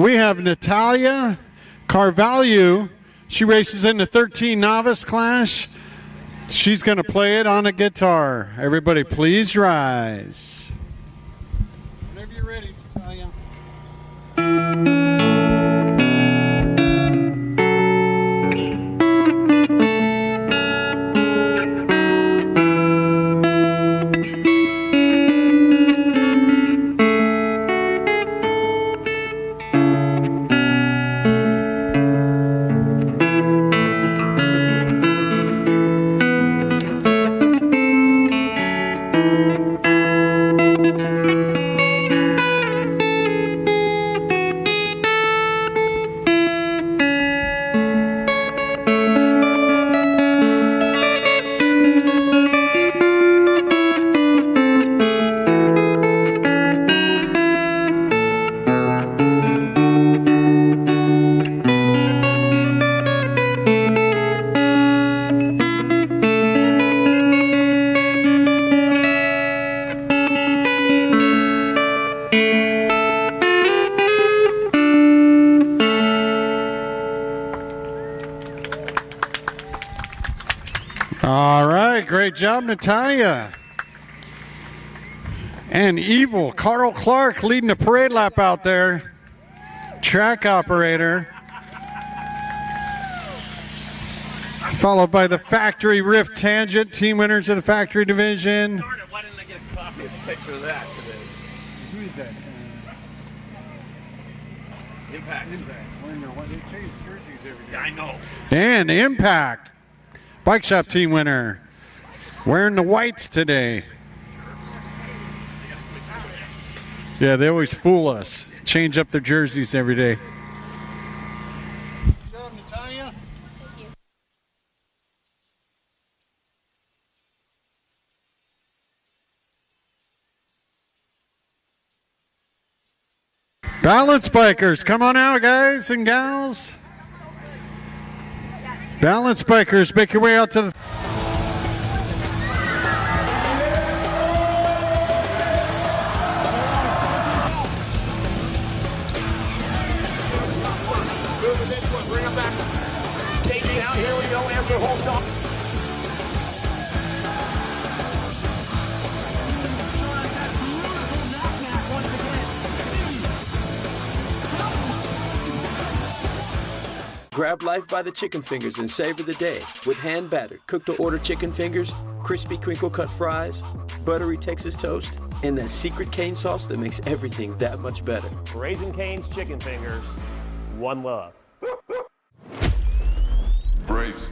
We have Natalia Carvalho. She races in the 13 novice class. She's going to play it on a guitar. Everybody, please rise. Whenever you're ready, Natalia. All right, great job, Natalia. And evil Carl Clark leading the parade lap out there. Track operator. Followed by the Factory Rift Tangent, team winners of the Factory Division. Why didn't I get a copy of the picture of that today? Who is that? Impact. They change jerseys every day. Yeah, I know. And Impact. Bike Shop team winner. Wearing the whites today. Yeah, they always fool us. Change up their jerseys every day. Good job, Natalia. Thank you. Balance bikers, come on out, guys and gals. Balance bikers, make your way out to the... Bring them back. Take it out. Here we go. After whole shot. Grab life by the chicken fingers and savor the day with hand-battered, cooked-to-order chicken fingers, crispy crinkle-cut fries, buttery Texas toast, and that secret cane sauce that makes everything that much better. Raising Cane's chicken fingers. One love. Braves.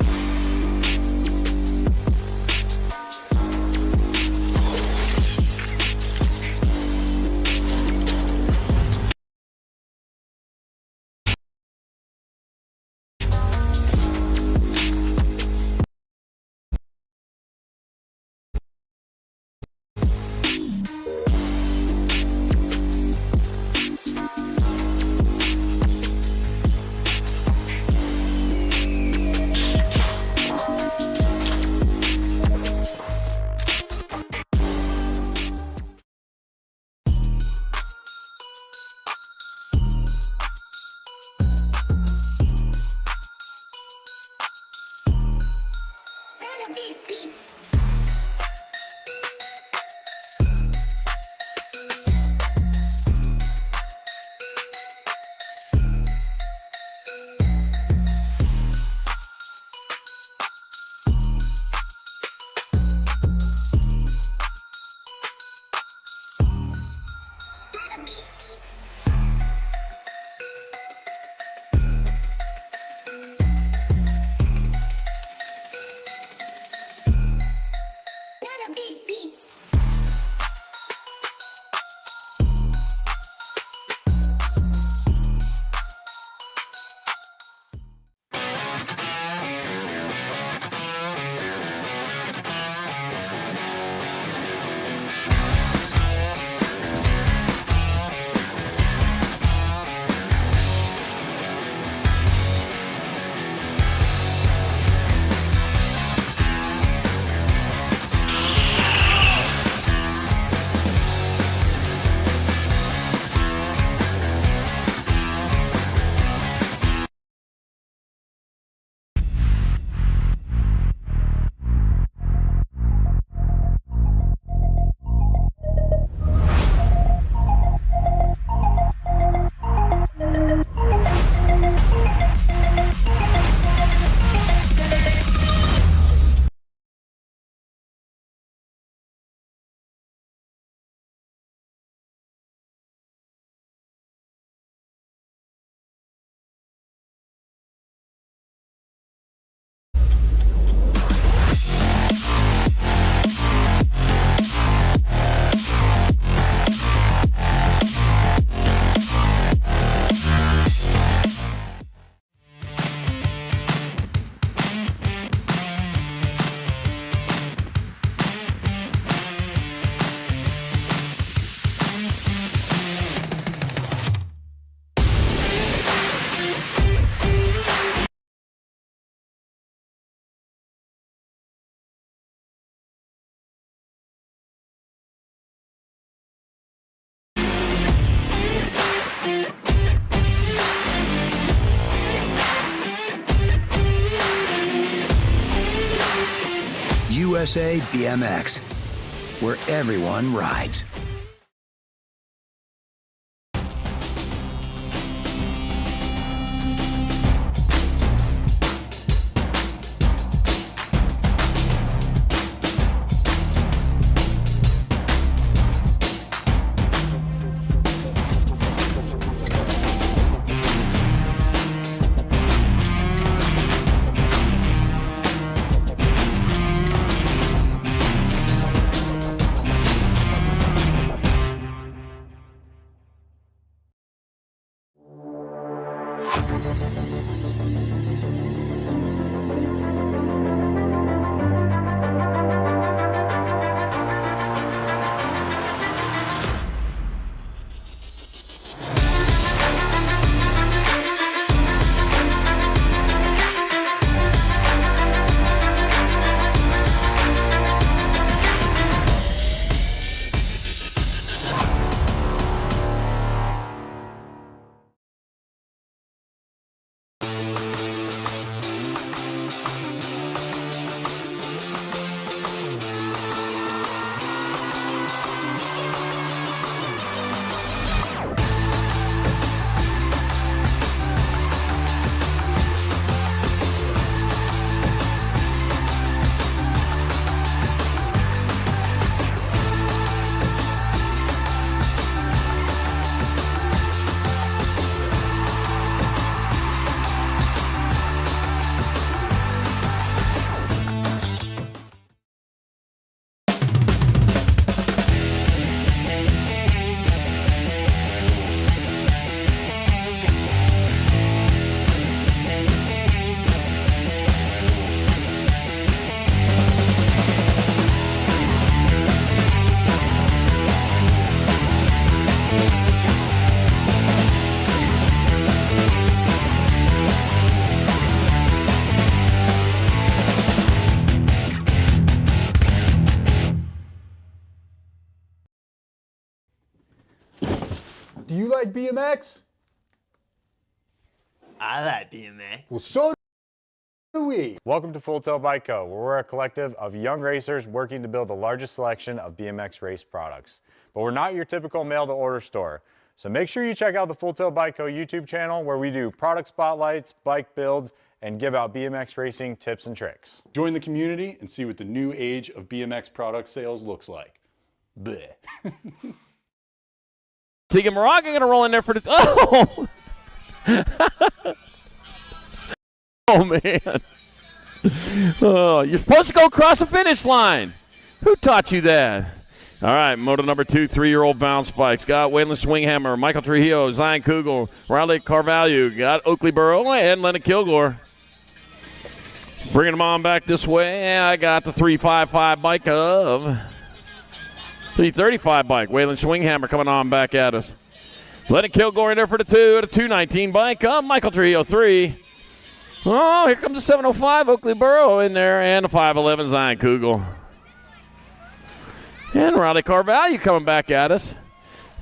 USA BMX, where everyone rides. Do you like BMX? I like BMX. Well, so do we. Welcome to Full Tilt Bike Co., where we're a collective of young racers working to build the largest selection of BMX race products. But we're not your typical mail-to-order store. So make sure you check out the Full Tilt Bike Co. YouTube channel, where we do product spotlights, bike builds, and give out BMX racing tips and tricks. Join the community and see what the new age of BMX product sales looks like. Bleh. Tegan Moraga going to roll in there for the... Oh! Oh, man. Oh, you're supposed to go across the finish line. Who taught you that? All right, moto number 2, 3-year-old bounce bikes. Got Waylon Swinghammer, Michael Trujillo, Zion Kugel, Riley Carvalho. Got Oakley Burrow and Lennon Kilgore. Bringing them on back this way. I got the 355 bike of... 335 bike. Waylon Swinghammer coming on back at us. Lennon Kilgore in there for the 2 at a 219 bike of Michael Trujillo 3. Oh, here comes the 705 Oakley Burrow in there and the 511 Zion Kugel. And Riley Carvalho coming back at us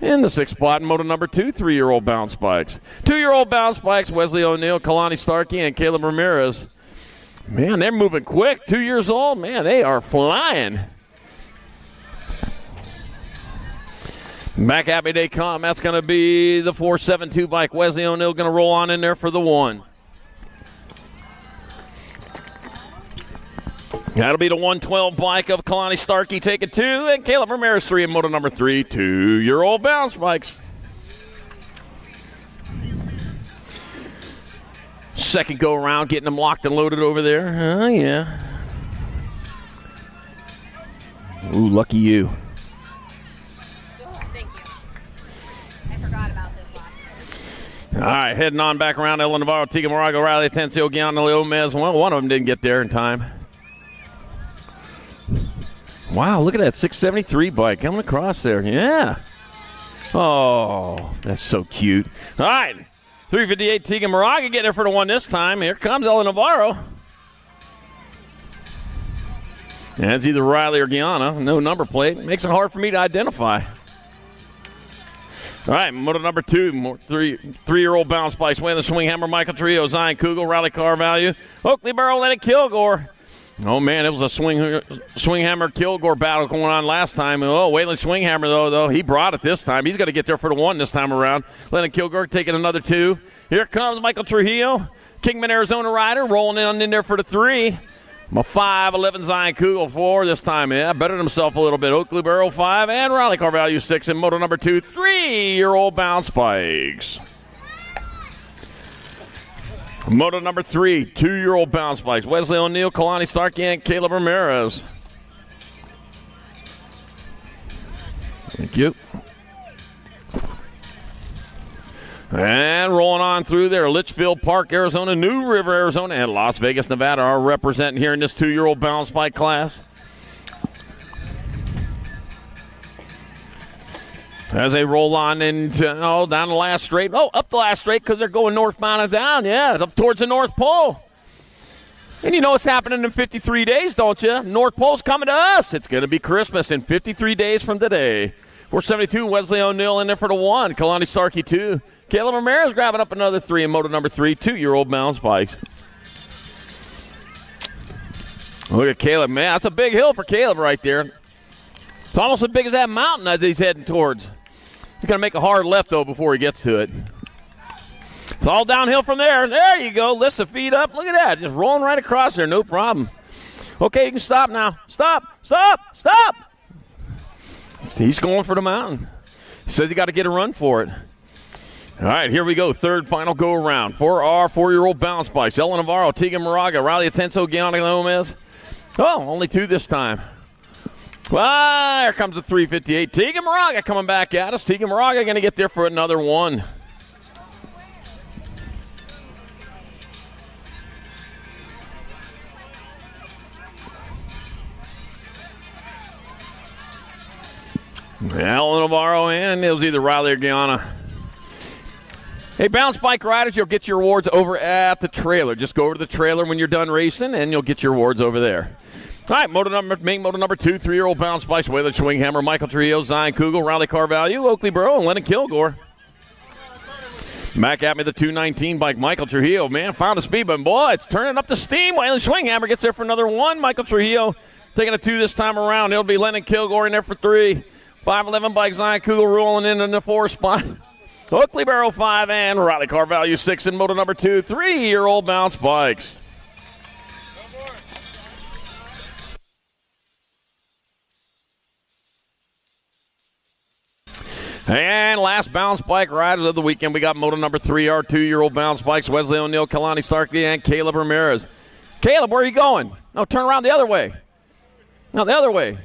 in the 6th spot in moto number 2, 3-year-old bounce bikes. 2-year-old bounce bikes, Wesley O'Neill, Kalani Starkey, and Caleb Ramirez. Man, they're moving quick. 2 years old, man, they are flying. Back at me they come. That's going to be the 472 bike. Wesley O'Neill going to roll on in there for the 1. That'll be the 112 bike of Kalani Starkey taking 2, and Caleb Ramirez 3 in moto number 3, 2-year-old bounce bikes. Second go around, getting them locked and loaded over there. Oh, yeah. Ooh, lucky you. All right, heading on back around. El Navarro, Tegan Moraga, Riley Atencio, Guiana Leomez. One of them didn't get there in time. Wow, look at that 673 bike coming across there. Yeah. Oh, that's so cute. All right, 358 Tegan Moraga getting there for the 1 this time. Here comes El Navarro. And it's either Riley or Guiana. No number plate. Makes it hard for me to identify. All right, moto number 2, 3-year-old bounce bikes. Waylon Swinghammer, Michael Trio, Zion Kugel, Riley Carvalho, Oakley Burrow, Lennon Kilgore. Oh, man, it was a Swinghammer Kilgore battle going on last time. Oh, Waylon Swinghammer, though, he brought it this time. He's going to get there for the 1 this time around. Lennon Kilgore taking another 2. Here comes Michael Trujillo, Kingman, Arizona rider, rolling in there for the 3. My 5'11" Zion Kugel 4 this time. Yeah, bettered himself a little bit. Oakley Barrow 5 and Riley Carvalho 6 in moto number 2, 3-year-old bounce bikes. Moto number 3, 2-year-old bounce bikes. Wesley O'Neill, Kalani Starkey, and Caleb Ramirez. Thank you. And rolling on through there, Litchfield Park, Arizona, New River, Arizona, and Las Vegas, Nevada are representing here in this 2-year-old bounce bike class. As they roll on into, down the last straight. Oh, up the last straight because they're going northbound and down. Yeah, up towards the North Pole. And you know what's happening in 53 days, don't you? North Pole's coming to us. It's going to be Christmas in 53 days from today. 472, Wesley O'Neill in there for the 1. Kalani Starkey 2. Caleb Ramirez grabbing up another 3 in moto number 3, 2-year-old bounce bikes. Look at Caleb, man. That's a big hill for Caleb right there. It's almost as big as that mountain that he's heading towards. He's going to make a hard left, though, before he gets to it. It's all downhill from there. There you go. Lift the feet up. Look at that. Just rolling right across there. No problem. Okay, you can stop now. Stop. Stop. Stop. He's going for the mountain. He says you got to get a run for it. All right, here we go. Third final go-around for our 4-year-old bounce bikes. Ellen Navarro, Tegan Moraga, Riley Atenso, Gianna Gomez. Oh, only 2 this time. Well, here comes the 358. Tegan Moraga coming back at us. Tegan Moraga going to get there for another 1. Ellen Navarro, and it was either Riley or Gianna. Hey, bounce bike riders, you'll get your awards over at the trailer. Just go over to the trailer when you're done racing, and you'll get your awards over there. All right, moto number 2, 3-year-old bounce bikes. Waylon Schwinghammer, Michael Trujillo, Zion Kugel, Riley Carvalho, Oakley Burrow, and Lennon Kilgore. Back at me, the 219 bike, Michael Trujillo. Man, found a speed, but boy, it's turning up the steam. Waylon Schwinghammer gets there for another 1. Michael Trujillo taking a 2 this time around. It'll be Lennon Kilgore in there for 3. 5'11" bike, Zion Kugel rolling in the 4 spot. Oakley Barrow 5 and Riley Carvalho 6 in moto number 2, 3-year-old bounce bikes. And last bounce bike riders of the weekend, we got moto number 3, our 2-year-old bounce bikes, Wesley O'Neill, Kalani Starkey, and Caleb Ramirez. Caleb, where are you going? No, turn around the other way. No, the other way.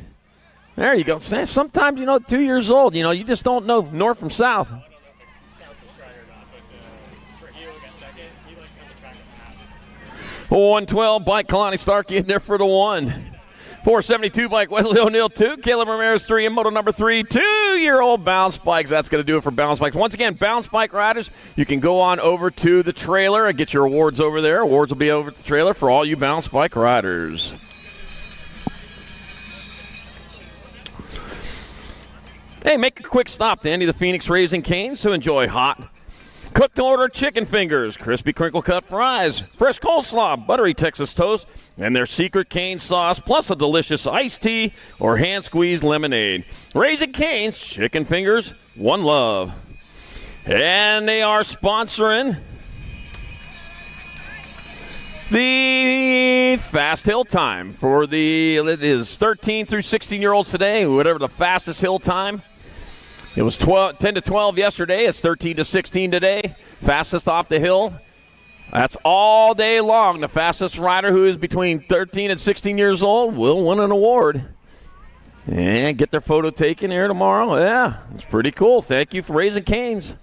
There you go. Sometimes, 2 years old, you just don't know north from south. 112 bike, Kalani Starkey in there for the 1. 472 bike, Wesley O'Neill 2. Caleb Ramirez 3 in moto number 3. 2-year-old bounce bikes. That's going to do it for bounce bikes. Once again, bounce bike riders, you can go on over to the trailer and get your awards over there. Awards will be over at the trailer for all you bounce bike riders. Hey, make a quick stop to any of the Phoenix Raising Canes to enjoy hot, cooked-to-order chicken fingers, crispy crinkle-cut fries, fresh coleslaw, buttery Texas toast, and their secret cane sauce, plus a delicious iced tea or hand-squeezed lemonade. Raising Cane's chicken fingers, one love. And they are sponsoring the fast hill time for it is 13 through 16-year-olds today, whatever the fastest hill time. It was 10 to 12 yesterday. It's 13 to 16 today. Fastest off the hill. That's all day long. The fastest rider who is between 13 and 16 years old will win an award. And get their photo taken here tomorrow. Yeah, it's pretty cool. Thank you for Raising Canes.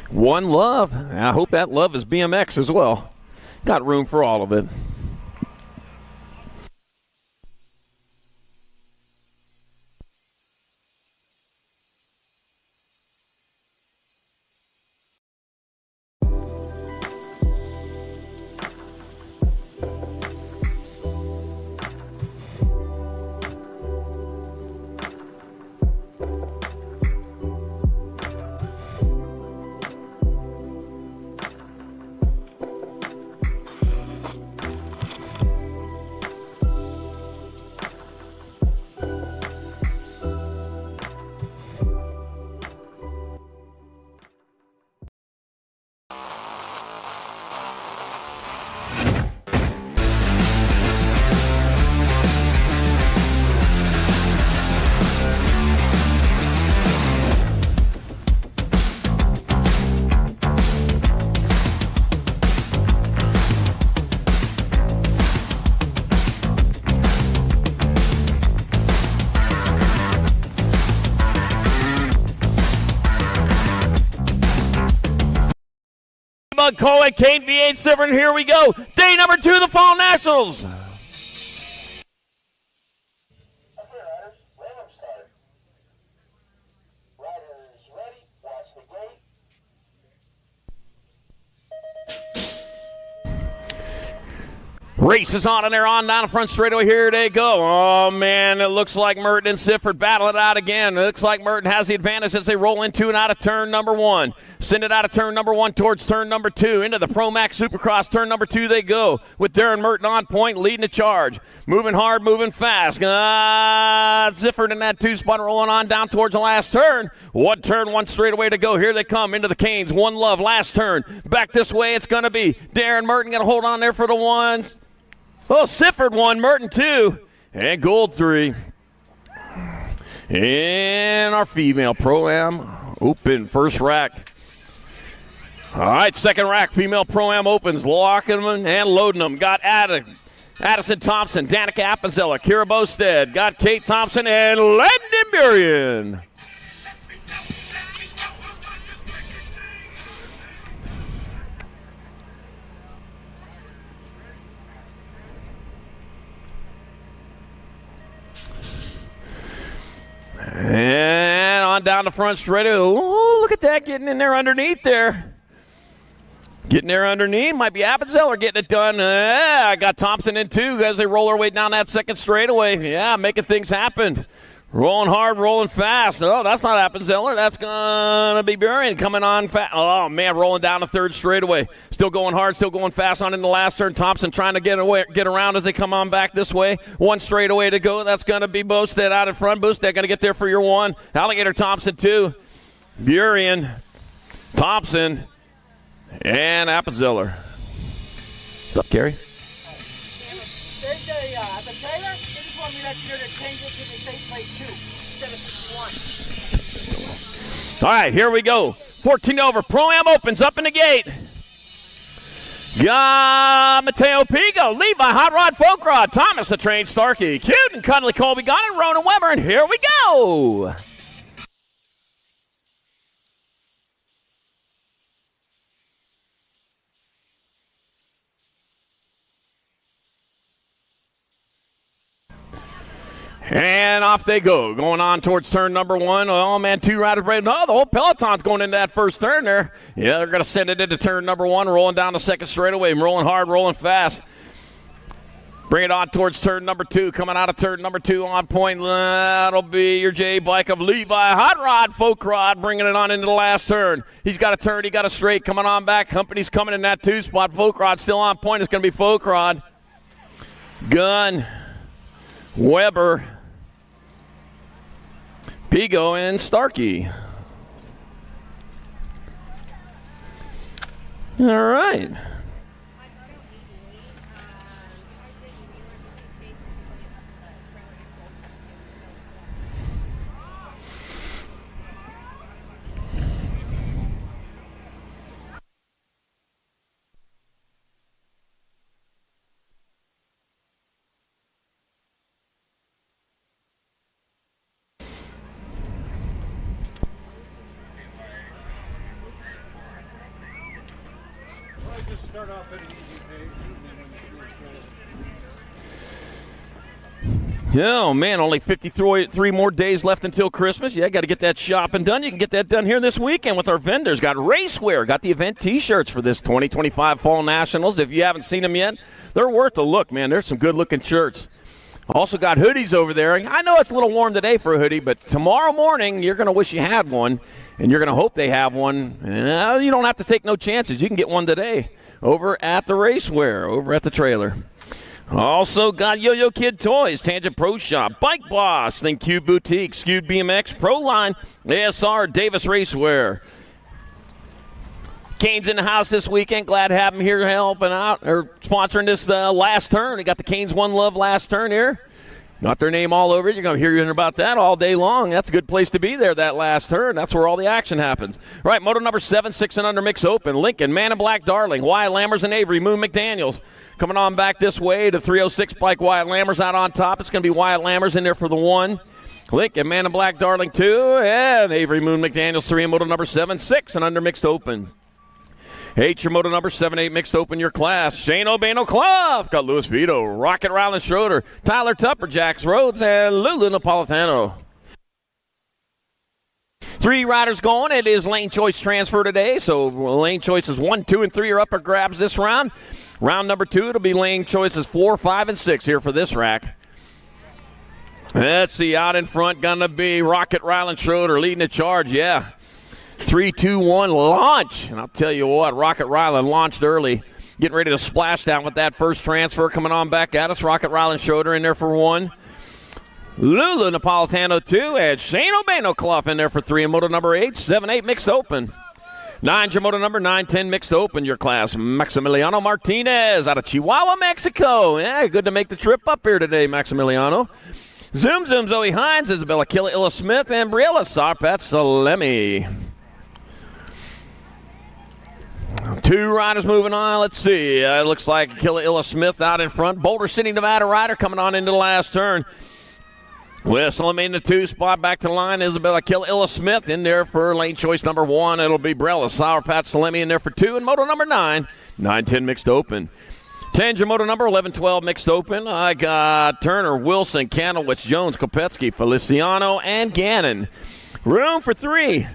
One love. I hope that love is BMX as well. Got room for all of it. Doug Cohen, Kane V8 Silver, and here we go. Day number 2 of the Fall Nationals. Race is on, and they're on down the front straightaway. Here they go. Oh, man, it looks like Merton and Sifford battle it out again. It looks like Merton has the advantage as they roll into and out of turn number 1. Send it out of turn number 1 towards turn number 2. Into the ProMax Supercross turn number 2 they go, with Darren Merton on point, leading the charge. Moving hard, moving fast. Sifford in that 2-spot rolling on down towards the last turn. 1 turn, 1 straightaway to go. Here they come into the Canes. One Love, last turn. Back this way it's going to be Darren Merton. Going to hold on there for the 1. Oh, Sifford 1, Merton 2, and Gold 3. And our female Pro-Am Open first rack. All right, second rack, female Pro-Am Opens, locking them and loading them. Got Addison Thompson, Danica Appenzeller, Kira Bosted. Got Kate Thompson and Landon Burien. And on down the front straight. Oh, look at that, getting in there underneath there. Getting there underneath. Might be Appenzeller getting it done. I got Thompson in too as they roll their way down that second straightaway. Yeah, making things happen. Rolling hard, rolling fast. Oh, that's not Appenzeller. That's going to be Burien coming on fast. Oh, man, rolling down the third straightaway. Still going hard, still going fast on in the last turn. Thompson trying to get around as they come on back this way. 1 straightaway to go. That's going to be Bosted out in front. Bosted going to get there for your 1. Alligator Thompson 2. Burien, Thompson, and Appenzeller. What's up, Gary? There's the trailer. They just want me to let you know to change it to the state plate 2 instead of 51. All right, here we go. 14 over. Pro-Am Opens up in the gate. Got Mateo Pigo, Levi, Hot Rod, Folk Rod, Thomas the Train, Starkey, Cute and Cuddly Colby, got it, Ronan Weber, and here we go. And off they go, going on towards turn number 1. Oh, man, 2 riders ready. No, the whole peloton's going into that first turn there. Yeah, they're going to send it into turn number 1, rolling down the second straightaway, rolling hard, rolling fast. Bring it on towards turn number 2, coming out of turn number 2 on point. That'll be your J bike of Levi, Hot Rod, Folk Rod, bringing it on into the last turn. He's got a turn, he got a straight, coming on back. Company's coming in that 2 spot. Folk Rod still on point. It's going to be Folk Rod. Gunn, Weber, Pigo, and Starkey. All right. Start off at an easy pace. Oh, man, only 53 more days left until Christmas. Yeah, got to get that shopping done. You can get that done here this weekend with our vendors. Got racewear, got the event T-shirts for this 2025 Fall Nationals. If you haven't seen them yet, they're worth a look, man. There's some good-looking shirts. Also got hoodies over there. I know it's a little warm today for a hoodie, but tomorrow morning you're going to wish you had one, and you're going to hope they have one. You don't have to take no chances. You can get one today over at the racewear, over at the trailer. Also got Yo-Yo Kid Toys, Tangent Pro Shop, Bike Boss, Think Cube Boutique, Skewed BMX, Pro Line, ASR, Davis Racewear. Canes in the house this weekend. Glad to have them here helping out or sponsoring this last turn. They got the Canes One Love last turn here. Got their name all over it. You're going to hear about that all day long. That's a good place to be there, that last turn. That's where all the action happens. All right, moto number 7, 6 and under mix open. Lincoln, Man in Black, Darling, Wyatt Lammers and Avery, Moon McDaniels. Coming on back this way to 306 bike. Wyatt Lammers out on top. It's going to be Wyatt Lammers in there for the 1. Lincoln, Man in Black, Darling 2. And Avery, Moon McDaniels 3 in moto number 7, 6 and under mixed open. 8, your moto number 7-8 mixed open your class. Shane O'Bano Clough, got Louis Vito, Rocket Ryland Schroeder, Tyler Tupper, Jax Rhodes, and Lulu Napolitano. 3 riders going. It is lane choice transfer today, so lane choices 1, 2, and 3 are up for grabs this round. Round number 2, it'll be lane choices 4, 5, and 6 here for this rack. Let's see, out in front gonna be Rocket Ryland Schroeder leading the charge, yeah. 3, 2, 1, launch. And I'll tell you what, Rocket Ryland launched early. Getting ready to splash down with that first transfer coming on back at us. Rocket Ryland Schroeder in there for 1. Lulu Napolitano 2, and Shane O'Bano Clough in there for 3. And moto number 8, 7-8 mixed open. 9's your moto number 9-10 mixed open your class. Maximiliano Martinez out of Chihuahua, Mexico. Yeah, good to make the trip up here today, Maximiliano. Zoom Zoe Hines, Isabella Illa Smith, and Briella Sarpat Salemi. 2 riders moving on. Let's see. It looks like Illa Smith out in front. Boulder City, Nevada rider coming on into the last turn. Whistling in the 2 spot back to the line. Isabella Illa Smith in there for lane choice number 1. It'll be Briella Sarpat Salemi in there for 2. And moto number 9, 9-10 mixed open. 10's your moto number 11-12 mixed open. I got Turner, Wilson, Candlewich, Jones, Kopetsky, Feliciano, and Gannon. Room for 3.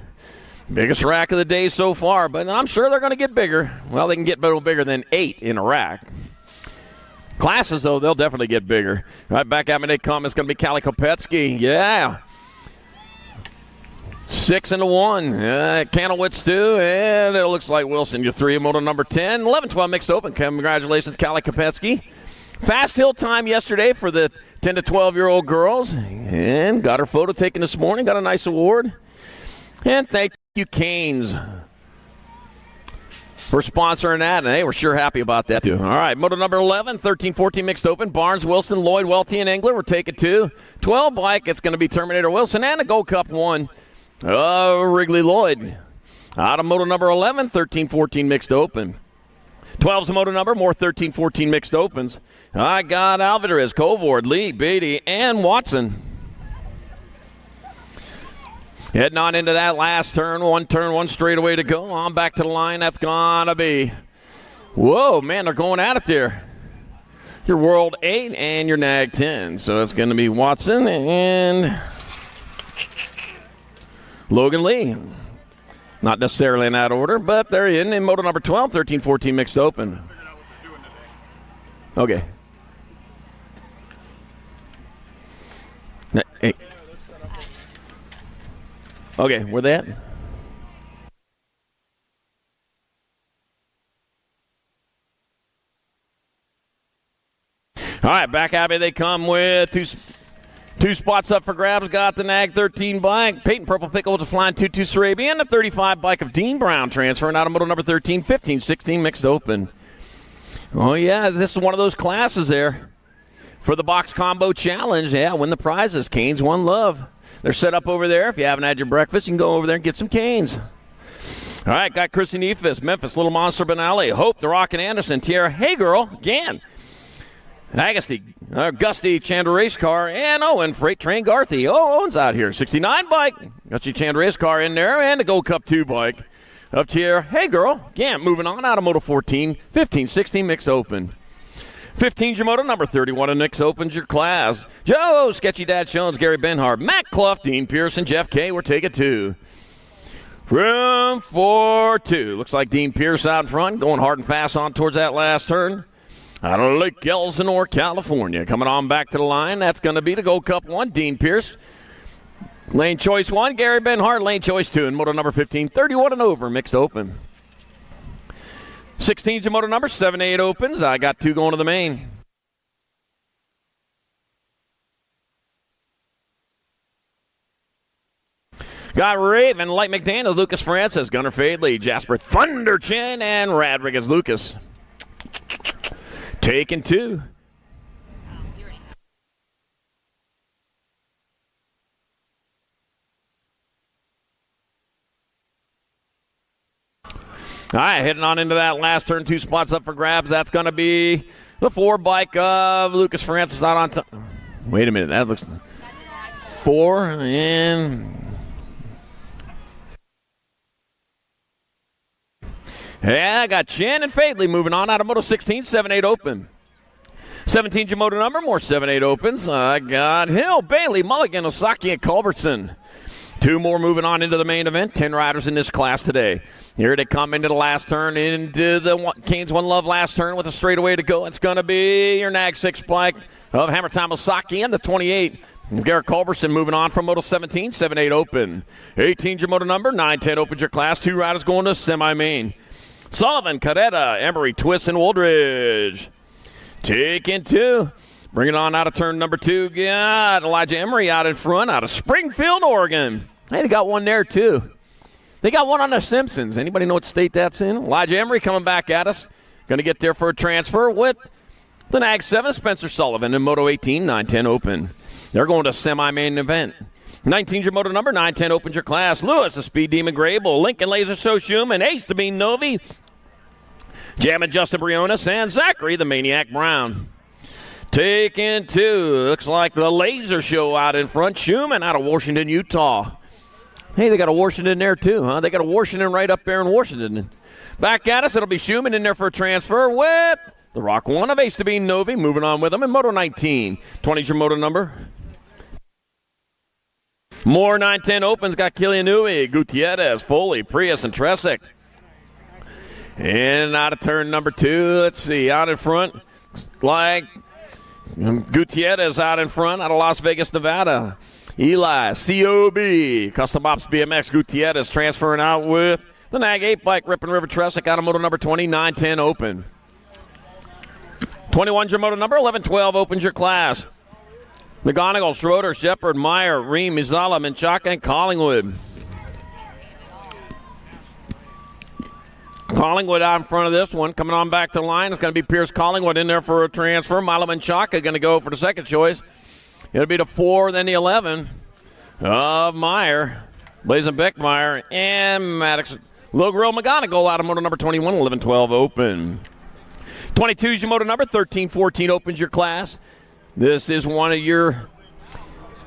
Biggest rack of the day so far, but I'm sure they're going to get bigger. Well, they can get a little bigger than 8 in a rack. Classes, though, they'll definitely get bigger. Right back at me, they come. It's going to be Callie Kopetsky. Yeah. 6 and 1. Candlewich 2, and it looks like Wilson, your 3, moto number 10. 11-12 mixed open. Congratulations, Callie Kopetsky. Fast hill time yesterday for the 10 to 12-year-old girls, and got her photo taken this morning. Got a nice award. And thank you, Canes, for sponsoring that, and hey, we're sure happy about that, too. All right, moto number 11, 13-14 mixed open. Barnes, Wilson, Lloyd, Welty, and Engler. We're taking 2. 12 bike, it's going to be Terminator Wilson, and a Gold Cup 1. Wrigley Lloyd. Out of moto number 11, 13-14 mixed open. 12's the moto number, more 13-14 mixed opens. I got Alvarez, Covord, Lee, Beatty, and Watson. Heading on into that last turn, one straightaway to go. On back to the line, that's gonna be, whoa, man, they're going at it there. Your World 8 and your Nag 10. So it's going to be Watson and Logan Lee. Not necessarily in that order, but they're in moto number 12, 13-14 mixed open. Okay. Hey. Okay, where they at? All right, back at me they come with two spots up for grabs. Got the Nag 13 bike. Peyton Purple Pickle with the Flying 2-2 Sarabi, and the 35 bike of Dean Brown transferring out of moto number 13, 15-16 mixed open. Oh, yeah, this is one of those classes there for the Box Combo Challenge. Yeah, win the prizes. Canes One Love. They're set up over there. If you haven't had your breakfast, you can go over there and get some canes. All right, got Chrissy Neefus, Memphis, Little Monster Benally, Hope, The Rock and Anderson, Tierra, Hey Girl, Gann, Agusty, Gusty, Chandra Race Car, and Owen, Freight Train Garthy. Oh, Owen's out here. 69 bike. Got your Chandra Race Car in there, and the Gold Cup 2 bike. Up Tierra, Hey Girl, Gann, moving on out of Moto 14, 15-16 mixed open. 15's your moto, number 31, and Nick's opens your class. Joe, Sketchy Dad Jones, Gary Benhart, Matt Clough, Dean Pearson, Jeff K. We're taking 2. Room for 2. Looks like Dean Pierce out in front, going hard and fast on towards that last turn. Out of Lake Elsinore, California. Coming on back to the line, that's going to be the Gold Cup 1, Dean Pierce. Lane choice 1, Gary Benhart, lane choice 2, and moto number 15, 31 and over, mixed open. 16's your moto number, 7-8 opens. I got 2 going to the main. Got Raven, Light McDaniel, Lucas Francis, Gunnar Fadley, Jasper Thunderchin, and Radriggers Lucas. Taking 2. All right, heading on into that last turn, 2 spots up for grabs. That's going to be the 4 bike of Lucas Francis out on top. Wait a minute, that looks 4 and Yeah, I got Chin and Fadley moving on out of Moto 16, 7-8 open. 17's your moto number, more 7-8 opens. I got Hill, Bailey, Mulligan, Osaki, and Culbertson. 2 more moving on into the main event. 10 riders in this class today. Here they come into the last turn, into the Canes One Love last turn with a straightaway to go. It's going to be your Nag 6 bike of Hammer Time Osaki and the 28. Garrett Culbertson moving on from Moto 17, 7-8 open. 18's your moto number, 9-10 opens your class. 2 riders going to semi-main. Sullivan, Cadetta, Emery, Twist, and Woldridge. Taking 2. Bring it on out of turn number 2. Got Elijah Emery out in front out of Springfield, Oregon. Hey, they got one there, too. They got one on the Simpsons. Anybody know what state that's in? Elijah Emery coming back at us. Going to get there for a transfer with the Nag 7, Spencer Sullivan, in Moto 18, 9-10 open. They're going to semi-main event. 19's your moto number, 9-10 opens your class. Lewis, the Speed Demon Grable, Lincoln Laser So Schumann, Ace to be Novi, Jammin' Justin Briones, and Zachary the Maniac Brown. Taking 2. Looks like the Laser Show out in front. Schumann out of Washington, Utah. Hey, they got a Washington there too, huh? They got a Washington right up there in Washington. Back at us, it'll be Schumann in there for a transfer with the Rock 1 of Ace to be Novi. Moving on with them in Moto 19. 20's your moto number. More 9-10 opens. Got Kilianui, Gutierrez, Foley, Prius, and Tresick. And out of turn number 2, let's see, out in front, like Gutierrez out in front out of Las Vegas, Nevada. Eli, COB, Custom Ops BMX, Gutierrez transferring out with the Nag 8 bike, Ripon River Tresick out of moto number 20, 9-10 open. 21's your moto number, 11-12 opens your class. McGonigal, Schroeder, Shepard, Meyer, Ream, Mizala, Menchaca, and Collingwood. Collingwood out in front of this one. Coming on back to the line, it's going to be Pierce Collingwood in there for a transfer. Milo Menchaca going to go for the second choice. It'll be the 4, then the 11 of Meyer, Blazin Beckmeyer, and Maddox. Low Grill McGonigal out of moto number 21, 11-12 open. 22 is your moto number, 13-14 opens your class. This is one of your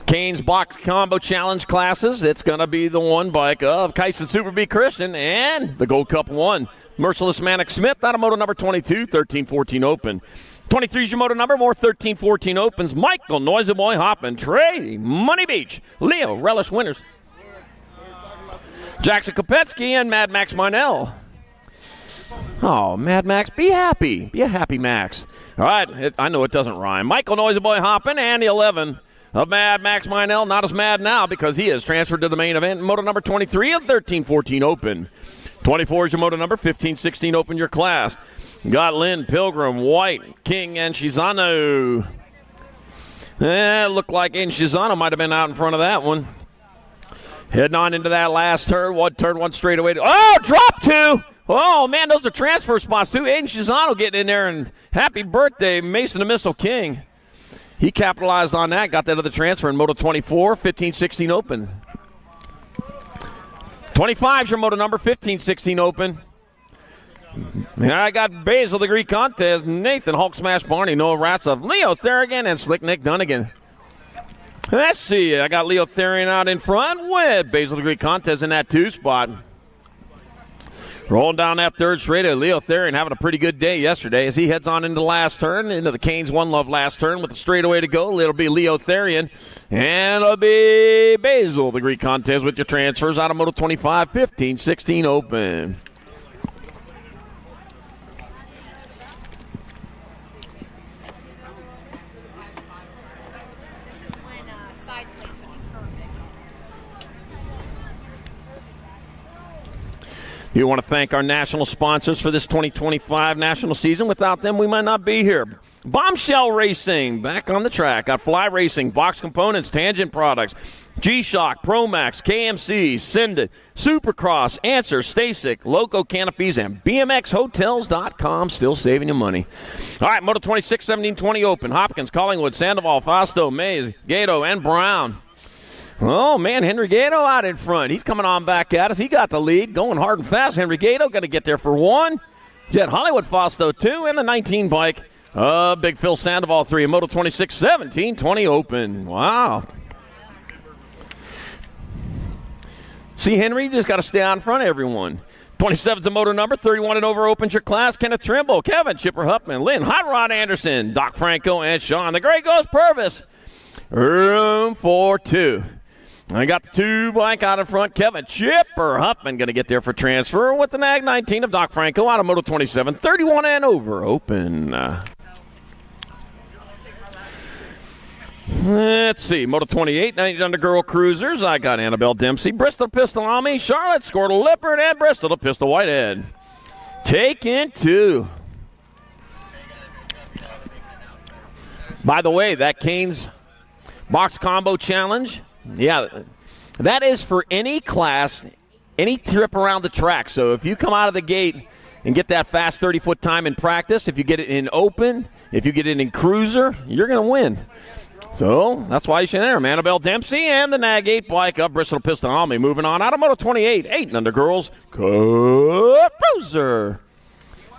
Canes Box Combo Challenge classes. It's going to be the one bike of Kyson Super B Christian and the Gold Cup 1. Merciless Manic Smith out of moto number 22, 13-14 open. 23 is your moto number, more 13-14 opens. Michael Noisy Boy Hoppin, Trey Money Beach, Leo Relish Winters, Jackson Kopetsky, and Mad Max Marnell. Oh, Mad Max, be happy. Be a happy Max. All right, I know it doesn't rhyme. Michael Noisy Boy Hoppin and the 11 of Mad Max Minell. Not as mad now because he is transferred to the main event. Moto number 23 of 13-14 open. 24 is your moto number, 15-16 open your class. Got Lynn, Pilgrim, White, King, and Shizano. It looked like Shizano might have been out in front of that one. Heading on into that last turn. One straight away. Oh, drop 2. Oh, man, those are transfer spots, too. Aiden Shizano getting in there, and happy birthday, Mason the Missile King. He capitalized on that, got that other transfer in Moto 24, 15-16 open. 25 is your moto number, 15-16 open. I got Basil, the Greek contest, Nathan, Hulk Smash Barney, Noah Ratzov, Leo Therigan, and Slick Nick Dunnigan. Let's see, I got Leo Therian out in front with Basil, the Greek contest in that 2 spot. Rolling down that third straight, Leo Therian having a pretty good day yesterday as he heads on into the last turn, into the Canes One Love last turn with a straightaway to go. It'll be Leo Therian, and it'll be Basil, the Greek contest with your transfers out of Moto 25, 15-16 open. We want to thank our national sponsors for this 2025 national season. Without them, we might not be here. Bombshell Racing, back on the track. Got Fly Racing, Box Components, Tangent Products, G-Shock, ProMax, KMC, Sindit, Supercross, Answer, Stasic, Loco Canopies, and BMXHotels.com. Still saving you money. All right, Moto 26, 17, 20 open. Hopkins, Collingwood, Sandoval, Fausto, Mays, Gato, and Brown. Oh, man, Henry Gato out in front. He's coming on back at us. He got the lead, going hard and fast. Henry Gato going to get there for 1. Jet Hollywood Fausto 2, and the 19 bike. Big Phil Sandoval 3. Moto 26, 17, 20 open. Wow. See, Henry, you just got to stay out in front of everyone. 27's a moto number. 31 and over opens your class. Kenneth Trimble, Kevin, Chipper Huffman, Lynn, Hot Rod Anderson, Doc Franco, and Sean. The Gray Ghost Purvis. Room for two. I got the 2 bike out in front. Kevin Chipper Huffman going to get there for transfer with the Nag 19 of Doc Franco out of Moto 27. 31 and over open. Let's see. Moto 28, 90 under girl cruisers. I got Annabelle Dempsey, Bristol Pistol Army, Charlotte Squirtle Lippert, and Bristol Pistol Whitehead. Taking 2. By the way, that Canes Box Combo Challenge, yeah, that is for any class, any trip around the track. So if you come out of the gate and get that fast 30-foot time in practice, if you get it in open, if you get it in cruiser, you're going to win. So that's why you should enter. Annabelle Dempsey and the Nag 8 bike of Bristol Pistol Army. Moving on out of Moto 28, 8 and under girls, Cruiser.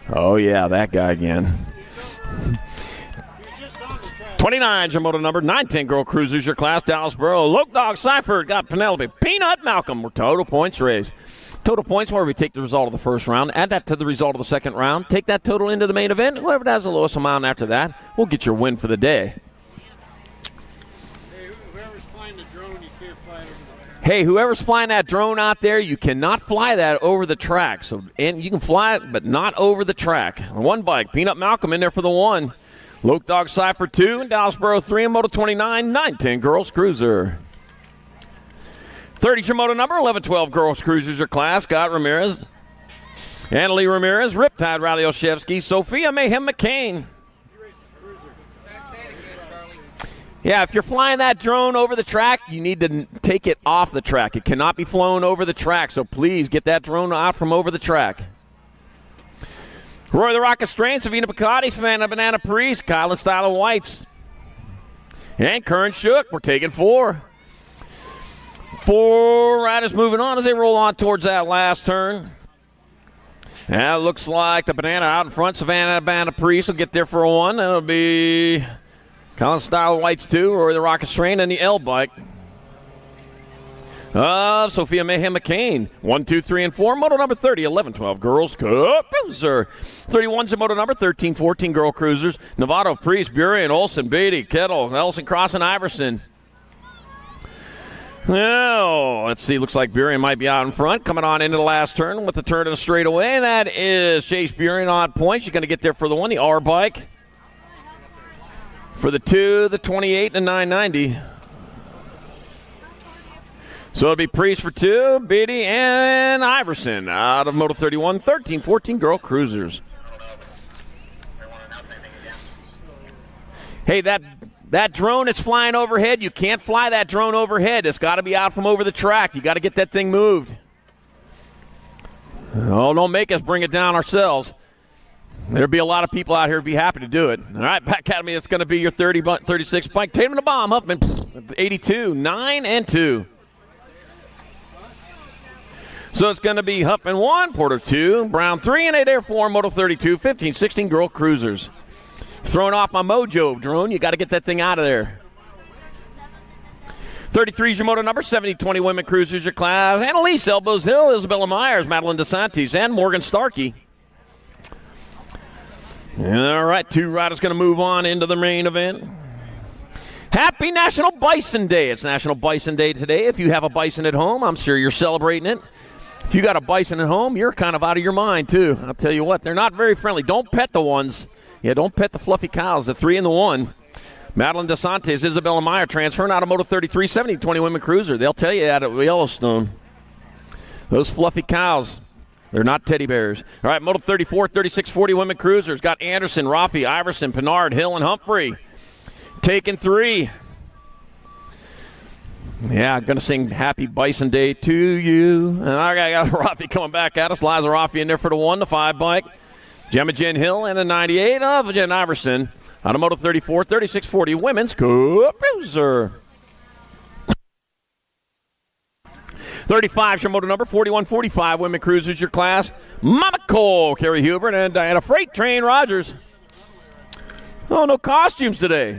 Oh, yeah, that guy again. 29's your moto number. 9-10 girl cruisers your class. Dallasboro. Loke Dog Seifert got Penelope. Peanut Malcolm. Total points raised. Total points where we take the result of the first round, add that to the result of the second round, take that total into the main event. Whoever has the lowest amount after that will get your win for the day. Hey, whoever's flying that drone out there, you cannot fly that over the track. So, and you can fly it, but not over the track. One bike, Peanut Malcolm in there for the 1. Loke Dog Cypher 2, and Dallasboro 3, and Moto 29, 9-10 Girls Cruiser. 30's your moto number, 11-12 Girls Cruisers your class. Scott Ramirez, Annalie Ramirez, Riptide Riley Olszewski, Sophia Mayhem McCain. Yeah, if you're flying that drone over the track, you need to take it off the track. It cannot be flown over the track, so please get that drone out from over the track. Roy the Rocket Strain, Savina Picotti, Savannah Banana Priest, Kylan Styler Whites, and Curran Shook. We're taking 4. 4 riders moving on as they roll on towards that last turn. Now it looks like the Banana out in front. Savannah Banana Priest will get there for a 1. That'll be Kylan Styler Whites 2, Roy the Rocket Strain, and the L bike. Sophia Mayhem McCain, 1, 2, 3, and 4. Moto number 30, 11-12 Girls Cruiser. 31's a moto number, 13, 14 Girl Cruisers. Novato, Priest, Burien, Olsen, Beatty, Kettle, Ellison, Cross, and Iverson. Well, let's see. Looks like Burien might be out in front. Coming on into the last turn with the turn of the straightaway. That is Chase Burien on point. She's going to get there for the 1, the R bike. For the 2, the 28, and 990. So it'll be Priest for 2, Beatty, and Iverson out of Moto 31, 13, 14 Girl Cruisers. Hey, that drone is flying overhead. You can't fly that drone overhead. It's got to be out from over the track. You got to get that thing moved. Oh, don't make us bring it down ourselves. There'll be a lot of people out here who'd be happy to do it. All right, back at me. It's going to be your 36 bike. Tatum the Bomb up in 82, 9 and 2. So it's going to be Huffman 1, Porter 2, Brown 3, and 8 Air 4, Moto 32, 15, 16 Girl Cruisers. Throwing off my mojo drone. You got to get that thing out of there. 33 is your moto number, 70, 20 Women Cruisers your class. Annalise, Elbows Hill, Isabella Myers, Madeline DeSantis, and Morgan Starkey. All right, 2 riders going to move on into the main event. Happy National Bison Day. It's National Bison Day today. If you have a bison at home, I'm sure you're celebrating it. If you got a bison at home, you're kind of out of your mind, too. I'll tell you what, they're not very friendly. Don't pet the ones. Yeah, don't pet the fluffy cows, the 3 and the 1. Madeline DeSantis, Isabella Meyer transferring out of Moto 33, 70, 20 Women Cruiser. They'll tell you that at Yellowstone. Those fluffy cows, they're not teddy bears. All right, Moto 34, 36, 40 Women Cruisers. Got Anderson, Rafi, Iverson, Pinard, Hill, and Humphrey. Taking 3. Yeah, I'm going to sing Happy Bison Day to you. And I got Rafi coming back at us. Liza Rafi in there for the 1, the 5 bike. Gemma Jen Hill and a 98 of Jen Iverson. Out of Moto 34, 36, 40 Women's Cruiser. 35 is your moto number, 41, 45 Women Cruisers your class. Mama Cole, Carrie Hubert, and Diana Freight Train Rogers. Oh, no costumes today.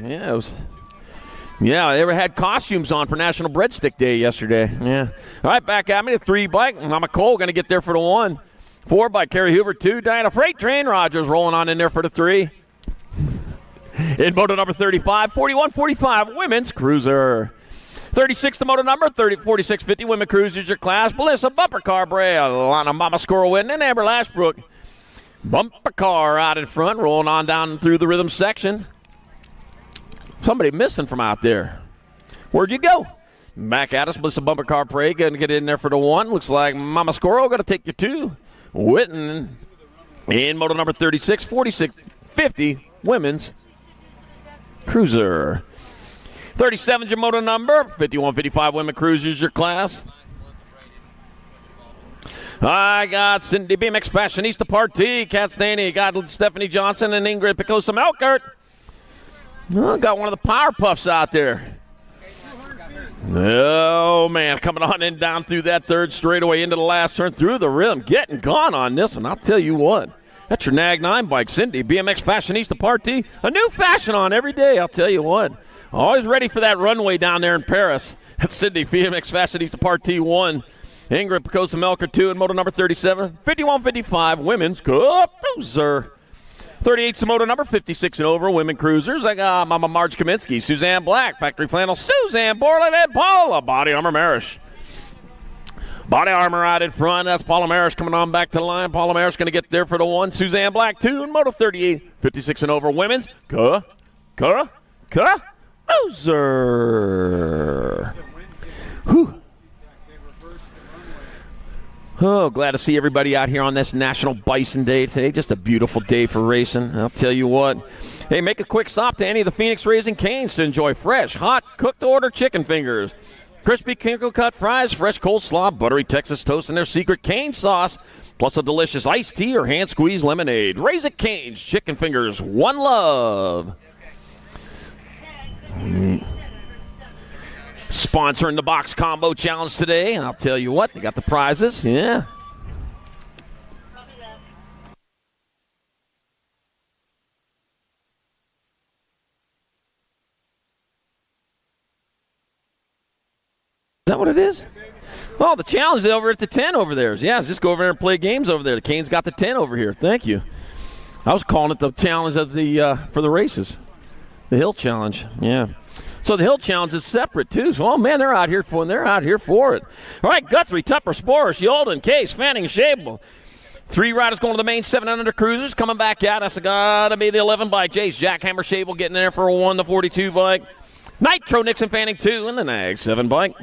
Yeah, they ever had costumes on for National Breadstick Day yesterday. Yeah. All right, back at me, the 3 bike. Mama Cole going to get there for the 1. 4 by Carrie Hoover. 2, Diana Freight Train Rogers rolling on in there for the 3. In moto number 35, 41-45 women's cruiser. 36 the moto number, 46-50 women cruisers your class. Melissa Bumper Car Bray, Alana Mama Squirrel Witten, and Amber Lashbrook. Bumper car out in front, rolling on down through the rhythm section. Somebody missing from out there. Where'd you go? Back at us, Melissa Bumper Car Bray going to get in there for the 1. Looks like Mama Squirrel going to take your 2. Witten in moto number 36, 46-50 women's cruiser. 37's your moto number. 51-55 women cruisers your class. I got Cindy BMX Fashionista Party, Kat Staney, got Stephanie Johnson and Ingrid Picosa Melkert. Oh, got one of the Power Puffs out there. Oh, man, coming on in down through that third straightaway into the last turn through the rhythm. Getting gone on this one, I'll tell you what. That's your Nag 9 bike, Cindy BMX Fashionista Party. A new fashion on every day, I'll tell you what. Always ready for that runway down there in Paris. That's Cindy BMX Fashionista Party 1. Ingrid Picosa Melker 2 in moto number 37. 51-55 women's cruiser. 38's the moto number, 56 and over women cruisers. I got Mama Marge Kaminsky, Suzanne Black, Factory Flannel, Suzanne Borland, and Paula Body Armor Marish. Body Armor out in front. That's Paula Marish coming on back to the line. Paula Marish going to get there for the 1. Suzanne Black 2 in moto 38. 56 and over women's cruiser. Whew. Oh, glad to see everybody out here on this National Bison Day today. Just a beautiful day for racing. I'll tell you what. Hey, make a quick stop to any of the Phoenix Raising Canes to enjoy fresh, hot, cooked-to-order chicken fingers, crispy crinkle-cut fries, fresh coleslaw, buttery Texas toast, and their secret cane sauce, plus a delicious iced tea or hand-squeezed lemonade. Raising Canes, chicken fingers, one love. Sponsoring the Box Combo Challenge today. I'll tell you what, they got the prizes. Yeah. Is that what it is? Oh, the challenge is over at the 10 over there. Yeah, just go over there and play games over there. The Canes got the 10 over here. Thank you. I was calling it the challenge of the for the races. The Hill Challenge. Yeah. So the Hill Challenge is separate, too. So, oh, man, they're out here for it. All right, Guthrie, Tupper, Sporus, Yolden, Case, Fanning, Shable. 3 riders going to the main 7 under cruisers. Coming back out, that's got to be the 11 bike. Jace, Jackhammer, Shable getting there for a 1, the 42 bike. Nitro, Nixon, Fanning 2, and the Nag 7 bike.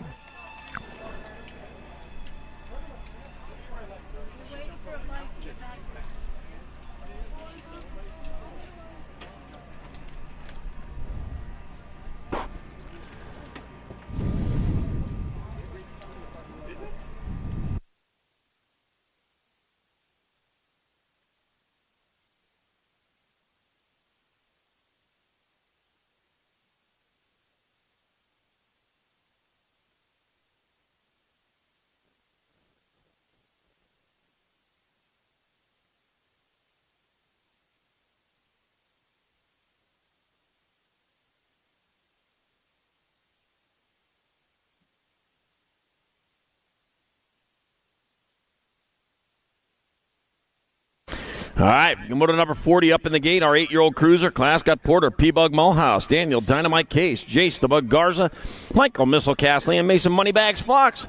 All right, motor number 40 up in the gate. Our 8-year-old cruiser class got Porter, P-Bug Mulhouse, Daniel, Dynamite Case, Jace, the Bug Garza, Michael, Missile Castley, and Mason Moneybags Fox.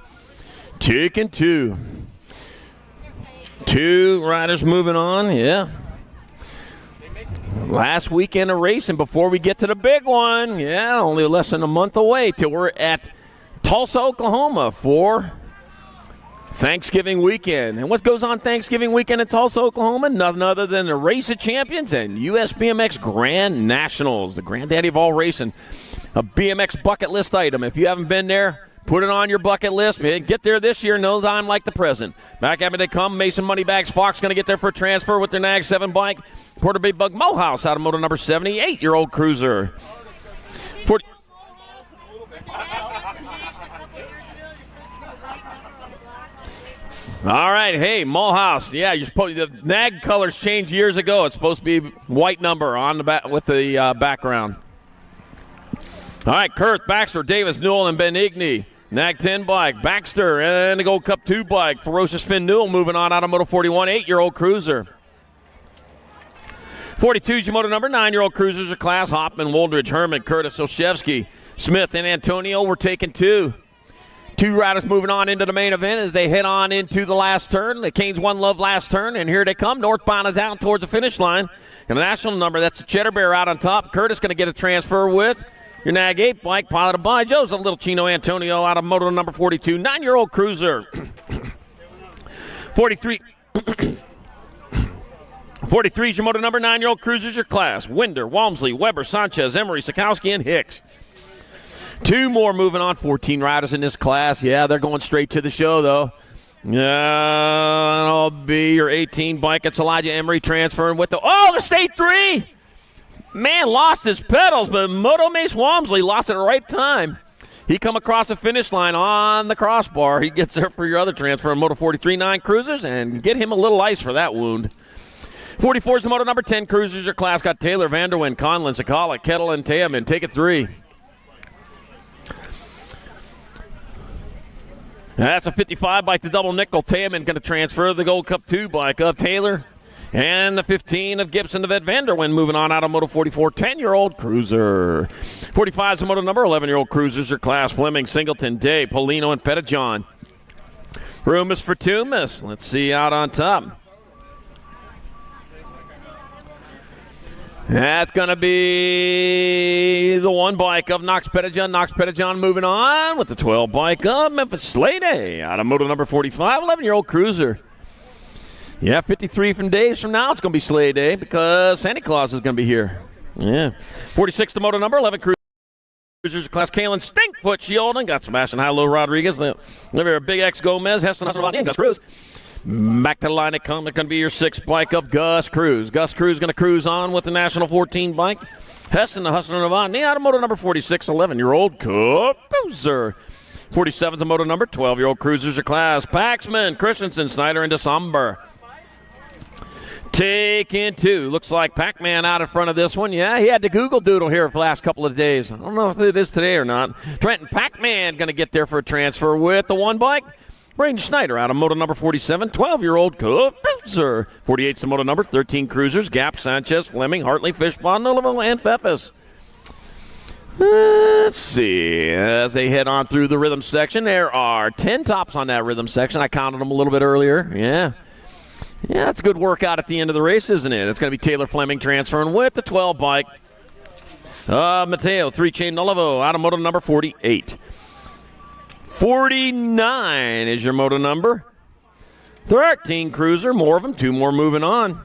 Taking 2. 2 riders moving on, yeah. Last weekend of racing before we get to the big one. Yeah, only less than a month away till we're at Tulsa, Oklahoma for Thanksgiving weekend. And what goes on Thanksgiving weekend in Tulsa, Oklahoma? Nothing other than the Race of Champions and US BMX Grand Nationals, the granddaddy of all racing. A BMX bucket list item. If you haven't been there, put it on your bucket list. Get there this year, no time like the present. Back at me they come. Mason Moneybags Fox going to get there for a transfer with their Nag 7 bike. Porter Big Bug Mulhouse out of motor number 78-year-old cruiser. 40. All right, hey, Mulhouse. Yeah, you're supposed the Nag colors changed years ago. It's supposed to be white number on the back with the background. All right, Kurth, Baxter, Davis, Newell, and Benigni. Nag 10 bike, Baxter, and the Gold Cup 2 bike, Ferocious Finn Newell moving on out of Moto 41, 8-year-old cruiser. 42 is your moto number, 9-year-old cruisers are class. Hoffman, Woldridge, Herman, Curtis, Olszewski, Smith, and Antonio were taking 2. 2 riders moving on into the main event as they head on into the last turn. The Canes One Love last turn, and here they come, northbound and down towards the finish line. And the national number, that's the Cheddar Bear out on top. Curtis going to get a transfer with your Nag 8 bike, piloted by Joe's a little Chino Antonio out of moto number 42, 9-year-old cruiser. 43. 43 is your moto number, 9-year-old cruisers your class. Winder, Walmsley, Weber, Sanchez, Emery, Sikowski, and Hicks. 2 more moving on, 14 riders in this class. Yeah, they're going straight to the show, though. That'll be your 18 bike. It's Elijah Emery transferring with the state 3! Man, lost his pedals, but Moto Mace Walmsley lost it at the right time. He come across the finish line on the crossbar. He gets there for your other transfer in Moto 43, 9 cruisers, and get him a little ice for that wound. 44 is the moto number 10 cruisers your class. Got Taylor, Vanderwyn, Conlon, Sakala, Kettle, and Teaman. Take it 3. That's a 55 bike, the double nickel. Teaman going to transfer the Gold Cup 2 bike of Taylor. And the 15 of Gibson, the vet Vanderwyn, moving on out of Moto 44, 10-year-old cruiser. 45 is the moto number, 11-year-old cruisers your class. Fleming, Singleton, Day, Polino, and Pettijohn. Room is for 2, miss. Let's see out on top. That's going to be the 1 bike of Knox Pettijohn. Knox Pettijohn moving on with the 12 bike of Memphis Slade out of moto number 45, 11-year-old cruiser. Yeah, 53 days from now, it's going to be Sleigh Day because Santa Claus is going to be here. Yeah. 46 the moto number, 11 cruisers class. Kalen Stinkfoot Shielding. Got Sebastian Hilo Rodriguez. Big X Gomez. Heston Husserl, and Gus Cruz. Back to the line it comes. It's going to be your 6 bike of Gus Cruz. Gus Cruz going to cruise on with the National 14 bike. Heston, the Hustler Novant. Out of moto number 46, 11-year-old cruiser. 47 is the moto number, 12-year-old cruisers are class. Paxman, Christensen, Snyder, and December. Taking 2. Looks like Pac-Man out in front of this one. Yeah, he had the Google Doodle here for the last couple of days. I don't know if it is today or not. Trenton Pac-Man going to get there for a transfer with the 1 bike. Braden Schneider out of moto number 47, 12-year-old cruiser. 48 is the moto number, 13 cruisers. Gap, Sanchez, Fleming, Hartley, Fishbond, Nulliville, and Pepis. Let's see. As they head on through the rhythm section, there are 10 tops on that rhythm section. I counted them a little bit earlier. Yeah, that's a good workout at the end of the race, isn't it? It's going to be Taylor Fleming transferring with the 12 bike. Mateo, 3-chain Nullivo out of moto number 48. 49 is your moto number. 13 cruiser, more of them, 2 more moving on.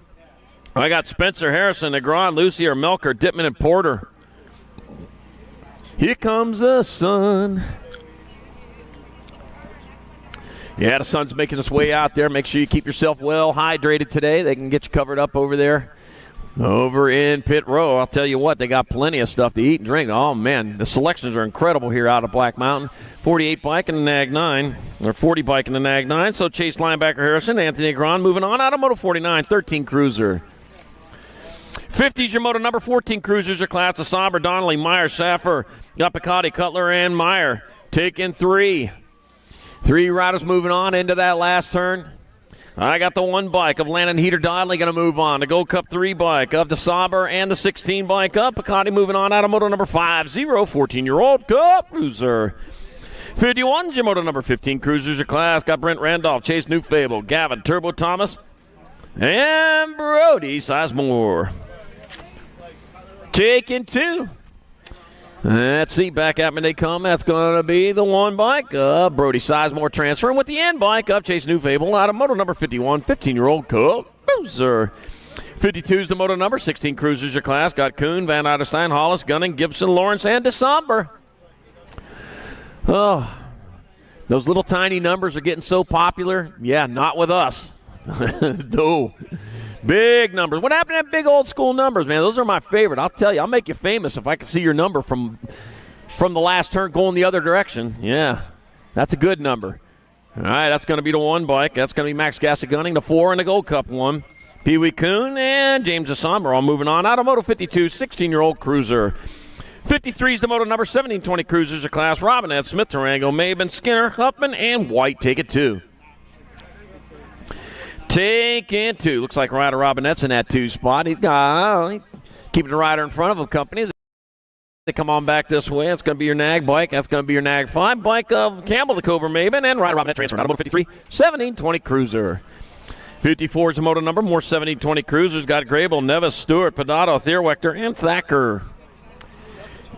I got Spencer Harrison, Negron, Lucier, Melker, Dittman, and Porter. Here comes the sun. Yeah, the sun's making its way out there. Make sure you keep yourself well hydrated today. They can get you covered up over there. Over in pit row, I'll tell you what, they got plenty of stuff to eat and drink. Oh, man, the selections are incredible here out of Black Mountain. 48 bike and the Nag 9, or 40 bike and the Nag 9. So Chase linebacker Harrison, Anthony Agron moving on out of moto 49, 13 cruiser. 50's your moto number, 14 cruisers are class of Somber, Donnelly, Meyer, Saffer, got Picotti, Cutler, and Meyer. Taking 3. 3 riders moving on into that last turn. I got the 1 bike of Landon Heater Donnelly going to move on. The Gold Cup 3 bike of the Sauber and the 16 bike of Picotti moving on out of moto number 50, 14-year-old Cup cruiser. 51's your moto number 15 cruisers your class. Got Brent Randolph, Chase Newfable, Gavin, Turbo Thomas, and Brody Sizemore. Taking 2. Let's see, back at me they come. That's going to be the 1 bike. Brody Sizemore transferring with the N bike of Chase Newfable out of moto number 51, 15-year-old cruiser. 52 is the moto number, 16 cruisers your class. Got Kuhn, Van Eiderstein, Hollis, Gunning, Gibson, Lawrence, and December. Oh, those little tiny numbers are getting so popular. Yeah, not with us. No. Big numbers. What happened to that big old school numbers, man? Those are my favorite. I'll tell you, I'll make you famous if I can see your number from the last turn going the other direction. Yeah, that's a good number. All right, that's going to be the 1 bike. That's going to be Max Gassi Gunning, the 4 in the Gold Cup 1. Pee Wee Kuhn and James Assam are all moving on out of moto 52, 16-year-old cruiser. 53 is the moto number. 1720 Cruisers of class. Robinette, Smith, Tarango, Maben, Skinner, Huffman, and White take it 2. Take it 2. Looks like Ryder Robinette's in that 2 spot. He's got keeping the rider in front of him. Companies. They come on back this way. That's going to be your nag bike. That's going to be your nag 5 bike of Campbell, the Cobra Maben, and Ryder Robinette transfer out of moto 53. 1720 Cruiser. 54 is the moto number. More 1720 Cruisers. Got Grable, Nevis, Stewart, Pedato, Thierwechter, and Thacker.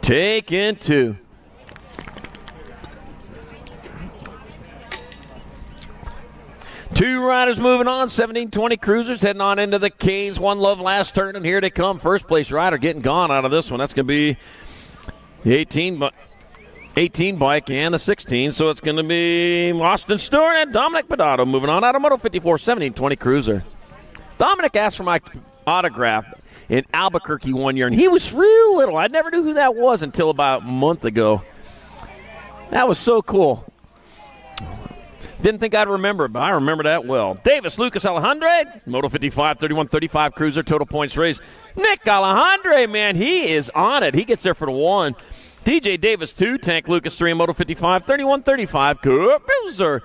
Take in 2. Two riders moving on. 1720 Cruisers heading on into the Canes. One Love last turn, and here they come. First place rider getting gone out of this one. That's going to be the 18 bike and the 16. So it's going to be Austin Stewart and Dominic Pedato moving on out of Moto 54 1720 Cruiser. Dominic asked for my autograph in Albuquerque one year, and he was real little. I never knew who that was until about a month ago. That was so cool. Didn't think I'd remember it, but I remember that well. Davis, Lucas Alejandre, Moto 55, 31-35 Cruiser, total points race. Nick Alejandre, man, he is on it. He gets there for the 1. DJ Davis, 2. Tank Lucas, 3 in Moto 55, 31-35 Cruiser.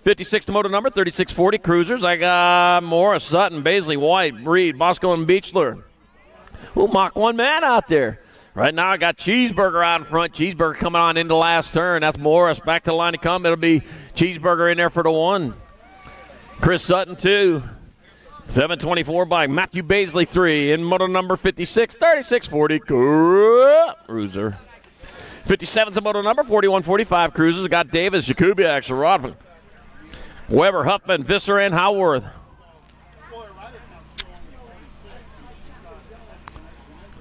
56 to moto number, 36-40 Cruisers. I got Morris, Sutton, Baisley, White, Reed, Bosco, and Beechler. We'll mock one man out there. Right now I got Cheeseburger out in front. Cheeseburger coming on into the last turn. That's Morris. Back to the line to come. It'll be Cheeseburger in there for the 1. Chris Sutton, 2. 724 by Matthew Baisley, 3. In moto number 56, 36-40 Cruiser. 57's the moto number, 41-45 Cruisers. Got Davis, Jakubiak, Sherrod, Weber, Huffman, Visser, and Howarth.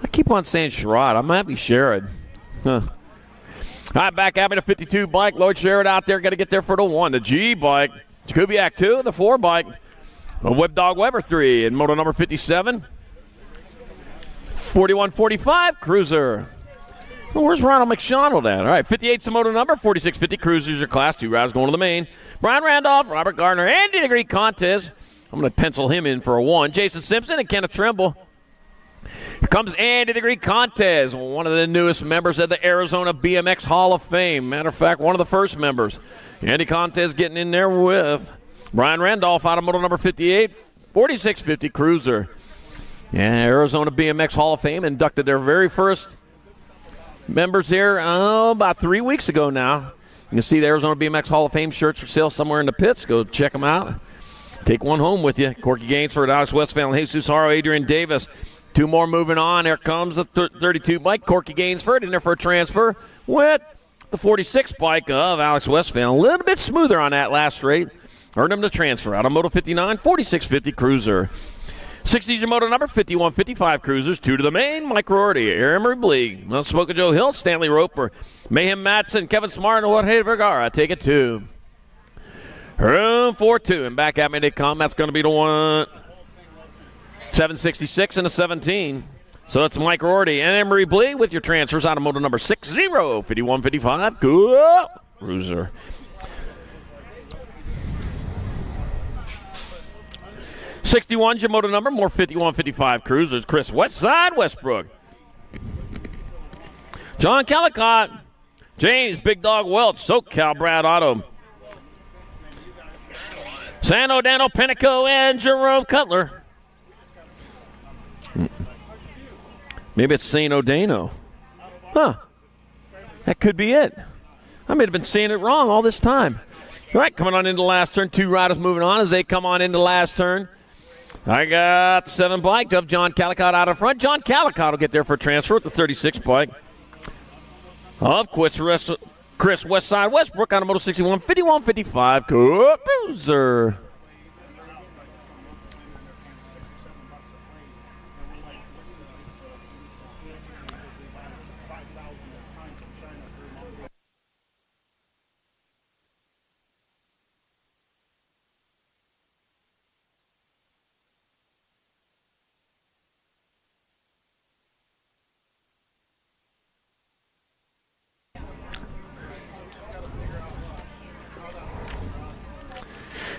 I keep on saying Sherrod. I might be Sherrod. Huh. All right, back at me to 52 bike. Lloyd Sherrod out there. Got to get there for the 1. The G bike. Jakubiak 2. The 4 bike. Web Dog Weber 3. In moto number 57. 41-45 Cruiser. Well, where's Ronald McShonald at? All right, 58's the moto number. 46-50 Cruisers are class 2 riders going to the main. Brian Randolph, Robert Gardner, Andy Degree Contest. I'm going to pencil him in for a 1. Jason Simpson and Kenneth Trimble. Here comes Andy Degree Contest, one of the newest members of the Arizona BMX Hall of Fame. Matter of fact, one of the first members. Andy Contest getting in there with Brian Randolph out of moto number 58, 46-50 Cruiser. Yeah, Arizona BMX Hall of Fame inducted their very first members here about 3 weeks ago now. You can see the Arizona BMX Hall of Fame shirts for sale somewhere in the pits. Go check them out. Take one home with you. Corky Gainsford, Alex Westphal, Jesus Haro, Adrian Davis. 2 more moving on. Here comes the 32 bike. Corky Gainsford in there for a transfer with the 46 bike of Alex Westphal. A little bit smoother on that last straight. Earned him to transfer out of Moto 59, 46-50 Cruiser. 60's your moto number, 51-55 Cruisers. 2 to the main. Mike Rorty, Aaron Bleak, Smoker Joe Hill, Stanley Roper, Mayhem Matson, Kevin Smart, and Jorge Vergara. Take it 2. Room 4-2. And back at me they come. That's going to be the 1. 766 and a 17. So it's Mike Rorty and Emery Blee with your transfers out of moto number 60, 51-55 Cruiser. 61's your moto number, more 51-55 Cruisers. Chris Westside Westbrook. John Callicott. James Big Dog Welch. SoCal Brad Auto. San O'Dano Penico and Jerome Cutler. Maybe it's St. O'Dano. Huh. That could be it. I may have been saying it wrong all this time. All right, coming on into the last turn. 2 riders moving on as they come on into the last turn. I got the 7 bike of John Callicott out in front. John Callicott will get there for a transfer with the 36 bike of Chris Westside Westbrook out of Moto 61, 51-55 Cruiser.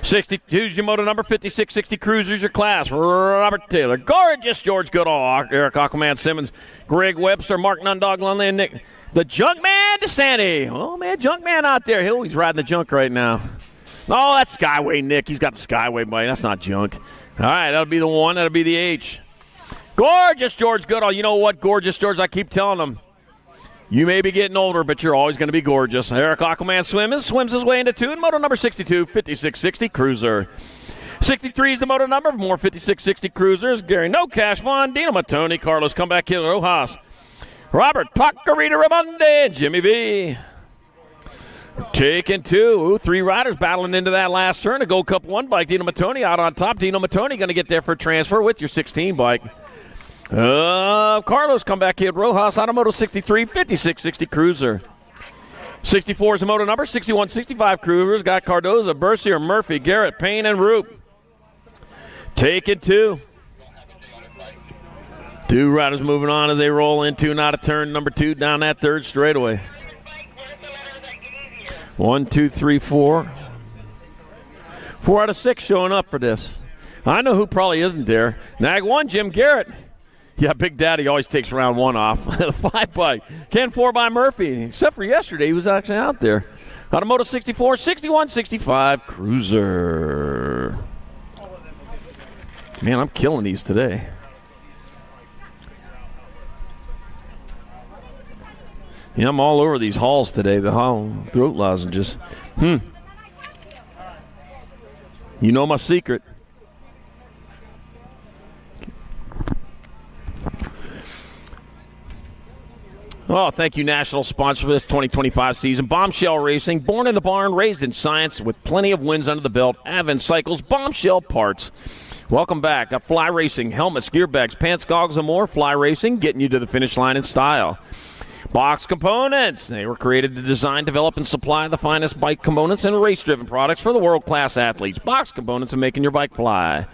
62's your moto number. 5660 Cruisers your class. Robert Taylor. Gorgeous George Goodall. Eric Aquaman Simmons. Greg Webster. Mark Nundog. Lunley. Nick. The Junkman DeSanti. Oh, man, Junkman out there. He's riding the junk right now. Oh, that's Skyway Nick. He's got the Skyway bike. That's not junk. All right, that'll be the 1. That'll be the H. Gorgeous George Goodall. You know what, Gorgeous George? I keep telling him. You may be getting older, but you're always going to be gorgeous. Eric Aquaman swims his way into 2. And moto number 62, 5660 Cruiser. 63 is the moto number. More 5660 Cruisers. Gary No Cash Vaughn, Dino Matoni, Carlos Comeback Killer Rojas, Robert Pacarita Ramonde, and Jimmy V. Taking 2. 3 riders battling into that last turn. A Gold Cup 1 bike. Dino Matoni out on top. Dino Matoni going to get there for transfer with your 16 bike. Carlos Comeback Kid Rojas, Automoto 63, 5660 Cruiser. 64 is the moto number. 6165 Cruisers. Got Cardoza, Bercier, Murphy, Garrett, Payne, and Roop. Taking 2. 2 riders moving on as they roll into not a turn number 2 down that third straightaway. 1, 2, 3, 4. 4 out of 6 showing up for this. I know who probably isn't there. Nag 1, Jim Garrett. Yeah, Big Daddy always takes round 1 off. The 5 bike. Ken 4 by Murphy. Except for yesterday, he was actually out there. Automoto 64, 61, 65 Cruiser. Man, I'm killing these today. Yeah, I'm all over these halls today. The hall throat lozenges. You know my secret. Oh, thank you, national sponsor for this 2025 season. Bombshell Racing, born in the barn, raised in science, with plenty of wins under the belt. Avon Cycles, Bombshell Parts. Welcome back. Got Fly Racing, helmets, gear bags, pants, goggles, and more. Fly Racing, getting you to the finish line in style. Box Components. They were created to design, develop, and supply the finest bike components and race-driven products for the world-class athletes. Box Components are making your bike fly.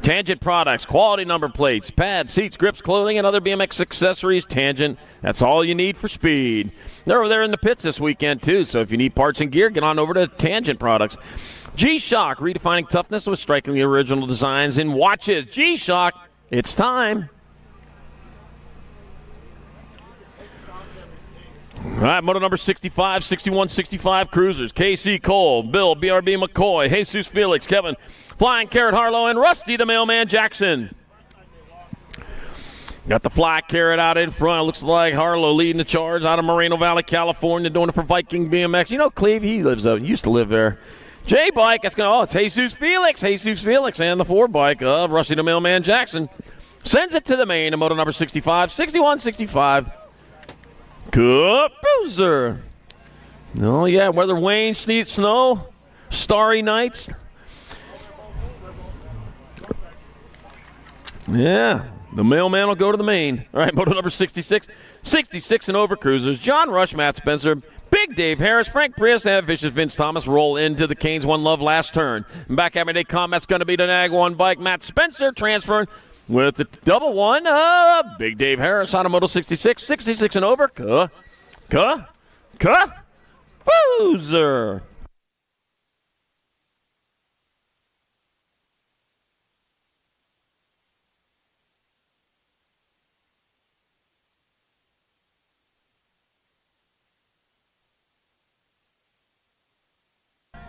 Tangent Products, quality number plates, pads, seats, grips, clothing, and other BMX accessories. Tangent, that's all you need for speed. They're over there in the pits this weekend, too, so if you need parts and gear, get on over to Tangent Products. G-Shock, redefining toughness with strikingly original designs in watches. G-Shock, it's time. All right, moto number 65, 61, 65 Cruisers. KC Cole, Bill, BRB McCoy, Jesus Felix, Kevin, Flying Carrot Harlow, and Rusty the Mailman Jackson. Got the Fly Carrot out in front. Looks like Harlow leading the charge out of Moreno Valley, California, doing it for Viking BMX. You know, Cleve, he used to live there. J-Bike, that's going to, it's Jesus Felix, and the 4 bike of Rusty the Mailman Jackson. Sends it to the main, moto number 65, 61, 65. Good Boozer. Oh, yeah, weather wanes, sleet, snow, starry nights. Yeah, the mailman will go to the main. All right, moto number 66, 66 and over Cruisers. John Rush, Matt Spencer, Big Dave Harris, Frank Prius, and Vicious Vince Thomas roll into the Canes One Love last turn. And back at me, they come. That's going to be the Nag 1 bike. Matt Spencer transferring with the double 1. Big Dave Harris, Automoto 66, 66 and over. Boozer.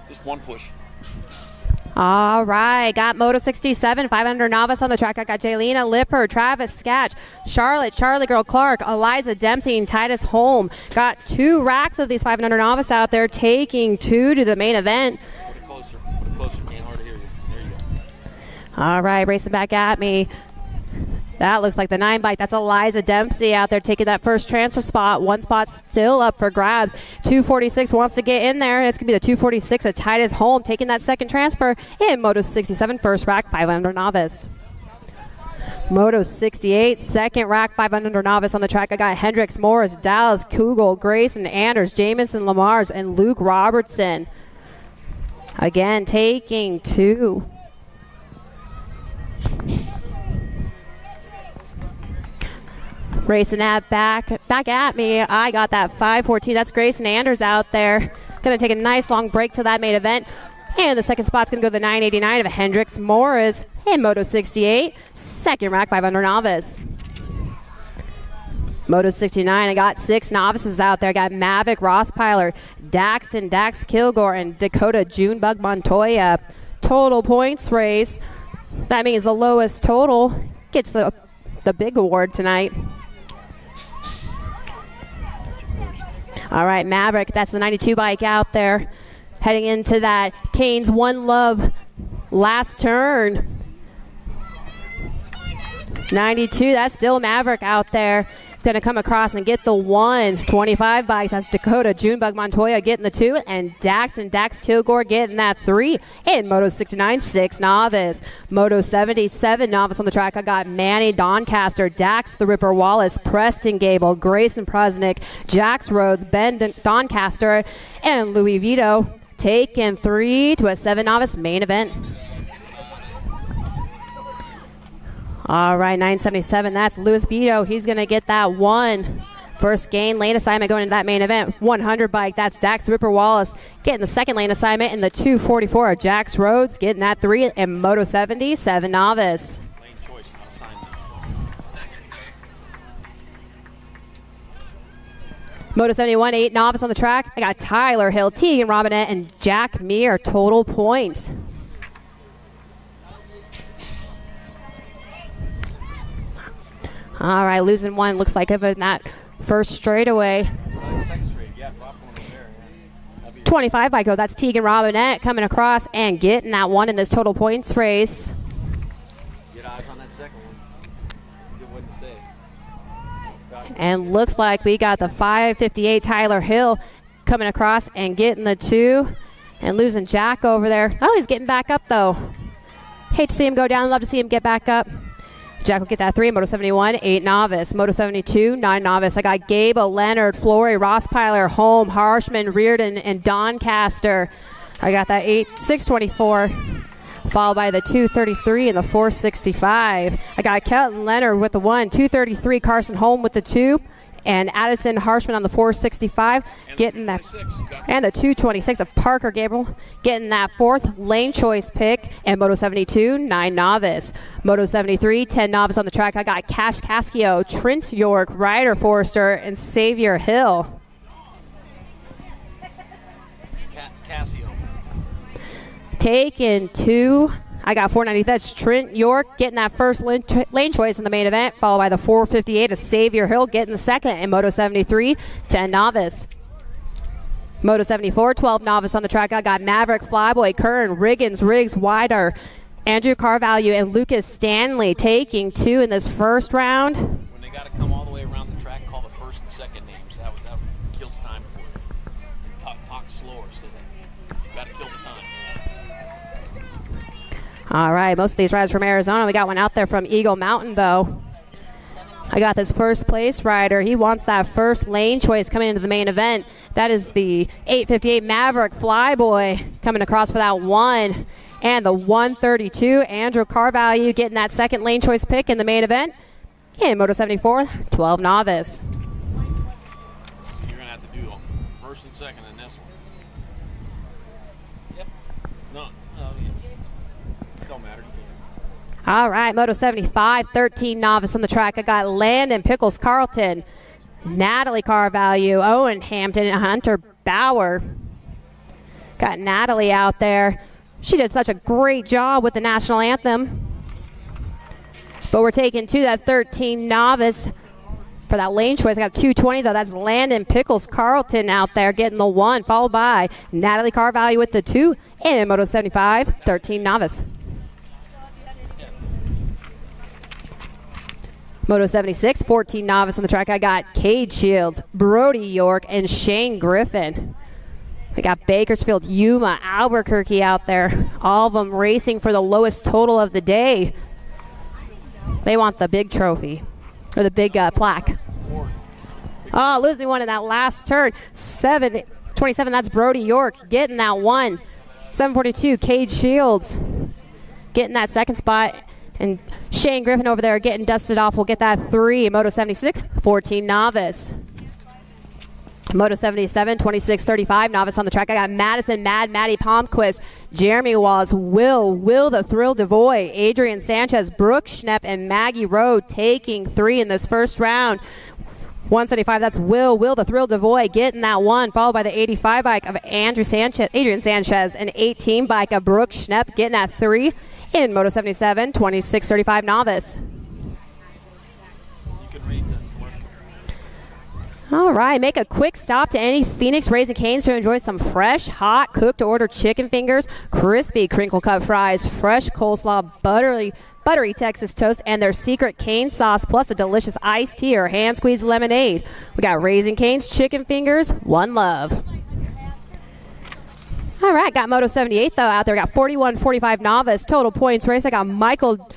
Just one push. All right, got Moto 67, 500 novice on the track. I got Jaylena Lipper, Travis Skatch, Charlotte, Charlie Girl Clark, Eliza Dempsey, and Titus Holm. Got 2 racks of these 500 novice out there, taking 2 to the main event. Put it closer. Can't hardly hear you. There you go. All right, racing back at me. That looks like the 9 bike. That's Eliza Dempsey out there taking that first transfer spot. 1 spot still up for grabs. 246 wants to get in there. It's going to be the 246 of Titus Holm taking that second transfer in Moto 67 first rack 500 novice. Moto 68 second rack 500 novice on the track. I got Hendricks, Morris, Dallas, Kugel, Grayson, Anders, Jamison, Lamars, and Luke Robertson. Again, taking 2. Racing that back at me. I got that 514. That's Grayson Anders out there. Going to take a nice long break to that main event. And the second spot's going to go to the 989 of Hendricks Morris in Moto 68. Second rack 500 novice. Moto 69, I got 6 novices out there. I got Mavic Rosspeiler, Daxton Dax Kilgore, and Dakota Junebug Montoya. Total points race. That means the lowest total gets the big award tonight. All right, Maverick, that's the 92 bike out there. Heading into that Canes One Love last turn. 92, that's still Maverick out there. It's going to come across and get the 125 bike. That's Dakota Junebug Montoya getting the 2, and Dax Kilgore getting that 3. In Moto 69, 6 novice. Moto 77 novice on the track. I got Manny Doncaster, Dax the Ripper Wallace, Preston Gable, Grayson Prusnick, Jax Rhodes, Ben Doncaster, and Louis Vito taking 3 to a 7 novice main event. All right, 977, that's Luis Vito. He's going to get that 1. First gain lane assignment going into that main event. 100 bike, that's Dax Ripper Wallace getting the second lane assignment, and the 244 of Jax Rhodes getting that 3. And Moto 70, 7 novice. Lane choice, not assignment. Moto 71, 8 novice on the track. I got Tyler Hill, Tegan Robinette, and Jack Meir. Total points. All right, losing 1 looks like in that first straightaway. 25 bike, that's Tegan Robinette coming across and getting that 1 in this total points race. Get eyes on that second one. Good one to say. And looks like we got the 558 Tyler Hill coming across and getting the 2. And losing Jack over there. Oh, he's getting back up though. Hate to see him go down, love to see him get back up. Jack will get that 3. Moto 71, 8 novice. Moto 72, 9 novice. I got Gable, Leonard, Flory, Rosspeiler, Holm, Harshman, Reardon, and Doncaster. I got that 624, followed by the 233 and the 465. I got Kelton Leonard with the 1, 233, Carson Holm with the 2, and Addison Harshman on the 465, getting that, and the 226 of Parker Gabriel, getting that 4th lane choice pick. And Moto 72, 9 novice. Moto 73, 10 novice on the track. I got Cash Cascio, Trent York, Ryder Forrester, and Xavier Hill. Casio. Taking 2. I got 490. That's Trent York getting that first lane choice in the main event, followed by the 458 of Xavier Hill getting the second. In Moto 73, 10 novice. Moto 74, 12 novice on the track. I got Maverick, Flyboy, Kern, Riggins, Riggs, Wider, Andrew Carvalho, and Lucas Stanley taking 2 in this first round. When they got to come all the way around the track, call the first and second names. That kills time for you. Talk slower, so you got to kill the time. All right, most of these riders from Arizona. We got one out there from Eagle Mountain, though. I got this first place rider. He wants that first lane choice coming into the main event. That is the 858 Maverick Flyboy coming across for that 1. And the 132 Andrew Carvalho getting that second lane choice pick in the main event. In Moto 74, 12 novice. You're going to have to do first and second in this one. Yep. No, don't matter. All right, Moto 75, 13 novice on the track. I got Landon Pickles Carlton, Natalie Carvalho, Owen Hampton, and Hunter Bauer. Got Natalie out there. She did such a great job with the national anthem. But we're taking 2, that 13 novice for that lane choice. I got 220 though. That's Landon Pickles Carlton out there getting the 1, followed by Natalie Carvalho with the 2. And Moto 75, 13 novice. Moto 76, 14 novice on the track. I got Cade Shields, Brody York, and Shane Griffin. We got Bakersfield, Yuma, Albuquerque out there. All of them racing for the lowest total of the day. They want the big trophy, or the big plaque. Oh, losing one in that last turn. 727, that's Brody York getting that 1. 742, Cade Shields getting that second spot. And Shane Griffin over there getting dusted off will get that 3. Moto 76, 14 novice. Moto 77, 26-35, novice on the track. I got Madison, Maddie Palmquist, Jeremy Walls, Will the Thrill Devoy, Adrian Sanchez, Brooke Schnepp, and Maggie Rowe taking 3 in this first round. 175, that's Will the Thrill Devoy getting that 1, followed by the 85 bike of Adrian Sanchez, and 18 bike of Brooke Schnepp getting that 3 in Moto 77, 26-35 novice. All right, make a quick stop to any Phoenix Raising Cane's to enjoy some fresh, hot, cooked-to-order chicken fingers, crispy crinkle-cut fries, fresh coleslaw, buttery Texas toast, and their secret cane sauce, plus a delicious iced tea or hand-squeezed lemonade. We got Raising Cane's chicken fingers, one love. All right, got Moto 78, though, out there. Got 41-45 novice, total points race. I got Michael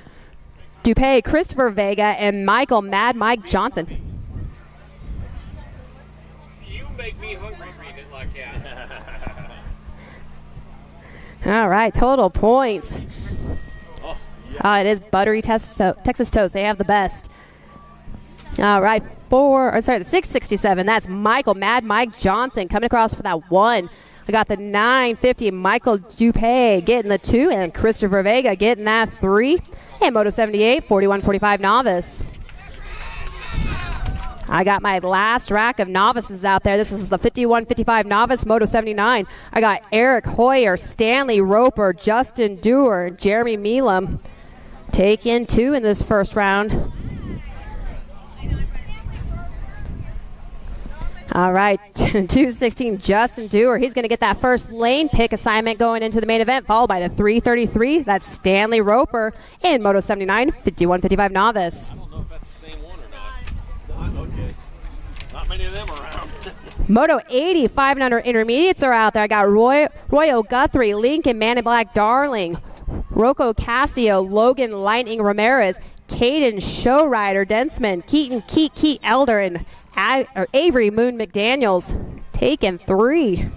Dupay, Christopher Vega, and Mad Mike Johnson. Make me hungry reading it like that. All right, total points. It is buttery Texas toast. They have the best. All right, the 667. That's Mad Mike Johnson coming across for that 1. I got the 950, Michael Dupay getting the 2, and Christopher Vega getting that 3. And Moto 78, 41-45 novice. I got my last rack of novices out there. This is the 51-55 novice, Moto 79. I got Eric Hoyer, Stanley Roper, Justin Dewar, Jeremy Meelam taking 2 in this first round. All right, 216, Justin Dewar. He's going to get that first lane pick assignment going into the main event, followed by the 333. That's Stanley Roper in Moto 79, 51-55 novice. I don't know if that's the same one or not. Okay. Not many of them around. Moto 80, 5 and under intermediates are out there. I got Roy Guthrie, Lincoln, Man in Black, Darling, Rocco Casio, Logan Lightning Ramirez, Caden Showrider, Densman, Keaton Keat Elder, and Avery Moon McDaniels taking 3.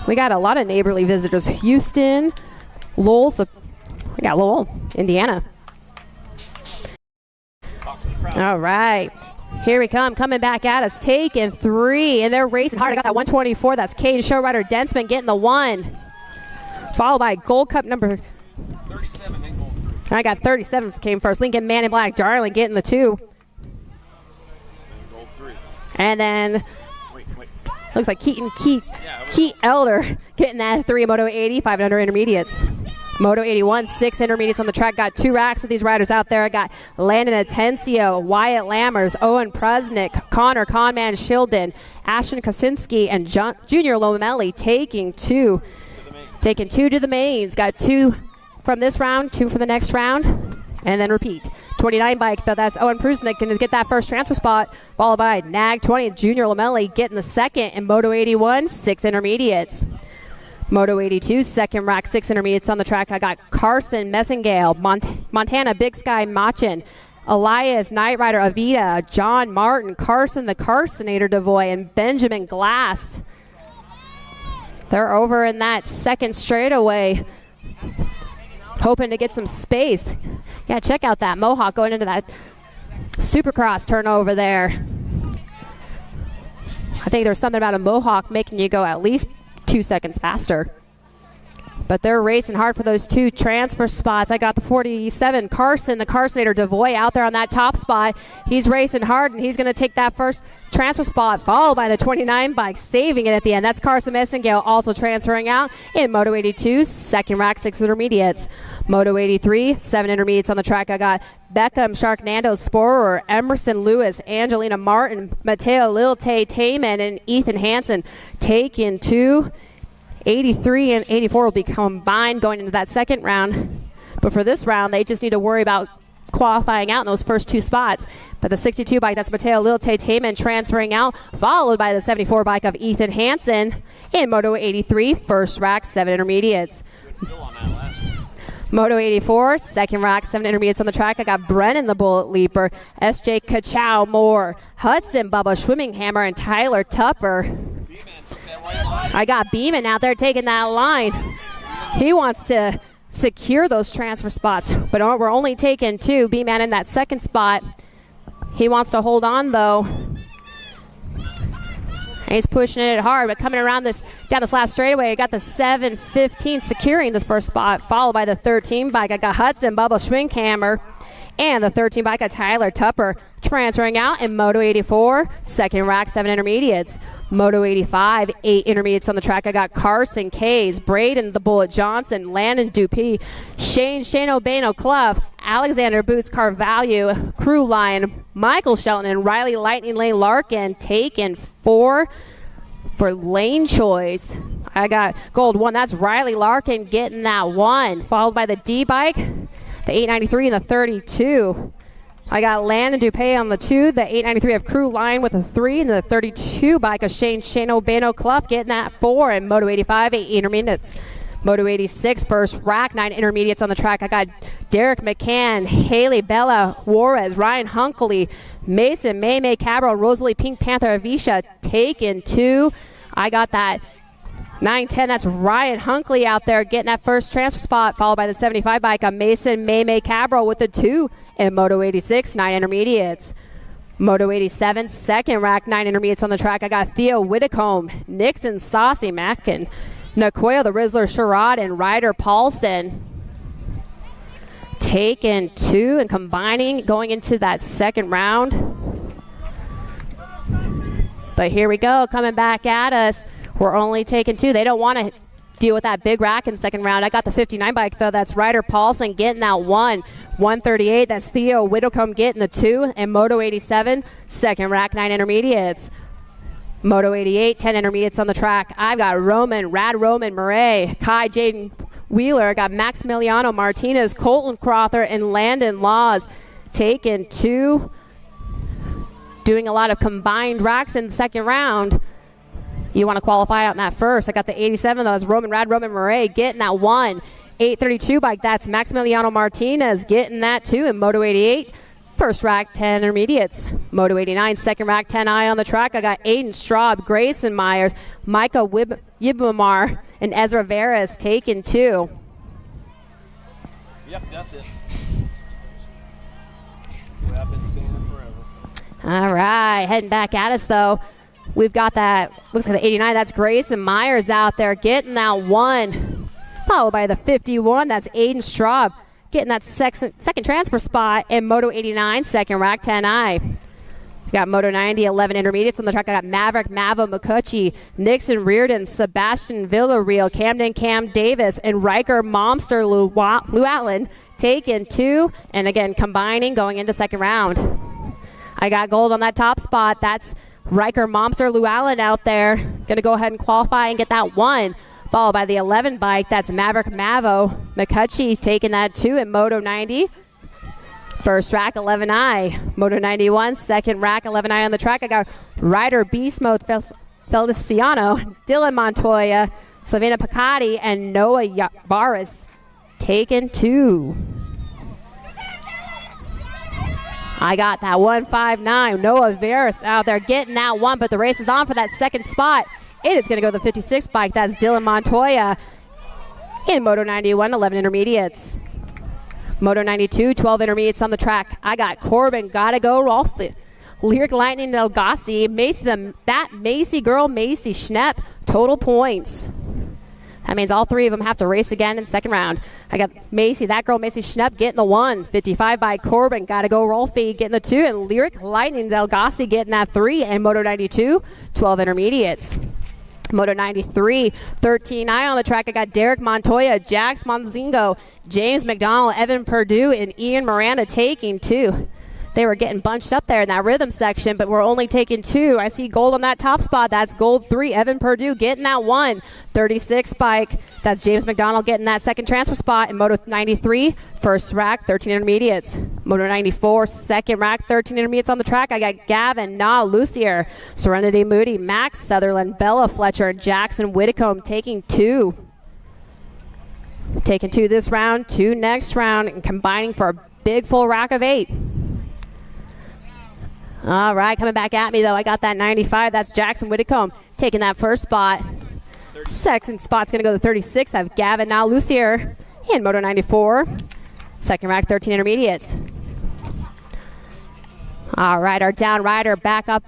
We got a lot of neighborly visitors. Houston, Lowell, we got Lowell, Indiana. All right. Here we come, coming back at us, taking 3, and they're racing hard. I got that 124. That's Caden Showrider, Densman getting the 1. Followed by Gold Cup number 37 and gold. I got 37 came first. Lincoln Man in Black, Darling getting the 2. Gold 3. And then Wait. looks like Keat Elder getting that 3. Moto 80, 5 and under intermediates. Moto 81, 6 intermediates on the track. Got 2 racks of these riders out there. I got Landon Atencio, Wyatt Lammers, Owen Prusnick, Connor Conman Shilden, Ashton Kosinski, and Junior Lomelli taking 2. Taking 2 to the mains. Got 2 from this round, 2 for the next round, and then repeat. 29 bike, though, that's Owen Prusnick going to get that first transfer spot, followed by Nag 20, Junior Lomelli getting the second, and Moto 81, 6 intermediates. Moto 82, second rack, 6 intermediates on the track. I got Carson Messingale, Montana Big Sky Machin, Elias Knight Rider Avita, John Martin, Carson the Carsonator Devoy, and Benjamin Glass. They're over in that second straightaway, hoping to get some space. Yeah, check out that Mohawk going into that Supercross turnover there. I think there's something about a Mohawk making you go at least 2 seconds faster. But they're racing hard for those 2 transfer spots. I got the 47, Carson, the Carsonator Devoy, out there on that top spot. He's racing hard, and he's going to take that first transfer spot, followed by the 29 bike, saving it at the end. That's Carson Messingale also transferring out in Moto 82, second rack, 6 intermediates. Moto 83, 7 intermediates on the track. I got Beckham, Sharknado, Sporer, Emerson Lewis, Angelina Martin, Mateo Lilte Tayman, and Ethan Hansen taking 2. 83 and 84 will be combined going into that second round. But for this round, they just need to worry about qualifying out in those first 2 spots. But the 62 bike, that's Mateo Lilte Tayman transferring out, followed by the 74 bike of Ethan Hansen in Moto 83, first rack, 7 intermediates. Moto 84, second rack, 7 intermediates on the track. I got Brennan the Bullet Leaper, SJ Kachow Moore, Hudson Bubba Schwimminghammer, and Tyler Tupper. I got Beeman out there taking that line. He wants to secure those transfer spots, but we're only taking 2. Beeman in that second spot. He wants to hold on, though. He's pushing it hard, but coming around down this last straightaway, I got the 7:15 securing this first spot, followed by the 13 bike. I got Hudson, Bubba Schwinkhammer, and the 13 bike of Tyler Tupper transferring out in Moto 84, second rack, 7 intermediates. Moto 85, 8 intermediates on the track. I got Carson Kays, Braden the Bullet Johnson, Landon Dupee, Shane O'Bano Clough, Alexander Boots Carvalho, Crew Lion, Michael Shelton, and Riley Lightning Lane Larkin taken 4 for lane choice. I got gold 1. That's Riley Larkin getting that 1, followed by the D bike, the 893 and the 32. I got Landon Dupay on the 2, the 893 of Crew Line with a 3, and the 32 bike of Shane O'Bano Clough getting that 4, and Moto 85, 8 intermediates. Moto 86, first rack, 9 intermediates on the track. I got Derek McCann, Haley Bella Juarez, Ryan Hunkley, Mason May Cabral, Rosalie Pink Panther Avisha taken 2. I got that 9-10, that's Ryan Hunkley out there getting that first transfer spot, followed by the 75 bike of Mason May Cabral with the 2, and Moto 86, 9 intermediates. Moto 87, second rack, 9 intermediates on the track. I got Theo Whitcomb, Nixon Saucy Mackin, Nakoya the Rizzler Sherrod, and Ryder Paulson taking 2 and combining going into that second round. But here we go, coming back at us. We're only taking 2. They don't want to deal with that big rack in the second round. I got the 59 bike, though. That's Ryder Paulson getting that 1. 138, that's Theo Whitcomb getting the 2. And Moto 87, second rack, 9 intermediates. Moto 88, 10 intermediates on the track. I've got Rad Roman Murray, Kai Jaden Wheeler. I got Maximiliano Martinez, Colton Crother, and Landon Laws taking 2. Doing a lot of combined racks in the second round. You want to qualify out in that first. I got the 87, though. That's Rad Roman Murray getting that 1. 832 bike, that's Maximiliano Martinez getting that 2. And Moto 88, first rack, 10 intermediates. Moto 89, second rack, 10I on the track. I got Aiden Straub, Grayson Myers, Micah Yibamar, and Ezra Veras taking 2. Yep, that's it. I've been seeing it forever. All right, heading back at us, though. We've got that, looks like the 89, that's Grayson Myers out there getting that 1. Followed by the 51, that's Aiden Straub getting that second transfer spot. And Moto 89, second rack, 10I. We got Moto 90, 11 intermediates on the track. I got Maverick Mavo McCutchie, Nixon Reardon, Sebastian Villarreal, Camden Cam Davis, and Riker Momster Llewellyn taking 2. And again, combining going into second round. I got gold on that top spot. That's Riker Momster Llewellyn out there. Going to go ahead and qualify and get that 1. Followed by the 11 bike. That's Maverick Mavo McCutchie taking that 2 in Moto 90. First rack, 11I. Moto 91, second rack, 11I on the track. I got Ryder Beast Mode Feliciano, Dylan Montoya, Savannah Picotti, and Noah Varis taking 2. I got that 159. Noah Varis out there getting that 1, but the race is on for that second spot. It is going to go to the 56 bike. That's Dylan Montoya in Moto 91, 11 intermediates. Moto 92, 12 intermediates on the track. I got Corbin, Gotta Go, Rolf, Lyric Lightning, Del Gassi, Macy, that Macy girl, Macy Schnepp, total points. That means all 3 of them have to race again in the second round. I got Macy, that girl, Macy Schnepp, getting the 1. 55 by Corbin, Gotta Go, Rolfie, getting the 2. And Lyric Lightning, Del Gassi, getting that 3. And Moto 92, 12 intermediates. Moto 93, 13I on the track. I got Derek Montoya, Jax Monzingo, James McDonald, Evan Perdue, and Ian Miranda taking 2. They were getting bunched up there in that rhythm section, but we're only taking 2. I see gold on that top spot. That's gold 3. Evan Perdue getting that 1. 36 bike. That's James McDonald getting that second transfer spot in Moto 93. First rack, 13 intermediates. Moto 94, second rack, 13 intermediates on the track. I got Gavin, Lucier, Serenity Moody, Max Sutherland, Bella Fletcher, and Jackson Whitcomb taking 2. Taking 2 this round, 2 next round, and combining for a big full rack of 8. All right, coming back at me, though, I got that 95. That's Jackson Whitcomb taking that first spot. Second spot's going to go to 36. I have Gavin Lucier in Moto 94. Second rack, 13 intermediates. All right, our down rider back up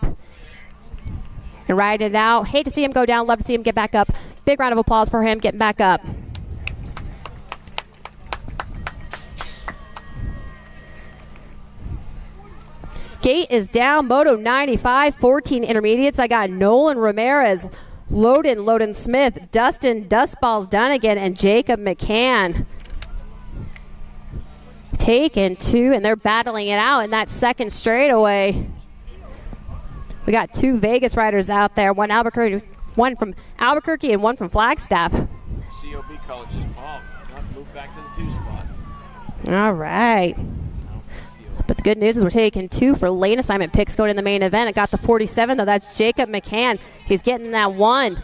and ride it out. Hate to see him go down, love to see him get back up. Big round of applause for him getting back up. Gate is down, Moto 95, 14 intermediates. I got Nolan Ramirez, Loden Smith, Dustin Dustballs Dunnigan, and Jacob McCann. Taking 2, and they're battling it out in that second straightaway. We got 2 Vegas riders out there, one from Albuquerque and one from Flagstaff. COB color just moved back to the 2 spot. All right. But the good news is we're taking 2 for lane assignment picks going in the main event. I got the 47, though. That's Jacob McCann. He's getting that 1.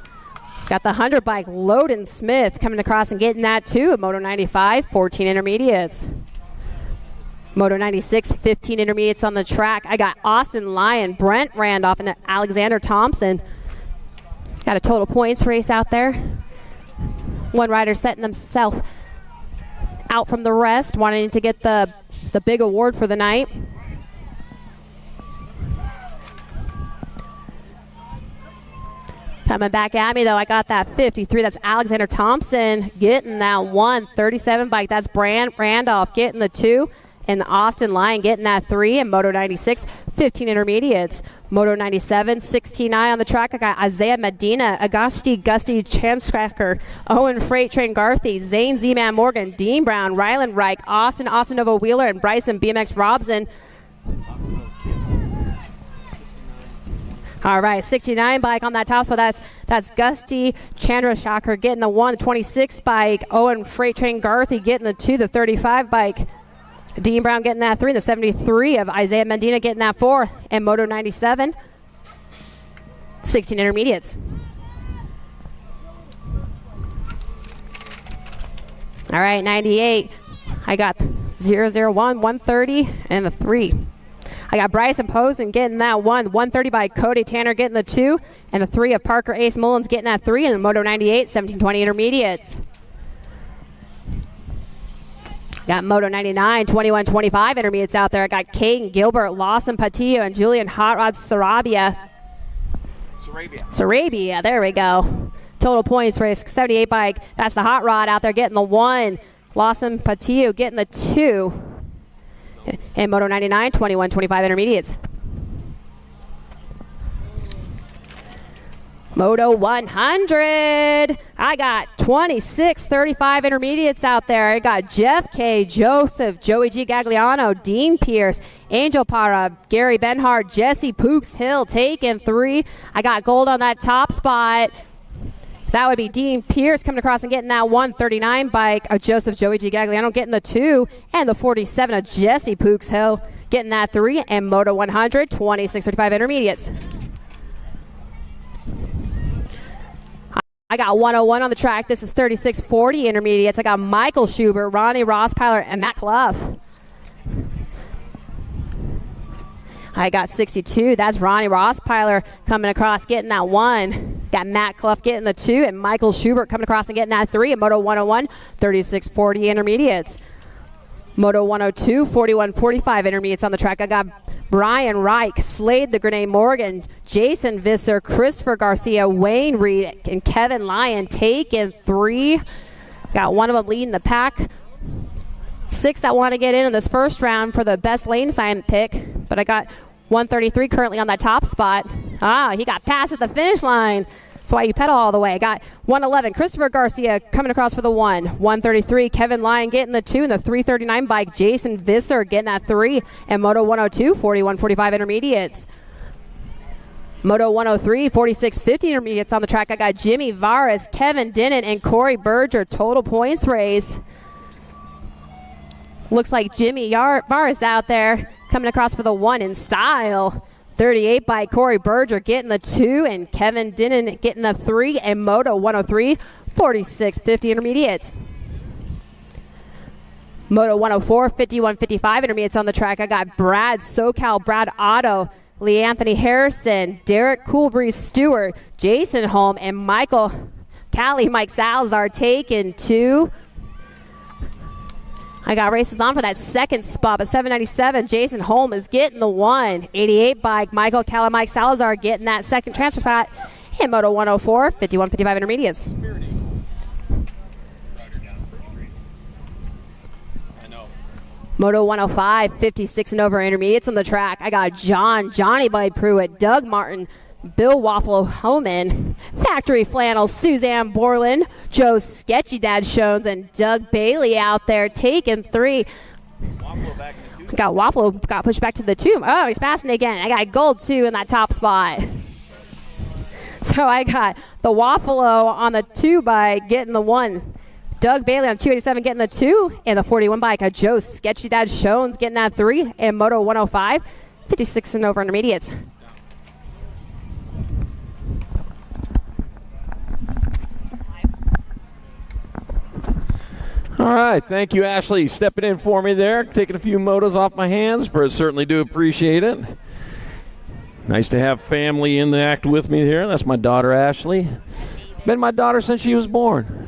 Got the 100 bike, Loden Smith, coming across and getting that 2 at Moto 95, 14 intermediates. Moto 96, 15 intermediates on the track. I got Austin Lyon, Brent Randolph, and Alexander Thompson. Got a total points race out there. One rider setting themselves out from the rest, wanting to get the big award for the night. Coming back at me, though, I got that 53. That's Alexander Thompson getting that 1. 37 bike, that's Brant Randolph getting the 2. And Austin Lyon getting that 3. And Moto 96, 15 intermediates. Moto 97, 16i on the track. I got Isaiah Medina, Agasti Gusty Chanstracker, Owen Freight Train Garthy, Zane Z-Man Morgan, Dean Brown, Ryland Reich, Austin Nova Wheeler, and Bryson BMX Robson. All right, 69 bike on that top, so that's Gusty Chandrasekhar getting the 1. The 26 bike, Owen Freight Train Garthy getting the 2. The 35 bike, Dean Brown getting that 3. The 73 of Isaiah Medina getting that 4. And Moto 97, 16 intermediates. All right, 98. I got 001, 130, and the 3. I got Bryson Posen getting that 1. 130 by Cody Tanner getting the 2. And the 3 of Parker Ace Mullins getting that 3. And the Moto 98, 1720 intermediates. Got Moto 99, 21-25 intermediates out there. I got Caden Gilbert, Lawson Patillo, and Julian Hot Rod Sarabia. Sarabia, there we go. Total points race, 78 bike. That's the Hot Rod out there getting the 1. Lawson Patillo getting the 2. And Moto 99, 21-25 intermediates. Moto 100. I got 26-35 intermediates out there. I got Jeff K, Joseph, Joey G. Gagliano, Dean Pierce, Angel Para, Gary Benhart, Jesse Pooks Hill taking 3. I got gold on that top spot. That would be Dean Pierce coming across and getting that 139 bike of Joseph Joey G. Gagliano getting the 2. And the 47 of Jesse Pooks Hill getting that 3. And Moto 100, 26-35 intermediates. I got 101 on the track. This is 36-40 intermediates. I got Michael Schubert, Ronnie Rosspeiler, and Matt Clough. I got 62. That's Ronnie Rosspeiler coming across, getting that 1. Got Matt Clough getting the 2, and Michael Schubert coming across and getting that 3. And Moto 101, 36-40 intermediates. Moto 102, 41-45 intermediates on the track. I got Brian Reich, Slade the Grenade Morgan, Jason Visser, Christopher Garcia, Wayne Reed, and Kevin Lyon taking 3. Got one of them leading the pack. 6 that want to get in this first round for the best lane assignment pick. But I got 133 currently on that top spot. He got past at the finish line. That's why you pedal all the way. I got 111, Christopher Garcia coming across for the 1. 133, Kevin Lyon getting the 2. And the 339 bike, Jason Visser getting that 3. And Moto 102, 41-45 intermediates. Moto 103, 46-50 intermediates on the track. I got Jimmy Varas, Kevin Dinnan, and Corey Berger. Total points race. Looks like Jimmy Varas out there coming across for the 1 in style. 38 by Corey Berger getting the 2, and Kevin Dinnan getting the 3, and Moto 103, 46-50 intermediates. Moto 104, 51-55 intermediates on the track. I got Brad Otto, Lee Anthony Harrison, Derek Coolbreeze Stewart, Jason Holm, and Mike Salazar taking 2. I got races on for that second spot, but 797, Jason Holm is getting the 1. 88 bike, Michael Calamike Salazar getting that second transfer spot. And Moto 104, 51-55 intermediates. Moto 105, 56 and over intermediates on the track. I got Johnny Boy Pruitt, Doug Martin, Bill Waffle Homan, Factory Flannel, Suzanne Borland, Joe Sketchy Dad Shones, and Doug Bailey out there taking 3. Got Waffle, got pushed back to the 2. Oh, he's passing again. I got Gold 2 in that top spot. So I got the Waffalo on the 2 bike getting the 1. Doug Bailey on 287 getting the 2, and the 41 bike, Joe Sketchy Dad Shones getting that 3, and Moto 105, 56 and over intermediates. All right, thank you, Ashley, stepping in for me there, taking a few motos off my hands. Certainly do appreciate it. Nice to have family in the act with me here. That's my daughter, Ashley. Been my daughter since she was born.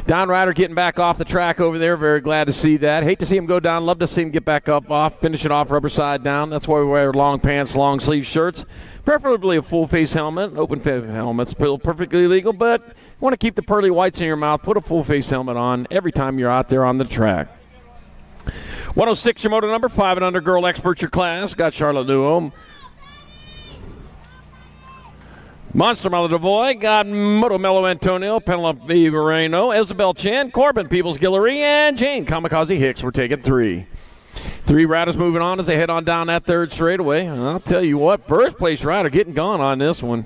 Don Ryder getting back off the track over there. Very glad to see that. Hate to see him go down. Love to see him get back up, off, finish it off rubber side down. That's why we wear long pants, long sleeve shirts. Preferably a full face helmet. Open face helmet's perfectly legal, but you want to keep the pearly whites in your mouth. Put a full face helmet on every time you're out there on the track. 106 your moto number, 5 and under girl expert your class. Got Charlotte Newham. Monster Mello DeVoy, got Moto Mello Antonio, Penelope Moreno, Isabel Chan, Corbin Peoples Guillory, and Jane Kamikaze Hicks. We're taking 3. 3 riders moving on as they head on down that third straightaway. And I'll tell you what, first place rider getting gone on this one.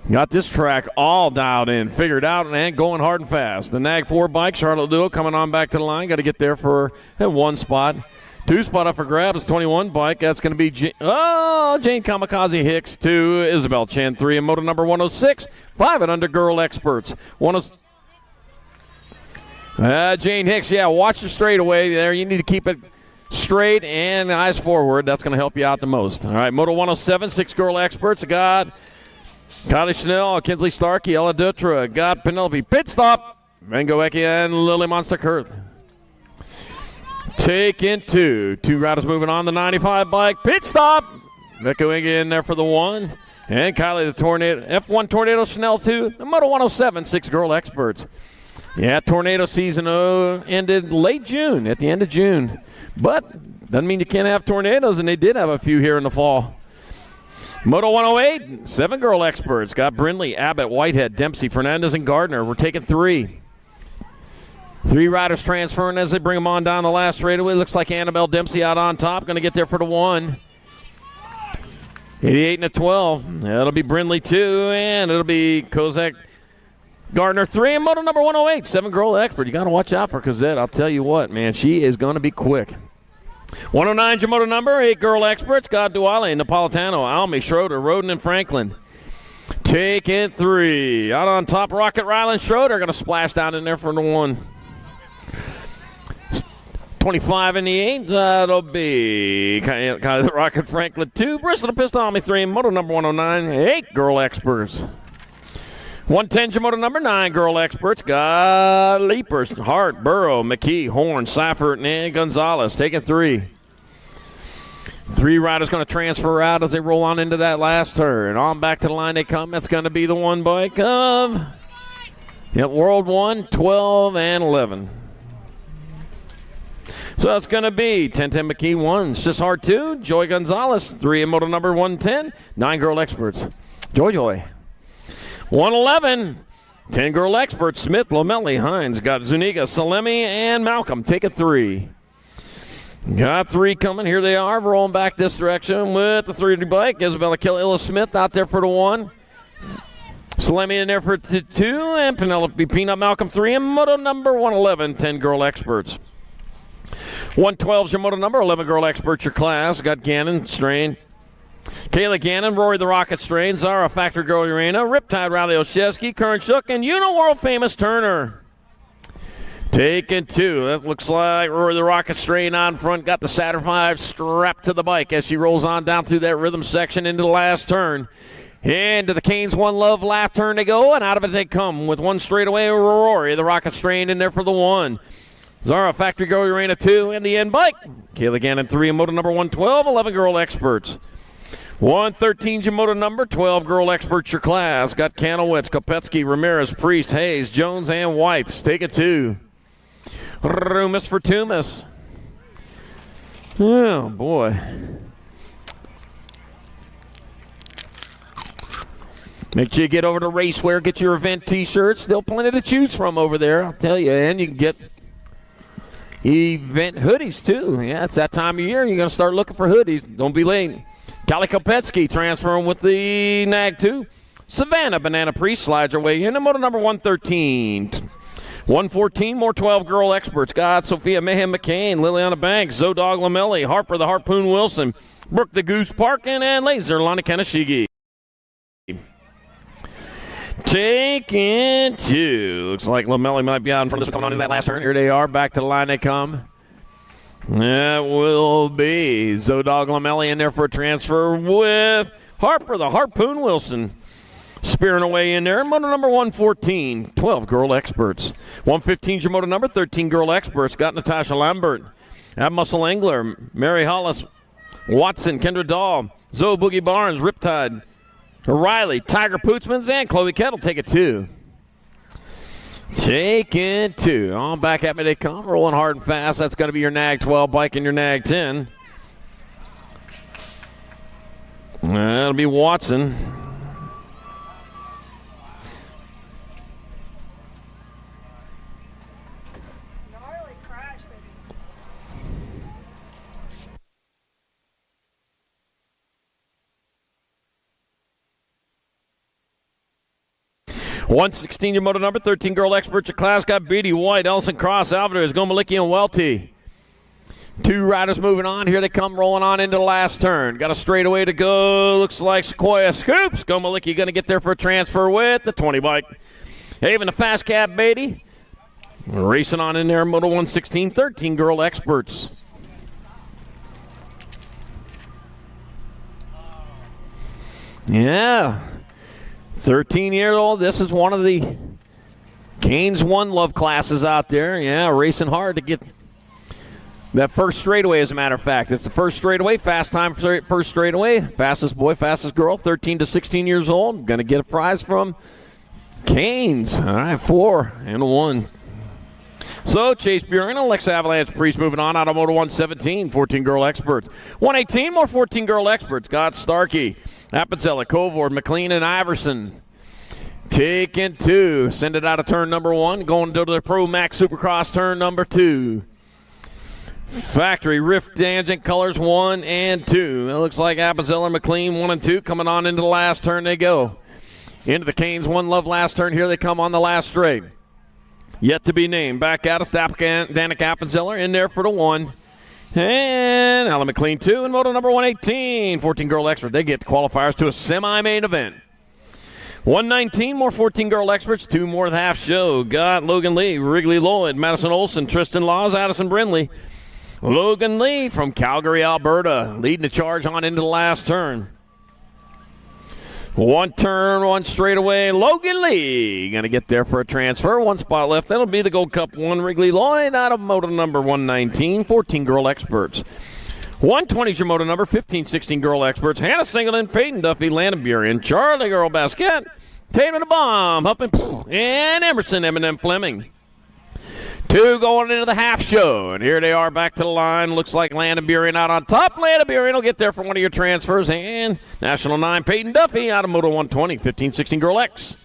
Got this track all dialed in, figured out, and going hard and fast. The Nag 4 bike, Charlotte Duo, coming on back to the line. Got to get there for 1 spot. 2 spot up for grabs, 21 bike. That's going to be Jane Kamikaze Hicks, 2, Isabel Chan, 3, and moto number 106, 5 and under girl experts. Jane Hicks, watch the straightaway there. You need to keep it straight and eyes forward. That's going to help you out the most. All right, moto 107, 6 girl experts. Got Kylie Chanel, Kinsley Starkey, Ella Dutra. Got Penelope Pit Stop, Mango Eki, and Lily Monster Kurth. Taking 2. 2 riders moving on the 95 bike. Pit stop. Becca in there for the 1. And Kylie the Tornado. F1 Tornado Chanel 2. The Moto 107, 6 girl experts. Yeah, Tornado season ended late June, at the end of June. But doesn't mean you can't have tornadoes, and they did have a few here in the fall. Moto 108, 7 girl experts. Got Brindley, Abbott, Whitehead, Dempsey, Fernandez, and Gardner. We're taking 3. 3 riders transferring as they bring them on down the last straightaway. Looks like Annabelle Dempsey out on top. Going to get there for the 1. 88 and a 12. That'll be Brindley 2, and it'll be Kozak Gardner 3, and moto number 108, 7 girl expert. You got to watch out for Cosette. I'll tell you what, man, she is going to be quick. 109 your moto number, 8 girl experts. Got Duale, Napolitano, Almy, Schroeder, Roden, and Franklin. Taking 3. Out on top, Rocket Ryland Schroeder going to splash down in there for the 1. 25 in the 8, that'll be kind of the Rocket Franklin 2, Bristol the Pistol Army 3, and moto number 109, 8 girl experts. 110 your moto number 9 girl experts. Got Leapers, Hart, Burrow, McKee, Horn, Seifert, and Gonzalez taking 3. 3 riders going to transfer out as they roll on into that last turn. On back to the line they come. That's going to be the 1 bike of World 1, 12, and 11. So it's going to be 10-10 McKee 1, Sis Hart 2, Joy Gonzalez 3 in moto number 110, 9 girl experts. Joy. 111, 10 girl experts, Smith, Lomelli, Hines, got Zuniga, Salemi, and Malcolm. Take a 3. Got 3 coming. Here they are, rolling back this direction with the 3 bike. Isabella Illa Smith out there for the 1. Salemi in there for the 2, and Penelope Peanut, Malcolm 3, and moto number 111, 10 girl experts. 112 is your moto number, 11 girl experts your class. Got Gannon, Strain, Kayla Gannon, Rory the Rocket Strain, Zara Factor Girl Urena, Riptide Riley Oshesky, Kern Shook, and world famous Turner. Taking 2. That looks like Rory the Rocket Strain on front. Got the Saturn 5 strapped to the bike as she rolls on down through that rhythm section into the last turn. Into the Canes One Love lap turn they go, and out of it they come with 1 straightaway. Rory the Rocket Strain in there for the 1. Zara Factory Girl Urena 2 in the end bike. Kayla Gannon 3 in moto number 112, 11 girl experts. 113's your moto number, 12 girl experts your class. Got Kanowitz, Kopetsky, Ramirez, Priest, Hayes, Jones, and Whites. Take it 2. Rumus for Tumas. Oh, boy. Make sure you get over to Racewear, get your event T-shirts. Still plenty to choose from over there, I'll tell you. And you can get event hoodies, too. Yeah, it's that time of year. You're going to start looking for hoodies. Don't be late. Callie Kopetsky transferring with the Nag 2. Savannah Banana Priest slides her way in. Moto number 113. 114, more 12 girl experts. Got Sophia Mayhem McCain, Liliana Banks, Zodog Lamelli, Harper the Harpoon Wilson, Brooke the Goose Parkin, and Laser Lana Kanashigi. Taking 2. Looks like Lamelli might be out in front of this coming on in that last turn. Here they are. Back to the line they come. That will be Zodog Lamelli in there for a transfer with Harper the Harpoon Wilson. Spearing away in there. Moto number 114, 12 girl experts. 115's your moto number, 13 girl experts. Got Natasha Lambert, Ab Muscle Angler, Mary Hollis, Watson, Kendra Dahl, Zoe Boogie Barnes, Riptide, Riley, Tiger Pootsmans, and Chloe Kettle. Take it 2. Take it 2. On back at me they come, rolling hard and fast. That's going to be your Nag 12 bike and your Nag 10. That'll be Watson. Gnarly crash, baby. 116 your moto number, 13 girl experts your class. Got Beatty, White, Ellison Cross, Alvarez, Gomalicki, and Welty. 2 riders moving on. Here they come rolling on into the last turn. Got a straightaway to go. Looks like Sequoia Scoops. Gomalicki going to get there for a transfer with the 20 bike. Haven the Fast Cab Beatty. Racing on in there, moto 116, 13 girl experts. Yeah. 13-year-old, this is one of the Canes One Love classes out there. Yeah, racing hard to get that first straightaway, as a matter of fact. It's the first straightaway, fast time for first straightaway. Fastest boy, fastest girl, 13 to 16 years old. Going to get a prize from Canes. All right, 4 and 1. So, Chase Buren, Alexa Avalanche Priest moving on out of Moto 117, 14 girl experts. 118, more 14 girl experts. Got Starkey, Appenzeller, Covord, McLean, and Iverson. Taking 2. Send it out of turn number 1. Going to the Pro Max Supercross turn number 2. Factory Rift Tangent Colors 1 and 2. It looks like Appenzeller, McLean 1 and 2. Coming on into the last turn they go. Into the Canes One Love last turn. Here they come on the last straight. Yet to be named. Back out of Danica Appenzeller in there for the 1. And Alan McLean 2 and moto number 118. 14 girl expert. They get qualifiers to a semi-main event. 119 more 14 girl experts. 2 more the half show. Got Logan Lee, Wrigley Lloyd, Madison Olson, Tristan Laws, Addison Brindley. Logan Lee from Calgary, Alberta, leading the charge on into the last turn. 1 turn, 1 straightaway. Logan Lee going to get there for a transfer. 1 spot left. That'll be the Gold Cup 1. Wrigley Lloyd out of moto number 119. 14 girl experts. 120 is your moto number. 15, 16 girl experts. Hannah Singleton, Peyton Duffy, Landon Burien, Charlie Girl Basket, Tatum the Bomb, Huppin, and Emerson Eminem Fleming. 2 going into the half show, and here they are back to the line. Looks like Landon Burien out on top. Landon Burien will get there for one of your transfers, and National 9 Peyton Duffy out of Moto 120, 15-16 Girl X.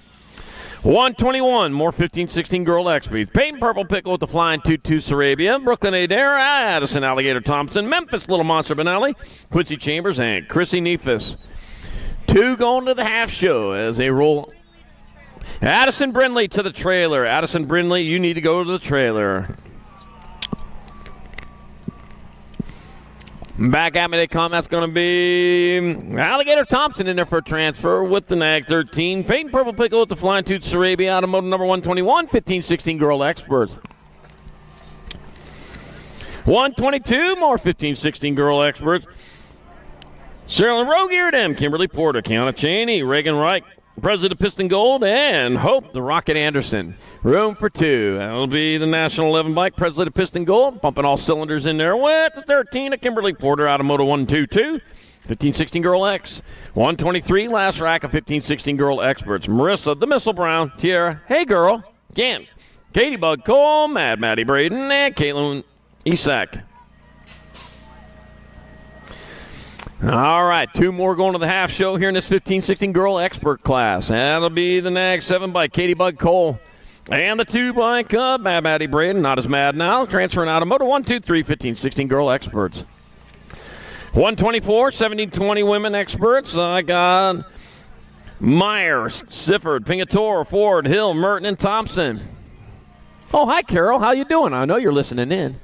121, more 15-16 Girl X. Peyton Purple Pickle with the Flying Tutu Sarabia, Brooklyn Adair, Addison Alligator Thompson, Memphis Little Monster Benelli, Quincy Chambers, and Chrissy Neefus. 2 going to the half show as they roll. Addison Brindley to the trailer. Addison Brindley, you need to go to the trailer. Back at me they come. That's going to be Alligator Thompson in there for a transfer with the Nag 13. Peyton Purple Pickle with the Flying Tooth Sarabia out of moto number 121. 15-16 Girl Experts. 122 more 15-16 Girl Experts. Sherilyn Rogier, Kimberly Porter, Kiana Cheney, Reagan Wright, President Piston Gold, and Hope the Rocket Anderson. Room for two. That'll be the National 11 bike, President Piston Gold, pumping all cylinders in there with the 13 of Kimberly Porter out of Moto 122. 15-16 Girl X. 123, last rack of 15-16 Girl Experts. Marissa, the Missile Brown, Tiara, Hey Girl, again, Katie Bug Cole, Mad Maddie Braden, and Caitlin Isak. All right, two more going to the half show here in this 15-16 Girl Expert class. That'll be the NAG 7 by Katie Bug Cole. And the 2 by Mad Maddie Braden, not as mad now, transferring out of Moto 123 15-16 Girl Experts. 124, 17-20 Women Experts. I got Meyer, Sifford, Pingatore, Ford, Hill, Merton, and Thompson. Oh, hi, Carol. How you doing? I know you're listening in.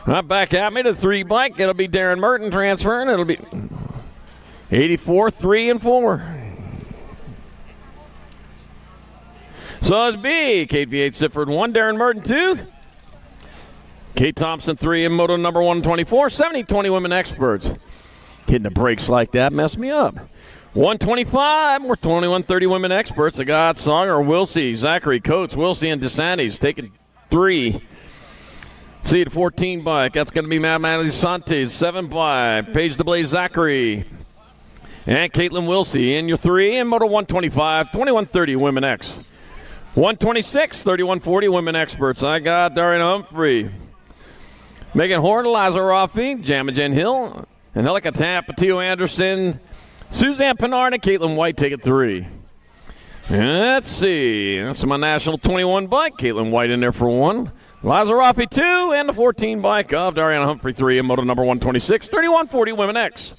Right back at me to the 3 bike. It'll be Darren Merton transferring. It'll be 84, 3, and 4. So it'll be Kate V8 Sifford 1, Darren Merton 2. Kate Thompson 3 in Moto number 124. 70-20 Women Experts. Hitting the brakes like that messed me up. 125, we're 21-30 Women Experts. I got Songer, Wilsey, Zachary, Coates, Wilsey, and DeSantis taking 3. See the 14 bike. That's going to be Matt Santes. 7 by Paige DeBlaze Zachary. And Caitlin Wilsey in your 3. And Moto 125, 21-30 Women X. 126, 31-40 Women Experts. I got Darian Humphrey. Megan Horn, Liza Rafi, Jamajen Hill, Angelica Tapatio Anderson, Suzanne Pinard, and Caitlin White taking 3. Let's see. That's my National 21 bike. Caitlin White in there for 1. Liza Rafi 2, and the 14 bike of Dariana Humphrey 3 in Moto number 126, 31-40 Women X.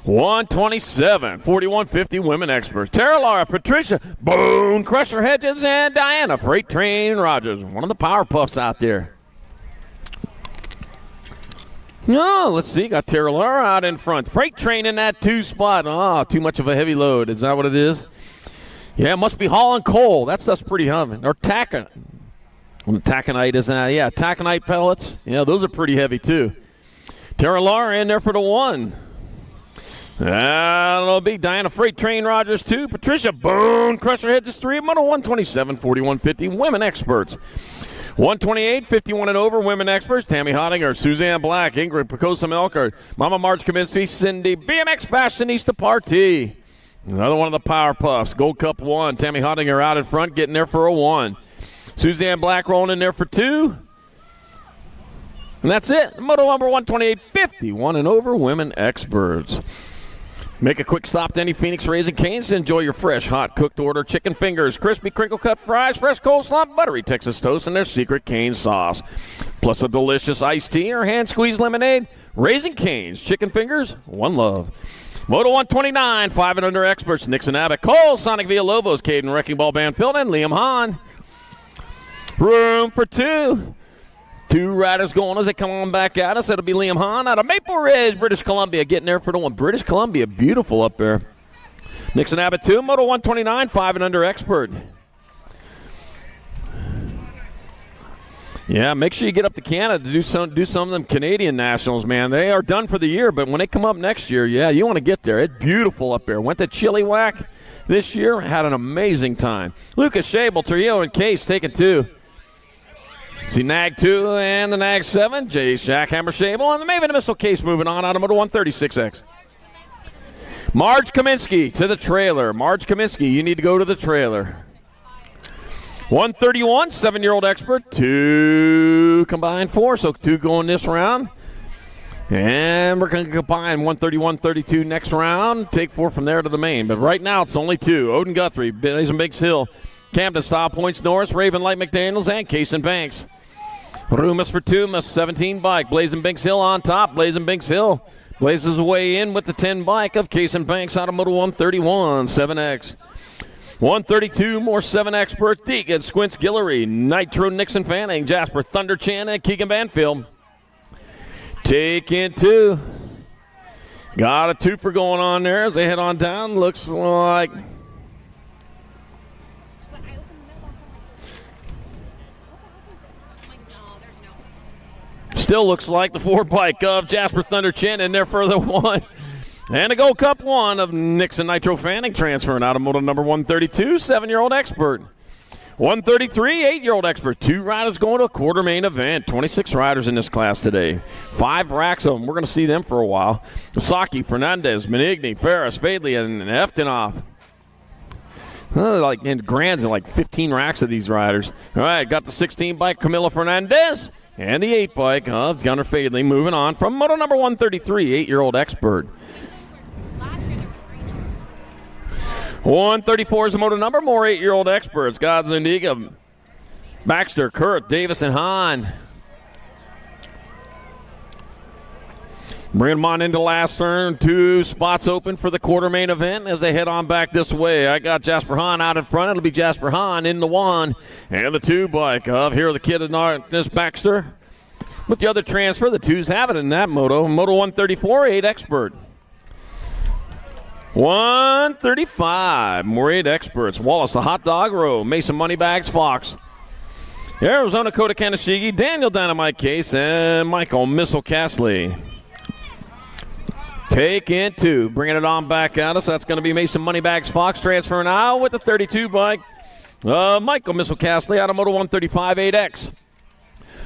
127, 41-50 Women Experts. Tara Lara, Patricia, Boone, Crusher Hedges, and Diana Freight Train Rogers. One of the power puffs out there. No, let's see. Got Tara Lara out in front. Freight Train in that 2 spot. Oh, too much of a heavy load. Is that what it is? Yeah, it must be hauling coal. That stuff's pretty heavy. Or taconite. Taconite is yeah, taconite pellets. Yeah, those are pretty heavy too. Tara Lara in there for the 1. That'll be Diana Freight Train Rogers 2. Patricia Boone, Crusher Hedges 3. Moto 127, 41-50 Women Experts. 128, 51 and over Women Experts. Tammy Hottinger, Suzanne Black, Ingrid Picosa Melkart, Mama Marge Kaminsky, Cindy, BMX Fashionista Party. Another one of the Power Puffs. Gold Cup 1. Tammy Hottinger out in front, getting there for a 1. Suzanne Black rolling in there for 2. And that's it. Moto number 128, 51 and over Women Experts. Make a quick stop to any Phoenix Raising Cane's to enjoy your fresh, hot, cooked-to-order chicken fingers, crispy crinkle-cut fries, fresh coleslaw, buttery Texas toast, and their secret cane sauce. Plus a delicious iced tea or hand-squeezed lemonade. Raising Cane's, chicken fingers, one love. Moto 129, 5 and under experts, Nixon Abbott, Cole, Sonic Villalobos, Caden Wrecking Ball Banfield, and Liam Hahn. Room for 2. 2 riders going as they come on back at us. That'll be Liam Hahn out of Maple Ridge, British Columbia, getting there for the 1. British Columbia, beautiful up there. Nixon Abbott 2, Moto 129, 5 and under expert. Yeah, make sure you get up to Canada to do some of them Canadian Nationals, man. They are done for the year, but when they come up next year, yeah, you want to get there. It's beautiful up there. Went to Chilliwack this year, had an amazing time. Lucas Shable, Trujillo, and Case taking 2. See Nag 2 and the Nag 7. Jay Shackhammer Shable and the Maven Missile Case moving on out of Moto 136X. Marge Kaminsky to the trailer. Marge Kaminsky, you need to go to the trailer. 131, 7-year-old expert. 2 combined 4, so 2 going this round. And we're going to combine 131, 32 next round. Take 4 from there to the main. But right now it's only 2. Odin Guthrie, Blazing Biggs Hill, Camden Style Points Norris, Raven Light McDaniels, and Cason Banks. Rumas for 2, Miss 17 bike. Blazing Binks Hill on top. Blazing Binks Hill blazes away in with the 10 bike of Cason Banks out of Moto 131, 7X. 132, more 7 experts. Deegan Squints Guillory, Nitro Nixon Fanning, Jasper Thunder Chan, and Keegan Banfield. Taking 2. Got a 2 for going on there as they head on down. Looks like... Still looks like the 4 bike of Jasper Thunder Chin in there for the 1. And a Gold Cup 1 of Nixon Nitro Fanning transferring out of moto number 132, 7-year-old Expert. 133, 8-year-old Expert. 2 riders going to a quarter main event. 26 riders in this class today. 5 racks of them. We're going to see them for a while. Saki, Fernandez, Benigni, Ferris, Fadley, and Eftenoff. Like in grands and like 15 racks of these riders. All right, got the 16 bike, Camila Fernandez, and the 8 bike of Gunnar Fadley. Moving on from moto number 133, 8-year-old Expert. 134 is the moto number. More 8-year-old Experts. God Zendiga, Baxter, Kurt, Davis, and Hahn. Bring them on into last turn. 2 spots open for the quarter main event as they head on back this way. I got Jasper Hahn out in front. It'll be Jasper Hahn in the 1 and the 2 bike of here the kid in this Baxter. With the other transfer, the 2s have it in that moto. Moto 134, 8 Expert. 135, more 8 Experts. Wallace, the Hot Dog Row, Mason Moneybags, Fox. Arizona, Kota Kaneshigi, Daniel Dynamite Case, and Michael Missile Castley. Taking 2, bringing it on back at us. That's going to be Mason Moneybags, Fox, transferring out with the 32 bike. Michael Missile Castley out of Moto 135, 8X.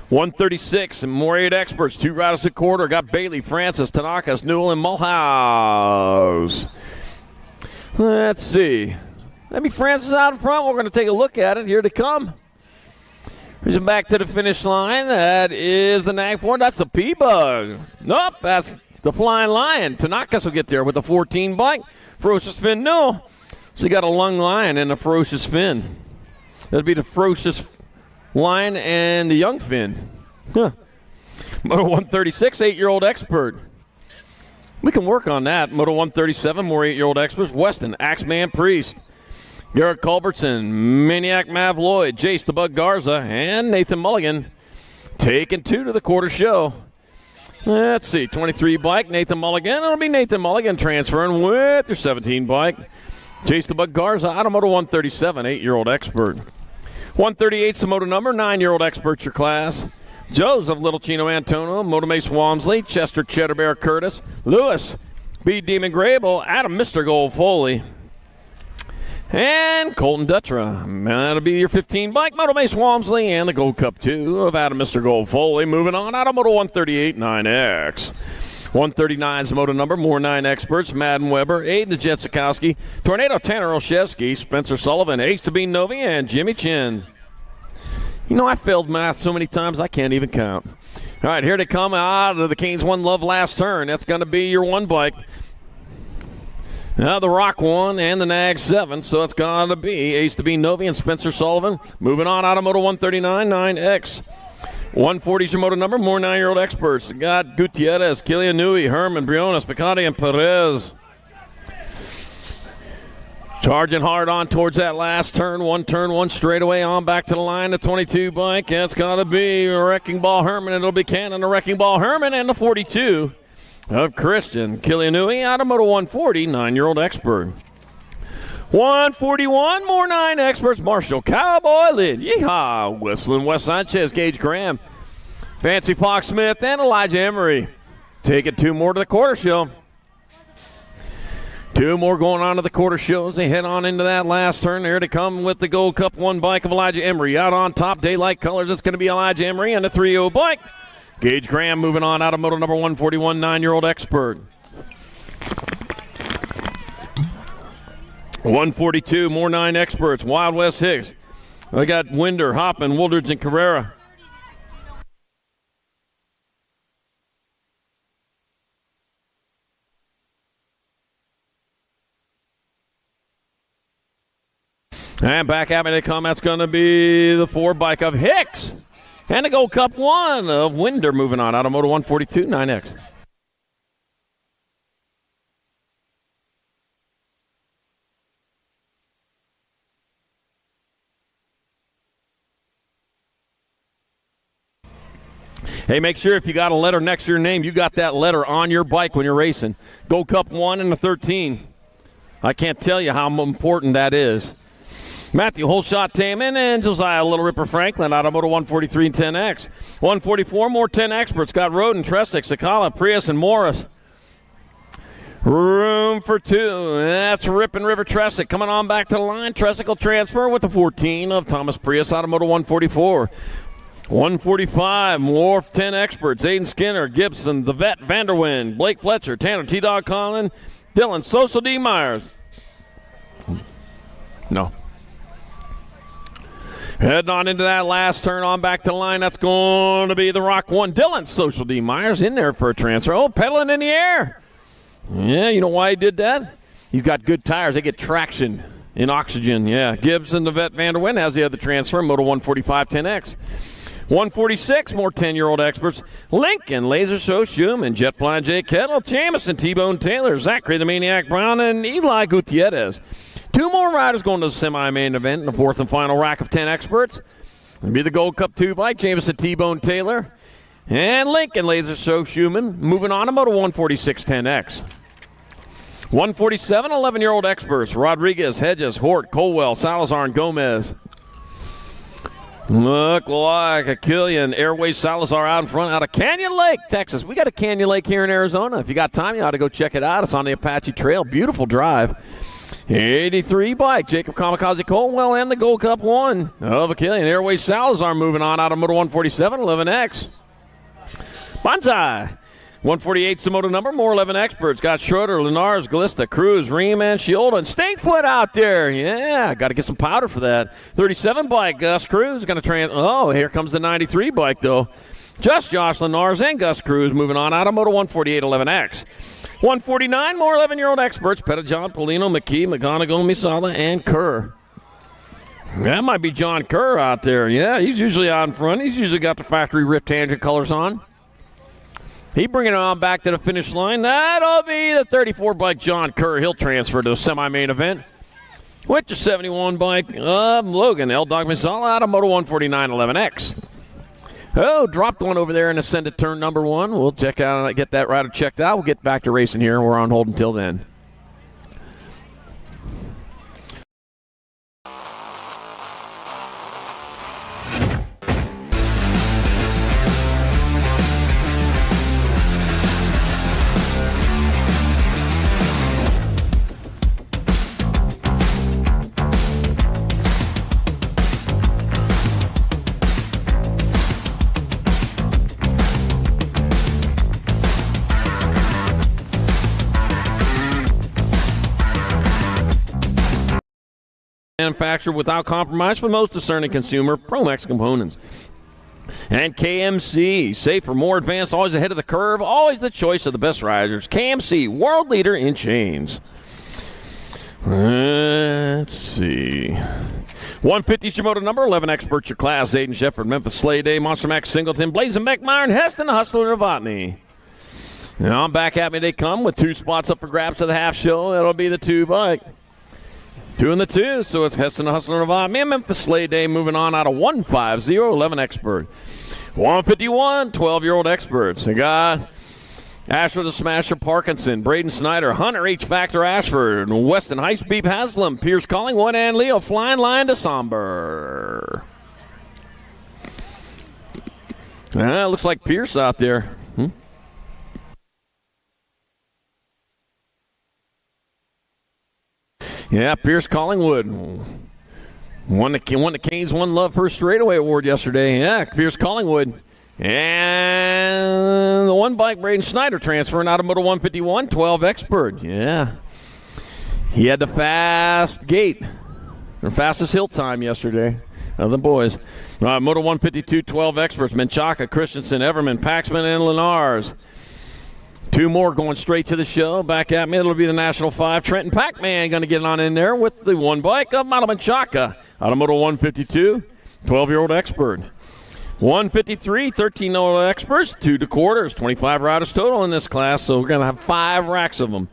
136, and more 8 Experts. 2 riders a quarter. Got Bailey, Francis, Tanakas, Newell, and Mulhouse. Let's see. Maybe Francis out in front. We're going to take a look at it. Here to come. Here's him back to the finish line. That is the Nag 4. That's the P-Bug. Nope, that's the Flying Lion. Tanakas will get there with the 14 bike. Ferocious Finn, no. So you got a Lung Lion and a Ferocious Finn. That'd be the Ferocious Lion and the Young Finn. Huh. Moto 136, 8-year-old Expert. We can work on that. Moto 137, more 8-year-old Experts. Weston, Axeman Priest. Garrett Culbertson, Maniac Mav Lloyd, Jace the Bug Garza, and Nathan Mulligan taking 2 to the quarter show. Let's see, 23 bike, Nathan Mulligan. It'll be Nathan Mulligan transferring with your 17 bike. Jace the Bug Garza out of Moto 137, 8-year-old Expert. 138's the moto number, 9-year-old Expert your class. Joseph Little Chino Antonio, Moto Mace Walmsley, Chester Cheddar Bear Curtis, Lewis B. Demon Grable, Adam Mr. Gold Foley, and Colton Dutra. That'll be your 15 bike, Moto Mace Walmsley, and the Gold Cup 2 of Adam Mr. Gold Foley. Moving on out of Moto 138, 9X. 139's the moto number, more 9 Experts, Madden Weber, Aiden the Jetsikowski, Tornado Tanner Olszewski, Spencer Sullivan, Ace to be Novi, and Jimmy Chin. You know, I failed math so many times I can't even count. All right, here they come out of the Canes One Love last turn. That's going to be your 1 bike. Now the Rock 1 and the Nag 7, so it's going to be Ace to be Novi and Spencer Sullivan. Moving on out of Moto 139, 9X. 140's your moto number, more 9-year-old Experts. Got Gutierrez, Killian Nui, Herman, Briones, Picardi, and Perez. Charging hard on towards that last turn, 1 straightaway on back to the line, the 22 bike. That's got to be Wrecking Ball Herman. It'll be Cannon, the Wrecking Ball Herman, and the 42 of Christian Kilianui out of Moto 140, 9-year-old Expert. 141, more 9 Experts. Marshall Cowboy Lynn, yeehaw, Whistling Wes Sanchez, Gage Graham, Fancy Fox Smith, and Elijah Emery. Taking 2 more to the quarter show. 2 more going on to the quarter show as they head on into that last turn. Here to come with the Gold Cup 1 bike of Elijah Emery. Out on top, daylight colors, it's going to be Elijah Emery and the 3-0 bike. Gage Graham moving on out of moto number 141, 9-year-old Expert. 142, more 9 Experts. Wild West Hicks. I got Winder, Hoppin, Wooldridge, and Carrera. And back at me they come. That's going to be the 4 bike of Hicks. And the Gold Cup 1 of Winder moving on out of Moto 142, 9X. Hey, make sure if you got a letter next to your name, you got that letter on your bike when you're racing. Gold Cup 1 and the 13. I can't tell you how important that is. Matthew Holshot Taman and Josiah Little Ripper Franklin out of Moto 143 and 10X. 144, more 10 Experts. Got Roden, Tresick, Sakala, Prius, and Morris. Room for two. That's Ripon River Tressick coming on back to the line. Tressick will transfer with the 14 of Thomas Prius out of Moto 144. 145, more 10 experts. Aiden Skinner, Gibson, the vet, Vanderwind, Blake Fletcher, Tanner T-Dog Collin, Dylan Social D. Myers. No. Heading on into that last turn on back to the line. That's going to be the Rock 1. Dylan Social D. Myers in there for a transfer. Oh, pedaling in the air. Yeah, you know why he did that? He's got good tires. They get traction in oxygen. Yeah, Gibson, the vet, Vanderwind has the other transfer. Moto 145 10X. 146, more 10-year-old experts. Lincoln, Laser Show, Schumann, Jet Flying Jay Kettle, Jamison, T-Bone Taylor, Zachary the Maniac Brown, and Eli Gutierrez. 2 more riders going to the semi-main event in the 4th and final rack of 10 experts. It'll be the Gold Cup 2 bike, Jamison, T-Bone Taylor, and Lincoln, Laser Show, Schumann. Moving on to Moto 146 10X. 147, 11-year-old experts. Rodriguez, Hedges, Hort, Colwell, Salazar, and Gomez. Look like a Killian Airways Salazar out in front out of Canyon Lake, Texas. We got a Canyon Lake here in Arizona. If you got time, you ought to go check it out. It's on the Apache Trail. Beautiful drive. 83 bike, Jacob Kamikaze Colwell and the Gold Cup 1 of a Killian Airways Salazar moving on out of Moto 147, 11X. Banzai. 148's the moto number. More 11 experts. Got Schroeder, Linares, Galista, Cruz, Ream, and Shielda. And Stinkfoot out there. Yeah, got to get some powder for that. 37 bike. Gus Cruz going to Oh, here comes the 93 bike, though. Just Josh Linares and Gus Cruz moving on out of Moto 148 11X. 149, more 11-year-old experts. Pettijohn, Polino, McKee, McGonigal, Misala, and Kerr. That might be John Kerr out there. Yeah, he's usually out in front. He's usually got the factory Rip Tangent colors on. He bringing it on back to the finish line. That'll be the 34 bike John Kerr. He'll transfer to the semi-main event with the 71 bike of Logan L-Dog Misala out of Moto 149 11X. Oh, dropped one over there and ascended turn number 1. We'll check out, get that rider checked out. We'll get back to racing here. We're on hold until then. Manufactured without compromise for the most discerning consumer, ProMax Components. And KMC, safer, more advanced, always ahead of the curve, always the choice of the best riders. KMC, world leader in chains. Let's see. 150's your moto number, 11 experts your class. Aiden Shepard, Memphis Slay Day, Monster Max Singleton, Blazing Beckmeyer, and Heston Hustler Novotny. Now back at me they come with 2 spots up for grabs to the half show. That'll be the 2 bike. 2 and the 2, so it's Heston Hustler Novotny. Me and Memphis Slay Day moving on out of 150, 11 expert. 151, 12-year-old experts. They got Asher the Smasher Parkinson, Braden Snyder, Hunter H. Factor Ashford, Weston Heist Beep Haslam, Pierce Collingwood, and Leo Flying Lion to Somber. Looks like Pierce out there. Yeah, Pierce Collingwood won the Canes One Love First Straightaway Award yesterday. Yeah, Pierce Collingwood. And the 1 bike, Braden Snyder, transferring out of Moto 151, 12 expert. Yeah. He had the fast gate, or fastest hill time yesterday of the boys. Moto 152, 12 experts, Menchaca, Christensen, Everman, Paxman, and Linares. 2 more going straight to the show. Back at me, it'll be the National 5. Trenton Pac-Man going to get on in there with the 1 bike of Manchaca out of Moto 152, 12-year-old expert. 153, 13-year-old experts, 2 quarters, 25 riders total in this class, so we're going to have 5 racks of them.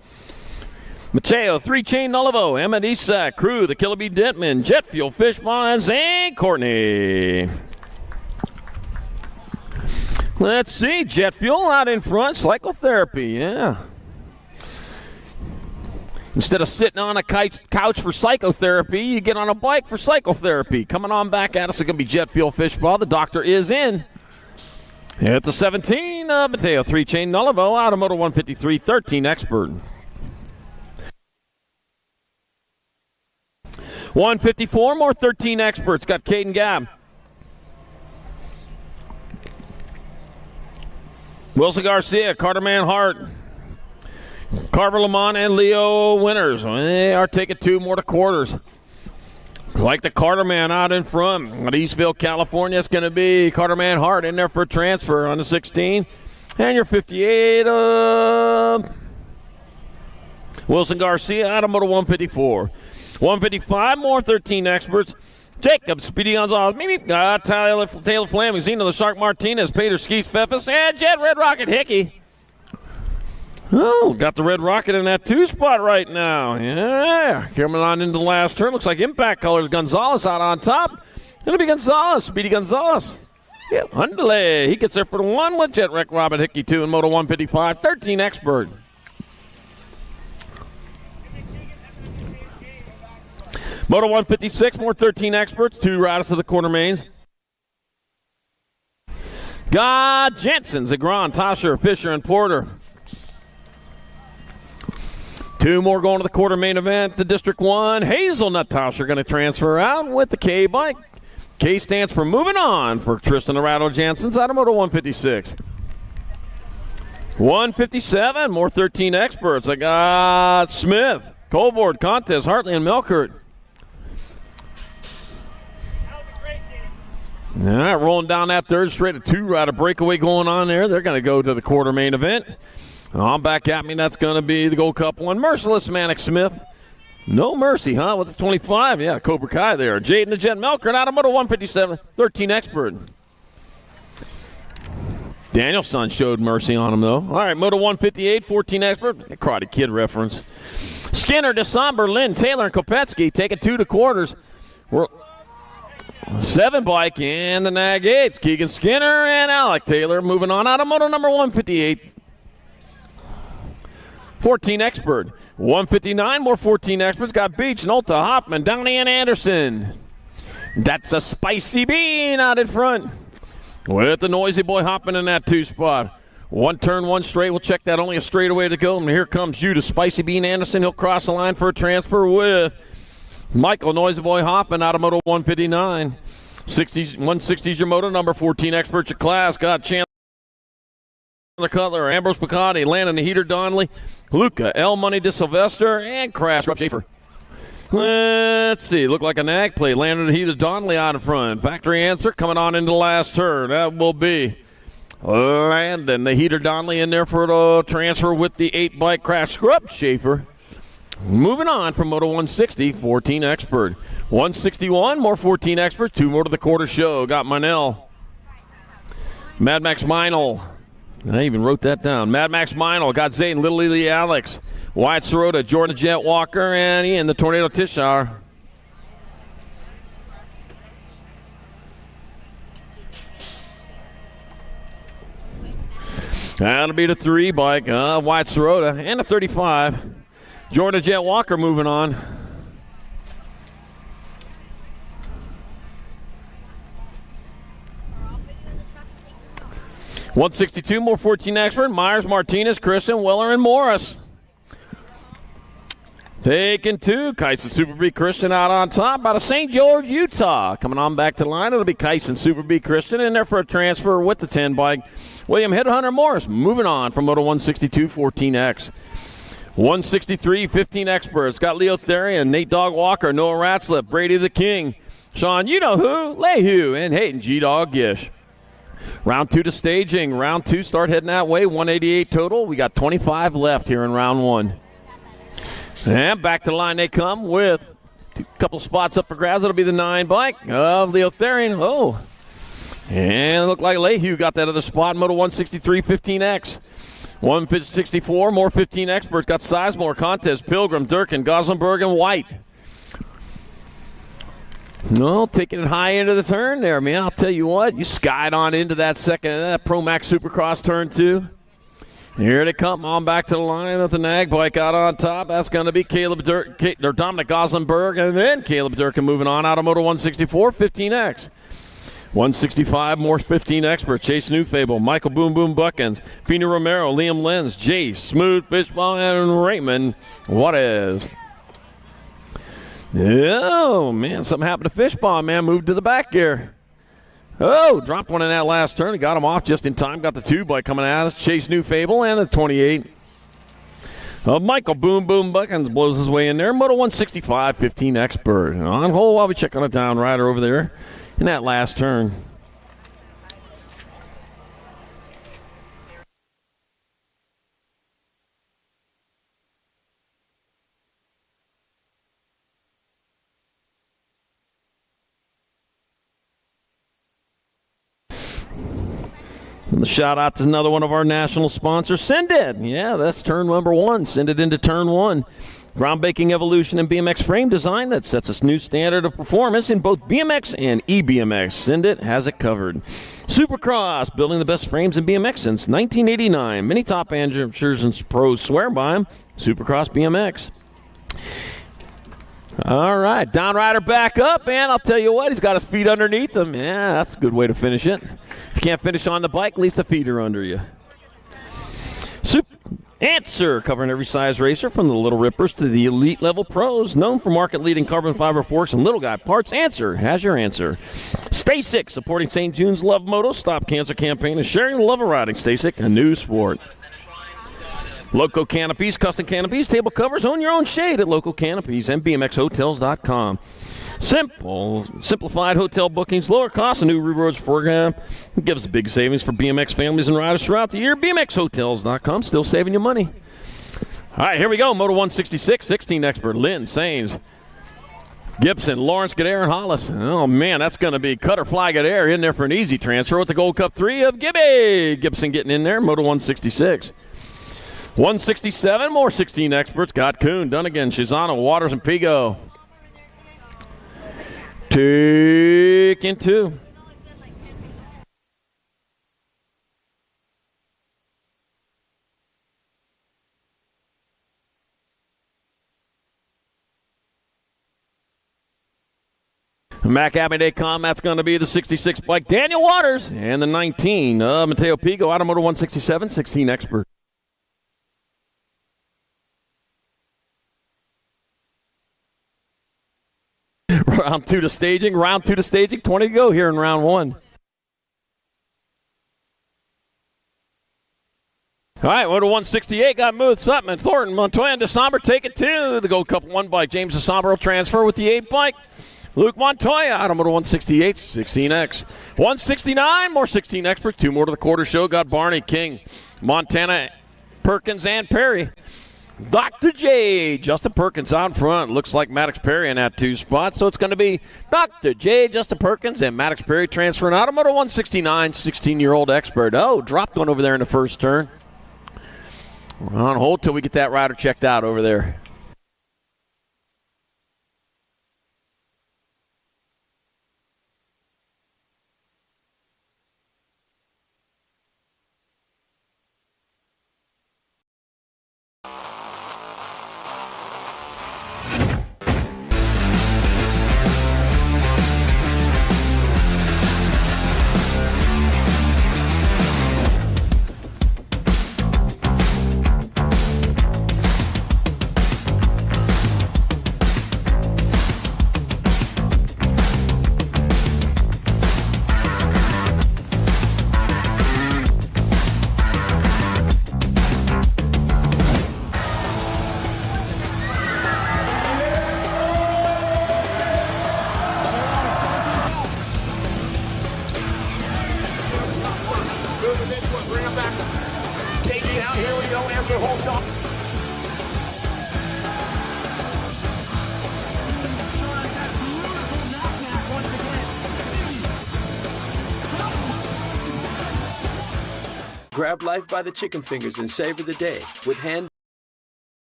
Mateo, 3-chain Nullivo, Emmett Isak, Crew, the Killer Bee Dentman, Jet Fuel, Fish Bonds, and Courtney. Let's see, Jet Fuel out in front, Psychotherapy, yeah. Instead of sitting on a couch for psychotherapy, you get on a bike for psychotherapy. Coming on back at us, it's going to be Jet Fuel Fishball. The doctor is in. At the 17, Mateo, 3-chain Nullivo, out of Moto 153, 13 expert. 154, more 13 experts. Got Caden Gabb. Wilson Garcia, Carter Manhart, Carver Lamont, and Leo Winters. They are taking 2 more to quarters. Like the Carter man out in front. At Eastville, California, it's going to be Carter Manhart in there for a transfer on the 16. And your 58, Wilson Garcia out of Moto 154. 155, more 13 experts. Jacob Speedy Gonzalez, maybe Taylor Fleming, Zeno the Shark Martinez, Peter Skeets Pfeffes, and Jet Red Rocket Hickey. Oh, got the Red Rocket in that 2 spot right now. Yeah, coming on into the last turn. Looks like Impact Colors. Gonzalez out on top. It'll be Gonzalez, Speedy Gonzalez. Yeah, Underlay. He gets there for the 1 with Jet Red Robert Hickey 2 in Moto 155. 13 expert. Moto 156, more 13 experts. 2 riders to the quarter mains. God Jensen, Zagron, Tosher, Fisher, and Porter. 2 more going to the quarter main event. The District 1, Hazelnut Tosher going to transfer out with the K bike. K stands for moving on for Tristan Arado Jansen's out of Moto 156. 157, more 13 experts. I got Smith, Colvord, Contest, Hartley, and Melkert. All right, rolling down that third straight. A 2-rider breakaway going on there. They're going to go to the quarter main event. On back at me, that's going to be the Gold Cup 1. Merciless Manic Smith. No mercy, huh, with the 25. Yeah, Cobra Kai there. Jaden the Jet Melkert out of Moto 157. 13 expert. Danielson showed mercy on him, though. All right, Moto 158, 14 expert. A Karate Kid reference. Skinner, DeSomber, Lynn, Taylor, and Kopetsky taking 2 to quarters. We're 7 bike and the Nag 8s. Keegan Skinner and Alec Taylor moving on out of Moto number 158. 14 expert. 159, more 14 experts. Got Beach, Nolta, Hoffman, Downey, and Anderson. That's a spicy bean out in front. With the noisy boy Hoffman in that 2 spot. 1 turn, 1 straight. We'll check that. Only a straightaway to go. And here comes you to Spicy Bean Anderson. He'll cross the line for a transfer with Michael Noisy Boy Hoffman out of Moto 159. 160's your moto number. 14 experts your class. Got Chandler Cutler, Ambrose Picotti, Landon the Heater Donnelly, Luca, L Money DeSylvester, and Crash Rob Schaefer. Let's see. Look like a nag play. Landon the Heater Donnelly out in front. Factory answer coming on into the last turn. That will be Landon the Heater Donnelly in there for the transfer with the 8 bike Crash Scrub Schaefer. Moving on from Moto 160, 14 expert. 161, more 14 expert. 2 more to the quarter show. Got Minell. Mad Max Meinl. I even wrote that down. Mad Max Meinl. Got Zayden, Little Lily Alex. Wyatt Sirota, Jordan Jet Walker, and Ian the Tornado Tishar. That'll be the 3 bike. Wyatt Sirota and the 35. Jordan Jet Walker moving on. .162, more 14 expert. Myers, Martinez, Christian, Weller, and Morris. Taking 2. Kyson Super B Christian out on top out of St. George, Utah. Coming on back to the line, it'll be Kyson Super B Christian in there for a transfer with the 10 bike. William Headhunter Morris moving on from Moto 162, 14X. 163, 15 experts. Got Leo Therian, Nate Dog Walker, Noah Ratslip, Brady the King, Sean, you know who, Leahy, and Hayden G-Dog Gish. Round 2 to staging. Round 2 start heading that way. 188 total. We got 25 left here in round 1. And back to the line they come with a couple spots up for grabs. It'll be the 9 bike of Leo Therian. Oh. And it looked like Leahy got that other spot. Moto 163, 15X. 164, more 15 experts. Got Sizemore, Contest, Pilgrim, Durkin, Goslenberg, and White. No, taking it high into the turn there, man. I'll tell you what, you skied on into that second, Pro Max Supercross turn 2. Here they come on back to the line with the nag bike out on top. That's going to be Dominic Goslenberg, and then Caleb Durkin moving on out of Moto 164, 15X. 165, more 15 experts. Chase Newfable, Michael Boom Boom Buckins, Fina Romero, Liam Lenz, Jace, Smooth Fishball, and Raymond Juarez. Oh, man, something happened to Fishbone, man. Moved to the back gear. Oh, dropped one in that last turn. Got him off just in time. Got the 2-bike coming at us. Chase New Fable and the 28. Michael Boom Boom Buckins blows his way in there. Moto 165, 15 Expert. On hold while we check on a down rider over there in that last turn. And the shout out to another one of our national sponsors, Send It. Yeah, that's turn number 1. Send it into turn 1. Groundbreaking evolution in BMX frame design that sets a new standard of performance in both BMX and eBMX. Send It has it covered. Supercross, building the best frames in BMX since 1989. Many top amateurs and pros swear by them. Supercross BMX. All right, down rider back up, and I'll tell you what, he's got his feet underneath him. Yeah, that's a good way to finish it. If you can't finish on the bike, at least the feet are under you. Answer, covering every size racer from the Little Rippers to the elite level pros, known for market-leading carbon fiber forks and little guy parts. Answer has your answer. Stay Sick, supporting St. June's Love Moto Stop Cancer campaign and sharing the love of riding. Stay Sick, a new sport. Loco Canopies, custom canopies, table covers. Own your own shade at Local Canopies and BMXHotels.com. Simplified hotel bookings, lower costs, a new rewards program. It gives big savings for BMX families and riders throughout the year. BMXHotels.com, still saving you money. All right, here we go. Moto 166, 16 Expert, Lynn, Sains, Gibson, Lawrence, Godair, and Hollis. Oh, man, that's going to be Cutter, Fly, Godair in there for an easy transfer with the Gold Cup 3 of Gibby. Gibson getting in there, Moto 166. 167, more 16 Experts. Got Kuhn, Dunnigan, Shizano, Waters, and Pigo. Taking 2. Mac Abbey-Day-Com, that's going to be the 66 bike. Daniel Waters and the 19. Mateo Pigo, Automoto 167, 16 Expert. Round 2 to staging, 20 to go here in round 1. All right, Moto 168 got Muth, Sutman, Thornton, Montoya, and DeSombre take it to the Gold Cup 1 bike. James DeSombre will transfer with the 8 bike. Luke Montoya out of Moto 168, 16X. 169, more 16 Experts. 2 more to the quarter show. Got Barney, King, Montana, Perkins, and Perry. Dr. J, Justin Perkins out front. Looks like Maddox Perry in that 2 spot. So it's going to be Dr. J, Justin Perkins, and Maddox Perry transferring out of Moto 169, 16-year-old Expert. Oh, dropped one over there in the first turn. We're on hold till we get that rider checked out over there. Grab life by the chicken fingers and savor the day with hand.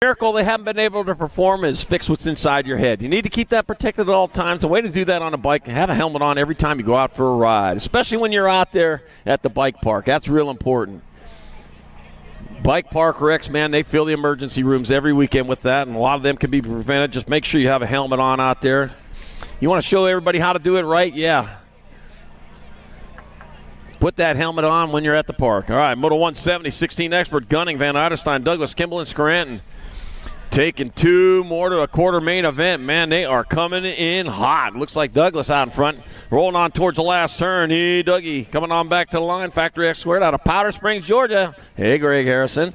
Miracle they haven't been able to perform is fix what's inside your head. You need to keep that protected at all times. The way to do that on a bike, have a helmet on every time you go out for a ride, especially when you're out there at the bike park. That's real important. Bike park wrecks, man, they fill the emergency rooms every weekend with that, and a lot of them can be prevented. Just make sure you have a helmet on out there. You want to show everybody how to do it right? Yeah. Put that helmet on when you're at the park. All right, Moto 170, 16 Expert, Gunning, Van Eiderstein, Douglas, Kimball, and Scranton. Taking 2 more to a quarter main event. Man, they are coming in hot. Looks like Douglas out in front. Rolling on towards the last turn. Hey, Dougie coming on back to the line. Factory X Squared out of Powder Springs, Georgia. Hey, Greg Harrison.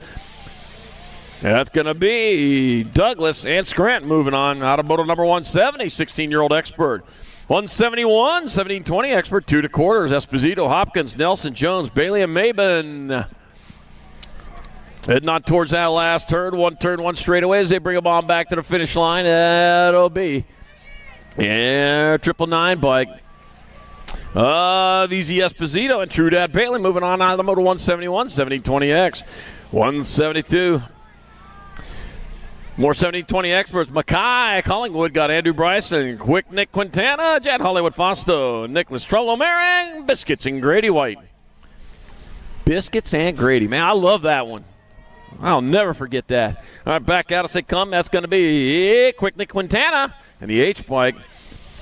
That's going to be Douglas and Scranton moving on out of moto number 170, 16-year-old Expert. 171, 1720 Expert, 2 to quarters. Esposito, Hopkins, Nelson, Jones, Bailey, and Maben. Heading on towards that last turn, one straightaway as they bring them on back to the finish line. That'll be, yeah, 999 bike. VZ Esposito and True Dad Bailey moving on out of the moto 171, 1720X. 172. More 1720 Experts. Mackay, Collingwood got Andrew Bryson, Quick Nick Quintana, Jet Hollywood Fausto, Nicholas Trollo Merring, Biscuits and Grady White. Biscuits and Grady. Man, I love that one. I'll never forget that. All right, back out as they come. That's going to be Quick Nick Quintana and the H bike.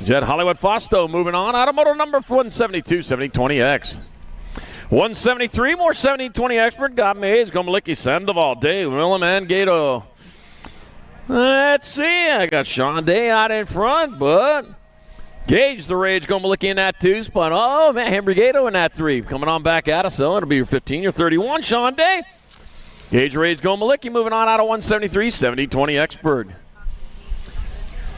Jet Hollywood Fausto moving on out of moto number 172, 1720X. 173, more 1720 Expert. Got Mays, Gomalicki, Sandoval, Dave, Willem, and Gato. Let's see. I got Sean Day out in front, but Gage the Rage Gomalicki in that 2 spot. Oh, man, Henry Gato in that 3. Coming on back at us, so it'll be your 15, your 31, Sean Day. Gage Rage Gomalicki moving on out of 173, 70-20 Expert.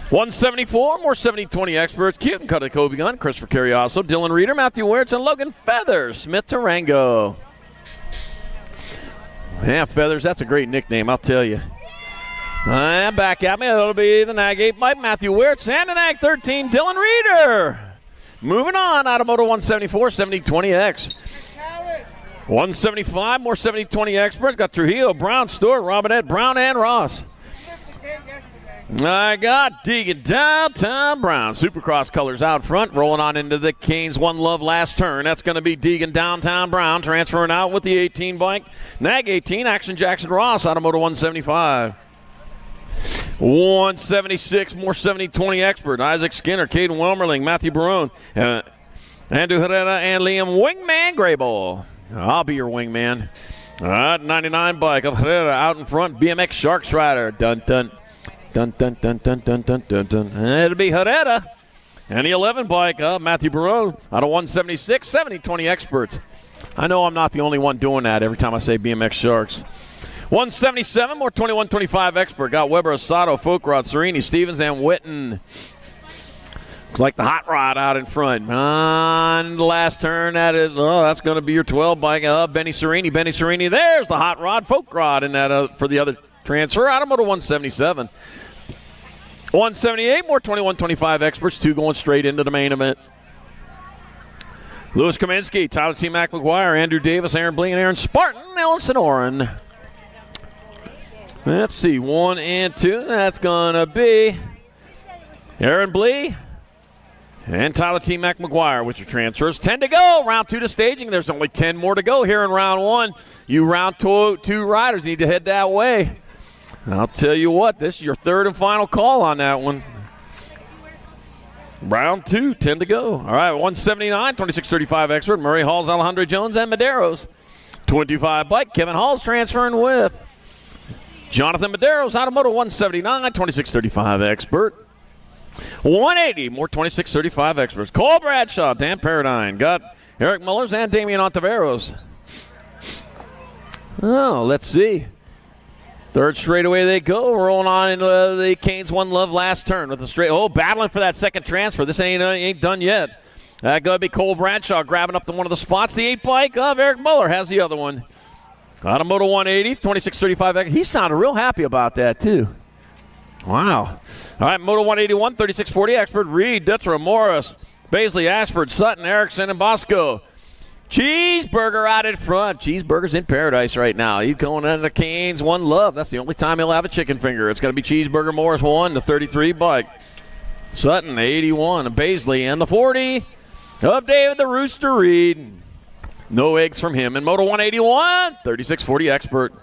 174, more 70-20 Experts. Keaton Cuddy, Kobe Gunn, Christopher Carrioso, Dylan Reeder, Matthew Wertz, and Logan Feathers, Smith Tarango. Yeah, Feathers, that's a great nickname, I'll tell you. And back at me, it'll be the Nag 8 bike, Matthew Wertz, and the Nag 13, Dylan Reeder. Moving on out of moto 174, 70-20X. 175, more 70-20 Experts. Got Trujillo, Brown, Stewart, Robinette, Brown, and Ross. I got Deegan Downtown Brown. Supercross colors out front. Rolling on into the Canes One Love last turn. That's going to be Deegan Downtown Brown transferring out with the 18 bike. Nag 18, Action Jackson Ross out of moto 175. 176, more 70-20 Expert. Isaac Skinner, Caden Welmerling, Matthew Barone, Andrew Herrera, and Liam Wingman Grable. I'll be your wingman. All right, 99 bike of Herrera out in front. BMX Sharks Rider. Dun, dun, dun, dun, dun, dun, dun, dun, dun, dun. And it'll be Herrera. And the 11 bike of Matthew Barone out of 176, 70-20 Experts. I know I'm not the only one doing that every time I say BMX Sharks. 177, more 21-25 Expert. Got Weber, Asado, Folkrod, Serini, Stevens, and Witten. Looks like the hot rod out in front. On the last turn, that's going to be your 12 bike. Benny Serini. Benny Serini, there's the hot rod, Folkrod, in that for the other transfer. Out of moto 177. 178, more 21-25 Experts. 2 going straight into the main event. Louis Kaminsky, Tyler T. Mac McGuire, Andrew Davis, Aaron Blee, and Aaron Spartan, Ellison Oren. Let's see, 1 and 2. That's going to be Aaron Blee and Tyler T. Mac McGuire with your transfers. 10 to go. Round 2 to staging. There's only 10 more to go here in round 1. You round 2 riders need to head that way. I'll tell you what, this is your 3rd and final call on that one. Round 2, 10 to go. All right, 179, 26-35 Expert. Murray Halls, Alejandro Jones, and Maderos. 25 bike. Kevin Hall's transferring with Jonathan Maderos out of moto 179, 26-35 Expert. 180, more 26-35 Experts. Cole Bradshaw, Dan Paradine. Got Eric Mullers and Damian Ontiveros. Oh, let's see. 3rd straightaway they go. Rolling on into the Canes One Love last turn with the straight. Oh, battling for that second transfer. This ain't done yet. Going to be Cole Bradshaw grabbing up to one of the spots. The 8 bike of Eric Muller has the other one. Out of moto 180, 26-35. He sounded real happy about that, too. Wow. All right, moto 181, 36-40 Expert. Reed, Dutra, Morris, Baisley, Ashford, Sutton, Erickson, and Bosco. Cheeseburger out in front. Cheeseburger's in paradise right now. He's going into the Canes One Love. That's the only time he'll have a chicken finger. It's going to be Cheeseburger Morris 1, the 33 bike. Sutton, 81, and Baisley, and the 40 of David the Rooster Reed. No eggs from him. In moto 181, 36-40 Expert.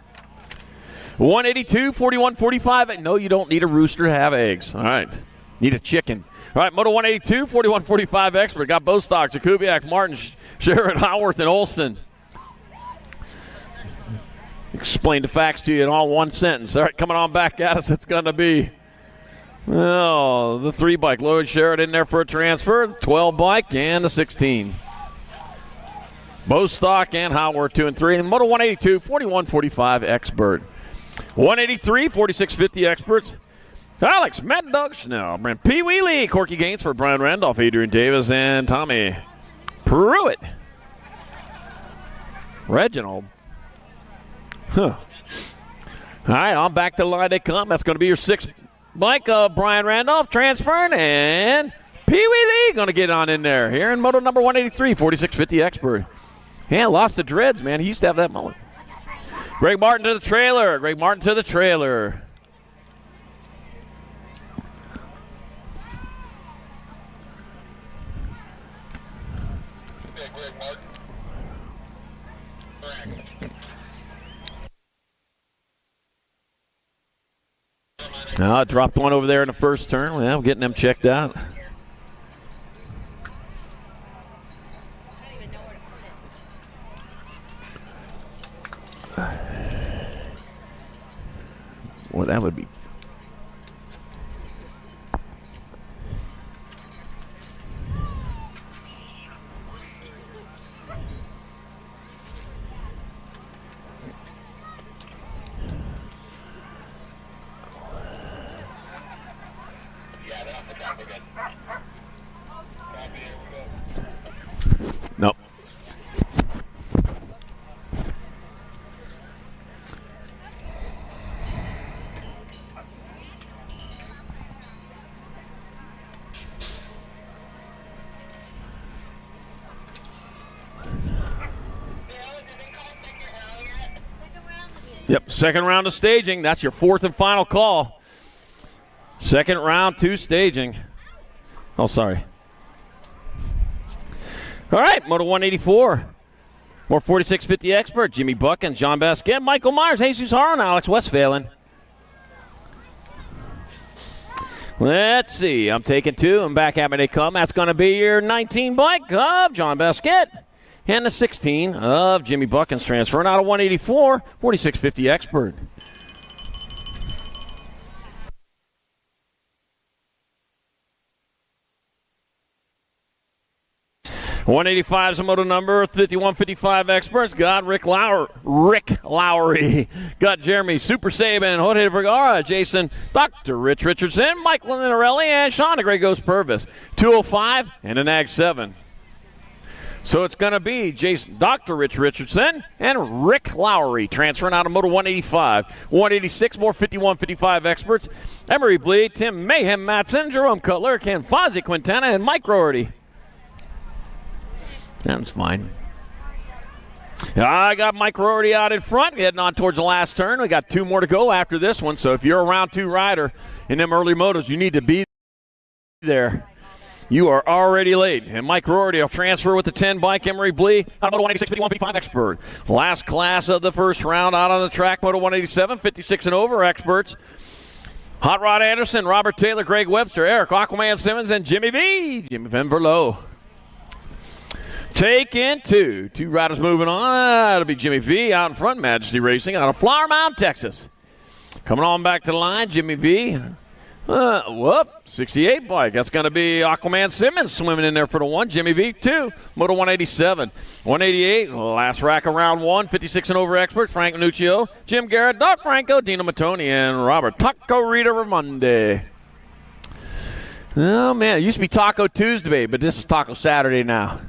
182, 41, 45. No, you don't need a rooster to have eggs. All right. Need a chicken. All right, moto 182, 41, 45 Expert. Got Bostock, Jakubiak, Martin, Sherrod, Howarth, and Olson. Explain the facts to you in all one sentence. All right, coming on back at us, it's going to be the 3 bike. Lloyd Sherrod in there for a transfer. 12 bike and the 16. Bostock and Howard 2 and 3. And Moto 182, 41-45 Expert. 183, 46-50 Experts. Alex, Matt, Doug Schnell, Brent Pee Wee Lee, Corky Gaines for Brian Randolph, Adrian Davis, and Tommy Pruitt. Reginald. Huh. All right, on back to the line they come. That's going to be your 6th bike of Brian Randolph transferring, and Pee Wee Lee going to get on in there here in Moto number 183, 46-50 Expert. Yeah, lost the dreads, man. He used to have that mullet. Greg Martin to the trailer. Greg Martin to the trailer. Dropped one over there in the first turn. Well, getting them checked out. Well, that would be. Nope. Yep, second round of staging. That's your 4th and final call. Second round to staging. Oh, sorry. All right, Moto 184. More 46-50 Expert. Jimmy Buck and John Basquet. Michael Myers, Jesus Harlan, Alex Westphalen. Let's see. I'm taking 2, and back at me they come. That's going to be your 19 bike of John Basquet. And the 16 of Jimmy Buckins transferring out of 184, 46-50 Expert. .185 is a moto number. 51-55 Experts. Got Rick Lowry. Got Jeremy Super Saban, Jorge Vergara, Jason, Dr. Rich Richardson, Mike Linarelli, and Sean the Grey Ghost Purvis. 205 and an Ag 7. So it's going to be Jason, Dr. Rich Richardson and Rick Lowry transferring out of Moto 185. 186, more 51-55 Experts. Emery Bleed, Tim Mayhem Matson, Jerome Cutler, Ken Fozzie Quintana, and Mike Rorty. That's fine. I got Mike Rorty out in front, heading on towards the last turn. We got 2 more to go after this one. So if you're a round 2 rider in them early motos, you need to be there. You are already late. And Mike Rorty will transfer with the 10 bike. Emery Blee out of Moto 186, 51-55 Expert. Last class of the first round out on the track, Moto 187, 56 and over Experts. Hot Rod Anderson, Robert Taylor, Greg Webster, Eric Aquaman Simmons, and Jimmy V. Jimmy Van Verlo. Taking 2. 2 riders moving on. That'll be Jimmy V out in front. Majesty Racing out of Flower Mound, Texas. Coming on back to the line, Jimmy V. 68 bike. That's going to be Aquaman Simmons swimming in there for the 1. Jimmy V, 2. Moto 187. 188, last rack of round 1. 56 and over Experts. Frank Nuccio, Jim Garrett, Doc Franco, Dino Mattoni, and Robert Taco Rita Ramonde. Oh, man. It used to be Taco Tuesday, but this is Taco Saturday now.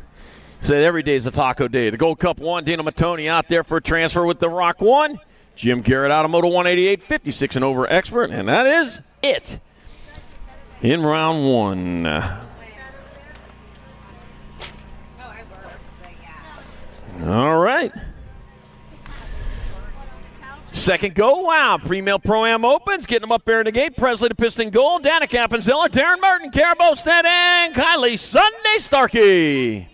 Said every day is a taco day. The Gold Cup 1, Dino Mattoni out there for a transfer with the Rock 1. Jim Garrett out of Moto 188, 56 and over Expert, and that is it in round 1. All right. Second go, wow. Pre-mill Pro-Am opens, getting them up there in the gate. Presley to Piston Gold, Danica Appenzella, Darren Merton, Cara Bostad, and Kylie Sunday Starkey.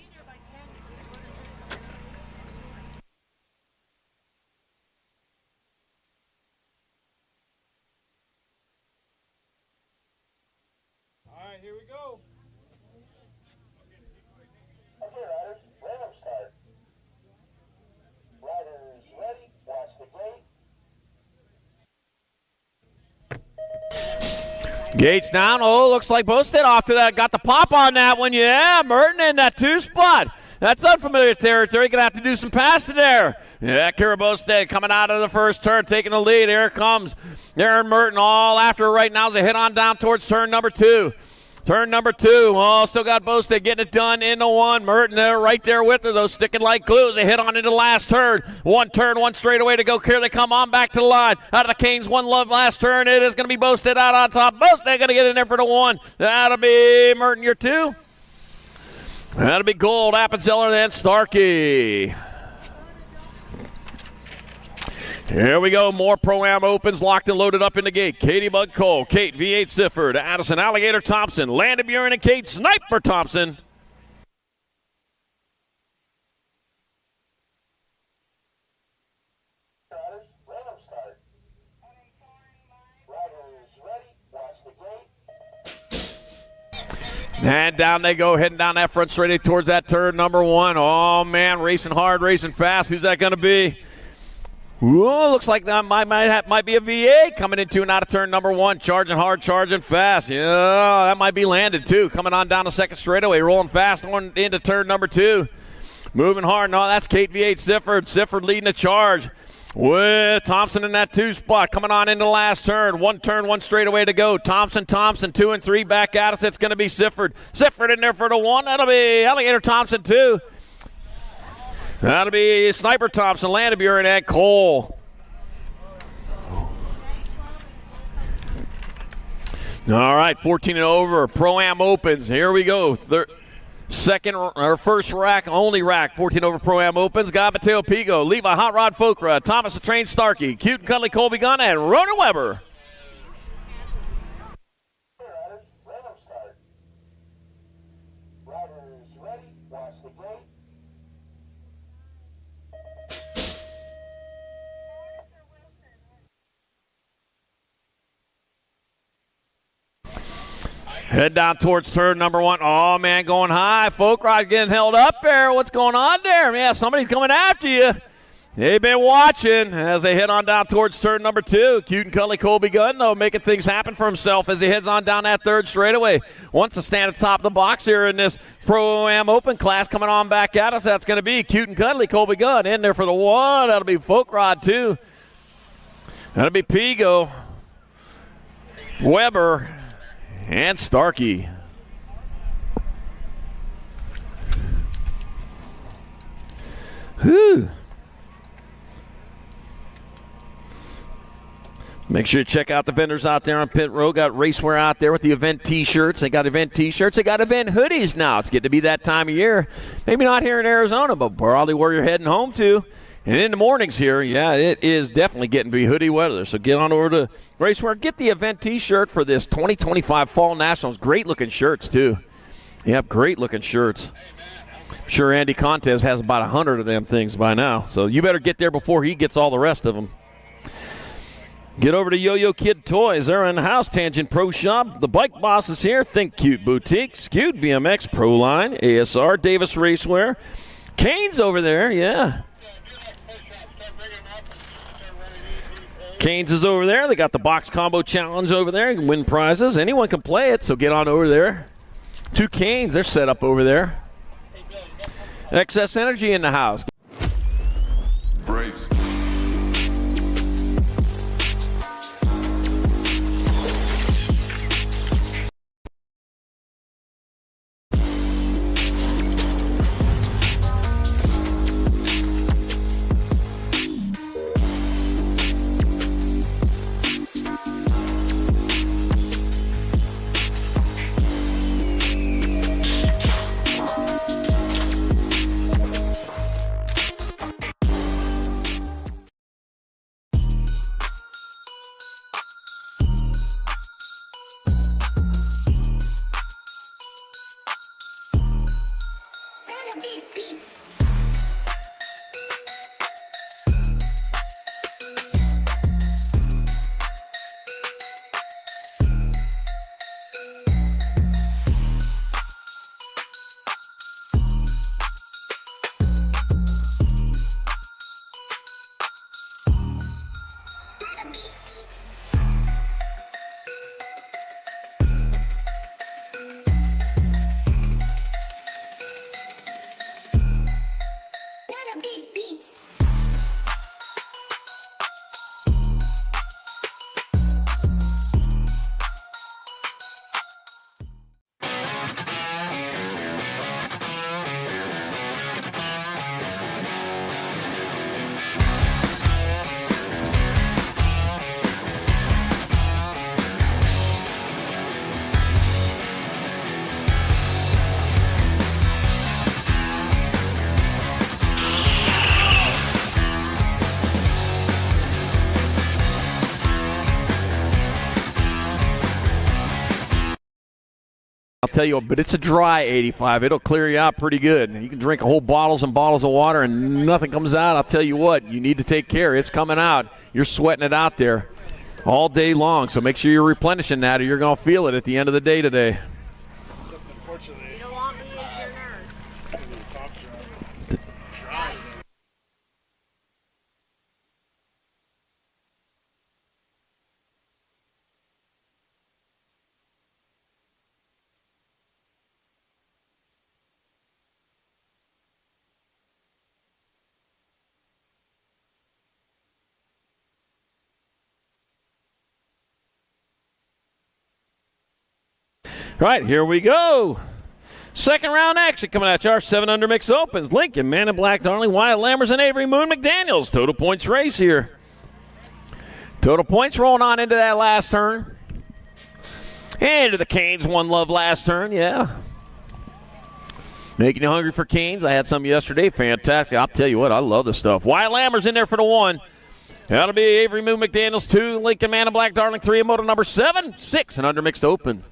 Gates down. Oh, looks like Bosted off to that. Got the pop on that one. Yeah, Merton in that 2 spot. That's unfamiliar territory. Going to have to do some passing there. Yeah, Kira Bosted coming out of the first turn, taking the lead. Here comes Aaron Merton all after her right now as they head on down towards turn number 2. Turn number 2. Oh, still got Bosted getting it done into 1. Merton there, right there with her, though, sticking like glue as they hit on into the last turn. 1 turn, 1 straightaway to go. Here they come on back to the line. Out of the Canes, 1 love last turn. It is going to be Bosted out on top. Bosted going to get in there for the 1. That'll be Merton, your 2. That'll be Gold, Appenzeller, and Starkey. Here we go. More Pro-Am opens locked and loaded up in the gate. Katie Bug Cole, Kate V8 Sifford, Addison Alligator Thompson, Landon Buren, and Kate Sniper Thompson. And down they go, heading down that front straight towards that turn number 1. Oh, man, racing hard, racing fast. Who's that going to be? Ooh, looks like that might be a VA coming into and out of turn number 1. Charging hard, charging fast. Yeah, that might be Landon, too. Coming on down the second straightaway, rolling fast on into turn number 2. Moving hard. No, that's Kate V8 Sifford. Sifford leading the charge with Thompson in that 2 spot. Coming on into the last turn. 1 turn, 1 straightaway to go. Thompson, 2 and 3 back at us. It's going to be Sifford. Sifford in there for the 1. That'll be Alligator Thompson, 2. That'll be Sniper Thompson, Landon Buren, and Cole. All right, 14 and over. Pro-Am opens. Here we go. First rack, only rack. 14 over Pro-Am opens. Guy Mateo Pigo, Levi Hot Rod Fokra, Thomas the Train Starkey, Cute and Cuddly Colby Gunn, and Rona Weber. Head down towards turn number 1. Oh, man, going high. Folkrod getting held up there. What's going on there? Yeah, somebody's coming after you. They've been watching as they head on down towards turn number 2. Cute and Cuddly Colby Gunn, though, making things happen for himself as he heads on down that third straightaway. Wants to stand at the top of the box here in this Pro-Am Open class coming on back at us. That's going to be Cute and Cuddly Colby Gunn in there for the 1. That'll be Folkrod, 2. That'll be Pigo, Weber, and Starkey. Whew. Make sure you check out the vendors out there on pit row. Got racewear out there with the event T-shirts. They got event T-shirts. They got event hoodies now. It's getting to be that time of year. Maybe not here in Arizona, but probably where you're heading home to. And in the mornings here, yeah, it is definitely getting to be hoodie weather. So get on over to racewear. Get the event T-shirt for this 2025 Fall Nationals. Great-looking shirts, too. Yep, great-looking shirts. I'm sure Andy Contes has about 100 of them things by now. So you better get there before he gets all the rest of them. Get over to Yo-Yo Kid Toys. They're in the house. Tangent Pro Shop. The Bike Boss is here. Think Cute Boutique. Cute BMX Pro Line. ASR. Davis Racewear. Canes over there. Yeah. Canes is over there. They got the box combo challenge over there. You can win prizes. Anyone can play it, so get on over there. 2 Canes. They're set up over there. Excess Energy in the house. Braves. tell you, but it's a dry 85. It'll clear you out pretty good. You can drink whole bottles and bottles of water and nothing comes out. I'll tell you what, you need to take care. It's coming out. You're sweating it out there all day long, so make sure you're replenishing that or you're going to feel it at the end of the day today. You don't want me in your nerves. All right, here we go. Second round action coming at you. Our 7 under mixed opens. Lincoln, Man in Black, Darling, Wyatt Lammers, and Avery Moon McDaniels. Total points race here. Total points rolling on into that last turn. Into the Canes, One Love last turn, yeah. Making you hungry for Canes. I had some yesterday. Fantastic. I'll tell you what, I love this stuff. Wyatt Lammers in there for the 1. That'll be Avery Moon McDaniels 2. Lincoln, Man in Black, Darling 3. And moto number 7, 6 and under mixed open.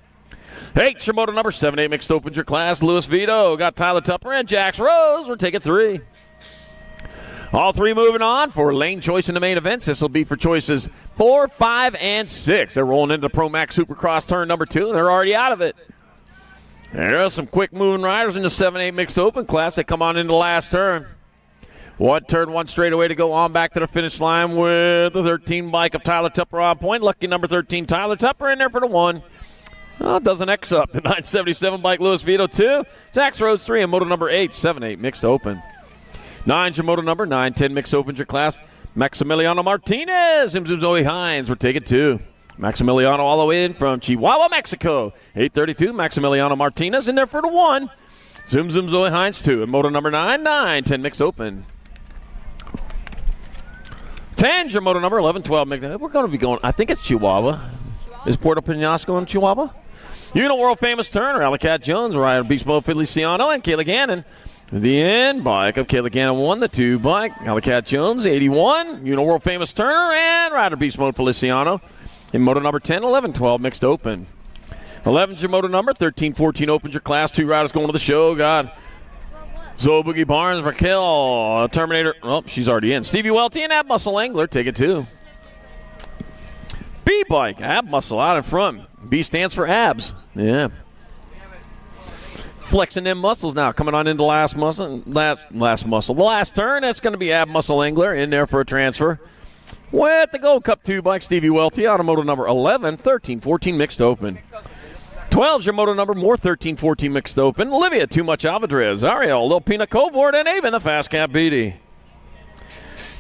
8, your moto number 7, 8 mixed opens your class. Lewis Vito got Tyler Tupper and Jax Rose. We're taking 3. All 3 moving on for lane choice in the main events. This will be for choices 4, 5, and 6. They're rolling into ProMax Supercross turn number 2. They're already out of it. There are some quick moving riders in the 7-8 mixed open class. They come on into the last turn. One turn, one straightaway to go on back to the finish line with the 13 bike of Tyler Tupper on point. Lucky number 13, Tyler Tupper in there for the 1. Oh, doesn't X up. The 977 bike, Lewis Vito 2. Jax Rhodes 3 and moto number 8, 7-8 mixed open. 9's your moto number, 9-10 mixed opens your class. Maximiliano Martinez, Zoom Zoe Hines. We're taking 2. Maximiliano all the way in from Chihuahua, Mexico. 832, Maximiliano Martinez in there for the 1. Zoom Zoe Hines 2 and moto number 9, 9-10 mixed open. 10's your moto number, 11-12 mixed. We're going to be going, I think it's Chihuahua. Is Puerto Penasco in Chihuahua? You know, world famous Turner, Alicat Jones, rider Beast Mode Feliciano, and Kayla Gannon. The end bike of Kayla Gannon 1, the 2 bike. Alicat Jones, 81. You know, world famous Turner, and rider Beast Mode Feliciano. In moto number 10, 11, 12 mixed open. 11's your moto number, 13, 14 opens your class. 2 riders going to the show. Got Zoe Boogie Barnes, Raquel, Terminator. Oh, she's already in. Stevie Welty and Ab Muscle Angler, take it 2. B-bike, ab muscle out in front. B stands for abs. Yeah. Flexing them muscles now. Coming on into the last muscle. The last turn, that's going to be ab muscle angler in there for a transfer. With the Gold Cup 2 bike, Stevie Welty, automoto number 11, 13, 14 mixed open. 12's your moto number, more 13, 14 mixed open. Olivia, Too Much Alvadrez, Ariel, Lil Pina Covord, and Avon, the Fast Cap Beatty.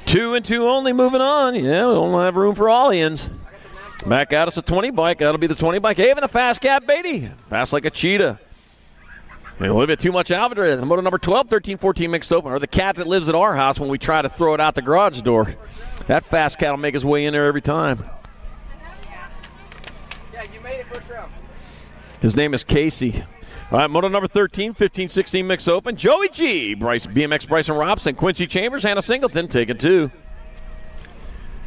2 and 2 only moving on. Yeah, we don't have room for all ends. Back out, it's a 20 bike. That'll be the 20 bike. Avon, the Fast Cat Beatty. Fast like a cheetah. And Olivia, Too Much Alvadrez. Moto number 12, 13, 14 mixed open. Or the cat that lives at our house when we try to throw it out the garage door. That Fast Cat will make his way in there every time. Yeah, you made it first round. His name is Casey. All right, moto number 13, 15, 16 mixed open. Joey G, BMX Bryson Robson, Quincy Chambers, Hannah Singleton, taking 2.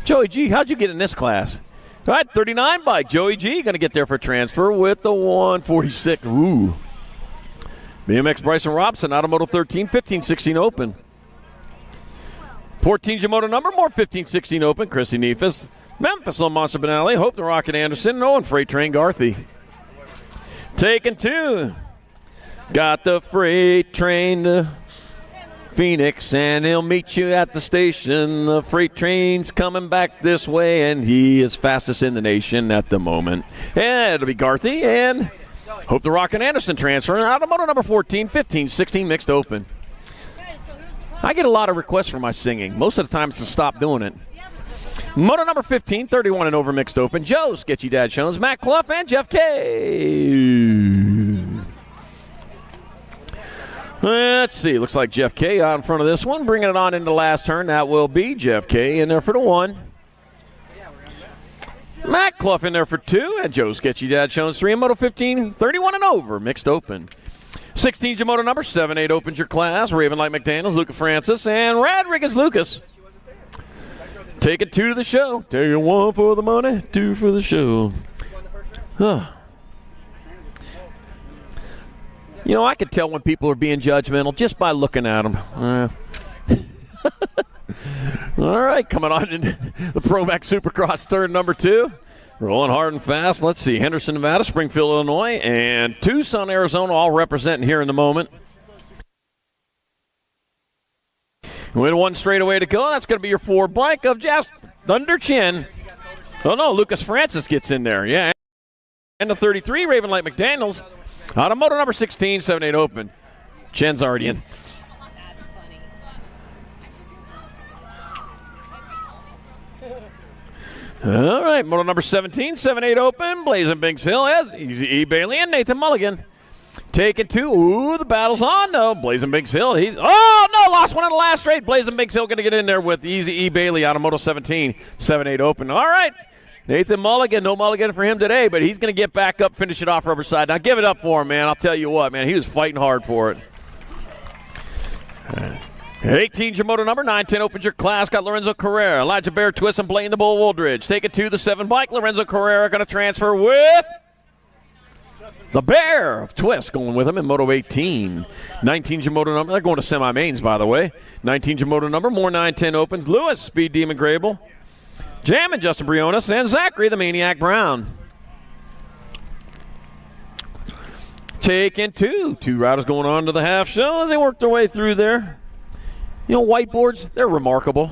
Joey G, how'd you get in this class? All right, 39 bike. Joey G going to get there for transfer with the 146. Ooh. BMX Bryson Robson, Automoto 13, 15, 16 open. 14's your moto number, more 15, 16 open. Chrissy Neefus, Memphis Little Monster Benally, Hope the Rocket Anderson, and Owen Freight Train Garthy. Taking 2. Got the freight train to Phoenix, and he'll meet you at the station. The freight train's coming back this way, and he is fastest in the nation at the moment. And it'll be Garthy and Hope the Rocket Anderson transferring out of moto number 14, 15, 16 mixed open. I get a lot of requests for my singing. Most of the time it's to stop doing it. Moto number 15, 31 and over mixed open. Joe, Sketchy Dad Jones, Matt Clough, and Jeff K. Let's see. Looks like Jeff K out in front of this one. Bringing it on into the last turn. That will be Jeff K in there for the 1. Matt Clough in there for 2. And Joe Sketchy Dad Jones 3. And Moto 15, 31 and over. Mixed open. 16's your moto number. 7-8 opens your class. Raven Light McDaniels, Luca Francis, and Rodriguez Lucas. Taking 2 to the show. Taking 1 for the money, 2 for the show. Huh. You know, I could tell when people are being judgmental just by looking at them. All right, coming on in the ProAm Supercross turn number 2. Rolling hard and fast. Let's see. Henderson, Nevada, Springfield, Illinois, and Tucson, Arizona, all representing here in the moment. With one straightaway to go, that's going to be your 4 bike of just under chin. Oh, no, Lucas Francis gets in there. Yeah. And the 33, Ravenlight McDaniels. Out of moto number 16, 7-8 open. Chen's already in. All right, moto number 17, 7-8 open. Blazing Binks Hill has Easy E. Bailey and Nathan Mulligan. Taking 2. Ooh, the battle's on, though. Blazing Binks Hill. Lost one in the last straight. Blazing Binks Hill going to get in there with Easy E. Bailey out of moto 17, 7-8 open. All right, Nathan Mulligan. No Mulligan for him today, but he's going to get back up, finish it off rubber side. Now, give it up for him, man. I'll tell you what, man. He was fighting hard for it. 18's your moto number, 9-10 opens your class. Got Lorenzo Carrera, Elijah Bear, Twist, and Blaine the Bull Woldridge. Take it to the 7 bike. Lorenzo Carrera going to transfer with the Bear of Twist going with him in moto 18. 19's your moto number. They're going to semi-mains, by the way. 19's your moto number, more 9-10 opens. Lewis, Speed Demon Grable. Jam and Justin Briones, and Zachary the Maniac Brown. Taking 2. 2 riders going on to the half show as they work their way through there. You know, whiteboards, they're remarkable.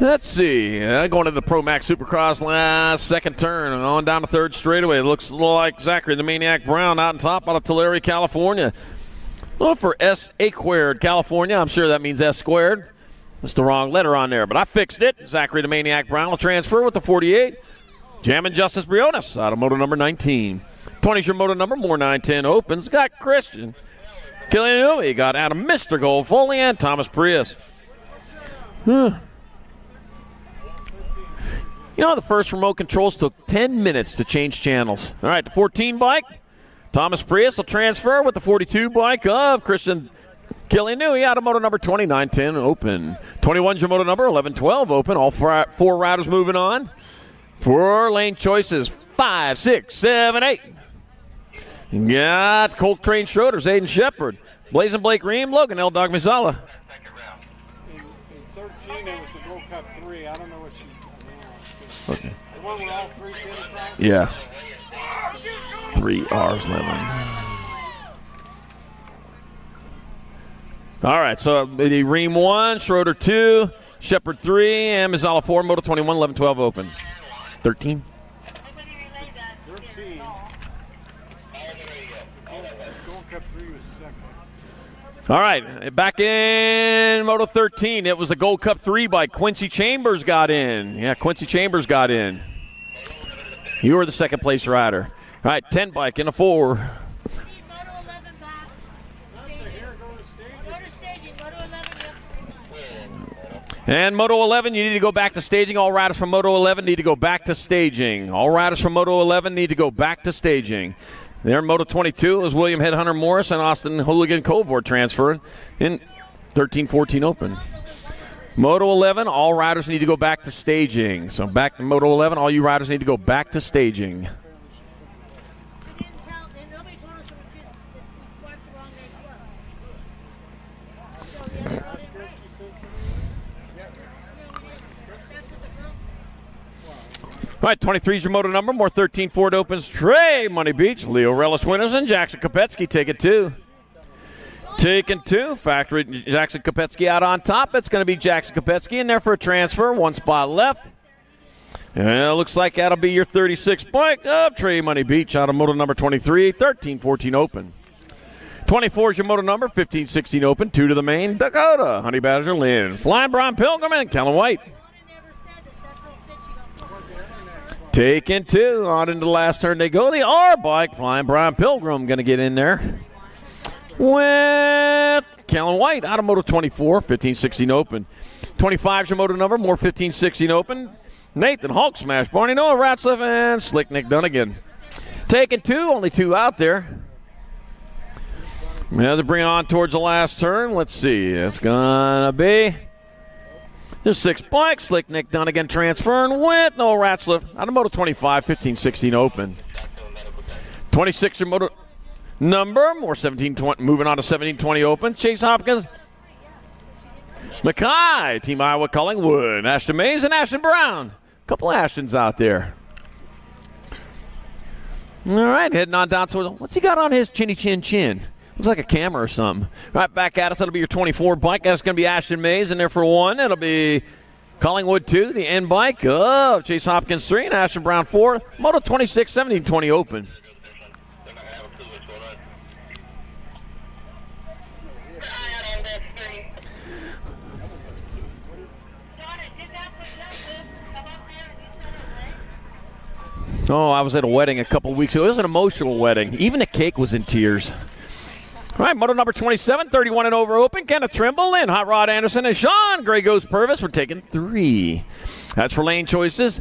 Let's see. Going to the ProAm Supercross last second turn. On down the 3rd straightaway. It looks like Zachary the Maniac Brown out on top out of Tulare, California. Look for S-A-squared, California. I'm sure that means S squared. That's the wrong letter on there, but I fixed it. Zachary the Maniac Brown will transfer with the 48. Jamming Justice Briones out of moto number 19. 20's your moto number, more 9-10 opens. Got Christian Killian Newey, got Adam Mr. Gold Foley, and Thomas Prius. You know, the first remote controls took 10 minutes to change channels. All right, the 14 bike, Thomas Prius will transfer with the 42 bike of Christian Killian Newey out of moto number 29-10 open. 21's your moto number, 11-12 open. All 4 riders moving on. 4 lane choices, 5, 6, 7, 8. Got Colt Crane Schroeder's Aiden Shepard. Blazing Blake Ream, Logan L. Dog Mizala. In 13, it was the Gold Cup 3. I don't know what she. Okay. The one where all 3 came across? Yeah. 3 R's, Lemon. All right, so the Ream 1, Schroeder 2, Shepard 3, and Mizala 4, Moto 21, 11-12 open. 13. All right, back in Moto 13, it was a Gold Cup 3 bike. Quincy Chambers got in. Yeah, Quincy Chambers got in. You were the second place rider. All right, 10 bike in a 4. And Moto 11, you need to go back to staging. All riders from Moto 11 need to go back to staging. All riders from Moto 11 need to go back to staging. There in Moto 22 is William Headhunter Morris and Austin Hooligan Covert transfer in 13-14 open. Moto 11, all riders need to go back to staging. So back to Moto 11, all you riders need to go back to staging. All right, 23 is your moto number. More 13-4 opens. Trey Money Beach, Leo Relish winners, and Jackson Kopetsky take it 2. Taking 2. Factory Jackson Kopetsky out on top. It's going to be Jackson Kopetsky in there for a transfer. 1 spot left. And it looks like that'll be your 36 bike of Trey Money Beach out of moto number 23. 13-14 open. 24 is your moto number. 15-16 open. 2 to the main. Dakota, Honey Badger Lynn, Flying Brian Pilgrim, and Kellen White. Taking 2. On into the last turn they go. The R bike, Flying Brian Pilgrim, going to get in there with Kellen White out of moto 24, 15-16 open. 25 is your moto number, more 15-16 open. Nathan Hulk Smash, Barney Noah Ratzliff, and Slick Nick Dunnigan. Taking 2, only 2 out there. Now they're bringing on towards the last turn. Let's see. It's going to be there's 6 bikes. Slick Nick Dunnigan transferring with Noah Ratzliff out of moto 25, 15-16 open. 26 your moto. number. More 17-20, moving on to 17-20 open. Chase Hopkins, Mackay, Team Iowa Collingwood, Ashton Mays, and Ashton Brown. A couple Ashtons out there. All right, heading on down to what's he got on his chinny chin chin? Looks like a camera or something. Right back at us. That'll be your 24 bike. That's going to be Ashton Mays in there for 1. It'll be Collingwood 2, the end bike of Chase Hopkins 3, and Ashton Brown 4. Moto 26, 17-20 open. Oh, I was at a wedding a couple weeks ago. It was an emotional wedding. Even the cake was in tears. All right, moto number 27, 31 and over open. Kenneth Trimble and Hot Rod Anderson and Sean Gray Ghost Purvis. We're taking 3. That's for lane choices.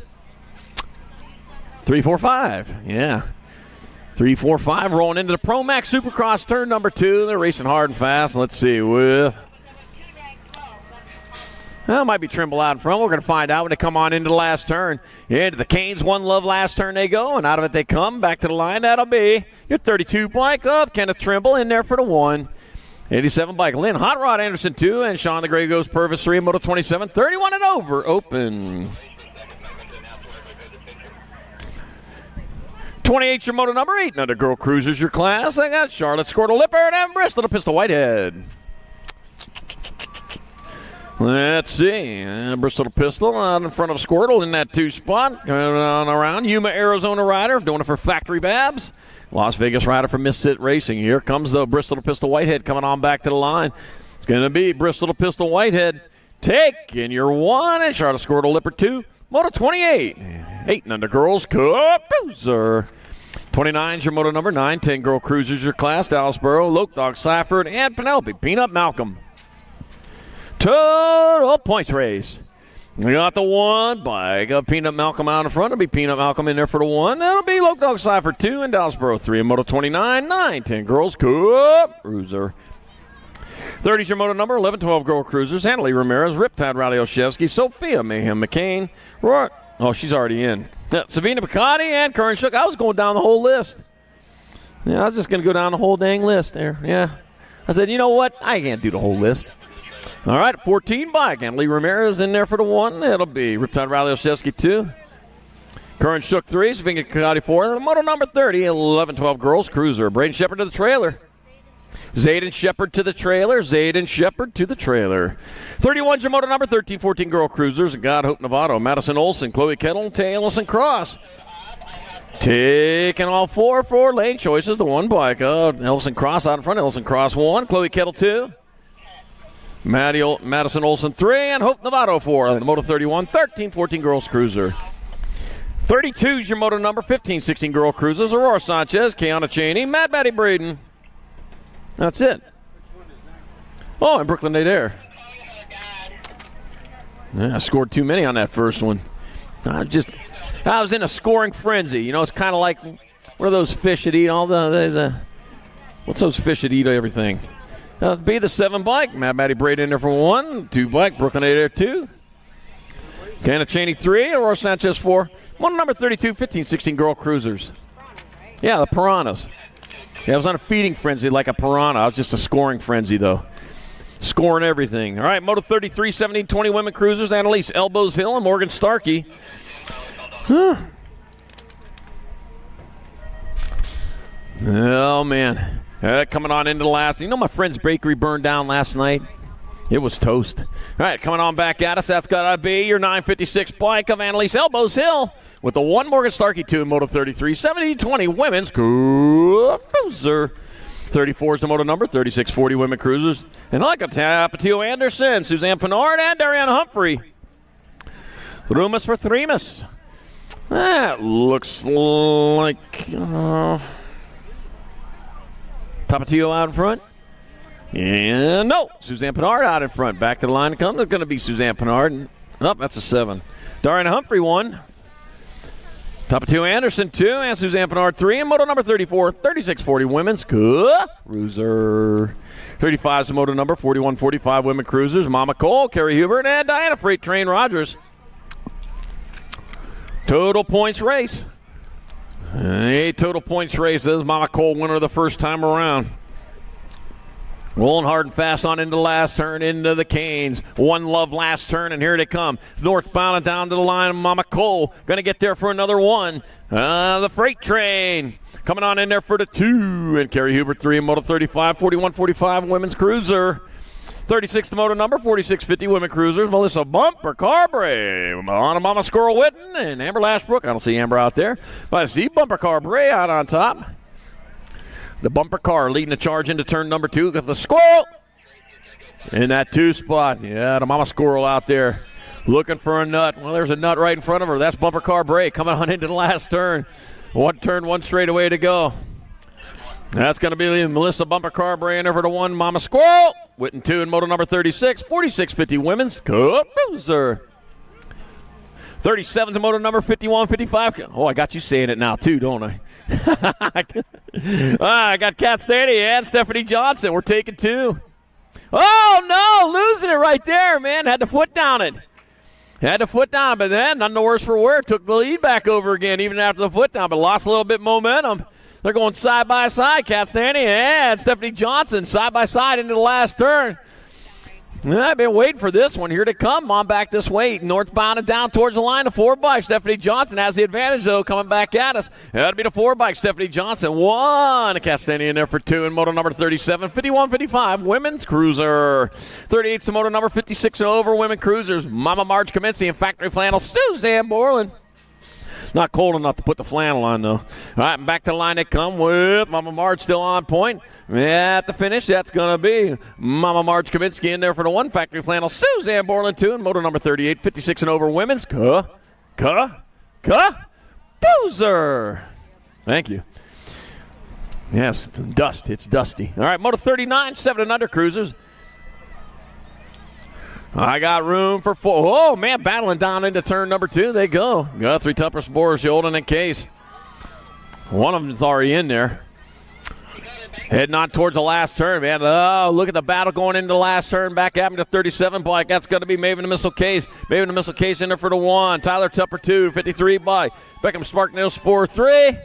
3, 4, 5. Yeah. 3, 4, 5 rolling into the Pro Max Supercross turn number 2. They're racing hard and fast. Let's see with... Well, it might be Trimble out in front. We're going to find out when they come on into the last turn. Into the Canes One Love last turn they go, and out of it they come. Back to the line. That'll be your 32 bike of Kenneth Trimble in there for the 1. 87 bike. Lynn Hot Rod Anderson 2, and Sean the Gray Ghost Purvis 3. Moto 27, 31 and over open. 28 your moto number 8. Another Girl Cruisers your class. I got Charlotte Squirtle Lippert and Bristol the Pistol Whitehead. Let's see. Bristol the Pistol out in front of Squirtle in that 2 spot. Going on around. Yuma, Arizona rider. Doing it for Factory Babs. Las Vegas rider for Missit Racing. Here comes the Bristol the Pistol Whitehead coming on back to the line. It's going to be Bristol the Pistol Whitehead taking your 1. And Charlotte Squirtle Lippert 2. Moto 28. 8 and under girls. Cruiser. 29's your moto number 9. 10 Girl Cruisers your class. Dallasboro, Loke Dog Safford, and Penelope Peanut Malcolm. Total points race. We got the 1 bike of Peanut Malcolm out in front. It'll be Peanut Malcolm in there for the 1. That'll be Loke Dog Cypher 2 and Dallasboro 3. And Moto 29, 9, 10 girls. Cruiser. 30's your moto number 11, 12 Girl Cruisers. Annalie Ramirez, Riptide Riley Olszewski, Sophia Mayhem McCain. Oh, she's already in. Savina Picotti and Curran Shook. I was going down the whole list. Yeah, I was just going to go down the whole dang list there. Yeah. I said, you know what? I can't do the whole list. All right, 14 bike. And Lee Ramirez in there for the 1. It'll be Riptide Riley Olszewski 2. Curran Shook 3. Savina Picotti 4. And moto number 30, 11, 12 Girls Cruiser. Braden Shepard to the trailer. Zayden Shepard to the trailer. Zayden Shepard to the trailer. 31's your moto number 13, 14 Girl Cruisers. God Hope Novato. Madison Olson, Chloe Kettle, Tay Ellison Cross. Taking all 4 for lane choices. The 1 bike of Ellison Cross out in front. Ellison Cross 1. Chloe Kettle 2. Madison Olson 3. And Hope Novato 4. The moto 31, 13, 14 Girls Cruiser. 32's your moto number 15, 16 Girl Cruisers. Aurora Sanchez, Kiana Cheney, Matt Batty Braden. That's it. Oh, and Brooklyn Adair. Yeah, I scored too many on that first one. I was in a scoring frenzy. You know, it's kind of like what are those fish that eat all the what's those fish that eat everything? Be the 7 bike. Matt Batty Braden in there for 1. 2 bike. Brooklyn Adair 2. Kiana Cheney 3. Aurora Sanchez 4. Moto number 32, 15, 16 Girl Cruisers. Yeah, the Piranhas. Yeah, I was on a feeding frenzy like a piranha. I was just a scoring frenzy, though. Scoring everything. All right, Moto 33, 17, 20 Women Cruisers. Annalise Elbows Hill and Morgan Starkey. Oh, man. Coming on into the last. You know my friend's bakery burned down last night? It was toast. All right, coming on back at us. That's got to be your 956 bike of Annalise Elbows Hill with the 1 Morgan Starkey 2 in Moto 33, 70-20 Women's Cruiser. 34 is the moto number, 36-40 Women Cruisers. And like a Tapatio Anderson, Suzanne Pinard, and Darianne Humphrey. Rumas for Threemus. That looks like Tapatio out in front. And no, Suzanne Pinard out in front. Back to the line to come. There's going to be Suzanne Pinard. Nope, that's a 7. Darianne Humphrey 1. Tapatio Anderson 2. And Suzanne Pinard 3. And moto number 34, 36-40 Women's Cruiser. 35 is the moto number, 41-45 Women Cruisers. Mama Cole, Carrie Hubert, and Diana Freight Train Rogers. Total points race. 8 total points race. This is Mama Cole winner the first time around. Rolling hard and fast on into the last turn, into the Canes. One Love last turn, and here they come. Northbound and down to the line. Mama Cole going to get there for another one. The Freight Train coming on in there for the 2. And Carrie Hubert 3 in Moto 35, 41-45 Women's Cruiser. 36 the moto number, 4650 Women Cruisers. Melissa Bumper Carberry on a Mama Squirrel Witten and Amber Lashbrook. I don't see Amber out there, but I see Bumper Carberry out on top. The Bumper Car leading the charge into turn number 2 with the Squirrel in that 2 spot. Yeah, the Mama Squirrel out there looking for a nut. Well, there's a nut right in front of her. That's Bumper Car Bray coming on into the last turn. One turn, one straightaway to go. That's going to be Melissa Bumper Car Bray in over to 1 Mama Squirrel. Witten 2 in moto number 36, 4650 Women's Cruiser. 37's moto number 5155. Oh, I got you saying it now too, don't I? I got Kat Stanley and Stephanie Johnson. We're taking 2. Oh, no, losing it right there, man. Had to foot down it. But then, none the worse for wear, took the lead back over again, even after the foot down, but lost a little bit momentum. They're going side by side, Kat Stanley and Stephanie Johnson, side by side into the last turn. I've been waiting for this one. Here to come. On back this way. Northbound and down towards the line. The 4 bike. Stephanie Johnson has the advantage, though, coming back at us. That'll be the 4 bike. Stephanie Johnson. 1. Castani in there for 2 in moto number 37. 51-55. Women's Cruiser. 38's the moto number 56 and over. Women Cruisers. Mama Marge Kaminsky and Factory Flannel. Suzanne Borland. Not cold enough to put the flannel on, though. All right, back to the line they come with Mama Marge still on point. At the finish, that's going to be Mama Marge Kaminsky in there for the 1. Factory Flannel, Suzanne Borland 2, and moto number 38, 56 and over women's. Boozer. Thank you. Yes, dust. It's dusty. All right, moto 39, 7 and under cruisers. I got room for 4. Oh, man, battling down into turn number 2. They go. Guthrie, Tupper, Spores, Yolden, and Case. One of them's already in there. Heading on towards the last turn, man. Oh, look at the battle going into the last turn. Back at me to 37 bike. That's going to be Maven the Missile Case. Maven the Missile Case in there for the 1. Tyler Tupper 2, 53 bike. Beckham Sparknail Spore 3.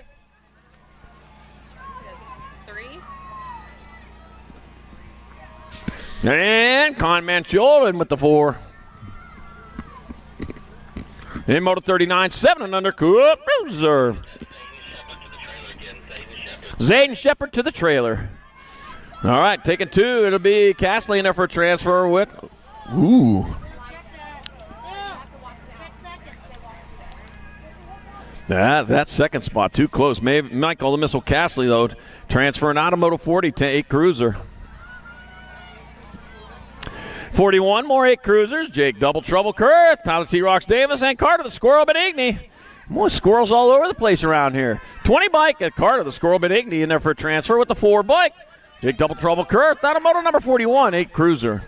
And Conman Yolden with the 4. In moto 39, 7 and under Cruiser. Zayden Shepard to the trailer. All right, taking 2. It'll be Castley in there for a transfer with. Ooh. That second spot, too close. Michael the Missile Castley, though, transferring out of moto 40 to 8 Cruiser. 41 more 8 cruisers. Jake Double Trouble Kurth, Tyler T. Rocks Davis, and Carter the Squirrel Benigni. More squirrels all over the place around here. 20 bike at Carter the Squirrel Benigni in there for a transfer with the 4 bike. Jake Double Trouble Kurth out of moto number 41, 8 cruiser.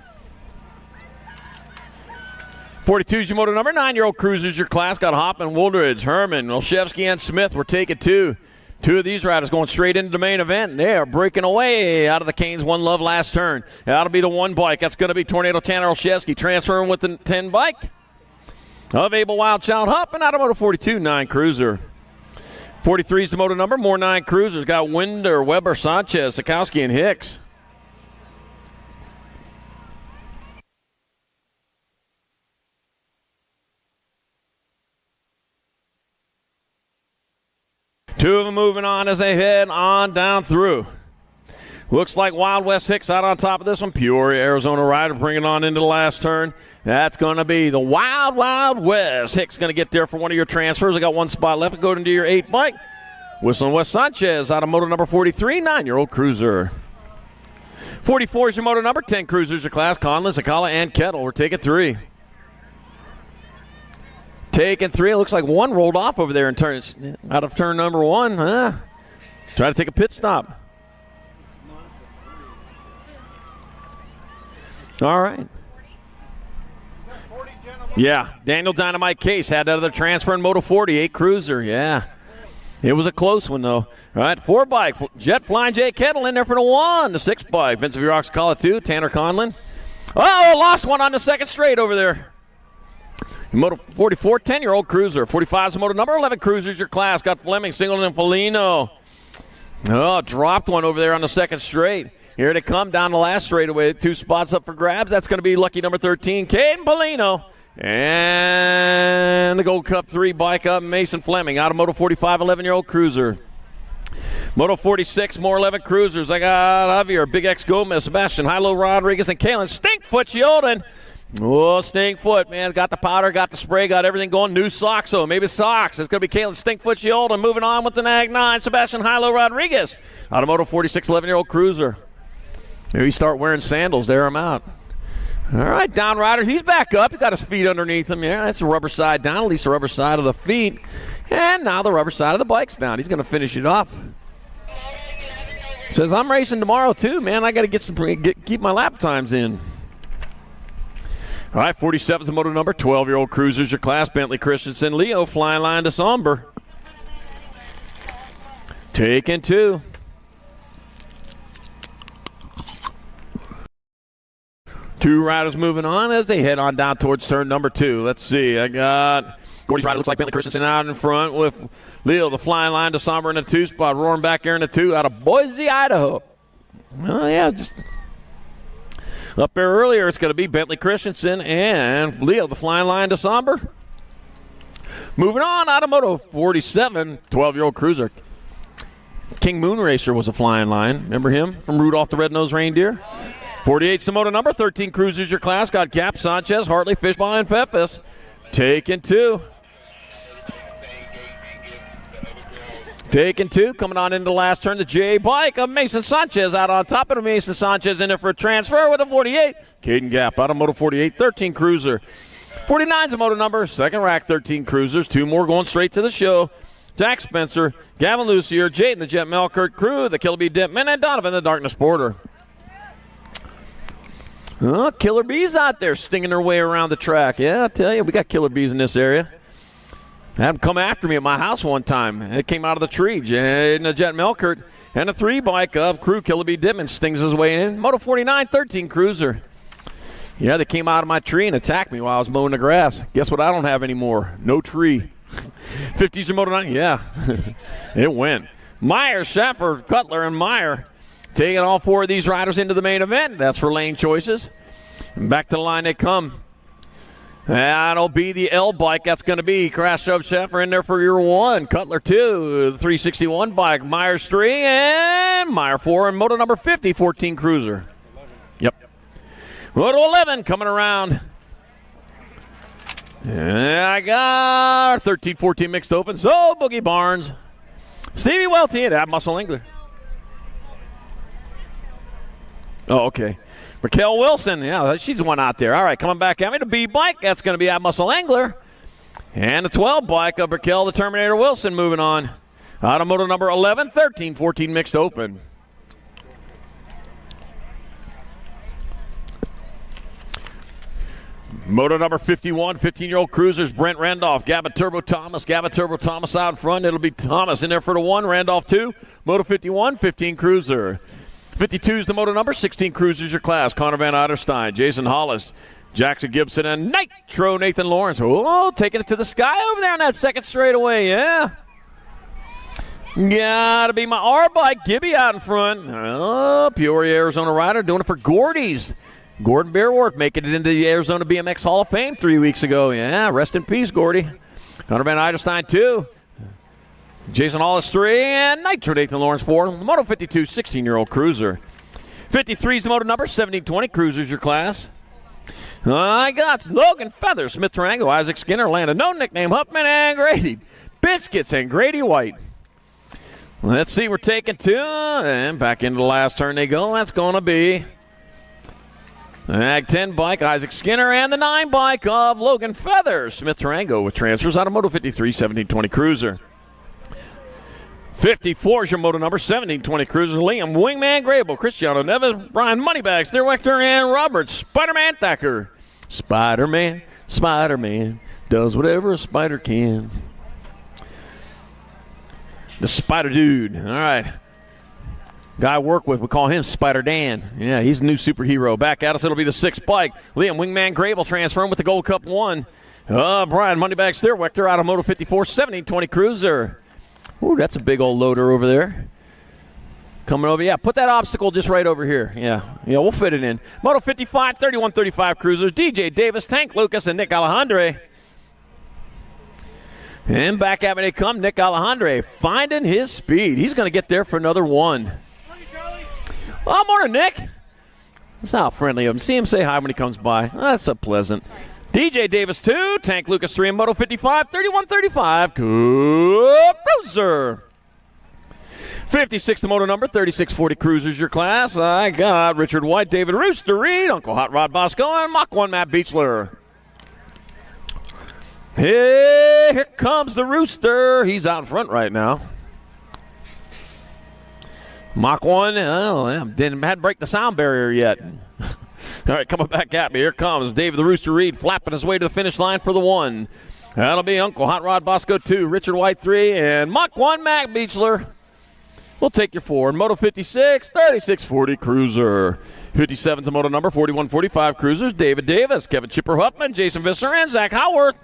42 is your moto number 9-year-old cruisers. Your class got Hoppman, Woolridge, Herman, Olszewski, and Smith. We're taking 2. 2 of these riders going straight into the main event. They are breaking away out of the Canes 1 Love last turn. That'll be the 1 bike. That's going to be Tornado Tanner Olszewski transferring with the 10 bike of Abel Wild Child Hopping out of moto 42, 9 cruiser. 43 is the moto number. More 9 cruisers. Got Winder, Weber, Sanchez, Sikowski, and Hicks. Two of them moving on as they head on down through. Looks like Wild West Hicks out on top of this one. Peoria, Arizona rider bringing on into the last turn. That's going to be the Wild West. Hicks going to get there for one of your transfers. I got 1 spot left. Go into your 8 bike. Whistling West Sanchez out of moto number 43, 9-year-old cruiser. 44 is your moto number. 10 cruisers your class. Conlon, Sakala, and Kettle. We're taking 3. Taking 3. It looks like 1 rolled off over there in out of turn number 1. Try to take a pit stop. All right. Yeah, Daniel Dynamite Case had that other transfer in moto 40, 8 cruiser. Yeah. It was a close one, though. All right, 4 bike. Jet Flying J. Kettle in there for the 1. The 6 bike. Vincent V. Rocks Call it 2. Tanner Conlon. Oh, lost one on the second straight over there. Moto 44, 10-year-old cruiser. 45 is the moto number. 11 cruisers your class. Got Fleming, Singleton, and Polino. Oh, dropped one over there on the second straight. Here they come down the last straightaway. 2 spots up for grabs. That's going to be lucky number 13, Caden Polino. And the Gold Cup 3 bike up, Mason Fleming out of Moto 45, 11-year-old cruiser. Moto 46, more 11 cruisers. I got Javier, Big X Gomez, Sebastian, Hilo Rodriguez, and Kalen Stinkfoot Yolden. Oh, Stinkfoot, man. Got the powder, got the spray, got everything going. New socks, so maybe socks. It's going to be Kalen Stinkfoot Yolden. Moving on with the Nag 9, Sebastian Hilo Rodriguez out of Moto 46, 11-year-old cruiser. Maybe start wearing sandals. There, I'm out. All right, down rider. He's back up. He got his feet underneath him. Yeah, that's the rubber side down, at least the rubber side of the feet. And now the rubber side of the bike's down. He's going to finish it off. Says, I'm racing tomorrow too, man. I got to keep my lap times in. All right, 47 is the moto number. 12-year-old cruisers your class. Bentley Christensen, Leo, flying line to Somber. Taking 2. Two riders moving on as they head on down towards turn number 2. Let's see. I got Gordy's rider. Looks like Bentley Christensen out in front with Leo, the flying line to Somber in the 2 spot. Roaring back there in the 2 out of Boise, Idaho. Oh, yeah, just up there earlier. It's going to be Bentley Christensen and Leo, the flying line to Somber. Moving on out of Moto 47, 12-year-old cruiser. King Moon Racer was a flying line. Remember him from Rudolph the Red-Nosed Reindeer? 48's the moto number. 13 cruisers your class. Got Cap, Sanchez, Hartley, Fishball, and Pepis. Taking 2. Taking 2. Coming on into the last turn, the J bike of Mason Sanchez out on top of Mason Sanchez in there for a transfer with a 48. Caden Gap out of Moto 48, 13 cruiser. 49's the moto number. Second rack, 13 cruisers. 2 more going straight to the show. Jack Spencer, Gavin Lucier, Jaden the Jet Melkert crew, the Killer Bee Dipman, and Donovan the Darkness Porter. Oh, killer bees out there stinging their way around the track. Yeah, I tell you, we got killer bees in this area. Had them come after me at my house one time. It came out of the tree. Jaden the Jet Melkert and a 3 bike of crew Killer Bee Dipman stings his way in. Moto 49, 13 cruiser. Yeah, they came out of my tree and attacked me while I was mowing the grass. Guess what I don't have anymore? No tree. 50s or Moto 9? Yeah, it went. Meyer, Schaffer, Cutler, and Meyer taking all 4 of these riders into the main event. That's for lane choices. And back to the line they come. That'll be the L bike. That's going to be Crash Shove Schaffer in there for your 1. Cutler 2, the 361 bike. Myers 3, and Meyer 4, and moto number 50, 14 cruiser. Yep. Moto 11 coming around. And I got 13-14 mixed open. So Boogie Barnes, Stevie Welty, and Ab Muscle Engler. Oh, okay. Raquel Wilson, yeah, she's the one out there. All right, coming back at me, the B bike. That's going to be Ab Muscle Angler. And the 12 bike of Raquel the Terminator Wilson moving on. Out of moto number 11, 13-14 mixed open. Moto number 51, 15-year-old cruisers, Brent Randolph, Gavin Turbo Thomas out in front. It'll be Thomas in there for the 1, Randolph 2. Moto 51, 15 cruiser. 52 is the moto number, 16 cruisers your class. Connor Van Otterstein, Jason Hollis, Jackson Gibson, and Nitro Nathan Lawrence. Oh, taking it to the sky over there on that second straightaway, yeah. Gotta be my R-bike, Gibby out in front. Oh, Peoria, Arizona rider doing it for Gordy's. Gordon Beerworth making it into the Arizona BMX Hall of Fame 3 weeks ago. Yeah, rest in peace, Gordy. Connor Van Otterstein 2. Jason Hollis 3, and Nitro Nathan Lawrence 4. Moto 52, 16-year-old cruiser. 53 is the moto number, 17-20 cruisers your class. I got Logan Feather, Smith Tarango, Isaac Skinner, Landon, no nickname, Huffman, and Grady Biscuits, and Grady White. Let's see, we're taking 2, and back into the last turn they go. That's going to be Ag 10 bike, Isaac Skinner, and the 9 bike of Logan Feather, Smith Tarango, with transfers out of Moto 53, 17-20 cruiser. 54 is your moto number, 17-20 cruiser. Liam Wingman Grable, Cristiano Neves, Brian Moneybags, Wechter, and Robert Spider-Man Thacker. Spider-Man does whatever a spider can. The Spider Dude. All right. Guy I work with, we call him Spider Dan. Yeah, he's a new superhero. Back at us, it'll be the 6th bike. Liam Wingman Grable transferring with the Gold Cup 1. Brian Moneybags there. Wechter out of Moto 54, 1720 Cruiser. Ooh, that's a big old loader over there. Coming over. Yeah, put that obstacle just right over here. Yeah, we'll fit it in. Moto 55, 3135 Cruisers. DJ Davis, Tank Lucas, and Nick Alejandre. And back at me they come. Nick Alejandre finding his speed. He's going to get there for another one. Oh, morning, Nick. That's how friendly of him. See him say hi when he comes by. Oh, that's so pleasant. DJ Davis 2, Tank Lucas 3, and Moto 55, 3135 Cruiser. 56 the moto number, 3640 Cruisers your class. I got Richard White, David Rooster Reed, Uncle Hot Rod Bosco, and Mach 1 Matt Beechler. Hey, here comes the Rooster. He's out in front right now. Mach 1, hadn't break the sound barrier yet. All right, coming back at me. Here comes David the Rooster Reed flapping his way to the finish line for the 1. That'll be Uncle Hot Rod Bosco 2, Richard White 3, and Mach 1 Matt Beechler. We'll take your 4. Moto 56, 3640 Cruiser. 57 to moto number, 4145 Cruisers. David Davis, Kevin Chipper Huffman, Jason Visser, and Zach Howarth.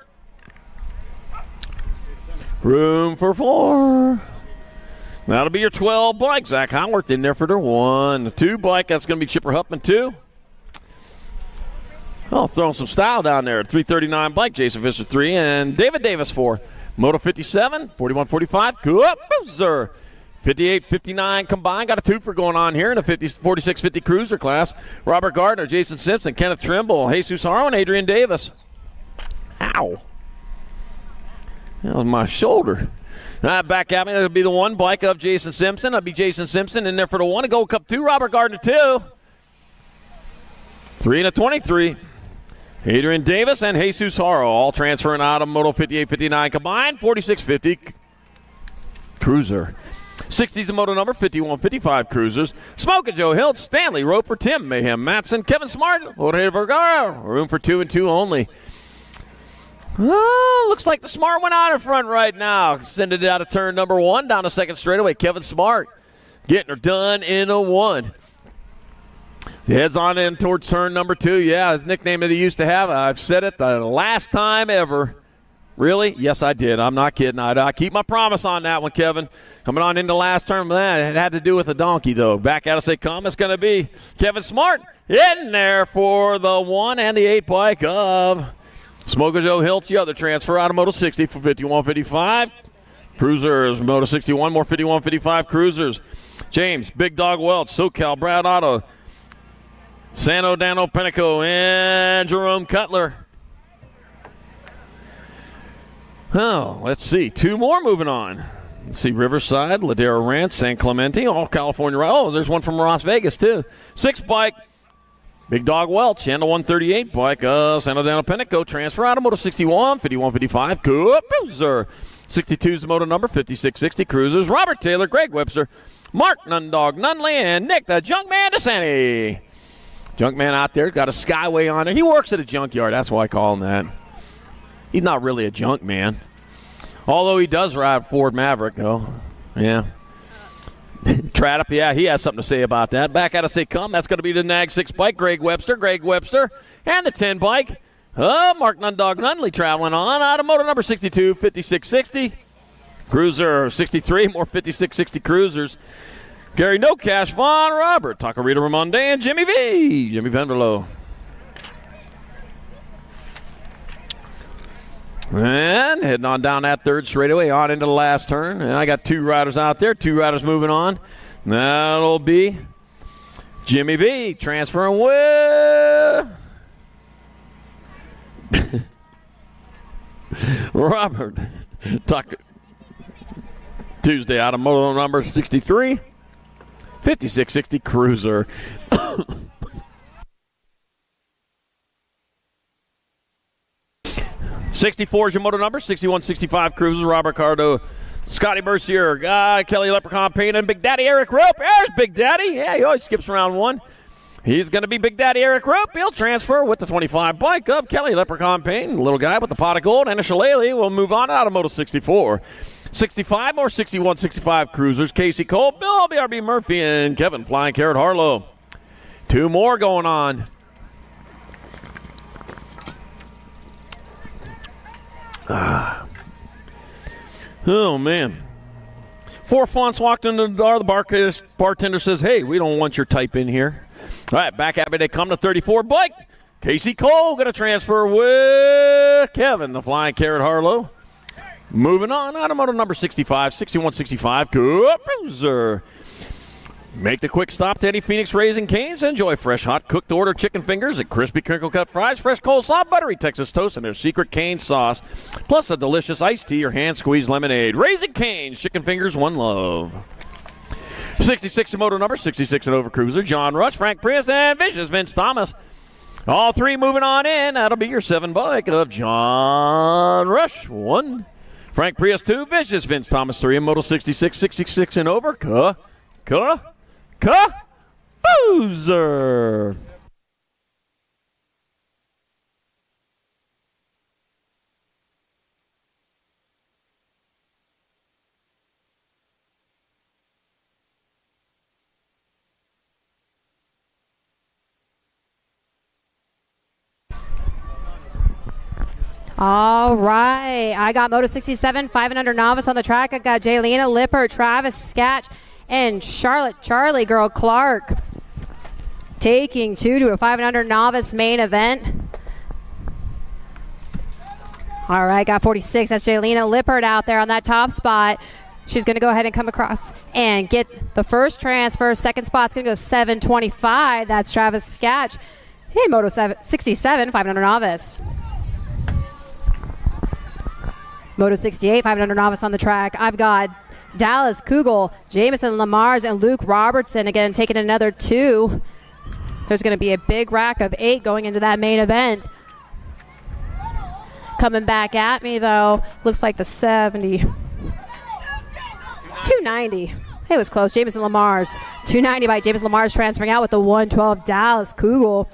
Room for 4. That'll be your 12 bike. Zach Howarth in there for their 1. The 2 bike, that's going to be Chipper Huffman 2. Oh, throwing some style down there. 339 bike, Jason Visser 3, and David Davis 4. Moto 57, 4145 Cruiser. 58-59 combined. Got a twofer going on here in the 46-50 Cruiser class. Robert Gardner, Jason Simpson, Kenneth Trimble, Jesus Haro, and Adrian Davis. Ow. That was my shoulder. Back at me, it'll be the 1 bike of Jason Simpson. That'll be Jason Simpson in there for the 1. Gold Cup 2, Robert Gardner 2. 3 and a 23. Adrian Davis and Jesus Haro all transferring out of Moto 58-59 combined. 46-50 Cruiser. 60's the moto number, 5155 Cruisers. Smokin' Joe Hilt, Stanley Roper, Tim Mayhem Matson, Kevin Smart, Jorge Vergara. Room for 2 and 2 only. Oh, looks like the Smart went out in front right now. Sending it out of turn number 1 down the second straightaway. Kevin Smart getting her done in a 1. He heads on in towards turn number 2. Yeah, his nickname that he used to have. I've said it the last time ever. Really? Yes, I did. I'm not kidding. I keep my promise on that one, Kevin. Coming on into last term, it had to do with a donkey, though. Back out of say come, it's going to be Kevin Smart in there for the 1 and the 8 bike of Smoker Joe Hiltz, the other transfer out of Moto 60 for 5155 Cruisers. Moto 61, more 5155 Cruisers. James, Big Dog Welch, SoCal, Brad Otto, Sano Dano Penico, and Jerome Cutler. Oh, let's see. 2 more moving on. Let's see. Riverside, Ladera Ranch, San Clemente, all California. Oh, there's one from Las Vegas, too. 6 bike, Big Dog Welch, and the 138 bike of San Daniel Penico. Transfer out of Moto 61, 5155 Cruiser. 62 is the moto number, 5660 Cruisers. Robert Taylor, Greg Webster, Mark Nundog Nunley, and Nick the Junkman DeSanti. Junkman out there, got a Skyway on there. He works at a junkyard. That's why I call him that. He's not really a junk man. Although he does ride Ford Maverick, though. Yeah. Tradup, yeah, he has something to say about that. Back out of say come. That's going to be the Nag 6 bike, Greg Webster, and the 10 bike. Mark Nundog Nunley traveling on out of motor number 62, 5660. Cruiser 63, more 5660 Cruisers. Gary No Cash, Vaughn Robert, Tacarita Ramonde, and Jimmy V. Jimmy Vanderlo. And heading on down that third straightaway, on into the last turn. And I got 2 riders out there, 2 riders moving on. That'll be Jimmy V transferring with Robert Tucker. Tuesday out of moto number 63, 5660 Cruiser. 64 is your moto number, 6165 Cruiser. Robert Cardo, Scotty Mercier, Kelly Leprechaun Payne, and Big Daddy Eric Rope. There's Big Daddy. Yeah, he always skips round 1. He's going to be Big Daddy Eric Rope. He'll transfer with the 25 bike of Kelly Leprechaun Payne. Little guy with the pot of gold and a shillelagh will move on out of Moto 64. 65 or 6165 Cruisers. Casey Cole, Bill BRB Murphy, and Kevin Flying Carrot Harlow. 2 more going on. Oh, man. 4 fonts walked into the door. The bartender says, hey, we don't want your type in here. All right, back at me. They come to 34. Blake. Casey Cole going to transfer with Kevin, the Flying Carrot Harlow. Moving on, automotive number 65, 6165, Cruiser. Make the quick stop to Eddie Phoenix Raising Cane's. Enjoy fresh, hot, cooked-to-order chicken fingers and crispy crinkle-cut fries, fresh coleslaw, buttery Texas toast, and their secret cane sauce, plus a delicious iced tea or hand-squeezed lemonade. Raising Cane's, chicken fingers, one love. 66 moto number 66 and over Cruiser, John Rush, Frank Prius, and Vicious Vince Thomas. All three moving on in. That'll be your 7 bike of John Rush, 1. Frank Prius 2, Vicious Vince Thomas 3, and Moto 66, 66 and over, Boozer. All right. I got Moto 67, 500 novice on the track. I got Jaylena Lippert, Travis Sketch, and Charlotte Charlie Girl Clark taking 2 to a 500 novice main event. All right, got 46. That's Jaylena Lippert out there on that top spot. She's going to go ahead and come across and get the first transfer. Second spot's going to go 725. That's Travis Sketch in Moto 67, 500 novice. Moto 68, 500 novice on the track. I've got Dallas Kugel, Jameson Lamars, and Luke Robertson again taking another 2. There's going to be a big rack of 8 going into that main event. Coming back at me, though, looks like the 70. 290. It was close. Jameson Lamars. 290 by Jameson Lamars transferring out with the 112 Dallas Kugel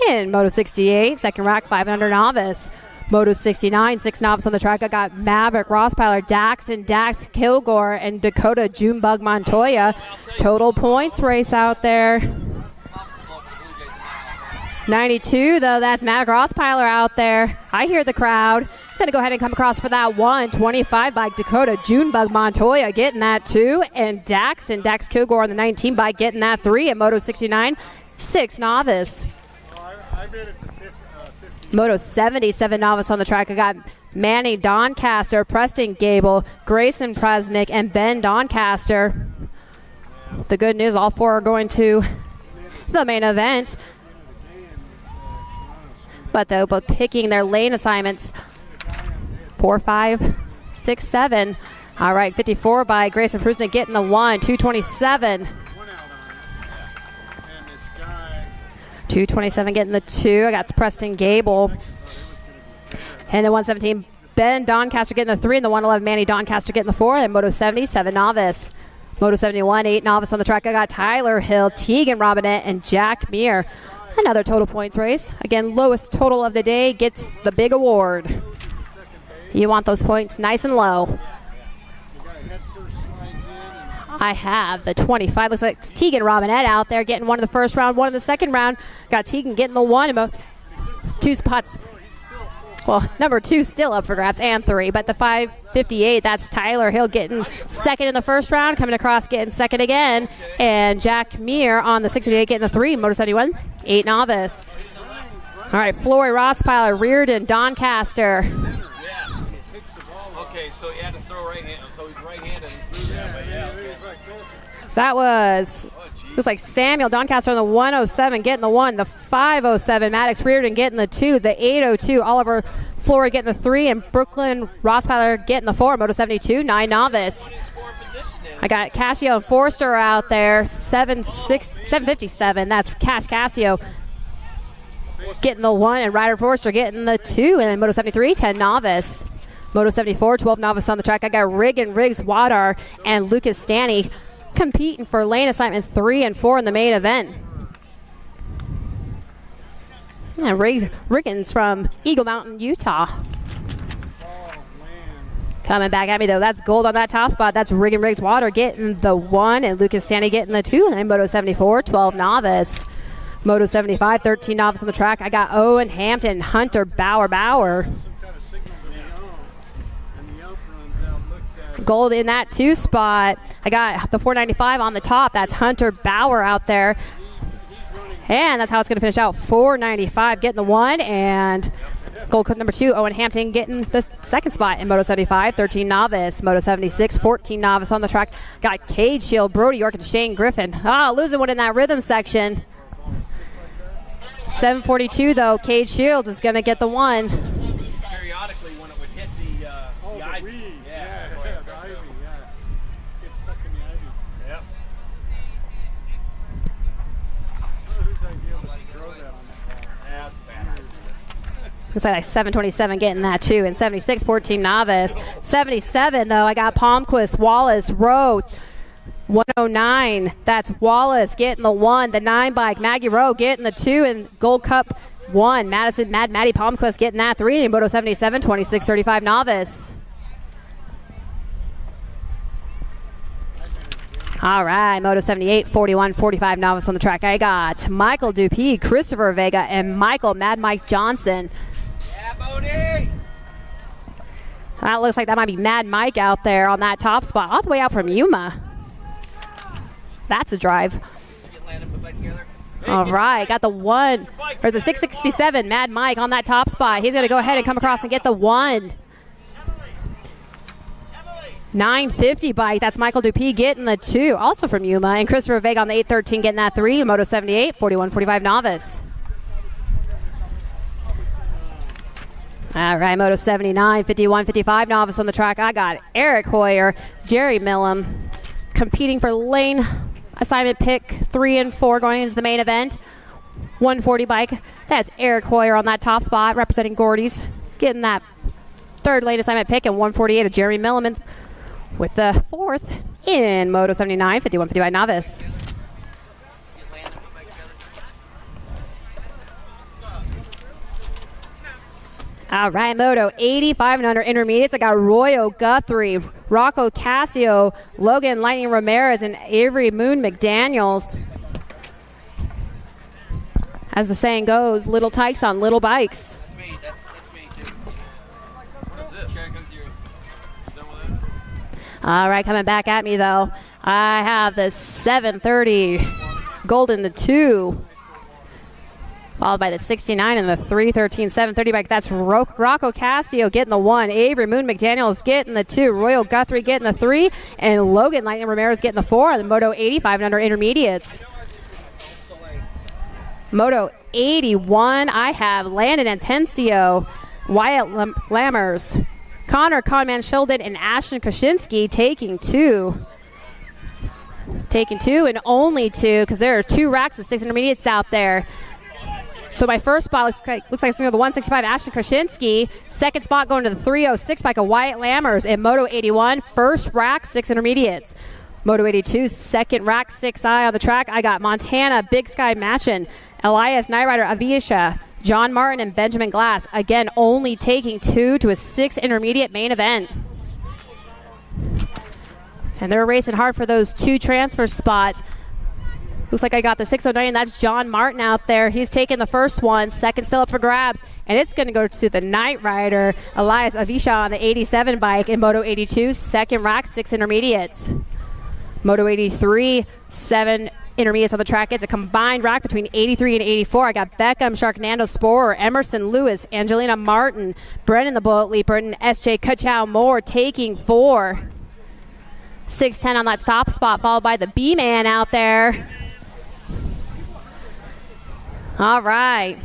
in Moto 68. Second rack, 500 novice. Moto 69, 6 novice on the track. I got Maverick, Rosspeiler, Dax Kilgore, and Dakota Junebug Montoya. Total points race out there. 92, though, that's Maverick Rosspeiler out there. I hear the crowd. It's going to go ahead and come across for that 125 by Dakota Junebug Montoya getting that 2. And Dax Kilgore on the 19 by getting that 3 at Moto 69, 6 novice. I bet it's a 50. Moto 77 novice on the track. I got Manny Doncaster, Preston Gable, Grayson Presnick, and Ben Doncaster. The good news, all 4 are going to the main event. But they're both picking their lane assignments. 4, 5, 6, 7. All right, 54 by Grayson Presnick getting the 1, 227. 227 getting the 2. I got Preston Gable. And the 117, Ben Doncaster getting the 3. And the 111, Manny Doncaster getting the 4. And Moto 77 novice. Moto 71, 8 novice on the track. I got Tyler Hill, Tegan Robinette, and Jack Meir. Another total points race. Again, lowest total of the day gets the big award. You want those points nice and low. I have the 25. Looks like it's Tegan Robinette out there getting 1 in the first round, 1 in the second round. Got Tegan getting the 1 about 2 spots. Well, number 2 still up for grabs, and 3. But the 558, that's Tyler Hill getting 2nd in the first round, coming across getting 2nd again. And Jack Meir on the 68 getting the 3. Moto 71, 8 novice. All right, Flory Rosspeiler, Reardon, Doncaster. Okay, so you had to throw right hand. So he's right-handed. That was, looks like Samuel Doncaster on the 107 getting the 1, the 507 Maddox Reardon getting the 2, the 802 Oliver Flory getting the 3, and Brooklyn Rosspeiler getting the 4. Moto 72, 9 novice. I got Casio and Forster out there, 757. That's Cash Casio getting the 1, and Ryder Forster getting the 2, and then Moto 73, 10 novice. Moto 74, 12 novice on the track. I got Riggin, Riggs, Wadar, and Lucas Stanny competing for lane assignment 3 and 4 in the main event. Yeah, Riggins from Eagle Mountain, Utah. Coming back at me, though. That's gold on that top spot. That's Riggin, Riggs, Water getting the 1, and Lucas Stanny getting the 2. And then Moto 74, 12 novice. Moto 75, 13 novice on the track. I got Owen Hampton, Hunter Bauer. Gold in that 2 spot. I got the 495 on the top. That's Hunter Bauer out there. And that's how it's going to finish out. 495 getting the 1. And gold cup number 2, Owen Hampton getting the 2nd spot in Moto 75. 13 novice. Moto 76, 14 novice on the track. Got Cade Shield, Brody York, and Shane Griffin. Losing one in that rhythm section. 742 though. Cade Shields is going to get the 1. Periodically when it would hit the ivy. Weeds. Yeah, the ivy, Get stuck in the ivy. Yep. Whose idea was to throw that on that ball? That's bad. Looks like 727 getting that too. And 76, 14 novice. 77 though, I got Palmquist, Wallace, Rowe. 109, that's Wallace getting the 1. The 9 bike, Maggie Rowe getting the 2. And Gold Cup 1, Maddie Palmquist getting that 3. And Moto 77, 26, 35 novice. All right, Moto 78, 41, 45 novice on the track. I got Michael Dupuy, Christopher Vega, and Mad Mike Johnson. Yeah, Bodie! That looks like that might be Mad Mike out there on that top spot, all the way out from Yuma. That's a drive. All right, got the 1, or the 667, Mad Mike on that top spot. He's going to go ahead and come across and get the 1. 950 bike, that's Michael Dupuy getting the 2, also from Yuma. And Christopher Vega on the 813 getting that 3. Moto 78, 41, 45 novice. All right, Moto 79, 51, 55 novice on the track. I got Eric Hoyer, Jerry Millam competing for lane assignment pick 3 and 4 going into the main event. 140 bike, that's Eric Hoyer on that top spot representing Gordy's, getting that 3rd lane assignment pick. And 148 of Jerry Milliman with the 4th in Moto 79, 51, 55 novice. All right, Moto 85 and under intermediates. I got Roy Guthrie, Rocco Cassio, Logan Lightning Ramirez, and Avery Moon McDaniels. As the saying goes, little tykes on little bikes. All right, coming back at me though, I have the 730 Golden, the 2. Followed by the 69 and the 313, 730 bike. That's Rocco Cassio getting the 1. Avery Moon McDaniels getting the 2. Royal Guthrie getting the 3. And Logan Lightning Ramirez getting the 4 on the Moto 85 and under intermediates. Moto 81, I have Landon Atencio, Wyatt Lammers, Connor Conman Shildon, and Ashton Krasinski taking 2. Taking 2 and only 2 because there are 2 racks of 6 intermediates out there. So my first spot looks like it's going to go the 165 Ashton Krasinski. Second spot going to the 306 bike of Wyatt Lammers. And Moto 81, first rack, 6 intermediates. Moto 82, second rack, 6i on the track. I got Montana, Big Sky Machin, Elias Night Rider, Avisha, John Martin, and Benjamin Glass. Again, only taking 2 to a 6 intermediate main event. And they're racing hard for those 2 transfer spots. Looks like I got the 609. That's John Martin out there. He's taking the first one. Second still up for grabs. And it's going to go to the Night Rider, Elias Avisha on the 87 bike in Moto 82. Second rack, 6 intermediates. Moto 83, 7 intermediates on the track. It's a combined rack between 83 and 84. I got Beckham, Sharknado Sporer, Emerson Lewis, Angelina Martin, Brennan the Bullet Leaper, and SJ Kachow Moore taking 4. 610 on that stop spot, followed by the B-Man out there. All right.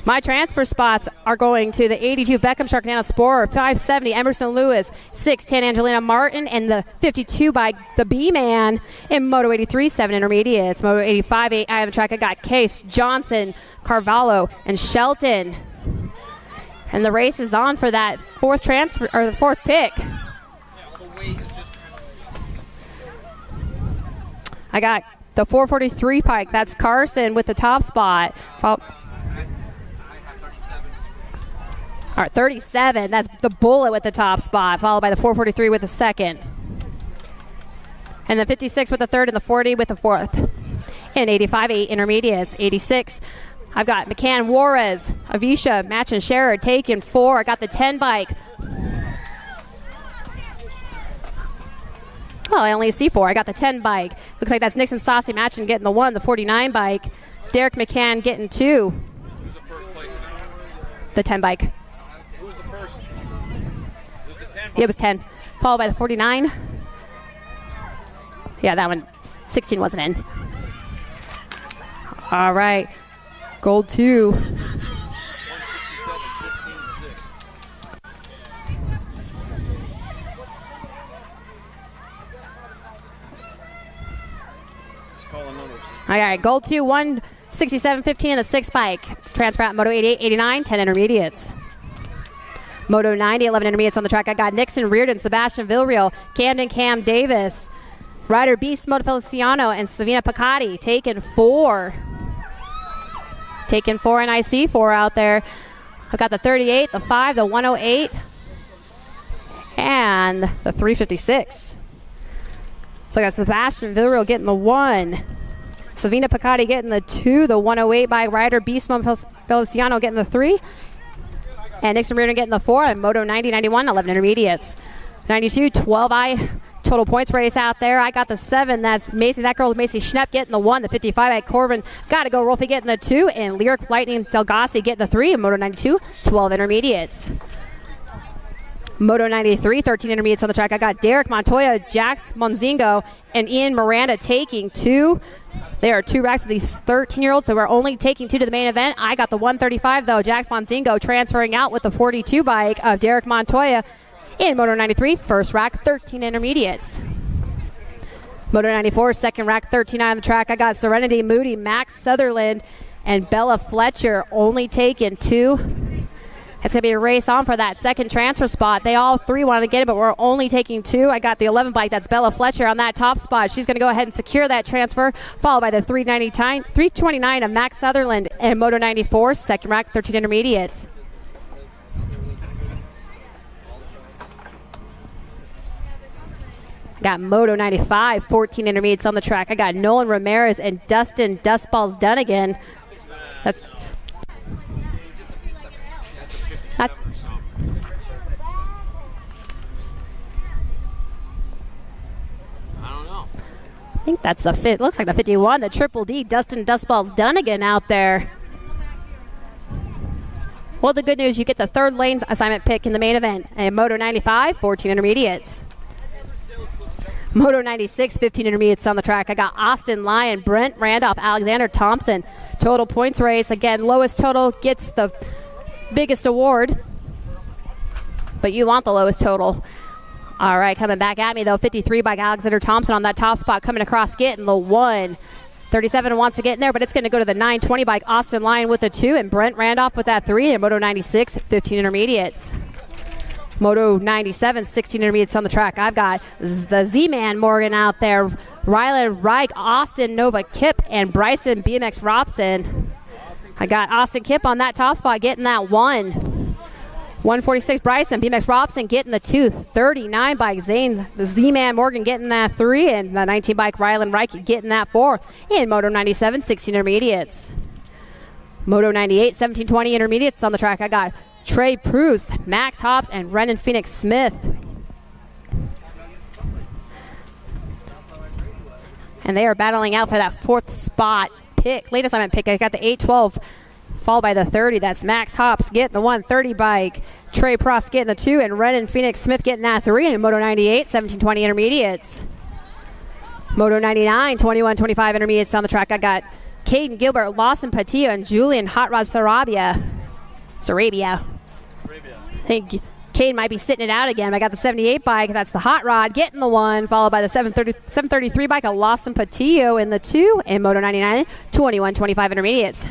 My transfer spots are going to the 82 Beckham Sharknado Sporer, 570 Emerson Lewis, 610 Angelina Martin, and the 52 by the B-Man in Moto 83, 7 intermediates. Moto 85, 8 on the track. I got Case, Johnson, Carvalho, and Shelton. And the race is on for that 4th transfer, or the 4th pick. I got the 443 pike. That's Carson with the top spot. All right, 37. That's the Bullet with the top spot, followed by the 443 with the second. And the 56 with the third, and the 40 with the 4th. And 85, 8 intermediates. 86, I've got McCann Juarez, Avisha, Match and Scherer taking 4. I got the 10 bike. Well, I only see 4. I got the 10 bike. Looks like that's Nixon Saucy Matchin getting the 1, the 49 bike. Derek McCann getting 2. Who's the first place in that? The 10 bike. Who was the first? Who's the 10 bike? Yeah, it was 10. Followed by the 49. Yeah, that one. 16 wasn't in. All right. Gold 2. 167, 15, 6. Just calling numbers. All right, gold 2, 167.15 in the 6 bike. Transfer out Moto 88, 89, 10 intermediates. Moto 90, 11 intermediates on the track. I got Nixon Reardon, Sebastian Villarreal, Camden Cam Davis, Ryder Beast Moto Feliciano, and Savina Piccati taking 4. Taking 4, and I see 4 out there. I've got the 38, the 5, the 108, and the 356. So I got Sebastian Villarreal getting the 1. Savina Piccati getting the 2. The 108 by Ryder Beast Moto Feliciano getting the 3. And Nixon Reardon getting the 4. And Moto 90, 91, 11 intermediates. 92, 12i total points race out there. I got the 7. That's Macy. That girl, Macy Schnepp, getting the 1. The 55 at Corbin. Got to go. Rolfie getting the 2. And Lyric Lightning Delgassi getting the 3. And Moto 92, 12 intermediates. Moto 93, 13 intermediates on the track. I got Derek Montoya, Jax Monzingo, and Ian Miranda taking 2. There are 2 racks of these 13-year-olds, so we're only taking 2 to the main event. I got the 135, though. Jax Monzingo transferring out with the 42 bike of Derek Montoya in Moto 93, first rack, 13 intermediates. Moto 94, second rack, 13 on the track. I got Serenity Moody, Max Sutherland, and Bella Fletcher only taking 2. It's going to be a race on for that second transfer spot. They all 3 wanted to get it, but we're only taking 2. I got the 11 bike. That's Bella Fletcher on that top spot. She's going to go ahead and secure that transfer, followed by the 329 of Max Sutherland and Moto 94, second rack, 13 intermediates. Got Moto 95, 14 intermediates on the track. I got Nolan Ramirez and Dustin Dustballs Dunnigan. That's... I don't know. I think that's the fit. Looks like the 51, the Triple D, Dustin Dustballs Dunnigan out there. Well, the good news, you get the 3rd lanes assignment pick in the main event. And Moto 95, 14 intermediates. Moto 96, 15 intermediates on the track. I got Austin Lyon, Brent Randolph, Alexander Thompson. Total points race. Again, lowest total gets the biggest award, but you want the lowest total. All right, coming back at me, though, 53 by Alexander Thompson on that top spot, coming across, getting the 1. 37 wants to get in there, but it's going to go to the 920 bike. Austin Lyon with the 2, and Brent Randolph with that 3, and Moto 96, 15 intermediates. Moto 97, 16 intermediates on the track. I've got the Z-Man Morgan out there, Rylan Reich, Austin Nova Kip, and Bryson BMX Robson. I got Austin Kipp on that top spot getting that 1. 146 Bryson, BMX Robson getting the 2. 39 bike Zane, the Z-Man Morgan getting that 3. And the 19 bike Rylan Reich getting that 4. In Moto 97, 16 intermediates. Moto 98, 1720 intermediates on the track. I got Trey Bruce, Max Hobbs, and Brendan Phoenix Smith. And they are battling out for that 4th spot. Latest assignment pick. I got the 812 followed by the 30. That's Max Hops getting the 130 bike. Trey Prost getting the 2, and Renan Phoenix Smith getting that 3. And Moto 98, 1720 intermediates. Moto 99, 2125 intermediates on the track. I got Caden Gilbert, Lawson Patillo, and Julian Hot Rod Sarabia. I think Caden might be sitting it out again. I got the 78 bike. That's the Hot Rod getting the 1, followed by the 733 bike of Lawson Patillo in the 2, and Moto 99, 2125 intermediates.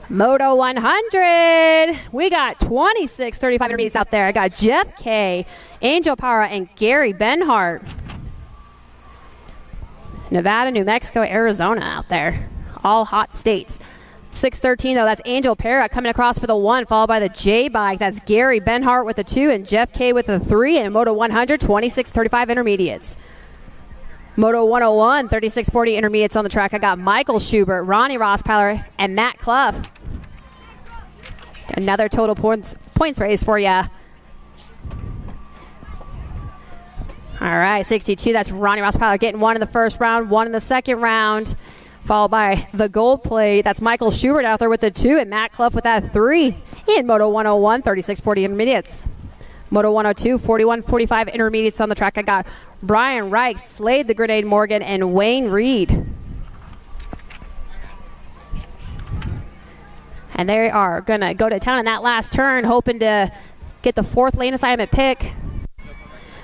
Moto 100. We got 2635 intermediates out there. I got Jeff K, Angel Parra, and Gary Benhart. Nevada, New Mexico, Arizona out there. All hot states. 613, though, that's Angel Parra coming across for the 1, followed by the J bike. That's Gary Benhart with the 2, and Jeff K with the 3, and Moto 100, 2635 intermediates. Moto 101, 3640 intermediates on the track. I got Michael Schubert, Ronnie Rosspowler, and Matt Clough. Another total points race for you. All All right, 62. That's Ronnie Ross-Pilar getting one in the first round, one in the second round, followed by the gold plate. That's Michael Schubert out there with the 2, and Matt Clough with that 3 in Moto 101, 36-40 intermediates. Moto 102, 41-45 intermediates on the track. I got Brian Reich, Slade the Grenade Morgan, and Wayne Reed. And they are going to go to town in that last turn, hoping to get the 4th lane assignment pick.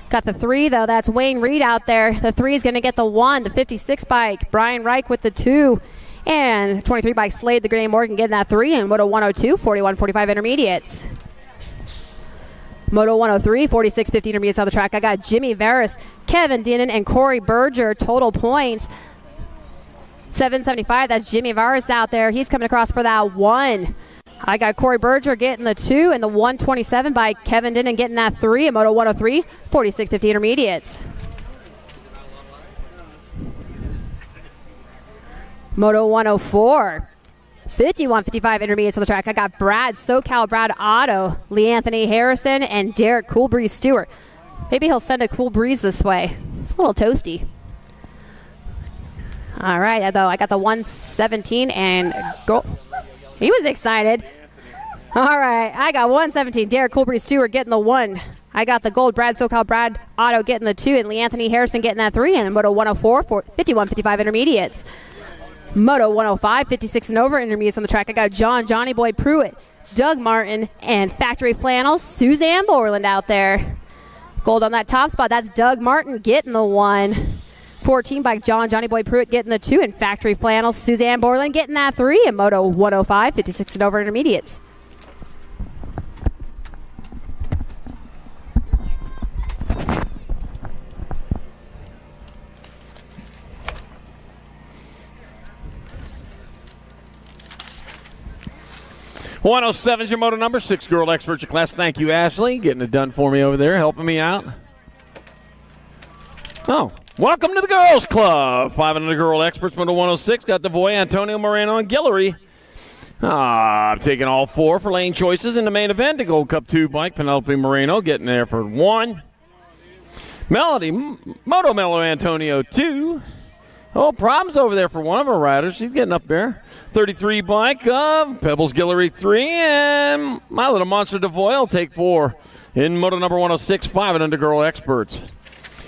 Got the 3, though. That's Wayne Reed out there. The 3 is going to get the 1, the 56 bike. Brian Reich with the 2. And 23 bike Slade the Grenade Morgan getting that 3 in Moto 102, 41-45 intermediates. Moto 103, 46-50 intermediates on the track. I got Jimmy Veras, Kevin Dinnan, and Corey Berger. Total points, 775. That's Jimmy Veras out there. He's coming across for that 1. I got Corey Berger getting the 2 and the 127 by Kevin Dinnan getting that 3 in Moto 103, 46-50 intermediates. Moto 104, 51-55 intermediates on the track. I got SoCal Brad Otto, Lee Anthony Harrison, and Derek Cool Breeze Stewart. Maybe he'll send a cool breeze this way. It's a little toasty. All right, though, I got the 117 and go. He was excited. All right, I got 117. Derek Cool Breeze Stewart getting the 1. I got the gold. SoCal Brad Otto getting the 2, and Lee Anthony Harrison getting that 3 in Moto 104, 51-55 intermediates. Moto 105, 56 and over intermediates on the track. I got Johnny Boy Pruitt, Doug Martin, and Factory Flannels, Suzanne Borland out there. Gold on that top spot. That's Doug Martin getting the 1. 14 by Johnny Boy Pruitt getting the 2, and Factory Flannels, Suzanne Borland getting that 3 in Moto 105, 56 and over intermediates. .107 is your moto number. 6 girl experts your class. Thank you, Ashley, getting it done for me over there, helping me out. Oh, welcome to the girls' club. 500 girl experts. Moto 106 got Devoy, Antonio Moreno, and Guillory. I'm taking all 4 for lane choices in the main event. The Gold Cup 2 bike, Penelope Moreno getting there for 1. Melody, Moto Melo Antonio 2. Oh, problems over there for one of our riders. She's getting up there. 33 bike of Pebbles Guillory 3, and my little monster Devoy will take 4 in moto number 106, 5 and under girl experts.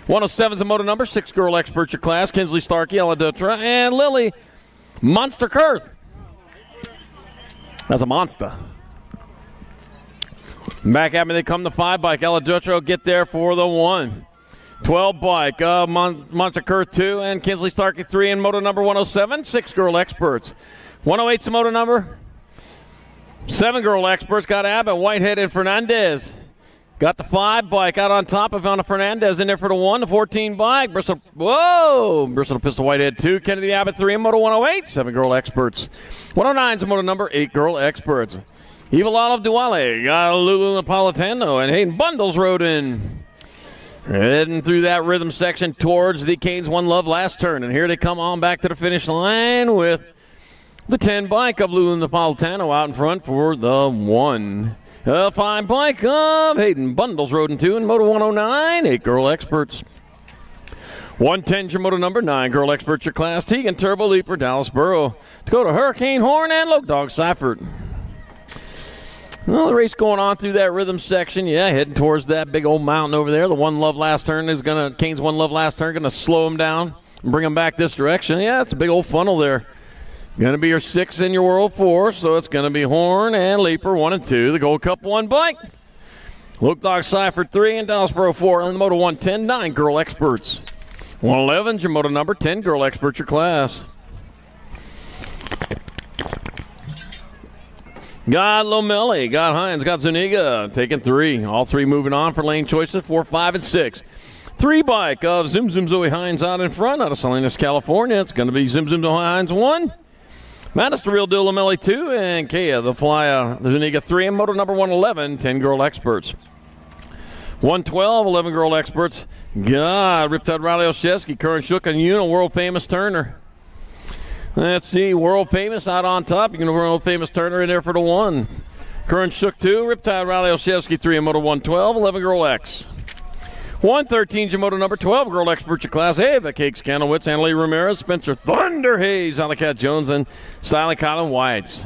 107 is a moto number, 6 girl experts your class. Kinsley Starkey, Ella Dutra, and Lily Monster Kurth. That's a monster. Back at me they come, the 5 bike. Ella Dutra will get there for the 1. 12 bike, Monster Kurth 2, and Kinsley Starkey 3 in moto number 107, 6 girl experts. 108's the moto number. 7 girl experts got Abbott, Whitehead, and Fernandez. Got the 5 bike out on top of Ivana Fernandez in there for the 1. The 14 bike, Bristol Pistol Whitehead 2, Kennedy Abbott 3 in moto 108, 7 girl experts. 109's the moto number, 8 girl experts. Evil Olive Duale got Lulu Napolitano, and Hayden Bundles rode in. Heading through that rhythm section towards the Canes One Love last turn. And here they come on back to the finish line with the 10 bike of Lulu Napolitano out in front for the 1. 5 bike of Hayden Bundles rode in 2 in moto 109, 8 girl experts. 110's your moto number, 9 girl experts your class. Tegan Turbo Leaper, Dallas Burrow, Dakota Hurricane Horn, and Loke Dog Seifert. Well, the race going on through that rhythm section. Yeah, heading towards that big old mountain over there. The One Love last turn is Canes One Love last turn going to slow them down and bring them back this direction. Yeah, it's a big old funnel there. Going to be your 6 in your World 4, so it's going to be Horn and Leaper 1 and 2. The Gold Cup 1 bike. Loke Dog Seifert 3 and Dallas Burrow 4. And the Moto 110, 9 girl experts. 111's your moto number, 10 girl experts your class. Got Lomelli, got Hines, got Zuniga, taking 3. All 3 moving on for lane choices, 4, 5, and 6. 3 bike of Zoom Zoom Zoe Hines out in front out of Salinas, California. It's going to be Zoom Zoom Zoe Hines 1. Mattis the Real Deal Lomelli 2, and Kea the Fly Zuniga 3, and moto number 111, 10 girl experts. 112, 11 girl experts. God, Riptide Riley Olszewski, Curran Shook, and Una, world famous Turner. Let's see, world famous out on top. You can world famous Turner in there for the 1. Curran Shook 2, Riptide Riley Olszewski 3 in moto 112, 11 girl X. 113, Moto number 12, girl expert, your class Ava Cakes, Canowitz, Annalie Ramirez, Spencer Thunder Hayes, Alicat Jones, and Styling Colin Whites.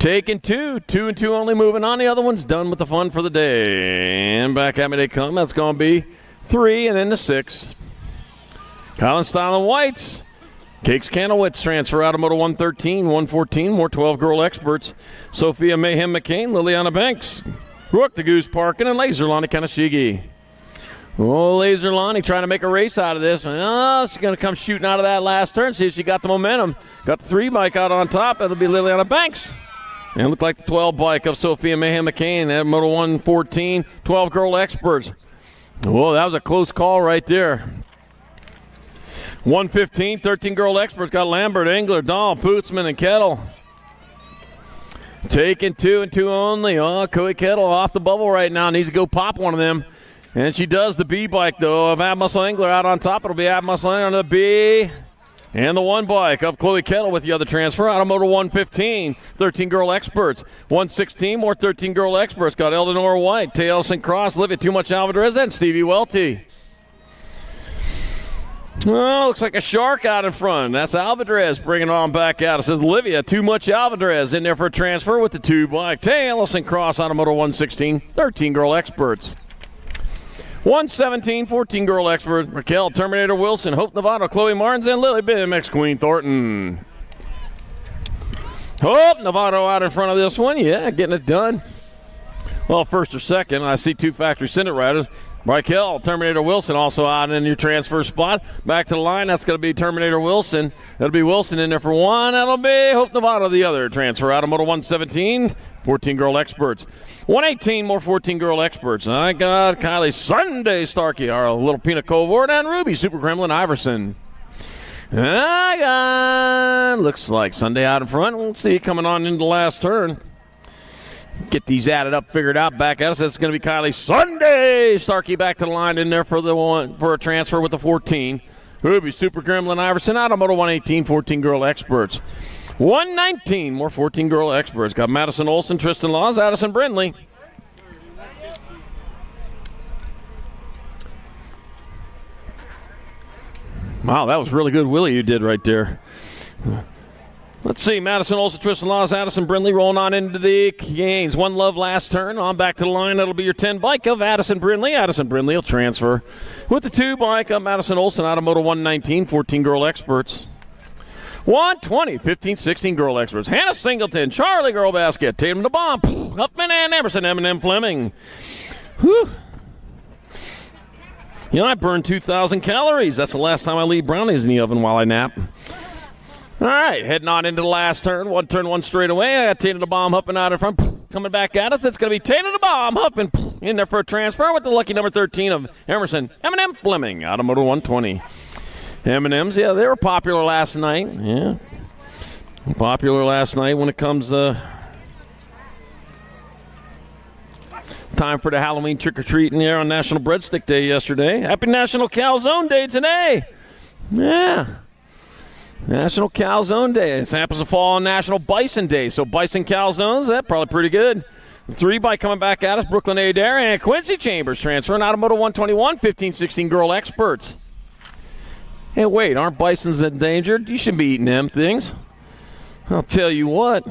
Taking 2 and 2 only, moving on. The other one's done with the fun for the day. And back at me they come. That's going to be 3 and then the 6. Colin Styling Whites. Cakes Canowitz transfer out of Moto 113, 114, more 12 girl experts. Sophia Mayhem McCain, Liliana Banks, Brooke the Goose Parkin, and Laser Lonnie Kanashigi. Oh, Laser Lonnie trying to make a race out of this. Oh, she's going to come shooting out of that last turn. See if she got the momentum. Got the 3 bike out on top. It'll be Liliana Banks. And it looked like the 12 bike of Sophia Mayhem McCain at Moto 114, 12 girl experts. Whoa, that was a close call right there. 115, 13 girl experts got Lambert, Engler, Dahl, Pootsman, and Kettle. Taking 2 and 2 only. Oh, Cody Kettle off the bubble right now. Needs to go pop one of them. And she does the B bike, though, of Ab Muscle Engler out on top. It'll be Ab Muscle Engler on the B. And the 1 bike of Chloe Kettle with the other transfer out of Moto 115. 13 girl experts. 116, more 13 girl experts. Got Eldonora White, Tay Ellison Cross, Livia Too Much Alvarez, and Stevie Welty. Well, looks like a shark out in front. That's Alvarez bringing on back out. It says Livia Too Much Alvarez in there for a transfer with the 2 bike. Tay Ellison Cross out of Moto 116. 13 girl experts. 117, 14 girl experts. Raquel Terminator Wilson, Hope Novato, Chloe Martins, and Lily BMX Queen Thornton. Hope Novato out in front of this one. Yeah, getting it done. Well, first or second, I see 2 factory Senate riders. Raquel Terminator Wilson also out in your transfer spot. Back to the line, that's going to be Terminator Wilson. That'll be Wilson in there for 1. That'll be Hope Novato, the other transfer out of Moto 117. 14 girl experts. 118, more 14 girl experts. I got Kylie Sunday Starkey, our little Peanut Covert, and Ruby Super Kremlin Iverson. I got, looks like Sunday out in front. We'll see coming on into the last turn. Get these added up, figured out, back at us. That's going to be Kylie Sunday Starkey back to the line in there for the one for a transfer with the 14. Ruby Super Kremlin Iverson out of Moto 118, 14 girl experts. 119, more 14 girl experts. Got Madison Olson, Tristan Laws, Addison Brindley. Wow, that was really good, Willie, you did right there. Let's see, Madison Olson, Tristan Laws, Addison Brindley rolling on into the gains. 1 love last turn. On back to the line. That'll be your 10 bike of Addison Brindley. Addison Brindley will transfer with the 2 bike of Madison Olson out of Moto 119, 14 girl experts. 120, 15, 16 girl experts. Hannah Singleton, Charlie Girl Basket, Tatum the Bomb, Huffman and Emerson, Eminem Fleming. Whew. You know, I burned 2,000 calories. That's the last time I leave brownies in the oven while I nap. All right, heading on into the last turn. 1 turn, 1 straight away. I got Tatum the Bomb Huffman out in front. Coming back at us, it's going to be Tatum the Bomb Huffman in there for a transfer with the lucky number 13 of Emerson, Eminem Fleming out of Moto 120. M&M's, yeah, they were popular last night. Yeah, popular last night when it comes time for the Halloween trick-or-treating there on National Breadstick Day yesterday. Happy National Calzone Day today. Yeah, National Calzone Day. It happens to fall on National Bison Day, so Bison Calzones, that's probably pretty good. 3 by coming back at us, Brooklyn Adair and Quincy Chambers transferring out of Moto 121, 15-16 girl experts. Hey, wait, aren't bisons endangered? You shouldn't be eating them things. I'll tell you what.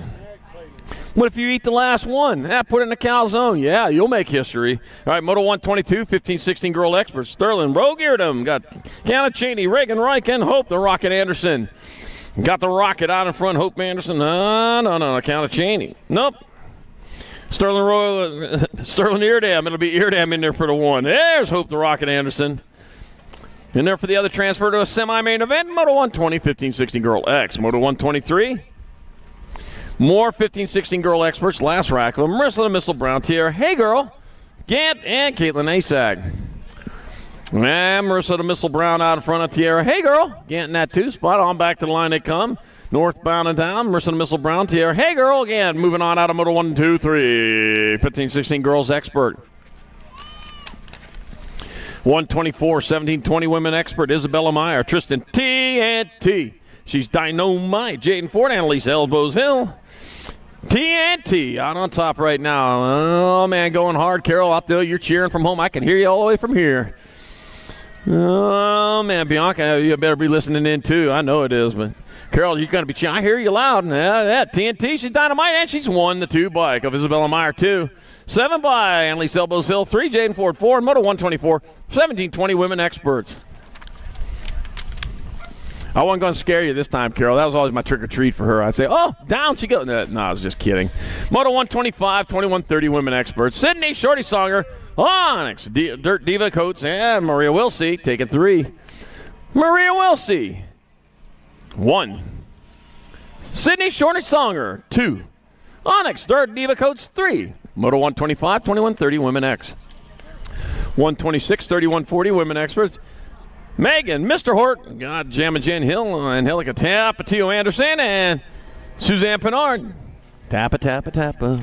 What if you eat the last one? Put it in the calzone. Yeah, you'll make history. All right, Moto 122, 15-16 girl experts. Sterling, Rogue Eardham. Got Kiana Cheney, Reagan Reich, and Hope, the Rocket Anderson. Got the Rocket out in front, Hope Anderson. No, Kiana Cheney. Nope. Sterling Eardham. It'll be Eardham in there for the 1. There's Hope, the Rocket Anderson. In there for the other transfer to a semi-main event, Moto 120, 15-16 girl X. Moto 123, more 15-16 girl experts. Last rack of them, Marissa the Missile Brown, Tierra Hey Girl, Gant, and Caitlin Asag. And Marissa the Missile Brown out in front of Tierra Hey Girl, Gant in that 2 spot. On back to the line they come. Northbound and down, Marissa the Missile Brown, Tierra Hey Girl, again, moving on out of Moto 123, 15-16 girls expert. 124, 17-20 women expert, Isabella Meyer, Tristan T&T. She's dynamite. Jaden Ford, Annalise Elbows Hill. TNT out on top right now. Oh, man, going hard. Carol, out there, you're cheering from home. I can hear you all the way from here. Oh, man, Bianca, you better be listening in, too. I know it is, but Carol, you're going to be cheering. I hear you loud. Yeah, TNT, she's dynamite, and she's won the 2 bike of Isabella Meyer, 2. 7 by Annalise Elbows Hill, 3, Jaden Ford, 4, and Moto 124, 1720 Women Experts. I wasn't going to scare you this time, Carol. That was always my trick-or-treat for her. I'd say, oh, down she goes. No, I was just kidding. Moto 125, 2130 Women Experts. Sydney, Shorty Songer, Onyx, Dirt Diva Coates, and Maria Wilsey taking 3. Maria Wilsey, 1. Sydney, Shorty Songer, 2. Onyx, Dirt Diva Coates, 3. Moto 125, 2130 Women X. 126, 3140 Women Experts. Megan, Mr. Hort, got Jamma Jen Hill, and Helica Tapatio Anderson, and Suzanne Pinard. Tappa.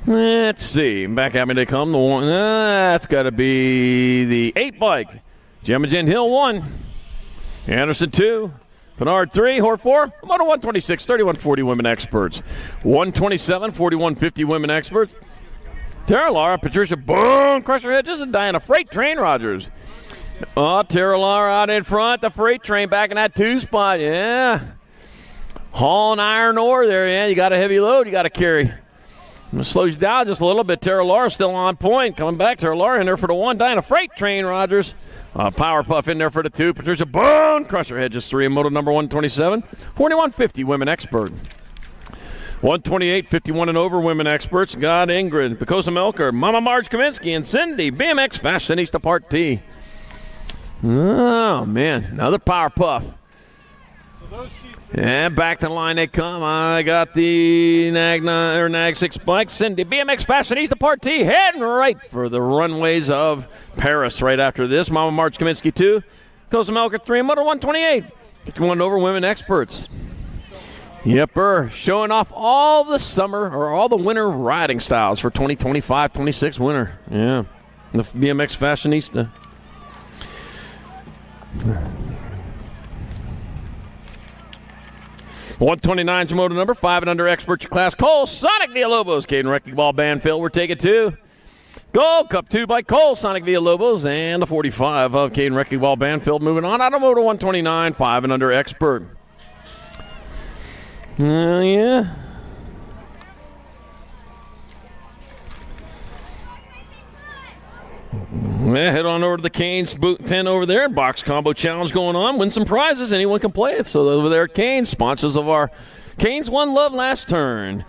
Let's see. Back at me they come. The one. That's got to be the 8 bike. Jamma Jen Hill, 1. Anderson, 2. Pinard, 3. Hort, 4. Moto 126, 3140 Women Experts. 127, 4150 Women Experts. Tara Lara, Patricia Boom, Crusher Hedges, and Diana Freight Train Rogers. Oh, Tara Lara out in front. The Freight Train back in that 2 spot. Yeah. Hauling iron ore there, yeah. You got a heavy load you got to carry. Slows you down just a little bit. Tara Lara still on point. Coming back. Tara Lara in there for the 1. Diana Freight Train Rogers. Power Puff in there for the 2. Patricia Boone, Crusher Hedges, 3. And Moto number 127. 4150 Women Expert. 128, 51 and over Women Experts. God Ingrid, Picosa Melker, Mama Marge Kaminsky, and Cindy, BMX Fashionista Part T. Oh, man. Another Power Puff. And back to the line they come. I got the Nag 6 bike. Cindy, BMX Fashionista Part T, heading right for the runways of Paris right after this. Mama Marge Kaminsky, 2. Picosa Melker, 3. Moto 128. 51 over Women Experts. Yepper, showing off all the summer or all the winter riding styles for 2025-26 winter. Yeah, the BMX Fashionista. .129's your moto number, 5 and under expert your class. Cole Sonic Villalobos, Caden Wrecking Ball Banfield. We're taking 2. Gold Cup 2 by Cole Sonic Villalobos and the 45 of Caden Wrecking Ball Banfield. Moving on out of moto 129, 5 and under expert. Yeah. Head on over to the Canes boot 10 over there. Box combo challenge going on. Win some prizes. Anyone can play it. So over there at Canes, sponsors of our Canes One Love last turn.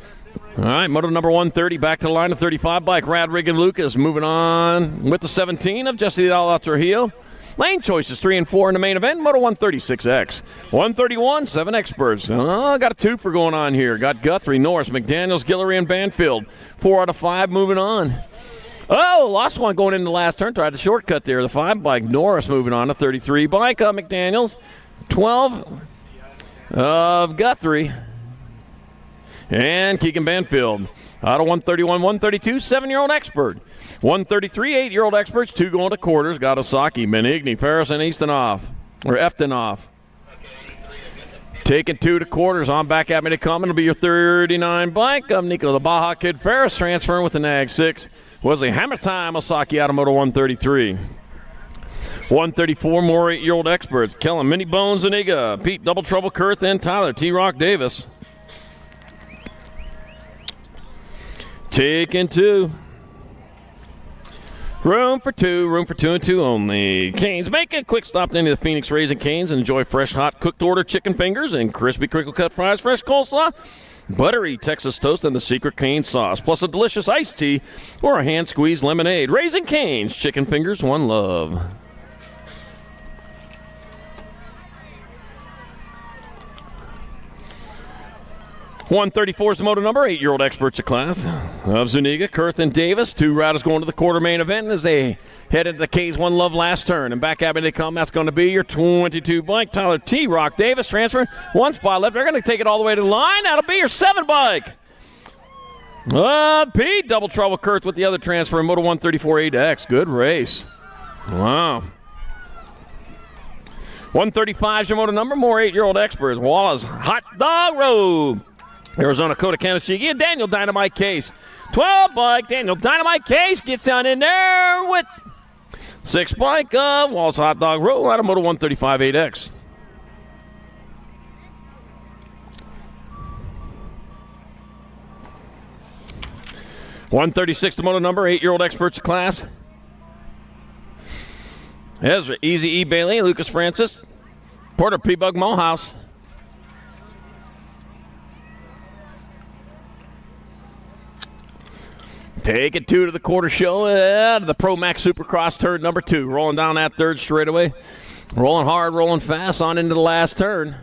All right, moto number 130. Back to the line of 35 bike. Rad Rig and Lucas moving on with the 17 of Jesse Dalla Trujillo. Lane choices 3 and 4 in the main event. Moto 136X. 131, 7 experts. Got a 2 for going on here. Got Guthrie, Norris, McDaniels, Guillory, and Banfield. 4 out of 5 moving on. Oh, lost one going into the last turn. Tried the shortcut there. The 5 bike. Norris moving on. A 33 bike. McDaniels. 12 of Guthrie. And Keegan Banfield. Out of 131, 132, 7-year-old expert. 133, 8-year-old experts. 2 going to quarters. Got Osaki, Benigni, Ferris, and Eastonoff. Or Eftenoff. Taking 2 to quarters. On back at me to come. It'll be your 39 bike. Nico, the Baja Kid Ferris, transferring with the Nag 6. Wesley Hammer Time, Osaki out of moto 133. 134, more 8-year-old experts. Kellen, Mini Bones, Aniga. Pete, Double Trouble, Kurth, and Tyler, T-Rock Davis. Taking 2. Room for 2 and 2 only. Canes, make a quick stop to any of the Phoenix Raising Canes and enjoy fresh, hot, cooked order chicken fingers and crispy crinkle cut fries, fresh coleslaw, buttery Texas toast, and the secret cane sauce, plus a delicious iced tea or a hand-squeezed lemonade. Raising Canes, chicken fingers, one love. .134 is the moto number. 8-year-old experts of class of Zuniga, Kurth, and Davis. 2 riders going to the quarter main event as they head into the Canes One Love last turn. And back at me they come. That's going to be your 22 bike. Tyler T-Rock Davis transferring. 1 spot left. They're going to take it all the way to the line. That'll be your 7 bike. Pete, Double Trouble Kurth with the other transfer in moto 134 A to X. Good race. Wow. 135 is your moto number. More 8-year-old experts. Wallace Hot Dog Road. Arizona Coda Kanashiki and Daniel Dynamite Case. 12 bike. Daniel Dynamite Case gets down in there with 6 bike of Wallace Hot Dog Road out of Moto 135 8X. $136 the moto number, 8-year-old experts class. Ezra, Easy E. Bailey, Lucas Francis, Porter P-Bug Mulhouse. Take it 2 to the quarter show. The Pro Max Supercross turn number 2. Rolling down that third straightaway. Rolling hard, rolling fast on into the last turn.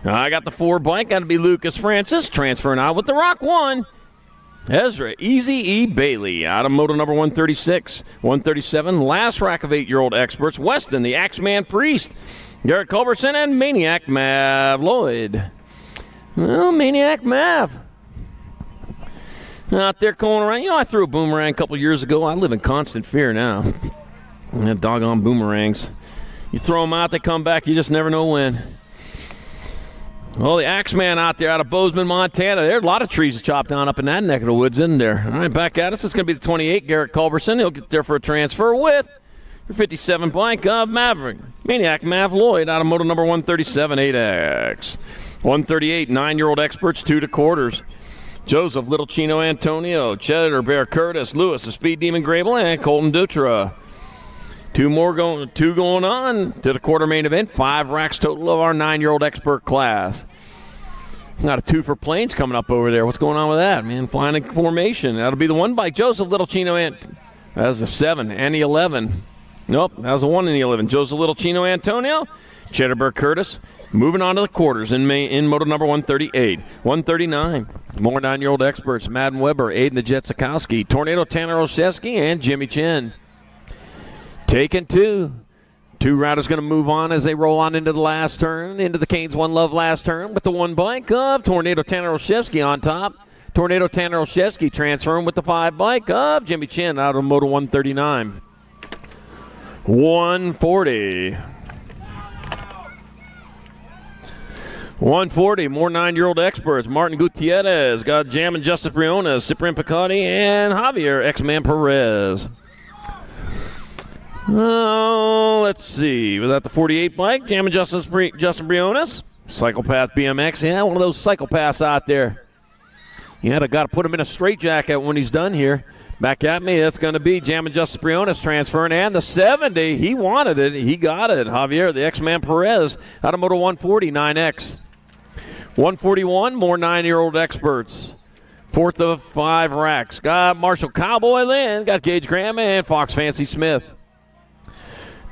I got the 4 bike. Got to be Lucas Francis. Transferring out with the Rock 1. Ezra, Easy E. Bailey out of moto number 136. 137, last rack of 8-year-old experts. Weston, the Axeman Priest. Garrett Culberson and Maniac Mav Lloyd. Well, Maniac Mav. Out there going around. You know, I threw a boomerang a couple years ago. I live in constant fear now. That doggone boomerangs. You throw them out, they come back. You just never know when. Well, the Axeman out there out of Bozeman, Montana. There's a lot of trees chopped down up in that neck of the woods, isn't there? All right, back at us. It's going to be the 28, Garrett Culberson. He'll get there for a transfer with your 57 blank of Maverick. Maniac Mav Lloyd out of moto number 137 8X. 138, 9-year-old experts, 2 to quarters. Joseph Little Chino Antonio, Cheddar Bear Curtis, Lewis, the Speed Demon Grable, and Colton Dutra. 2 going on to the quarter main event. 5 racks total of our 9-year-old expert class. Got a 2 for Plains coming up over there. What's going on with that, man? Flying in formation. That'll be the 1 bike. Joseph Little Chino that was the 7 and the 11. Nope, that was the 1 and the 11. Joseph Little Chino Antonio, Cheddar Bear Curtis. Moving on to the quarters in moto number 138. 139, more 9-year-old experts. Madden Weber, Aiden the Jet Sikowski, Tornado Tanner Oseski, and Jimmy Chin. Taking 2. 2 riders going to move on as they roll on into the last turn, into the Canes One Love last turn with the 1 bike of Tornado Tanner Oshevsky on top. Tornado Tanner Oshevsky transferring with the 5 bike of Jimmy Chin out of Moto 139. 140. 140, more 9-year-old experts. Martin Gutierrez, got Jam and Justice Briones, Cyprian Picotti, and Javier X-Man Perez. Oh, let's see. Was that the 48 bike? Jam and Justin Briones. Psychopath BMX. Yeah, one of those psychopaths out there. You got to put him in a straitjacket when he's done here. Back at me, that's going to be Jam and Justin Briones transferring. And the 70, he wanted it. He got it. Javier, the X-Man Perez, out of Moto 140, 9X. 141, more 9-year-old experts. 4th of 5 racks. Got Marshall Cowboy Lynn, got Gage Graham, and Fox Fancy Smith.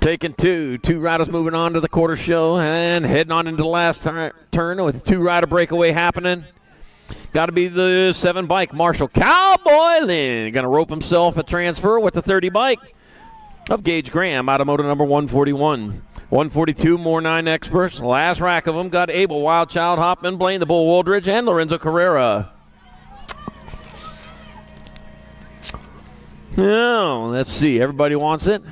Taking 2. 2 riders moving on to the quarter show and heading on into the last turn with 2-rider breakaway happening. Got to be the 7 bike, Marshall Cowboy Lynn. Going to rope himself a transfer with the 30 bike of Gage Graham out of moto number 141. 142, more 9 experts. Last rack of them got Abel Wildchild, Hoffman, Blaine, the Bull Woldridge, and Lorenzo Carrera. Now, let's see. Everybody wants it.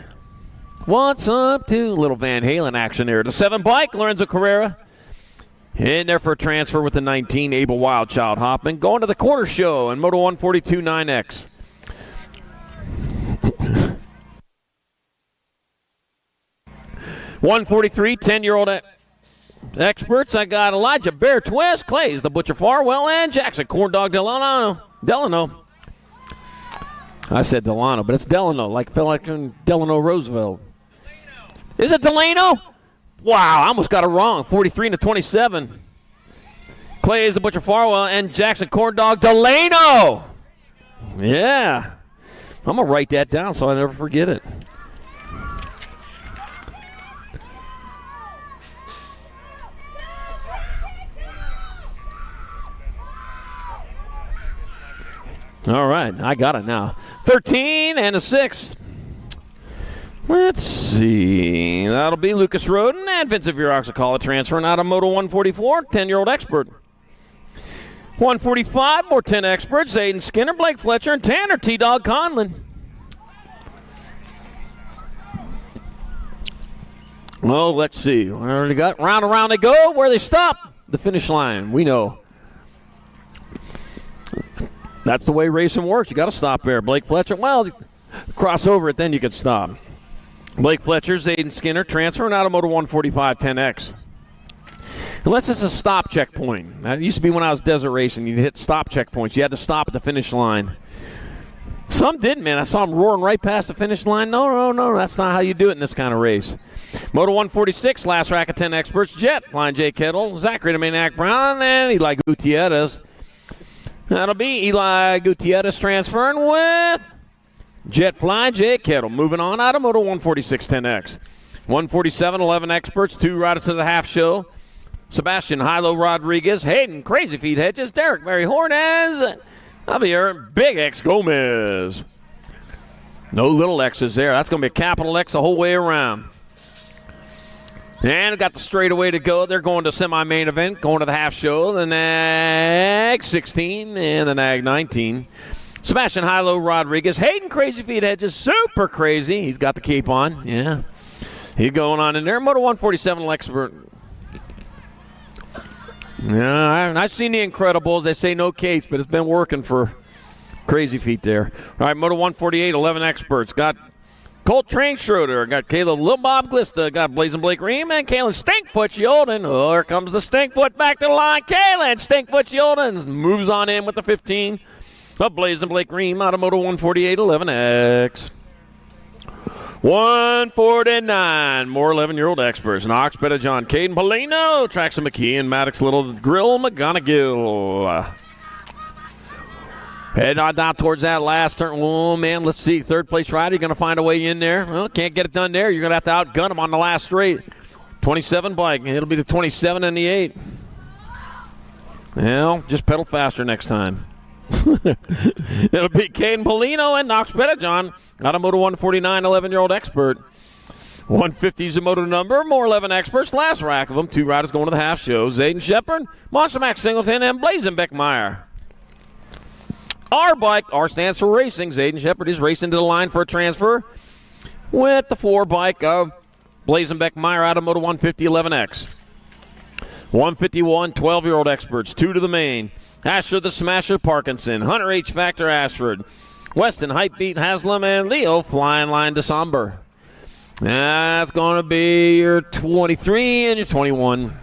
What's up to little Van Halen action there. The 7 bike, Lorenzo Carrera. In there for a transfer with the 19, Abel Wildchild Hoffman. Going to the quarter show in Moto 142 9X. $143, 10-year-old experts. I got Elijah Bear Twist, Clays, the Butcher Farwell, and Jackson Corndog Delano. I said Delano, but it's Delano, like Delano Roosevelt. Is it Delano? Wow, I almost got it wrong. 43 to 27. Clays, the Butcher Farwell, and Jackson Corndog Delano. Yeah. I'm going to write that down so I never forget it. All right, I got it now. 13 and a 6. Let's see. That'll be Lucas Roden and Vincent Viroxacala transferring out of Moto 144, 10-year-old expert. 145, more 10 experts. Aiden Skinner, Blake Fletcher, and Tanner T-Dog Conlon. Well, let's see. Where they got round and round they go. Where they stop? The finish line. We know. That's the way racing works. You got to stop there. Blake Fletcher. Well, cross over it, then you can stop. Blake Fletcher, Zayden Skinner, transferring out of Moto 145 10X. Unless it's a stop checkpoint. That used to be when I was desert racing. You'd hit stop checkpoints. You had to stop at the finish line. Some didn't, man. I saw them roaring right past the finish line. No. That's not how you do it in this kind of race. Moto 146, last rack of 10 experts. Jet, Flying J. Kettle, Zachary Dominic Brown, and Eli Gutierrez. That'll be Eli Gutierrez transferring with Jet Flying J. Kettle. Moving on out of Moto 146 10X. 147, 11 experts, 2 riders to the half show. Sebastian Hilo Rodriguez, Hayden Crazy Feet Hedges, Derek Mary Hornez, Javier Big X Gomez. No little X's there. That's going to be a capital X the whole way around. And got the straightaway to go. They're going to semi-main event, going to the half show, the NAG 16 and the NAG 19. Sebastian Hilo Rodriguez, Hayden Crazy Feet Hedges, super crazy. He's got the cape on. Yeah. He's going on in there. Moto 147 expert. Yeah, I've seen the Incredibles. They say no capes, but it's been working for Crazy Feet there. All right, Moto 148, 11 experts. Got Colt Train Schroeder, got Caleb Lil Bob Glista, got Blazing Blake Ream, and Kalen Stinkfoot Yolden. Oh, here comes the Stinkfoot back to the line. Kalen Stinkfoot Yolden moves on in with the 15 of Blazing Blake Ream out of Moto 148, 11X. 149, more 11-year-old experts. Knox, John, Caden Polino, Traxon McKee, and Maddox Little Grill McGonigal. Heading on down towards that last turn. Oh, man, let's see. Third place rider, you're going to find a way in there. Well, can't get it done there. You're going to have to outgun him on the last straight. 27 bike. It'll be the 27 and the 8. Well, just pedal faster next time. It'll be Caden Polino and Knox Pettijohn out of Moto 149, 11-year-old expert. 150 is the moto number. More 11 experts. Last rack of them. 2 riders going to the half show. Zayden Shepard, Monster Max Singleton, and Blazin Beckmeyer. Our bike, R stands for racing. Zayden Shepard is racing to the line for a transfer with the 4 bike of Blazin Beckmeyer out of Moto 150, 11X. 151, 12-year-old experts. 2 to the main. Ashford the Smasher Parkinson, Hunter H. Factor Ashford, Weston Hypebeat Haslam, and Leo Flying Line December. That's going to be your 23 and your 21.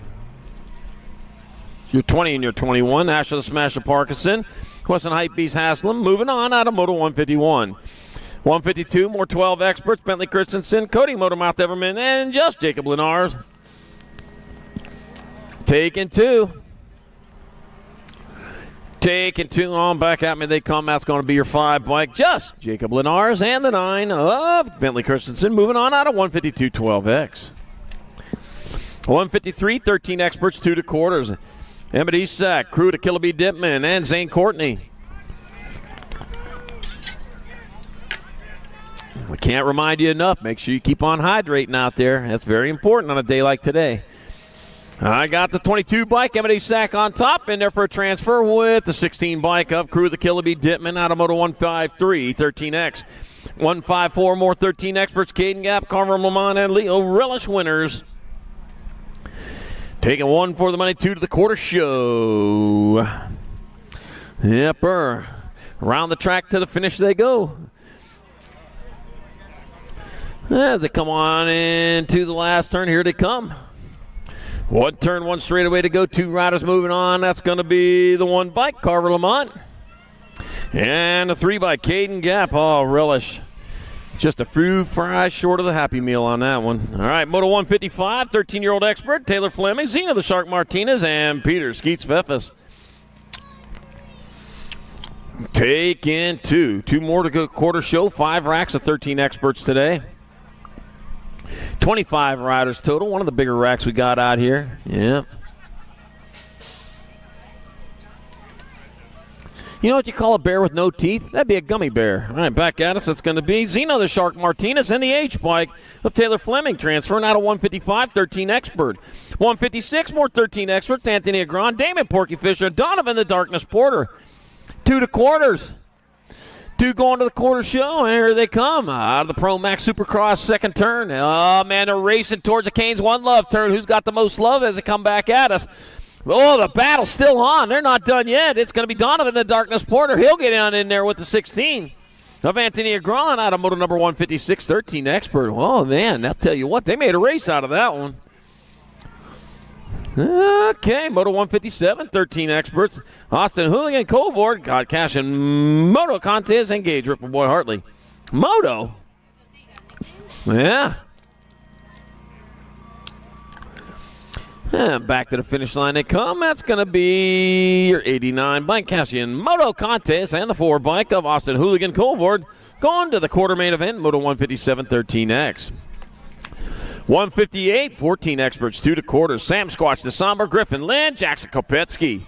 Your 20 and your 21. Ashford the Smasher Parkinson, Weston Hypebeat Haslam. Moving on out of Moto 151. 152, more 12 experts. Bentley Christensen, Cody Motormouth Everman, and just Jacob Lenars. Taking 2. Taking 2 on back at me. They come. That's going to be your 5 bike. Just Jacob Lenars and the 9 of Bentley Christensen. Moving on out of 152 12X. 153, 13 experts, 2 to quarters. Emmett Eastside, crew to Killaby Dipman, and Zane Courtney. We can't remind you enough. Make sure you keep on hydrating out there. That's very important on a day like today. I got the 22 bike, Emmett Sack on top, in there for a transfer with the 16 bike of Crew the Killaby Dittman out of Moto 153, 13X. 154, more 13 experts, Caden Gap, Carver Lamont, and Leo Relish winners. Taking 1 for the money, 2 to the quarter show. Yepper. Around the track to the finish they go. As they come on into the last turn, here they come. 1 turn, 1 straightaway to go. 2 riders moving on. That's going to be the 1 bike, Carver Lamont. And the 3 by Caden Gap. Oh, Relish. Just a few fries short of the Happy Meal on that one. All right, Moto 155, 13-year-old expert, Taylor Fleming, Zena the Shark Martinez, and Peter Skeets Veffes. Taking 2. 2 more to go quarter show. 5 racks of 13 experts today. 25 riders total. One of the bigger racks we got out here. Yeah. You know what you call a bear with no teeth? That'd be a gummy bear. All right, back at us. It's going to be Zeno the Shark Martinez and the H-bike of Taylor Fleming transferring out of 155, 13 expert. 156, more 13 experts. Anthony Agron, Damon Porky Fisher, Donovan the Darkness Porter. 2 to quarters. Two going to the quarter show, and here they come out of the Pro Max Supercross second turn. Oh, man, they're racing towards the Canes One Love turn. Who's got the most love as they come back at us? Oh, the battle's still on. They're not done yet. It's going to be Donovan the Darkness Porter. He'll get down in there with the 16 of Anthony Agron out of moto number 156, 13 Expert. Oh, man, I'll tell you what, they made a race out of that one. Okay, moto 157, 13 Experts. Austin Hooligan, Colboard, got cash in moto contest. Engage, Ripple Boy Hartley. Moto? Yeah. And back to the finish line they come. That's going to be your 89 bike Cassian Moto Contest and the 4 bike of Austin Hooligan Colboard going to the quarter main event, Moto 157 13X. 158, 14 Experts, 2 to quarters. Sam Squatch, the Somber, Griffin Lynn, Jackson Kopetsky.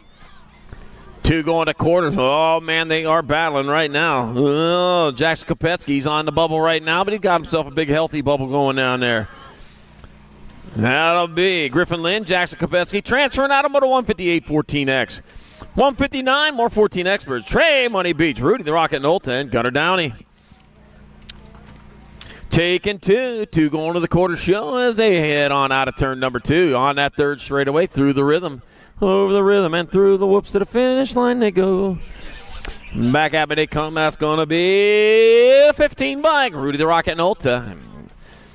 2 going to quarters. Oh, man, they are battling right now. Oh, Jackson Kopetsky's on the bubble right now, but he got himself a big healthy bubble going down there. That'll be Griffin Lynn, Jackson Kopetsky, transferring out of Moto 158, 14X. 159, more 14 Experts. Trey, Money Beach, Rudy the Rocket Nolta, and Gunnar Downey. Taking 2 going to the quarter show as they head on out of turn number 2 on that third straightaway through the rhythm. Over the rhythm and through the whoops to the finish line they go. Back at me they come. That's going to be a 15 bike. Rudy the Rocket Nolta.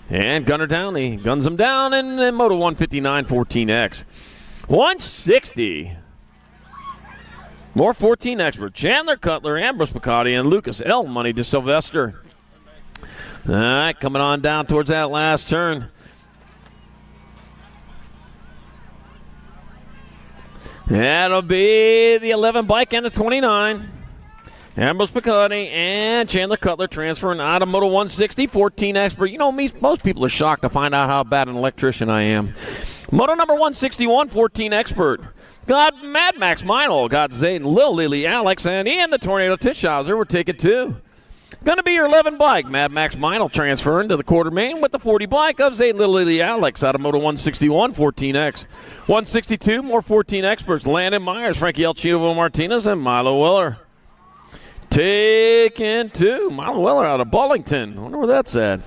And Gunnar Downey guns him down in Moto 159 14X. 160. More 14 Expert. Chandler Cutler, Ambrose Picotti, and Lucas L. Money to Sylvester. All right, coming on down towards that last turn. That'll be the 11 bike and the 29. Ambrose Picotti and Chandler Cutler transferring out of Moto 160, 14 Expert. You know, most people are shocked to find out how bad an electrician I am. Moto number 161, 14 Expert. Got Mad Max Meinl, got Zayden, Lil Lily, Alex, and Ian the Tornado Tischhauser. We're taking 2. Going to be your 11 bike. Mad Max Meinl transferring to the quarter main with the 40 bike of Zayden, Lil Lily, Alex out of Moto 161, 14X. 162, more 14 Experts. Landon Myers, Frankie El Chino Martinez, and Milo Weller. Taking 2. Milo Weller out of Ballington. I wonder where that's at.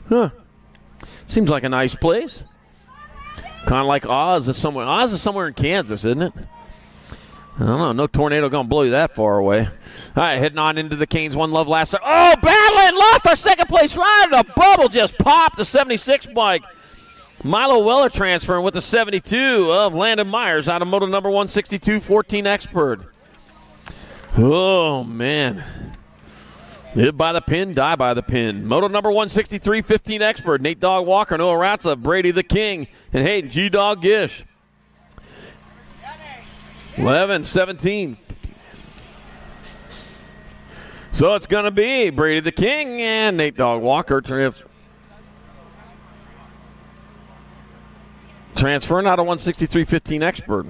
Huh. Seems like a nice place. Kind of like Oz is somewhere. Oz is somewhere in Kansas, isn't it? I don't know. No tornado going to blow you that far away. All right, heading on into the Canes One Love last. Oh, battling! Lost our second place ride. The bubble just popped. The 76 bike. Milo Weller transferring with the 72 of Landon Myers out of Moto number 162, 14 Expert. Oh, man. Live by the pin, die by the pin. Moto number 163, 15 Expert. Nate Dog Walker, Noah Ratza, Brady the King, and Hayden G-Dog Gish. 11, 17. So it's going to be Brady the King and Nate Dog Walker transferring out of 163, 15 Expert.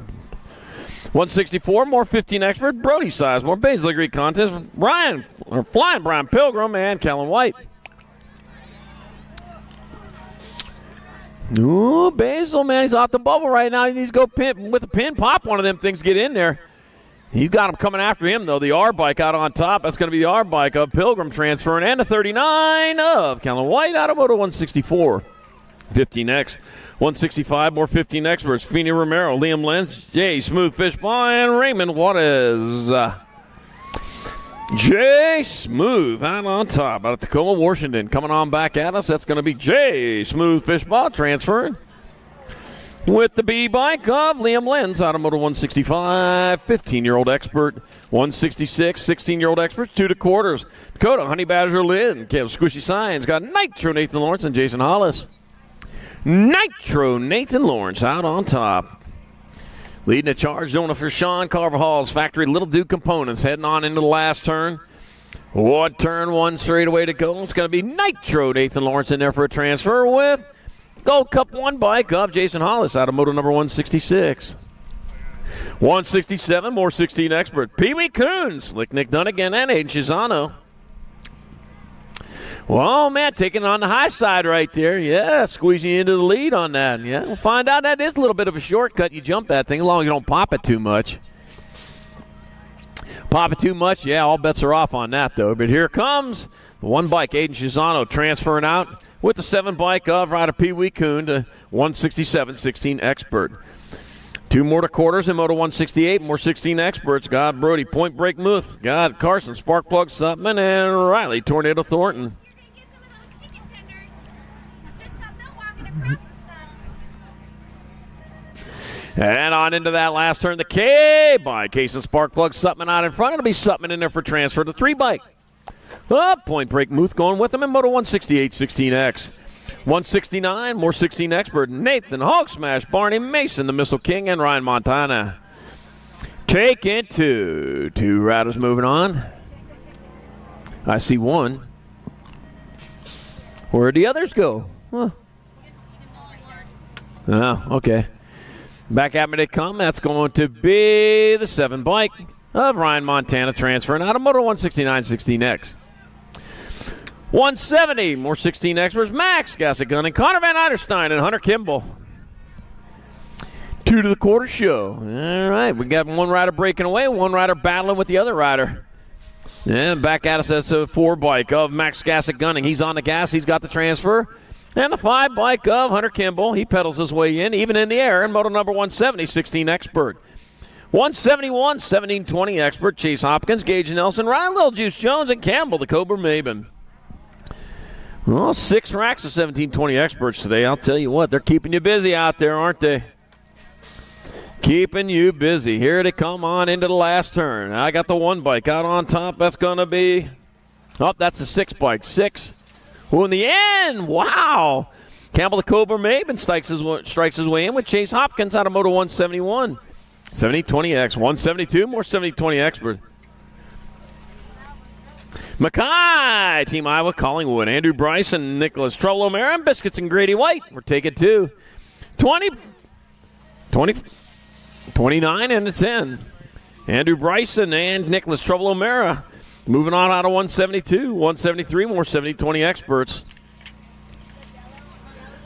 164, more 15 Expert. Brody Sizemore, Baisley Greek Contest. Flying Brian Pilgrim and Kellen White. Ooh, Basil, man, he's off the bubble right now. He needs to go pin with a pin, pop one of them things, get in there. He's got him coming after him, though. The R bike out on top. That's going to be the R bike of Pilgrim transferring. And the 39 of Kellen White out of Moto 164. 15X. 165, more 15 Experts. Feeney Romero, Liam Lynch, Jay Smooth Fishball, and Raymond Juarez. Jay Smooth out on top out of Tacoma, Washington. Coming on back at us, that's going to be Jay Smooth Fishball transferring with the B bike of Liam Lenz out of Moto 165, 15-year-old Expert. 166, 16-year-old Expert, 2 to quarters. Dakota, Honey Badger Lynn, Kev Squishy Signs, got Nitro Nathan Lawrence and Jason Hollis. Nitro Nathan Lawrence out on top. Leading the charge, doing it for Sean Carvajal's factory Little Duke Components. Heading on into the last turn. One turn, one straightaway to go. It's going to be Nitro Nathan Lawrence in there for a transfer with Gold Cup 1 bike of Jason Hollis out of Moto number 166. 167, more 16 Expert. Pee Wee Coons, Slick Nick Dunnigan, and Aiden Chisano. Well, man, taking it on the high side right there. Yeah, squeezing you into the lead on that. Yeah, we'll find out that is a little bit of a shortcut. You jump that thing as long as you don't pop it too much. Pop it too much, yeah, all bets are off on that, though. But here comes the one bike, Aiden Shizano transferring out with the 7 bike of rider Pee Wee Kuhn to 167-16 Expert. 2 more to quarters in Moto 168, more 16 Experts. God Brody, Point Break Muth. God Carson, Sparkplug Sutman, and Riley, Tornado Thornton. And on into that last turn, the K by Case and Sparkplug Sutman out in front. It'll be Sutman in there for transfer to 3 bike. Point Break Muth going with him in Moto 168 16X. 169, more 16 Expert. Nathan Hog Smash, Barney Mason, the Missile King, and Ryan Montana. Take it to 2 riders moving on. I see one. Where'd the others go? Huh. Oh, okay. Back at me they come. That's going to be the 7 bike of Ryan Montana transferring out of Moto 169 16X. 170, more 16 Experts. Max Gassick Gunning, Connor Van Eiderstein, and Hunter Kimball. 2 to the quarter show. All right, we got 1 rider breaking away, 1 rider battling with the other rider. And back at us, that's a 4 bike of Max Gassick Gunning. He's on the gas, he's got the transfer. And the 5 bike of Hunter Kimball. He pedals his way in, even in the air, in Moto number 170, 16 Expert. 171, 1720 Expert. Chase Hopkins, Gage Nelson, Ryan Little Juice Jones, and Campbell, the Cobra Maben. Well, 6 racks of 1720 Experts today. I'll tell you what, they're keeping you busy out there, aren't they? Keeping you busy. Here they come on into the last turn. I got the 1 bike out on top. That's going to be, that's the 6 bike. 6. Who in the end? Wow. Campbell the Cobra Maben strikes his way in with Chase Hopkins out of Moto 171. 7020X. 172, more 7020 Expert. Mackay, Team Iowa, Collingwood. Andrew Bryson, Nicholas Trouble O'Mara, and Biscuits and Grady White. We're taking 2. 29 and a 10. Andrew Bryson and Nicholas Trouble O'Mara. Moving on out of 172, 173, more 70-20 Experts.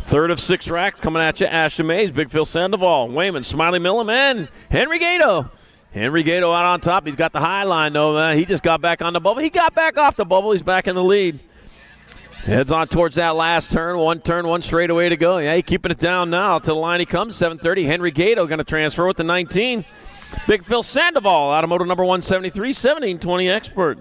3rd of 6 racks coming at you. Ashton Mays, Big Phil Sandoval, Wayman, Smiley Millam, and Henry Gato. Henry Gato out on top. He's got the high line, though. He just got back on the bubble. He got back off the bubble. He's back in the lead. Heads on towards that last turn. 1 straightaway to go. Yeah, he's keeping it down now. To the line he comes. 730. Henry Gato going to transfer with the 19. Big Phil Sandoval out of Moto number 173, 1720 Expert.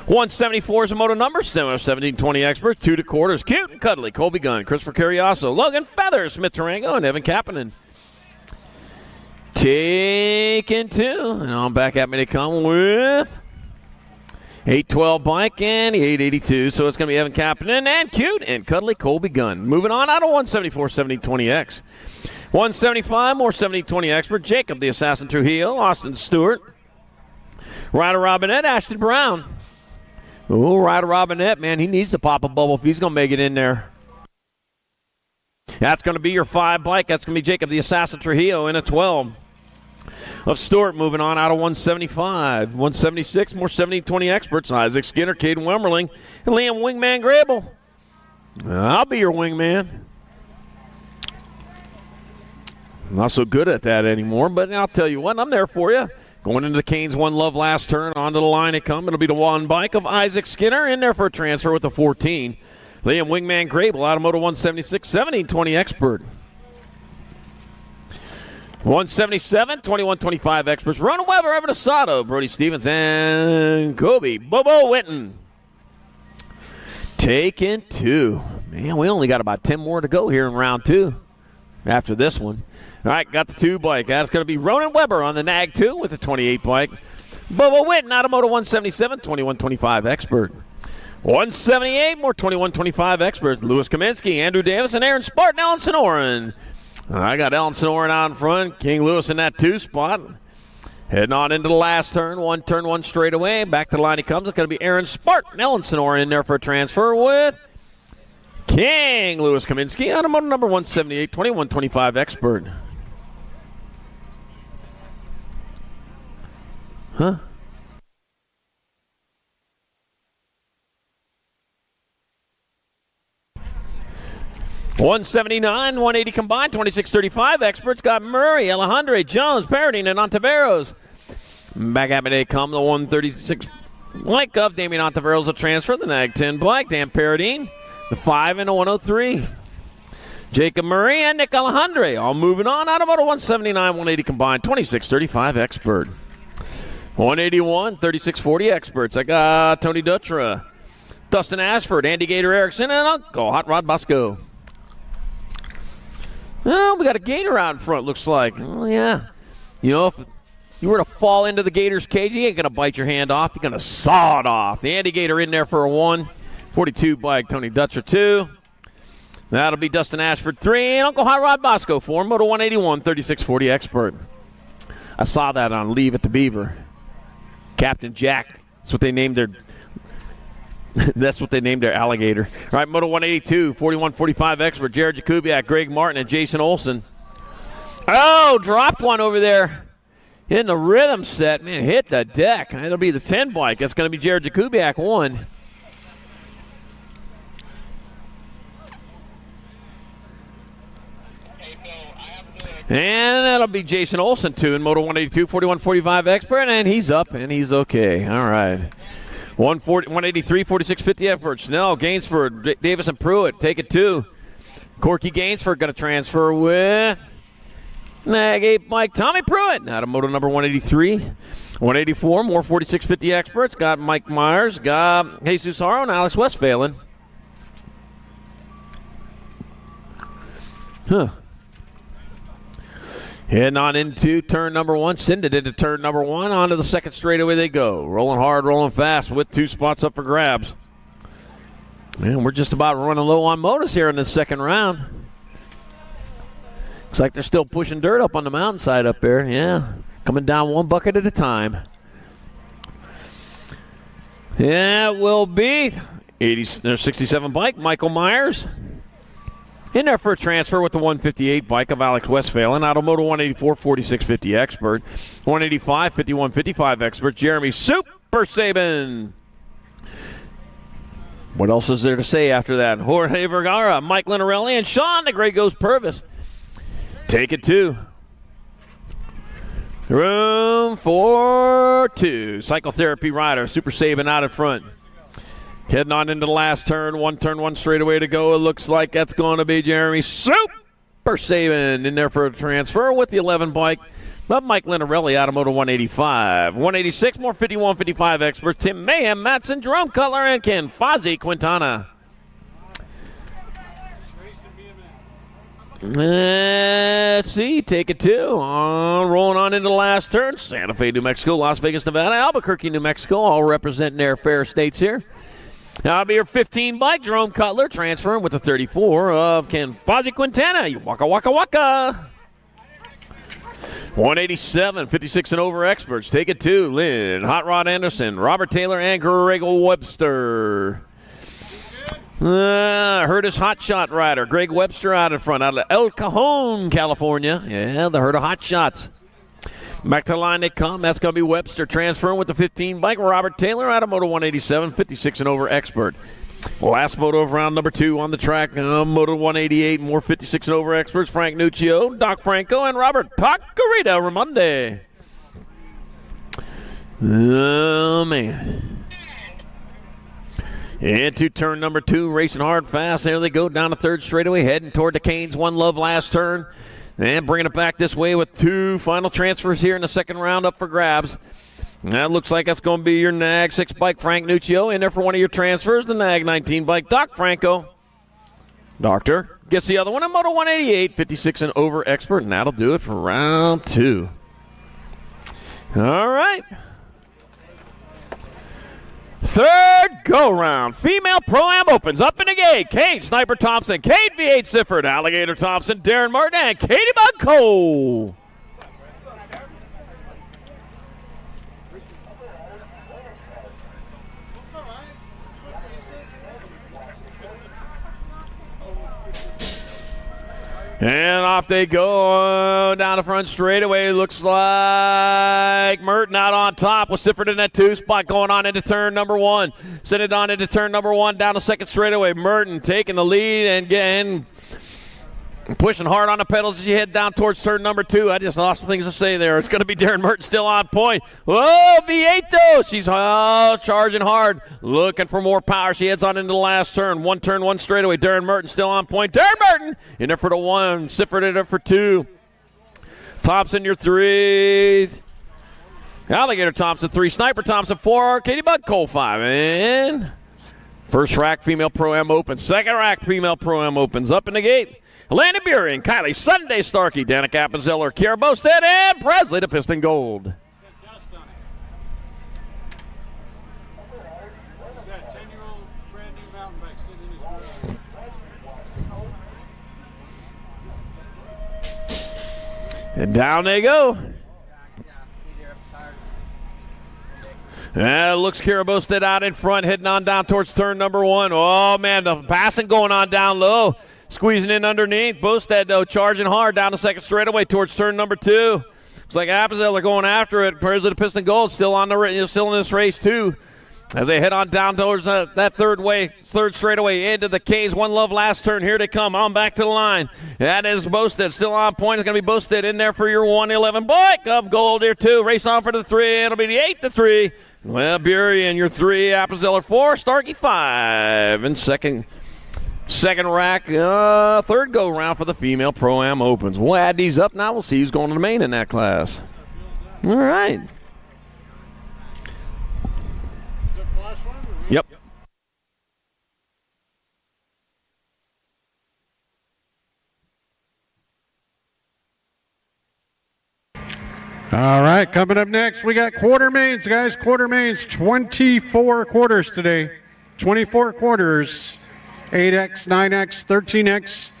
174 is a Moto number, 1720 Expert, 2 to quarters. Cute and Cuddly, Colby Gunn, Christopher Carriasso, Logan Feather, Smith Tarango, and Evan Kapanen. Taking 2, and on back at me they come with 812 bike and the 882, so it's going to be Evan Kapanen and Cute and Cuddly, Colby Gunn. Moving on out of 174, 1720X. 175, more 70-20 Expert. Jacob, the Assassin Trujillo. Austin Stewart. Ryder Robinette, Ashton Brown. Oh, Ryder Robinette, man, he needs to pop a bubble if he's going to make it in there. That's going to be your 5 bike. That's going to be Jacob, the Assassin Trujillo, in a 12. Of Stewart moving on out of 175. 176, more 70-20 Experts. Isaac Skinner, Caden Wemmerling, and Liam Wingman Grable. I'll be your wingman. Not so good at that anymore, but I'll tell you what, I'm there for you. Going into the Canes One Love last turn, onto the line it comes. It'll be the 1 bike of Isaac Skinner in there for a transfer with the 14. Liam Wingman Grable out of Moto 176, 17-20 Expert. 177, 21-25 Experts. Ron Weber, Evan Asado, Brody Stevens, and Kobe Bobo Witten. Taking 2. Man, we only got about 10 more to go here in round 2 after this one. All right, got the 2 bike. That's going to be Ronan Weber on the Nag 2 with the 28 bike. Bubba Witten out of Moto 177, 21-25 Expert. 178, more 21-25 Expert. Lewis Kaminsky, Andrew Davis, and Aaron Spartan, Ellen Sonoran. I got Ellen Sonoran out in front. King Lewis in that 2 spot. Heading on into the last turn. 1 straightaway. Back to the line he comes. It's going to be Aaron Spartan, Ellen Sonoran in there for a transfer with King Lewis Kaminsky out of Moto number 178, 21-25 Expert. Huh? 179, 180 combined, 26.35. Experts got Murray, Alejandro, Jones, Paradine, and Ontiveros. Back at me they come, the 136 bike of Damian Ontiveros, a transfer. The nag 10 bike, Dan Paradine. The 5 and a 103. Jacob Murray and Nick Alejandro all moving on. Automoto 179, 180 combined, 26.35 Expert. 181, 36.40 Experts. I got Tony Dutra, Dustin Ashford, Andy Gator Erickson, and Uncle Hot Rod Bosco. Well, we got a Gator out in front, looks like. Oh, yeah. You know, if you were to fall into the Gator's cage, you ain't going to bite your hand off. You're going to saw it off. The Andy Gator in there for a 1. 42 bike, Tony Dutcher 2. That'll be Dustin Ashford 3. And Uncle Hot Rod Bosco 4. Moto 181, 36.40 Expert. I saw that on Leave at the Beaver. Captain Jack. That's what they named their That's what they named their alligator. All right, Moto 182, 41.45 Expert. Jared Jakubiak, Greg Martin, and Jason Olson. Oh, dropped one over there in the rhythm set. Man, hit the deck. It'll be the 10 bike. That's going to be Jared Jakubiak 1. And that'll be Jason Olson 2 in Moto 182, 41.45 Expert, and he's up and he's okay. All right. 183, 46.50 Expert. Snell, Gainsford, Davis, and Pruitt take it 2. Corky Gainsford going to transfer with nag 8 bike Tommy Pruitt. Now to Moto number 183. 184, more 46.50 Experts. Got Mike Myers, got Jesus Haro, and Alex Westphalen. Heading on into turn number 1. Send it into turn number 1. Onto the second straightaway they go. Rolling hard, rolling fast with 2 spots up for grabs. Man, we're just about running low on motos here in this second round. Looks like they're still pushing dirt up on the mountainside up there. Yeah, coming down 1 bucket at a time. Yeah, it will be 67 bike, Michael Myers. In there for a transfer with the 158 bike of Alex Westphalen. Automoto 184, 46.50 Expert. 185, 51.55 Expert. Jeremy Super Saban. What else is there to say after that? Jorge Vergara, Mike Linarelli, and Sean the Grey Ghost Purvis. Take it 2. Room for 2. Psychotherapy rider, Super Saban out in front. Heading on into the last turn. 1 straightaway to go. It looks like that's going to be Jeremy Super Saban in there for a transfer with the 11 bike. But Mike Linarelli, Automoto 185. 186, more 51.55 Experts. Tim Mayhem, Matson, Jerome Cutler, and Ken Fozzie Quintana. Let's see. Take it 2. Rolling on into the last turn. Santa Fe, New Mexico, Las Vegas, Nevada, Albuquerque, New Mexico, all representing their fair states here. That'll be your 15 bike, Jerome Cutler, transferring with the 34 of Ken Fozzie Quintana. You waka, waka, waka. 187, 56 and over Experts. Take it 2. Lynn, Hot Rod Anderson, Robert Taylor, and Greg Webster. Heard his hot shot rider, Greg Webster out in front, out of El Cajon, California. Yeah, the herd of hot shots. Back to the line they come. That's going to be Webster transferring with the 15 bike. Robert Taylor out of Moto 187, 56 and over Expert. Last moto of round number 2 on the track. Moto 188, more 56 and over Experts. Frank Nuccio, Doc Franco, and Robert Tacarita Ramonde. Oh, man. Into turn number 2, racing hard, fast. There they go down the third straightaway, heading toward the Canes. One Love last turn. And bringing it back this way with 2 final transfers here in the second round up for grabs. That looks like that's going to be your Nag 6 bike, Frank Nuccio. In there for one of your transfers, the Nag 19 bike, Doc Franco. Doctor gets the other one, a Moto 188, 56 and over Expert. And that'll do it for round 2. All right. Third go-round. Female Pro-Am opens up in the gate. Kate Sniper Thompson, Kate V8 Sifford, Alligator Thompson, Darren Martin, and Katie Bug Cole. And off they go down the front straightaway. Looks like Merton out on top with Sifford in that 2 spot going on into turn number 1. Send it on into turn number 1 down the second straightaway. Merton taking the lead and again pushing hard on the pedals as you head down towards turn number 2. I just lost the things to say there. It's going to be Darren Merton still on point. Whoa, V8 She's charging hard, looking for more power. She heads on into the last turn. Turn one straightaway. Darren Merton still on point. Darren Merton in there for the 1. Sifford in there for 2. Thompson, your 3. Alligator Thompson 3. Sniper Thompson 4. Katie Buck Cole 5. And first rack female Pro-Am opens. Second rack female Pro-Am opens. Up in the gate, Landon Bury, Kylie Sunday Starkey, Danica Appenzeller, Kiara Bosted, and Presley the Piston Gold. And down they go. Looks Kiara Bosted out in front, heading on down towards turn number 1. Oh, man, the passing going on down low. Squeezing in underneath. Bostad, though, charging hard down the second straightaway towards turn number 2. Looks like Appenzeller going after it. Presley the Piston Gold still in this race, too. As they head on down towards that third straightaway into the K's. One Love last turn. Here they come. On back to the line. That is Bostad still on point. It's going to be Bostad in there for your 111. Boy, of gold here, too. Race on for the 3. It'll be the 8-3. Well, Bury in your 3. Appenzeller 4. Starkey 5. And second rack, third go-round for the female Pro-Am Opens. We'll add these up now. We'll see who's going to the main in that class. All right. Yep. All right, coming up next, we got quarter mains, guys. Quarter mains, 24 quarters today. 24 quarters. 8X, 9X, 13X,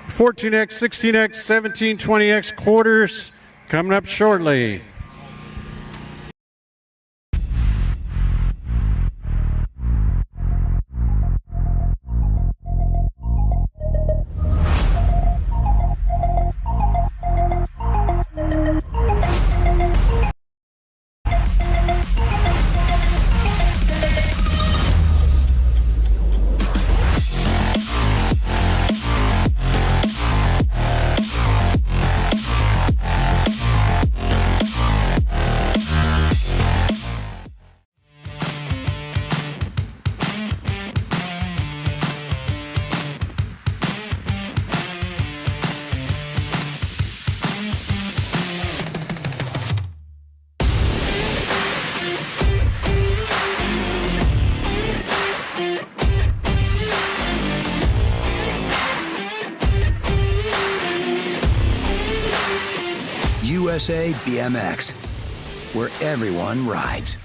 14X, 16X, 17, 20X quarters coming up shortly. USA BMX, where everyone rides.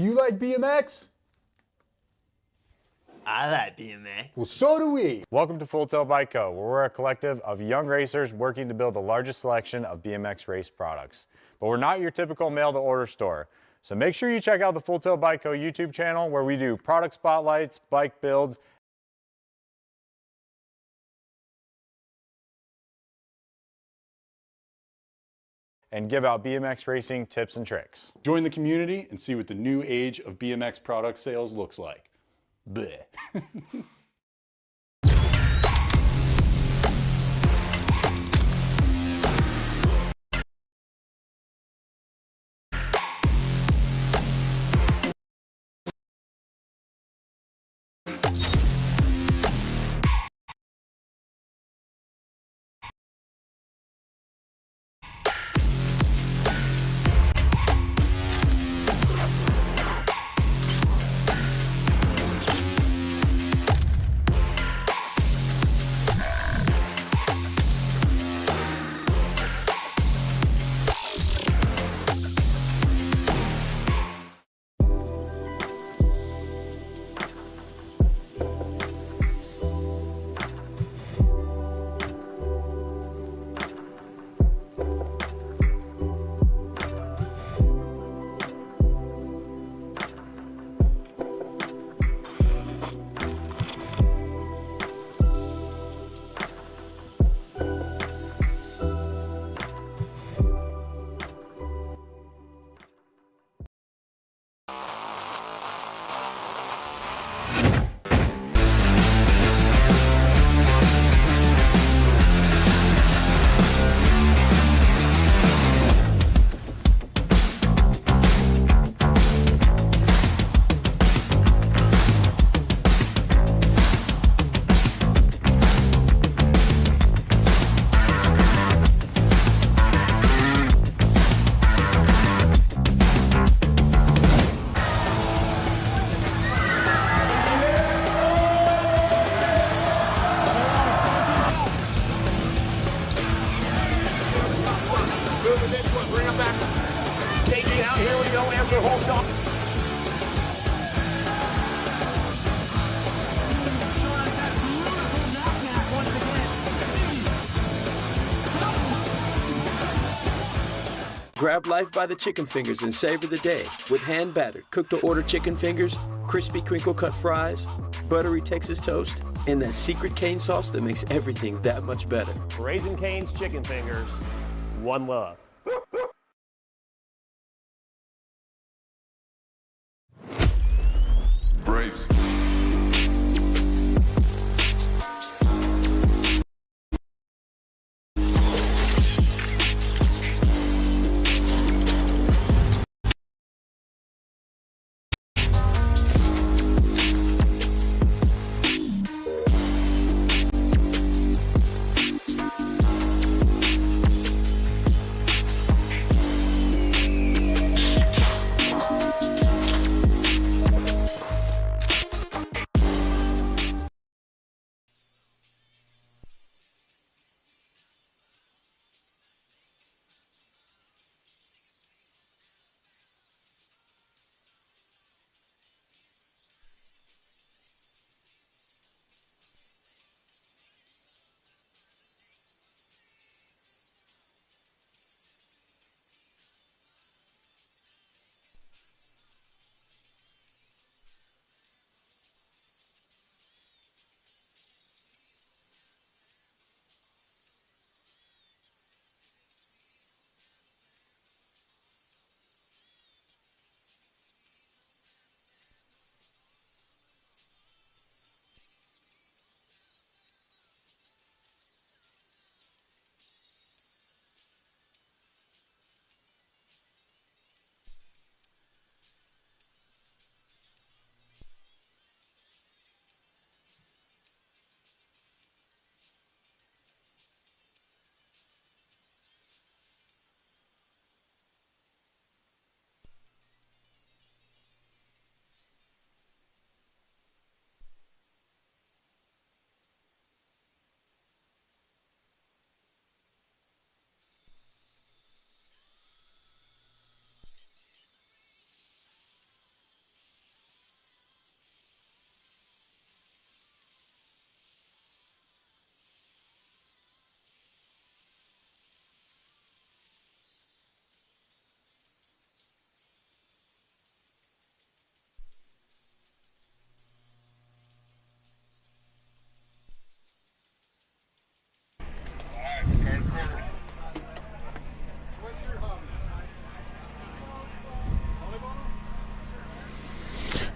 you like BMX? I like BMX. Well, so do we. Welcome to Full Tilt Bike Co., where we're a collective of young racers working to build the largest selection of BMX race products. But we're not your typical mail-to-order store. So make sure you check out the Full Tilt Bike Co. YouTube channel, where we do product spotlights, bike builds, and give out BMX racing tips and tricks. Join the community and see what the new age of BMX product sales looks like. Bleh. Grab life by the chicken fingers and savor the day with hand-battered, cooked-to-order chicken fingers, crispy crinkle-cut fries, buttery Texas toast, and that secret cane sauce that makes everything that much better. Raising Cane's chicken fingers, one love. Braves.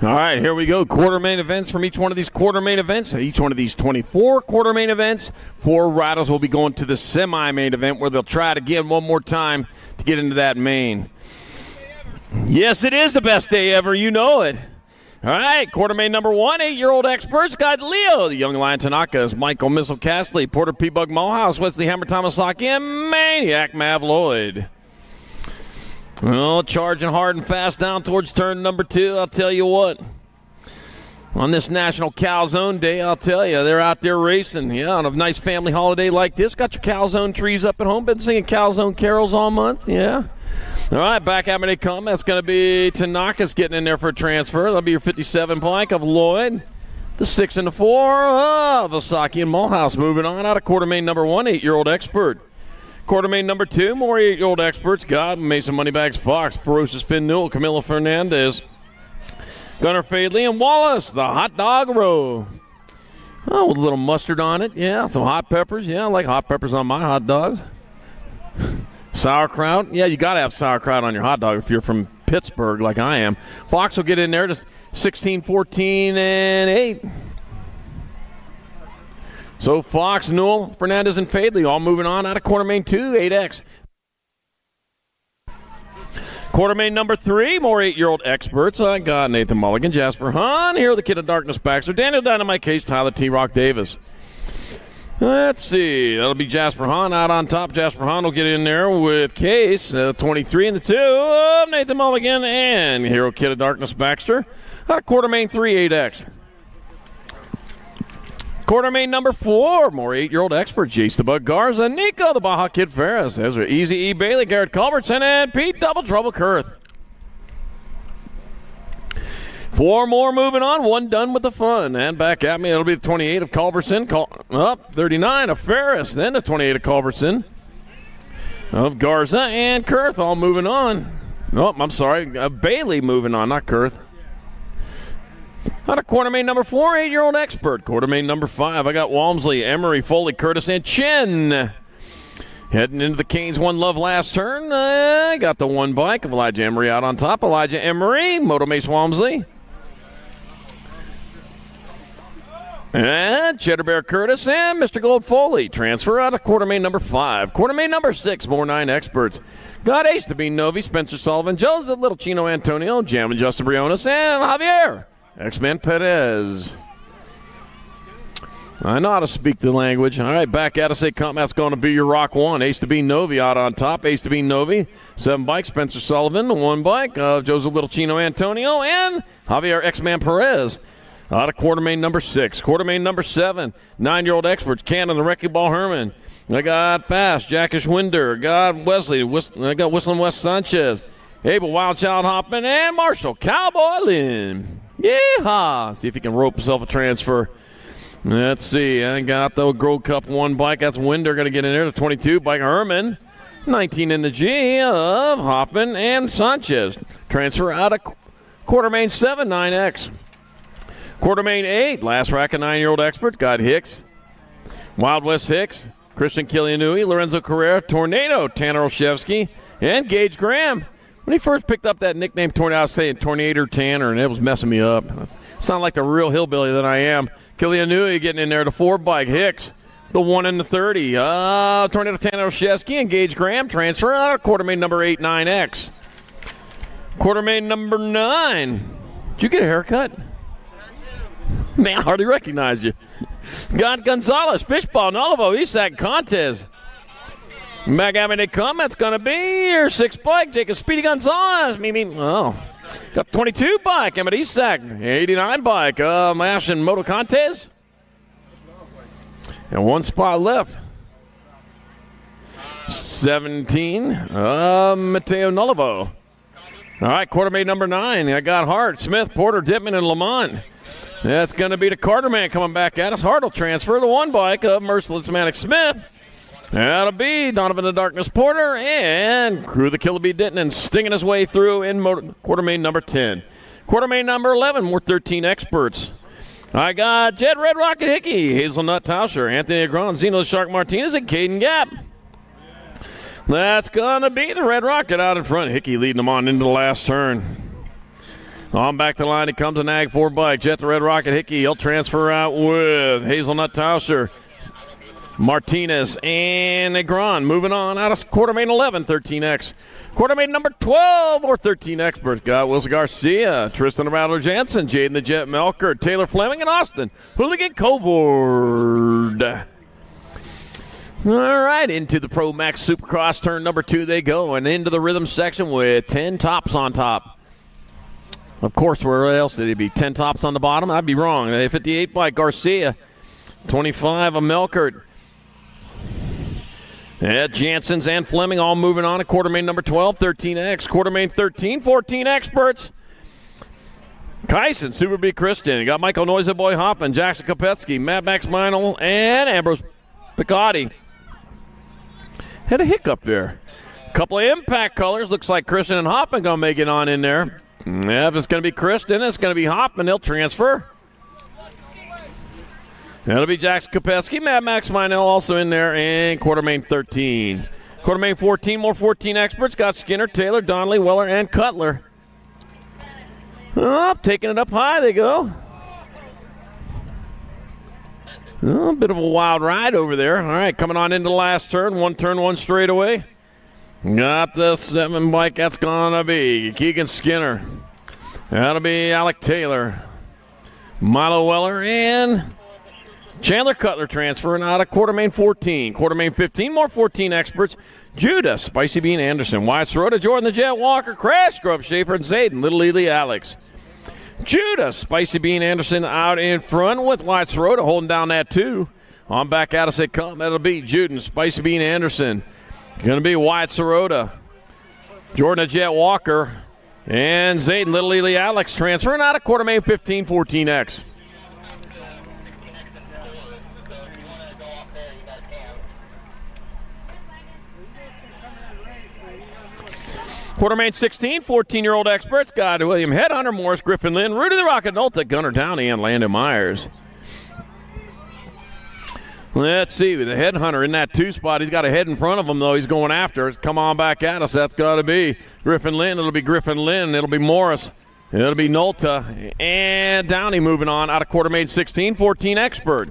All right, here we go. Quarter main events from each one of these quarter main events. Each one of these 24 quarter main events. 4 riders will be going to the semi-main event where they'll try it again one more time to get into that main. Yes, it is the best day ever. You know it. All right, quarter main number 1, 8-year-old experts got Leo, the young Lion Tanaka's, Michael Missile Castley, Porter P. Bug Mulhouse, Wesley Hammer Tomasaki, and Maniac Mav Lloyd. Well, charging hard and fast down towards turn number 2. I'll tell you what. On this National Calzone Day, I'll tell you, they're out there racing. Yeah, on a nice family holiday like this. Got your calzone trees up at home. Been singing calzone carols all month. Yeah. All right, back at me they come. That's going to be Tanaka's getting in there for a transfer. That'll be your 57 blank of Lloyd. The 6 and the 4 of Osaki and Mulhouse. Moving on out of quarter main number 1, 8-year-old expert. Quarter main number 2, more 8-year-old experts. God, Mason Moneybags Fox, Ferocious Finn Newell, Camilo Fernandez, Gunnar Fadley, and Wallace, the hot dog row. Oh, with a little mustard on it. Yeah, some hot peppers. Yeah, I like hot peppers on my hot dogs. Sauerkraut. Yeah, you got to have sauerkraut on your hot dog if you're from Pittsburgh like I am. Fox will get in there to 16, 14, and 8. So Fox, Newell, Fernandez, and Fadley all moving on out of quarter main 2, 8X. Quarter main number 3, more 8-year-old experts. I got Nathan Mulligan, Jasper Hahn, here the Kid of Darkness Baxter, Daniel Dynamite Case, Tyler T-Rock Davis. Let's see. That'll be Jasper Hahn out on top. Jasper Hahn will get in there with Case, 23 and the 2 of Nathan Mulligan, and Hero Kid of Darkness Baxter out of quarter main 3, 8X. Quarter main number 4, more 8-year-old experts. Jace the Bug Garza, Nico the Baja Kid Ferris, Ezra Easy E. Bailey, Garrett Culbertson, and Pete Double Trouble Kurth. 4 more moving on, 1 done with the fun. And back at me, it'll be the 28 of Culbertson, 39 of Ferris, then the 28 of Culbertson, of Garza, and Kurth all moving on. Oh, I'm sorry, Bailey moving on, not Kurth. Out of quarter main number 4, 8-year-old expert. Quarter main number 5, I got Walmsley, Emery, Foley, Curtis, and Chen. Heading into the Canes One Love last turn. I got the 1 bike of Elijah Emery out on top. Elijah Emery, Moto Mace Walmsley. And Cheddar Bear Curtis and Mr. Gold Foley. Transfer out of quarter main number 5. Quarter main number 6, more 9 experts. Got Ace to be Novi, Spencer Sullivan, Joseph Little Chino Antonio, Jam and Justin Briones, and Javier X-Man Perez. I know how to speak the language. All right, back at us. That's going to be your Rock 1. Ace to be Novi out on top. Ace to be Novi. 7 bikes, Spencer Sullivan. 1 bike of Joseph Little Chino Antonio and Javier X-Man Perez. Out of quarter main number 6. Quarter main number 7. 9-year-old experts. Cannon, the Wrecking Ball Herman. I got Fast, Jackish Winder. Got Wesley. I got Whistling West Sanchez. Abel Wild Child Hoppin. And Marshall Cowboy Lynn. Yeehaw! See if he can rope himself a transfer. Let's see. I got the Grove Cup 1 bike. That's Winder going to get in there. The 22 bike Herman. 19 in the G of Hoppin and Sanchez. Transfer out of quarter main 7, 9X. Quarter main 8. Last rack of 9-year-old expert. Got Hicks. Wild West Hicks. Christian Kilianui. Lorenzo Carrera. Tornado. Tanner Olszewski. And Gage Graham. When he first picked up that nickname, I was saying Tornado Tanner, and it was messing me up. Sound like the real hillbilly that I am. Kilianui getting in there, the 4 bike. Hicks, the 1 and the 30. Tornado Tanner Olszewski and Gage Graham transfer out of quarter main number 8, 9X. Quarter main number 9. Did you get a haircut? Man, I hardly recognize you. Got Gonzalez, Fishball, Nolivo, Isak, Contez. Back at me they come. That's going to be your 6 bike. Jacob Speedy Gonzalez. Got 22 bike. Emmett Isak. 89 bike. Mash and Moto Contes. And 1 spot left. 17. Mateo Nolivo. All right, quarter main number 9. I got Hart, Smith, Porter, Dittman, and Lamont. That's going to be the Carter man coming back at us. Hart will transfer the 1 bike of Merciless Manic Smith. That'll be Donovan the Darkness Porter and Crew the Killer Bee Ditton stinging his way through in quarter main number 10. Quarter main number 11, more 13 experts. I got Jed Red Rocket Hickey, Hazelnut Tauscher, Anthony Agron, Zeno the Shark Martinez, and Caden Gap. That's going to be the Red Rocket out in front. Hickey leading them on into the last turn. On back to the line, it comes an Ag 4 bike. Jet the Red Rocket Hickey. He'll transfer out with Hazelnut Tauscher, Martinez, and Negron. Moving on out of quartermain 11, 13X. Quartermain number 12, or 13 experts. Got Wilson Garcia, Tristan Rattler Jansen, Jaden the Jet Melker, Taylor Fleming, and Austin Hooligan Covord. All right, into the Pro Max Supercross turn number 2 they go, and into the rhythm section with 10 tops on top. Of course, where else did it be? 10 tops on the bottom? I'd be wrong. A 58 by Garcia, 25 of Melkert. Yeah, Jansen's and Fleming all moving on to quartermain number 12, 13X. Quartermain 13, 14 experts. Kyson, Super B. Kristen. You got Michael Noiseboy Hoffman, Jackson Kopetsky, Matt Max Meinl, and Ambrose Picotti. Had a hiccup there. Couple of impact colors. Looks like Kristen and Hoffman going to make it on in there. Yeah, if it's going to be Kristen, it's going to be Hoffman. They'll transfer. That'll be Jackson Kopetsky, Matt Max Meinl also in there, and quartermain 13. Quartermain 14, more 14 experts. Got Skinner, Taylor, Donnelly, Weller, and Cutler. Oh, taking it up high they go. Oh, a bit of a wild ride over there. All right, coming on into the last turn. One straightaway. Got the 7 bike. That's going to be Keegan Skinner. That'll be Alec Taylor, Milo Weller, and Chandler Cutler transferring out of quartermain 14. Quartermain 15, more 14 experts. Judah, Spicy Bean Anderson, Wyatt Sirota, Jordan the Jet Walker, Crash Scrub Schaefer, and Zayden, Little Ely Alex. Judah, Spicy Bean Anderson out in front with Wyatt Sirota holding down that 2. On back out as they come, it'll be Juden, Spicy Bean Anderson. Going to be Wyatt Sirota, Jordan the Jet Walker, and Zayden, Little Ely Alex transferring out of quartermain 15, 14X. Quartermain 16, 14-year-old experts. Got William Headhunter, Morris Griffin Lynn, Rudy the Rocket Nolta, Gunnar Downey, and Landon Myers. Let's see, with the Headhunter in that 2 spot. He's got a head in front of him, though. He's going after it. Come on back at us. That's got to be Griffin Lynn. It'll be Griffin Lynn. It'll be Morris. It'll be Nolta. And Downey moving on out of quartermain 16, 14 expert.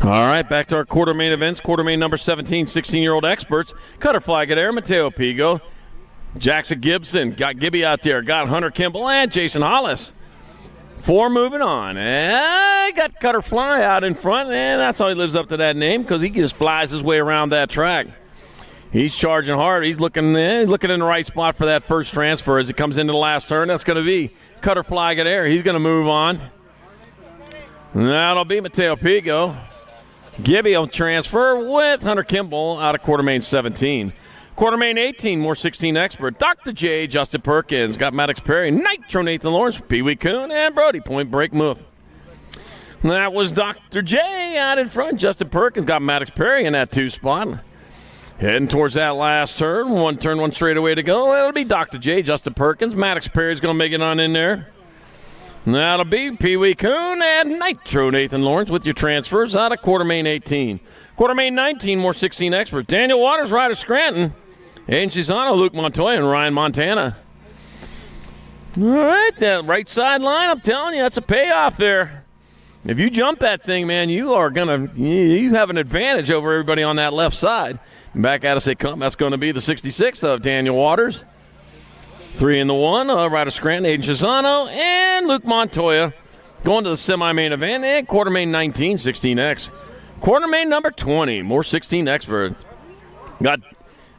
All right, back to our quartermain events. Quartermain number 17, 16-year-old experts. Cutter flag at air, Mateo Pigo. Jackson Gibson, got Gibby out there. Got Hunter Kimball and Jason Hollis. 4 moving on. And got Cutter Fly out in front, and that's how he lives up to that name because he just flies his way around that track. He's charging hard. He's looking in the right spot for that first transfer as he comes into the last turn. That's going to be Cutter Fly there. He's going to move on. That'll be Mateo Pigo. Gibby will transfer with Hunter Kimball out of Quartermain 17. Quartermain 18, more 16 expert. Dr. J, Justin Perkins. Got Maddox Perry, Nitro Nathan Lawrence, Pee Wee Coon, and Brody Point Break Muth. That was Dr. J out in front. Justin Perkins got Maddox Perry in that 2 spot. Heading towards that last turn. 1 turn, 1 straightaway to go. That'll be Dr. J, Justin Perkins. Maddox Perry's going to make it on in there. That'll be Pee Wee Coon and Nitro Nathan Lawrence with your transfers out of Quartermain 18. Quartermain 19, more 16 expert. Daniel Waters, Ryder Scranton. Aiden Chisano, Luke Montoya, and Ryan Montana. All right, that right side line, I'm telling you, that's a payoff there. If you jump that thing, man, you have an advantage over everybody on that left side. Back at us they come. That's going to be the 66 of Daniel Waters. 3 in the 1, Ryder Scranton, Aiden Chisano, and Luke Montoya going to the semi-main event. And Quartermain 19, 16X. Quartermain number 20, more 16 experts. Got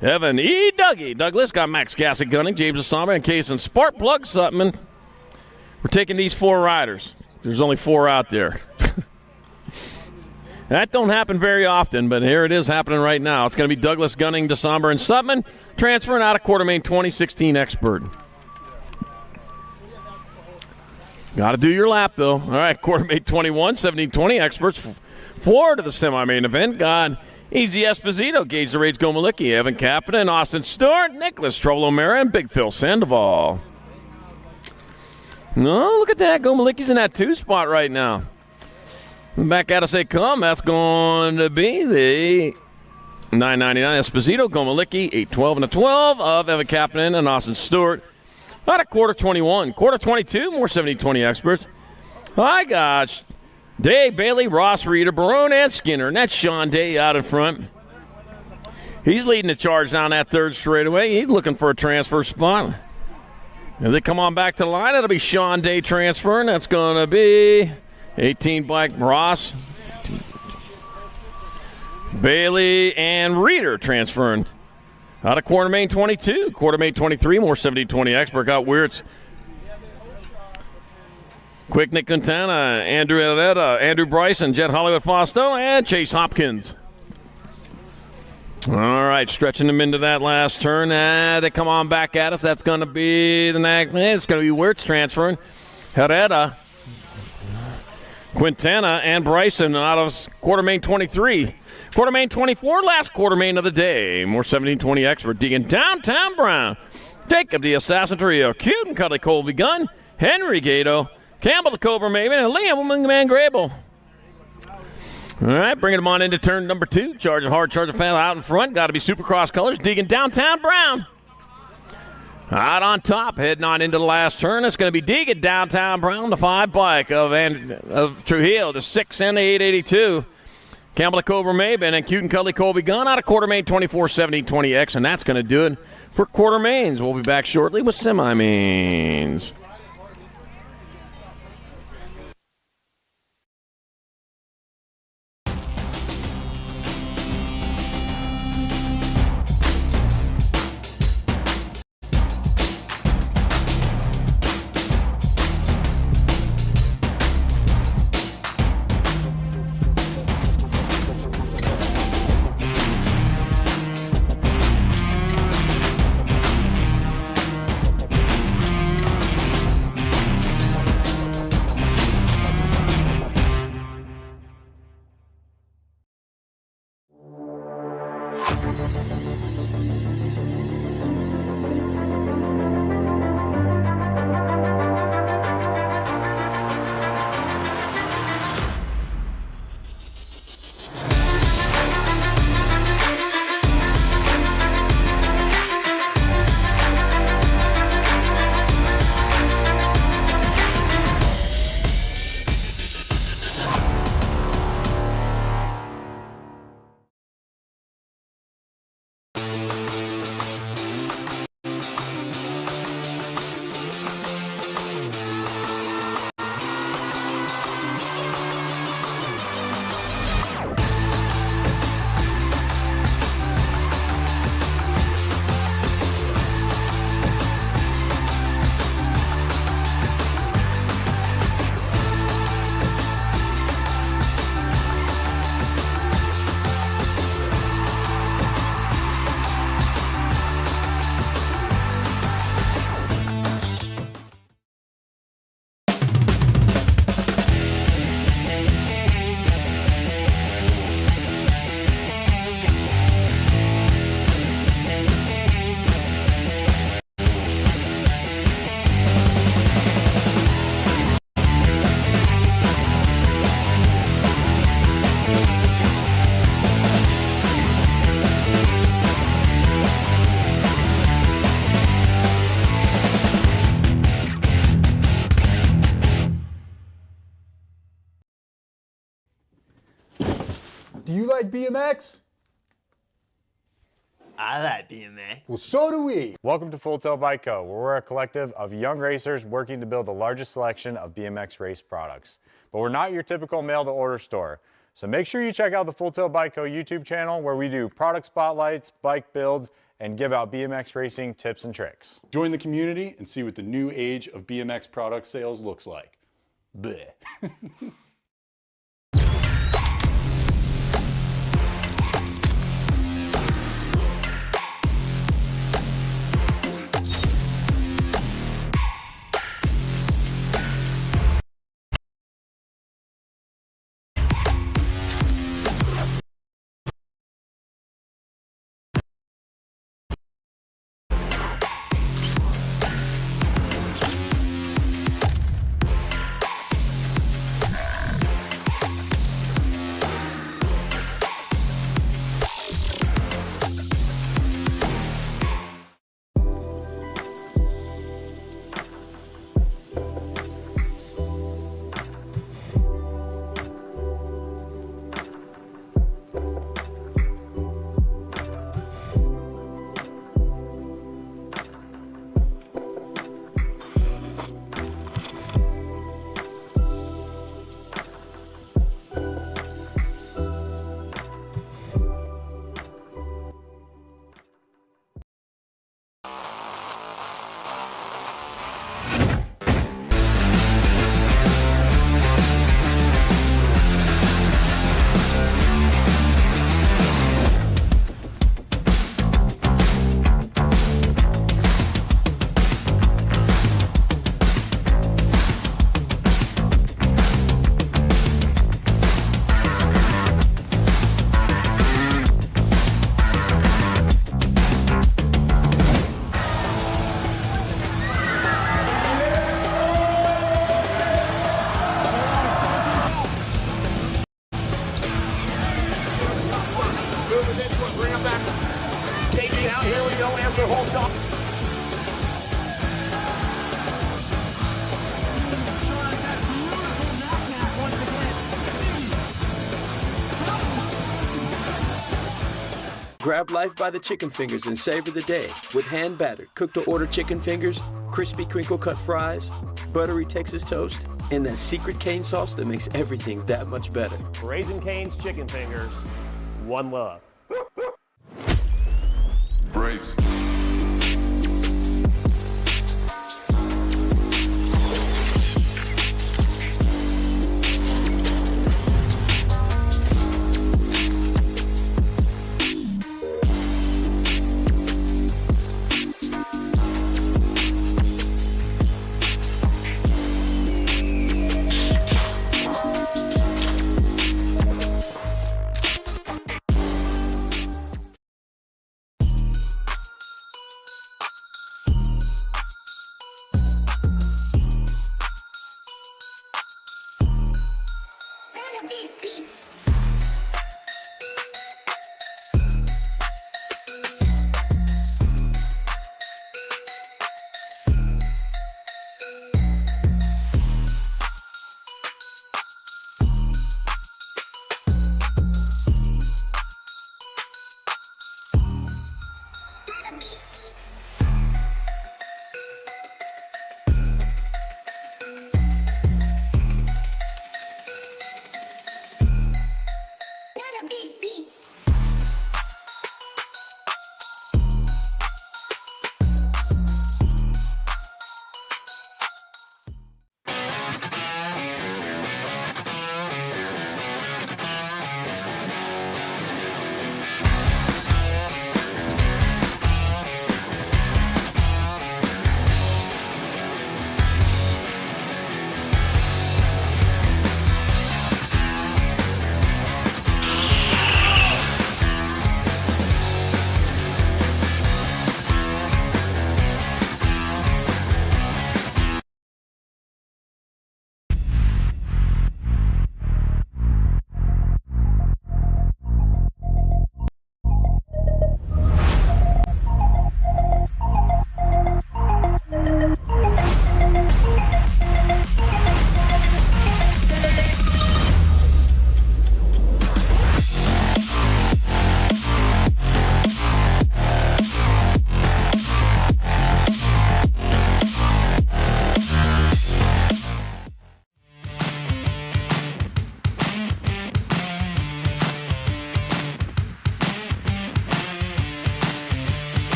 Evan E. Dougie Douglas, got Max Gassick Gunning, James Asamba, and Case and Spark Plug Sutman. We're taking these 4 riders. There's only 4 out there. That don't happen very often, but here it is happening right now. It's going to be Douglas, Gunning, DeSomber, and Sutman transferring out of Quartermain 2016 expert. Got to do your lap, though. All right, Quartermain 21, 1720 experts. 4 to the semi-main event. Got Easy Esposito, Gage the Rage Gomalicki, Evan Kapanen, Austin Stewart, Nicholas Trouble O'Mara, and Big Phil Sandoval. No, look at that. Gomalicki's in that 2 spot right now. Back at us they come. That's going to be the 999 Esposito, Gomalicki, 812 and a 12 of Evan Kapanen and Austin Stewart. Out of quarter 21. Quarter 22, more 70-20 experts. I got Day, Bailey, Ross, Reeder, Barone, and Skinner. And that's Sean Day out in front. He's leading the charge down that 3rd straightaway. He's looking for a transfer spot. If they come on back to the line, it'll be Sean Day transferring. That's going to be 18 Black Ross, Bailey, and Reeder transferring. Out of Quartermain 22. Quartermain 23, more 70-20 expert. Got Weirds. Quick Nick Quintana, Andrew Herrera, Andrew Bryson, Jet Hollywood Fausto, and Chase Hopkins. All right, stretching them into that last turn. They come on back at us. That's going to be the next. It's going to be Wirtz transferring. Herrera, Quintana, and Bryson out of Quartermain 23. Quartermain 24, last Quartermain of the day. More 17-20 expert. Digging downtown Brown. Jacob the Assassin Trio. Cute and Cuddly Colby Gunn. Henry Gato. Campbell the Cobra Maven. And Liam Wingman Grable. All right, bringing them on into turn number 2. Charging hard, charging fast out in front. Got to be Supercross colors. Digging downtown Brown. Out on top, heading on into the last turn. It's going to be Deegan downtown Brown, the 5 bike of Trujillo, the 6 and the 882. Campbell Cobra Maben and Cute and Cuddly Colby Gunn out of Quartermain 24-70-20X, and that's going to do it for Quartermains. We'll be back shortly with semi-mains. Do you like BMX? I like BMX. Well, so do we. Welcome to Full Tilt Bike Co., where we're a collective of young racers working to build the largest selection of BMX race products. But we're not your typical mail-to-order store. So make sure you check out the Full Tilt Bike Co. YouTube channel, where we do product spotlights, bike builds, and give out BMX racing tips and tricks. Join the community and see what the new age of BMX product sales looks like. Bleh. Grab life by the chicken fingers and savor the day with hand-battered, cooked-to-order chicken fingers, crispy crinkle-cut fries, buttery Texas toast, and that secret cane sauce that makes everything that much better. Raising Cane's chicken fingers, one love. Braves.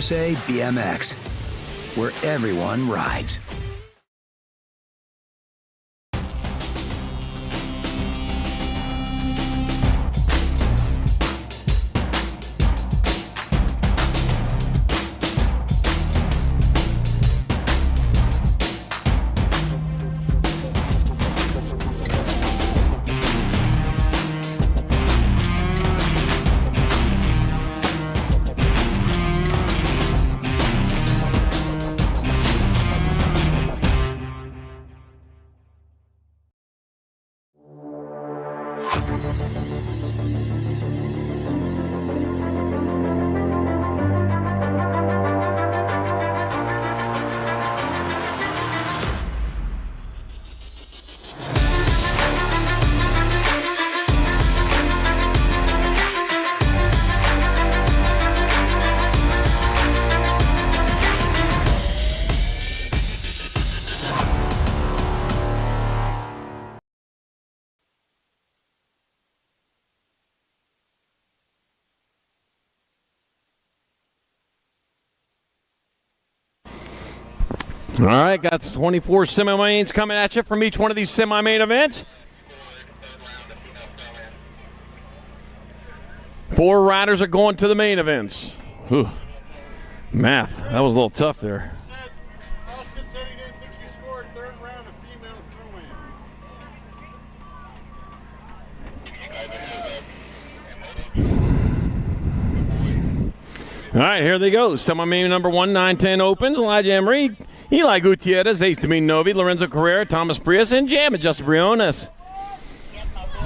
USA BMX, where everyone rides. All right, got 24 semi-mains coming at you from each one of these semi-main events. 4 riders are going to the main events. Whew. Math, that was a little tough there. Austin said he didn't think you scored third round of female ProAm. All right, here they go. Semi-main number 1, 9-10 opens. Elijah Emery, Eli Gutierrez, Ace Domin Novi, Lorenzo Carrera, Thomas Prius, and Jam and Justin Briones.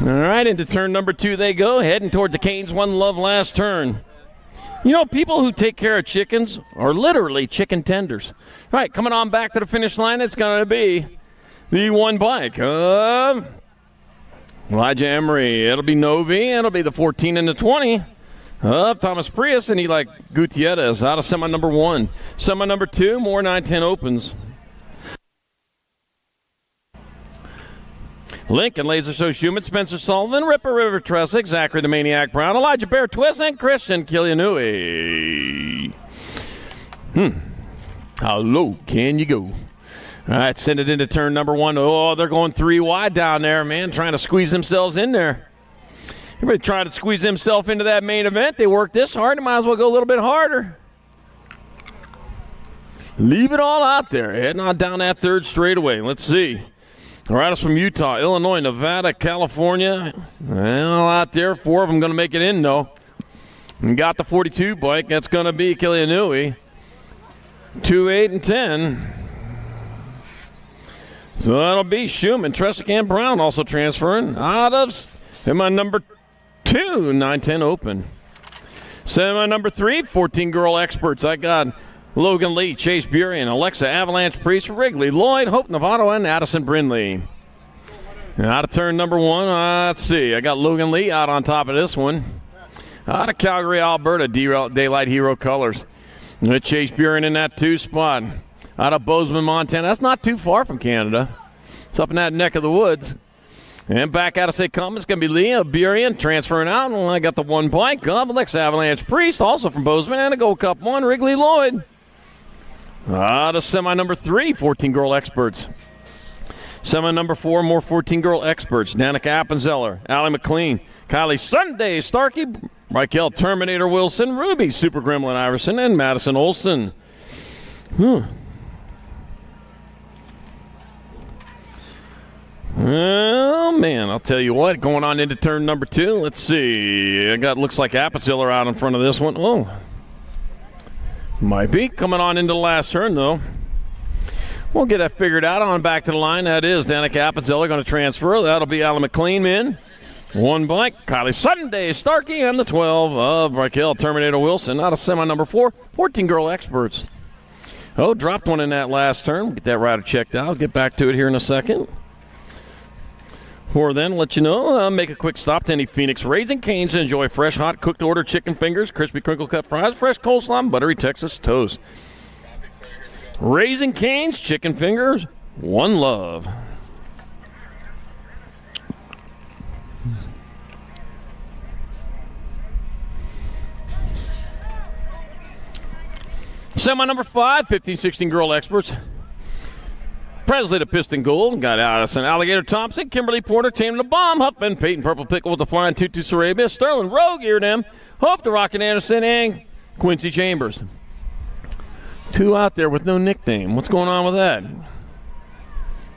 All right, into turn number 2 they go, heading towards the Canes One Love last turn. You know, people who take care of chickens are literally chicken tenders. All right, coming on back to the finish line, it's going to be the one bike. Elijah Emery, it'll be Novi, it'll be the 14 and the 20. Thomas Prius and Eli Gutierrez out of semi number 1. Semi number 2, more 9-10 opens. Lincoln Laser Show Schumann, Spencer Sullivan, Ripper River Tressick, Zachary the Maniac Brown, Elijah Bear Twist, and Christian Kilianui. How low can you go? All right, send it into turn number 1. Oh, they're going 3 wide down there, man, trying to squeeze themselves in there. Everybody trying to squeeze himself into that main event. They work this hard, they might as well go a little bit harder. Leave it all out there. Heading on down that third straightaway. Let's see. Riders from Utah, Illinois, Nevada, California. Well, out there, 4 of them going to make it in, though. And got the 42 bike. That's going to be Kilianui. 2, 8, and 10. So that'll be Schumann, Tressick, and Brown also transferring out of semi number 2, 9-10 open. Semi number 3, 14 girl experts. I got Logan Lee, Chase Burien, Alexa Avalanche Priest, Wrigley Lloyd, Hope Novato, and Addison Brindley. And out of turn number 1, let's see. I got Logan Lee out on top of this one. Out of Calgary, Alberta, Daylight Hero Colors. And Chase Burien in that 2 spot. Out of Bozeman, Montana. That's not too far from Canada. It's up in that neck of the woods. And back out of St. Thomas, it's going to be Leah Burien transferring out. And I got the 1 bike of Alexa Avalanche Priest, also from Bozeman, and a Gold Cup 1, Wrigley Lloyd. Out of semi number 3, 14 girl experts. Semi number 4, more 14 girl experts. Danica Appenzeller, Allie McLean, Kylie Sunday, Starkey, Michael Terminator Wilson, Ruby Super Gremlin Iverson, and Madison Olson. Oh, man, I'll tell you what, going on into turn number 2, let's see. I got, looks like Appenzeller out in front of this one. Oh, might be coming on into the last turn, though. We'll get that figured out on back to the line. That is Danica Appenzeller going to transfer. That'll be Allie McLean in. 1 bike, Kylie Sunday, Starkey, and the 12 of Raquel Terminator Wilson out of semi number 4, 14 girl experts. Oh, dropped one in that last turn. Get that rider checked out. Get back to it here in a second. Or then, let you know, make a quick stop to any Phoenix Raising Canes and enjoy fresh, hot, cooked-to-order chicken fingers, crispy crinkle-cut fries, fresh coleslaw, and buttery Texas toast. Raising Canes, chicken fingers, one love. Semi number 5, 15-16 girl experts. Presley to Piston Gold. Got Addison Alligator Thompson, Kimberly Porter, Tatum to Bomb, Huffman, Peyton Purple Pickle with the flying Tutu Sarabia, Sterling Rogue, Eardem, Hope to Rockin' Anderson, and Quincy Chambers. 2 out there with no nickname. What's going on with that?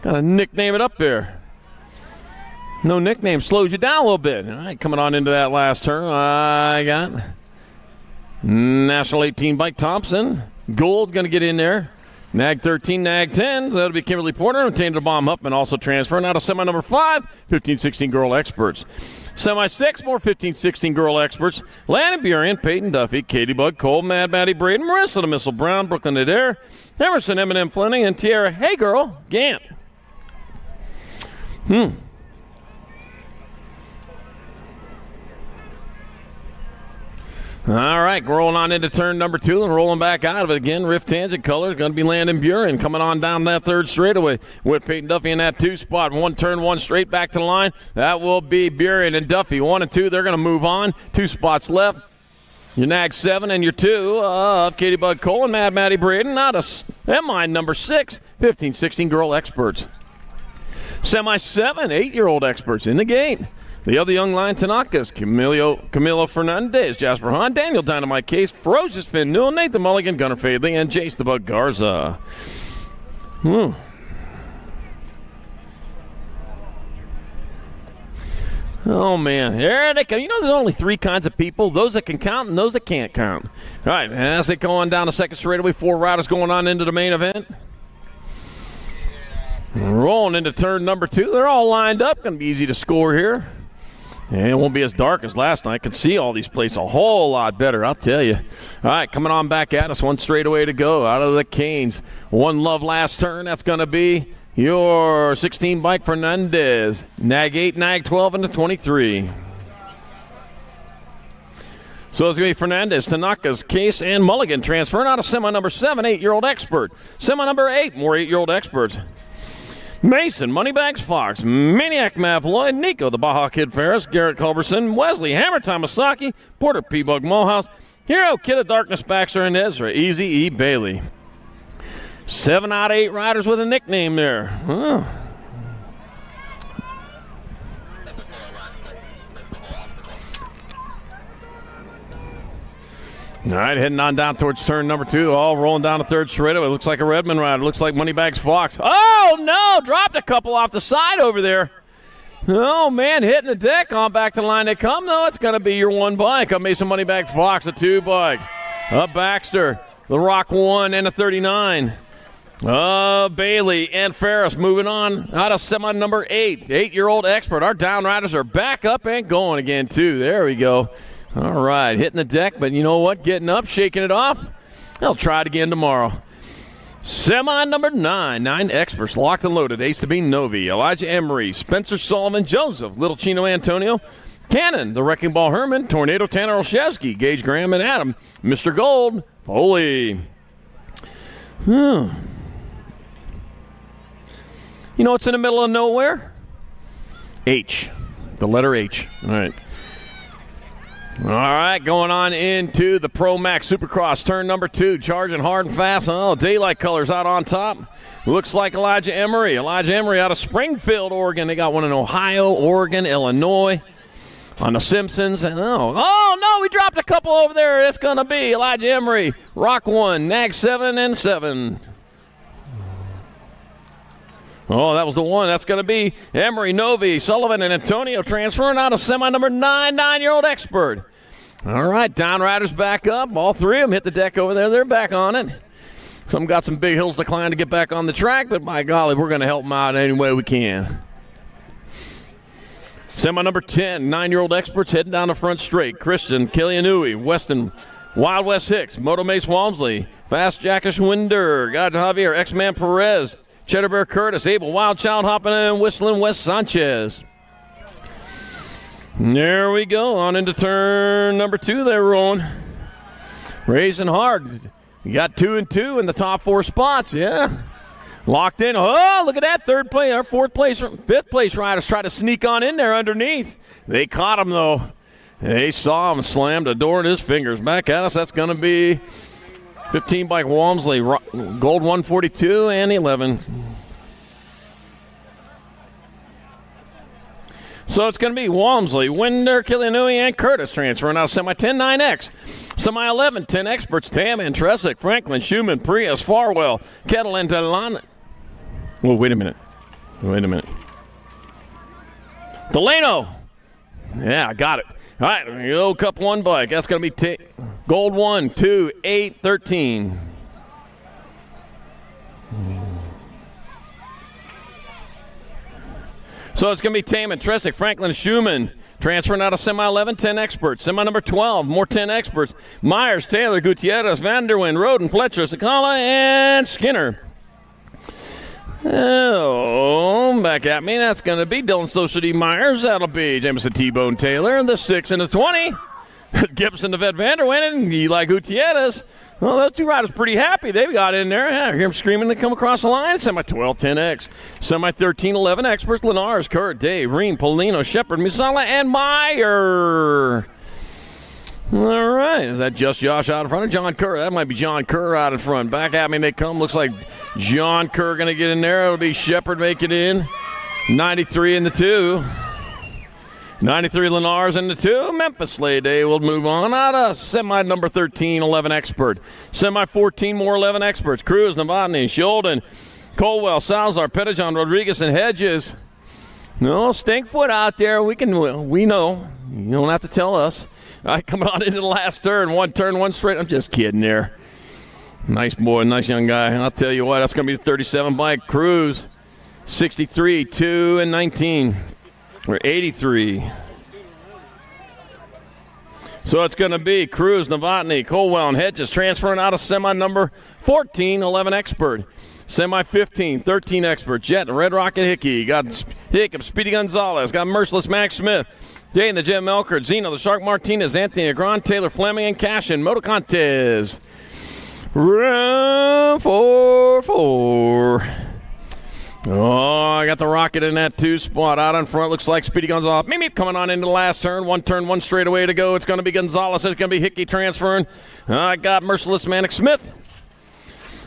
Got to nickname it up there. No nickname slows you down a little bit. All right, coming on into that last turn, I got National 18 Bike Thompson. Gold going to get in there. Nag 13, Nag 10. That'll be Kimberly Porter. And Tatum to Bomb Upman also transferring out of semi number 5, 15-16 girl experts. Semi 6, more 15-16 girl experts. Landon Burien, Peyton Duffy, Katie Bug, Cole, Mad Maddie Braden, Marissa the Missile Brown, Brooklyn Adair, Emerson Eminem Fleming, and Tiara Hey Girl Gant. All right, rolling on into turn number 2 and rolling back out of it again. Rift Tangent color going to be Landon Buren coming on down that third straightaway with Peyton Duffy in that 2 spot. 1 turn, 1 straight back to the line. That will be Buren and Duffy. 1 and 2, they're going to move on. 2 spots left. Your Nag 7 and your 2 of Katie Bug Cole and Mad Maddie Braden. Out of MI number 6, 15-16 girl experts. Semi 7, 8-year-old experts in the gate. The other young line Tanakas, Camilo Fernandez, Jasper Hahn, Daniel Dynamite Case, Ferocious Finn Newell, Nathan Mulligan, Gunnar Fadley, and Jace the Bug Garza. Oh, man. Here they come. You know there's only 3 kinds of people, those that can count and those that can't count. All right, and as they go on down the second straightaway, 4 riders going on into the main event. Rolling into turn number 2. They're all lined up. Going to be easy to score here. And it won't be as dark as last night. I can see all these places a whole lot better, I'll tell you. All right, coming on back at us. 1 straightaway to go out of the Canes. One love last turn. That's going to be your 16 Bike Fernandez. Nag 8, Nag 12, and the 23. So it's going to be Fernandez, Tanaka's Case, and Mulligan transferring out of semi number 7, 8-year-old expert. Semi number 8, more 8-year-old experts. Mason, Moneybags Fox, Maniac Mav Lloyd, Nico, the Baja Kid Ferris, Garrett Culberson, Wesley, Hammer Tamasaki, Porter P-Bug Mulhouse, Hero, Kid of Darkness Baxter, and Ezra, Easy E. Bailey. 7 out of 8 riders with a nickname there. All right, heading on down towards turn number 2, all rolling down the third straightaway. It looks like a Redmond rider. Looks like Moneybags Fox. Oh, no, dropped a couple off the side over there. Oh, man, hitting the deck. On back to the line they come, though. It's going to be your 1 bike. A Mason Moneybags Fox, a 2 bike. A Baxter, the Rock 1, and a 39. Bailey and Ferris moving on out of semi number 8, 8-year-old expert. Our down riders are back up and going again, too. There we go. All right, hitting the deck, but you know what? Getting up, shaking it off. They'll try it again tomorrow. Semi number 9, 9 experts locked and loaded. Ace to be Novi, Elijah Emery, Spencer Sullivan, Joseph, Little Chino Antonio, Cannon, the Wrecking Ball Herman, Tornado Tanner Olszewski, Gage Graham, and Adam, Mr. Gold, Foley. You know what's in the middle of nowhere? H. The letter H. All right. All right, going on into the Pro Max Supercross, turn number 2, charging hard and fast. Oh, daylight colors out on top. Looks like Elijah Emery. Elijah Emery out of Springfield, Oregon. They got one in Ohio, Oregon, Illinois on the Simpsons. And oh no, we dropped a couple over there. It's going to be Elijah Emery, Rock 1, Nag 7, and 7. Oh, that was the one. That's going to be Emery, Novi, Sullivan, and Antonio transferring out of semi number 9, 9-year-old expert. All right, down riders back up. All 3 of them hit the deck over there. They're back on it. Some got some big hills to climb to get back on the track, but by golly, we're going to help them out any way we can. Semi number 10, 9-year-old experts heading down the front straight. Christian, Killianui, Weston, Wild West Hicks, Moto Mace Walmsley, Fast Jackish Winder, God Javier, X-Man Perez, Cheddar Bear Curtis, Abel, Wild Child hopping in, whistling Wes Sanchez. There we go, on into turn number 2. They're rolling. Racing hard. You got 2 and 2 in the top 4 spots, yeah. Locked in. Oh, look at that, 3rd place, or 4th place, 5th place riders try to sneak on in there underneath. They caught him, though. They saw him slam the door in his fingers. Back at us, that's going to be 15 bike Walmsley, gold 142 and 11. So it's going to be Walmsley, Winder, Kilianui, and Curtis transferring out semi 10 9X. Semi 11 10 experts, Tam and Tresick, Franklin, Schumann, Prius, Farwell, Kettle, and Delano. Oh, wait a minute. Delano. Yeah, I got it. All right, here we go, Cup 1 bike. That's going to be gold 1, 2, 8, 13. So it's going to be Tam and Tresick, Franklin, Schumann, transferring out of semi 11, 10 experts. Semi number 12, more 10 experts. Myers, Taylor, Gutierrez, Vanderwyn, Roden, Fletcher, Sakala, and Skinner. Oh, back at me. That's going to be Dylan Society Myers. That'll be Jameson T-Bone Taylor. The 6 and the 20. Gibson, the vet Vanderwyn, and Eli Gutierrez. Well, those two riders pretty happy. They got in there. Yeah, I hear them screaming to come across the line. Semi 12, 10X. Semi 13, 11 experts. Lenars, Kurt, Dave, Ream, Polino, Shepard, Misala, and Meyer. All right. Is that just Josh out in front of John Kerr? That might be John Kerr out in front. Back at me they come. Looks like John Kerr going to get in there. It'll be Shepard make it in. 93 in the 2. 93 Lenars in the 2. Memphis Slade Day will move on out of semi number 13, 11 expert. Semi 14, more 11 experts. Cruz, Novotny, Shulden, Colwell, Salazar, Pettijohn, Rodriguez, and Hedges. No, Stinkfoot out there. We know. You don't have to tell us. All right, coming on into the last turn. One turn, one straight. I'm just kidding there. Nice boy, nice young guy. I'll tell you what, that's going to be the 37 bike. Cruz, 63, 2, and 19. Or 83. So it's going to be Cruz, Novotny, Colwell, and Hedges transferring out of semi number 14, 11 expert. Semi 15, 13 expert. Jet, Red Rocket Hickey. Got Hickam, Speedy Gonzalez. Got Merciless Max Smith. Jay and the Jet Melkert. Zeno, the Shark Martinez. Anthony Agron, Taylor Fleming, and Cashin. Moto Contes. Round 4. Oh, I got the Rocket in that 2 spot. Out in front, looks like Speedy Gonzalez. Meep coming on into the last turn. One turn, one straightaway to go. It's going to be Gonzalez. It's going to be Hickey transferring. I got Merciless Manic Smith.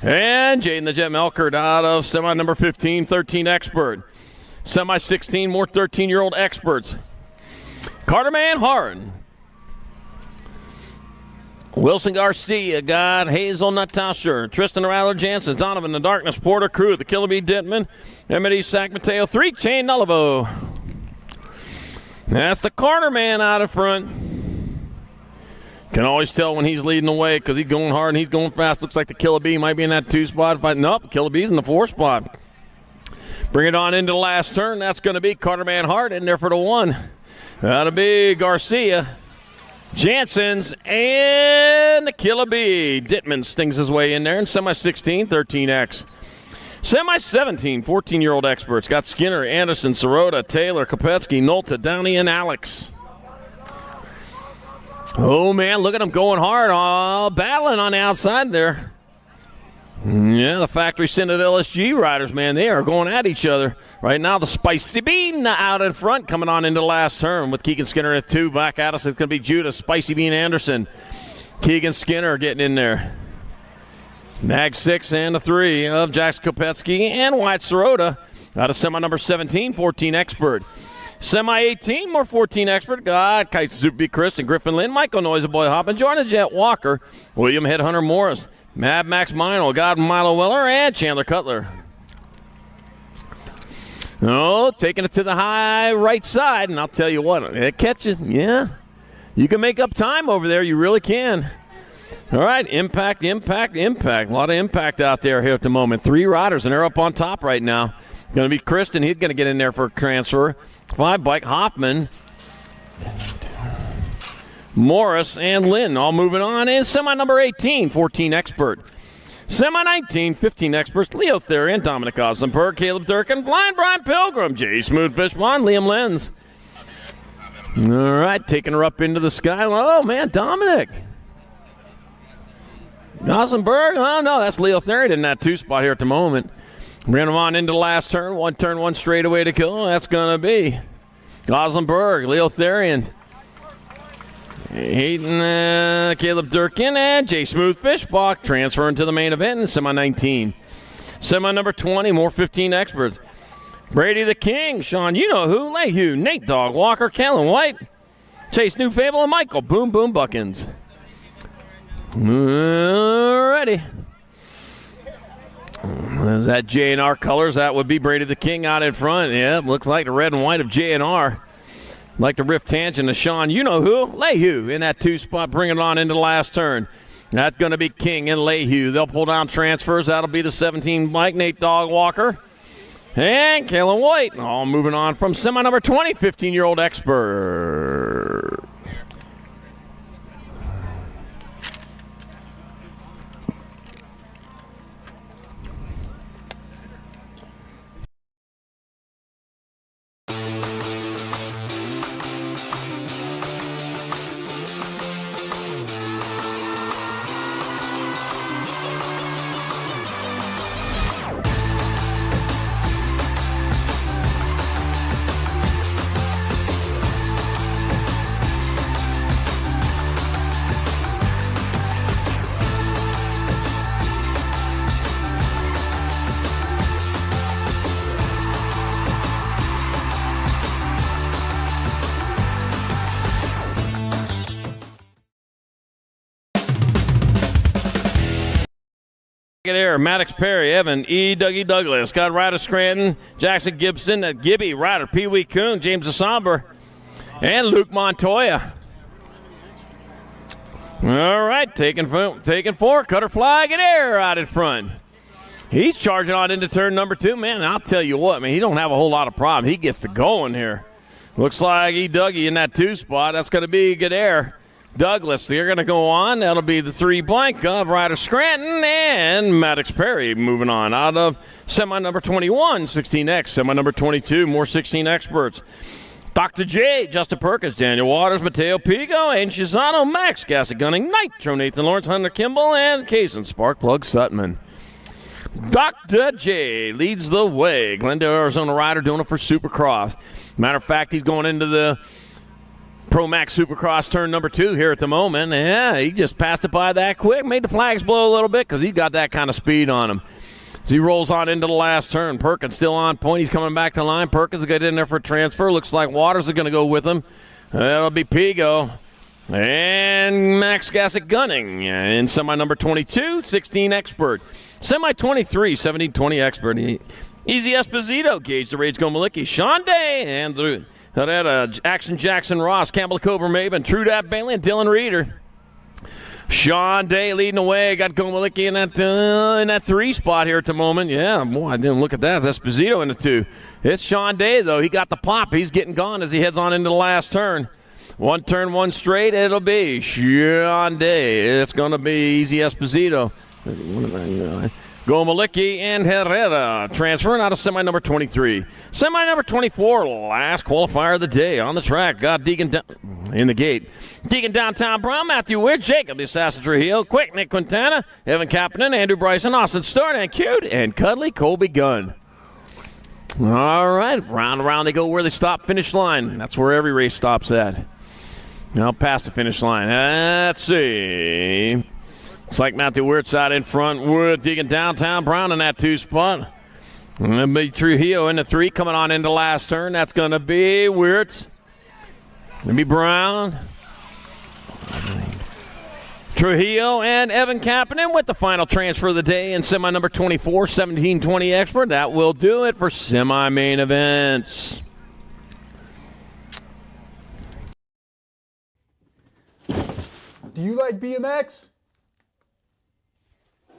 And Jaden the Jet Melkert out of semi number 15, 13 expert. Semi 16, more 13-year-old experts. Carterman Hard. Wilson Garcia got Hazel Natasha, Tristan Rattler Jansen, Donovan the Darkness, Porter Crew, the Killer Bee Dittman, Emmett Sack Mateo, 3 Chain Nullivo. That's the Carter man out in front. Can always tell when he's leading the way because he's going hard and he's going fast. Looks like the Killer Bee might be in that 2 spot. But nope, Killer Bee's in the 4 spot. Bring it on into the last turn. That's going to be Carterman Hart in there for the 1. That'll be Garcia, Jansen's, and the Killer Bee. Dittman stings his way in there in semi 16, 13X. Semi 17, 14-year-old experts. Got Skinner, Anderson, Sirota, Taylor, Kopetsky, Nolta, Downey, and Alex. Oh, man, look at them going hard, battling on the outside there. Yeah, the factory scented LSG riders, man, they are going at each other. Right now, the Spicy Bean out in front, coming on into the last turn with Keegan Skinner at 2. Back at us, it's going to be Judah, Spicy Bean Anderson. Keegan Skinner getting in there. Mag 6 and the 3 of Jax Kopetsky and Wyatt Sirota out of semi number 17, 14 expert. Semi 18, more 14 expert. God, Kite Suzuki Kristen, Griffin Lynn, Michael Noise, Boy Hoppin, Jordan Jet Walker, William Headhunter Morris, Mad Max Mino, God Milo Weller, and Chandler Cutler. Oh, taking it to the high right side, and I'll tell you what, it catches, yeah. You can make up time over there, you really can. All right, impact. A lot of impact out there here at the moment. 3 riders, and they're up on top right now. Going to be Kristen. He's going to get in there for a transfer. 5 bike Hoffman, Morris, and Lynn all moving on. And semi number 18, 14 expert. Semi 19, 15 experts. Leo Therian, Dominic Oslenberg, Caleb Durkin, Blind Brian Pilgrim, Jay Smooth Fishbone, Liam Lenz. All right, taking her up into the sky. Oh, man, Dominic. Oslenberg, oh, no, that's Leo Therian in that 2 spot here at the moment. Bring them on into the last turn. One turn, one straightaway to kill. That's going to be Oslenberg, Leo Therian. Hayden, Caleb Durkin, and Jay Smooth Fishbach transferring to the main event in semi 19. Semi number 20, more 15 experts. Brady the King, Sean, you know who, Lehue, Nate Dog Walker, Kellen White, Chase New Fable, and Michael Boom Boom Buckins. Alrighty. Is that J&R colors? That would be Brady the King out in front. Yeah, looks like the red and white of J&R. Like the riff tangent to Sean, you know who, Lehue in that 2 spot, bringing it on into the last turn. That's going to be King and Lehue. They'll pull down transfers. That'll be the 17 bike, Nate Dog Walker. And Kalen White, all moving on from semi number 20, 15-year-old expert. Air, Maddox Perry, Evan, E. Dougie Douglas, Scott Ryder Scranton, Jackson Gibson, Gibby, Ryder, Pee Wee Coon, James Asomber, and Luke Montoya. All right, taking 4, Cutter Flag and Air out in front. He's charging on into turn number 2. Man, I'll tell you what, man, he don't have a whole lot of problem. He gets to going here. Looks like E. Dougie in that 2 spot. That's going to be good air. Douglas, they're going to go on. That'll be the 3 blank of Ryder Scranton and Maddox Perry moving on out of semi number 21, 16X, semi number 22, more 16 experts. Dr. J, Justin Perkins, Daniel Waters, Mateo Pigo, and Shizano, Max, Gasset Gunning, Nitro, Nathan Lawrence, Hunter Kimball, and Kaysen Sparkplug Sutman. Dr. J leads the way. Glendale, Arizona rider doing it for Supercross. Matter of fact, he's going into the Pro Max Supercross turn number 2 here at the moment. Yeah, he just passed it by that quick. Made the flags blow a little bit because he's got that kind of speed on him. As he rolls on into the last turn, Perkins still on point. He's coming back to line. Perkins will get in there for a transfer. Looks like Waters is going to go with him. That'll be Pigo. And Max Gasset Gunning in semi number 22, 16 expert. Semi 23, 17-20 expert. Easy Esposito, Gage the Rage Gomalicki, Sean Day, and Action Jackson Ross, Campbell Cobra Maven, True Dat Bailey, and Dylan Reeder. Sean Day leading the way. Got Gomalicki in that 3 spot here at the moment. Yeah, boy, I didn't look at that. That's Esposito in the 2. It's Sean Day, though. He got the pop. He's getting gone as he heads on into the last turn. 1 turn, 1 straight. It'll be Sean Day. It's going to be Easy Esposito. Gomalicki and Herrera transferring out of semi number 23. Semi number 24, last qualifier of the day on the track. Got Deegan in the gate. Deegan Downtown Brown, Matthew Weir, Jacob the Assassin Trujillo, Quick Nick Quintana, Evan Kapanen, Andrew Bryson, Austin Stewart, and Cute, and Cuddly Colby Gunn. All right, round and round they go where they stop, finish line. That's where every race stops at. Now past the finish line. Let's see. Looks like Matthew Wirtz out in front. Wood digging Downtown Brown in that 2 spot. And that'll be Trujillo in the 3 coming on into last turn. That's going to be Wirtz. Going to be Brown. Trujillo and Evan Kapanen with the final transfer of the day in semi number 24, 17-20 expert. That will do it for semi-main events. Do you like BMX?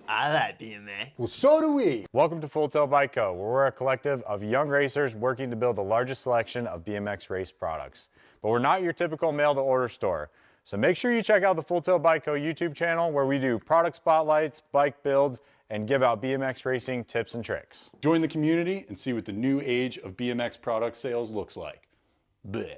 I like BMX. Well, so do we. Welcome to Full Tilt Bike Co., where we're a collective of young racers working to build the largest selection of BMX race products. But we're not your typical mail-to-order store. So make sure you check out the Full Tilt Bike Co. YouTube channel, where we do product spotlights, bike builds, and give out BMX racing tips and tricks. Join the community and see what the new age of BMX product sales looks like. Bleh.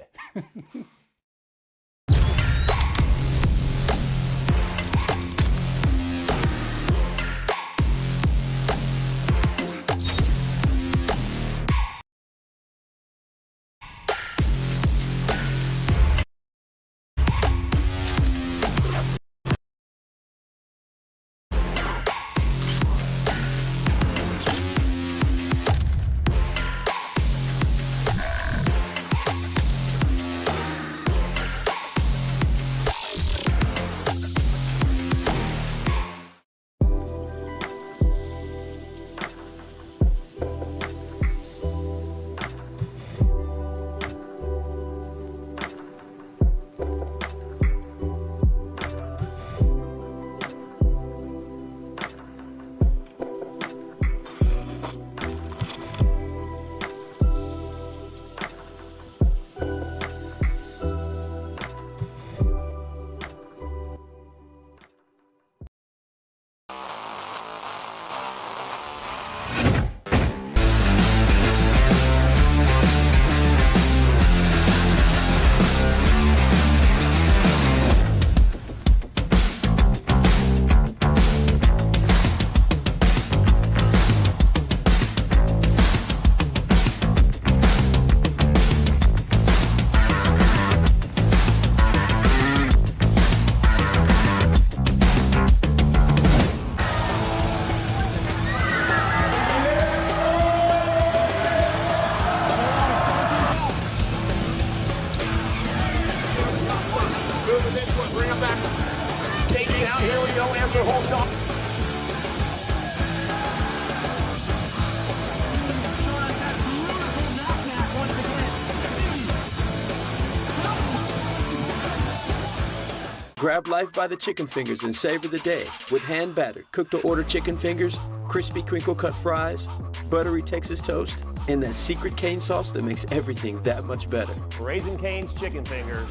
Grab life by the chicken fingers and savor the day with hand-battered, cooked-to-order chicken fingers, crispy crinkle-cut fries, buttery Texas toast, and that secret cane sauce that makes everything that much better. Raising Cane's chicken fingers,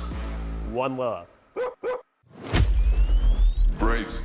one love. Braves.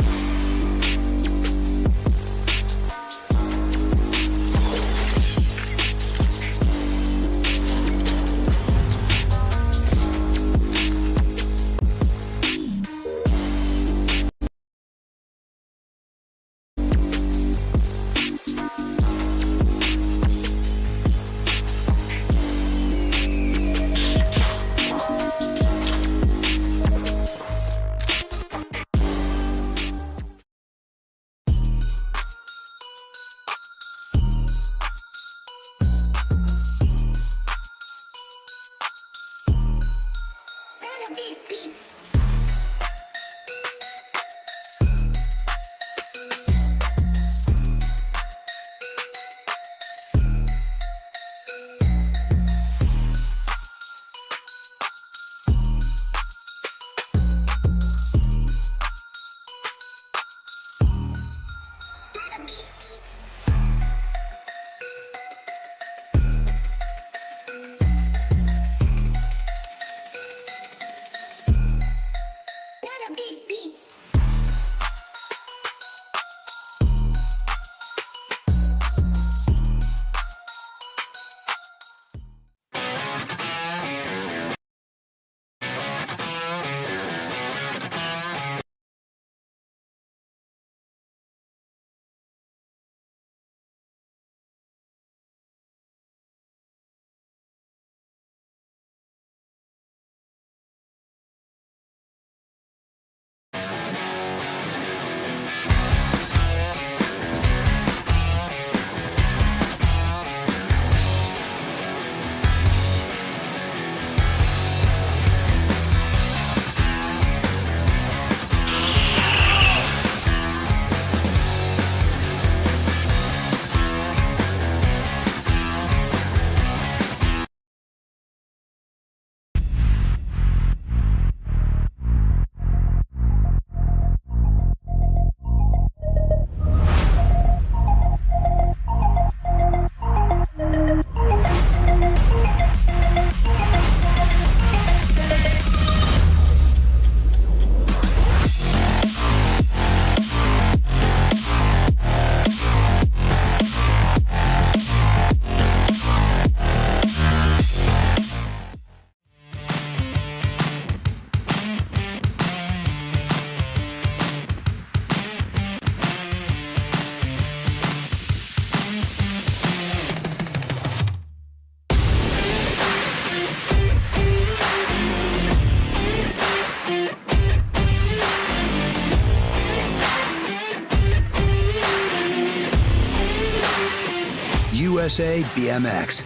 USA BMX,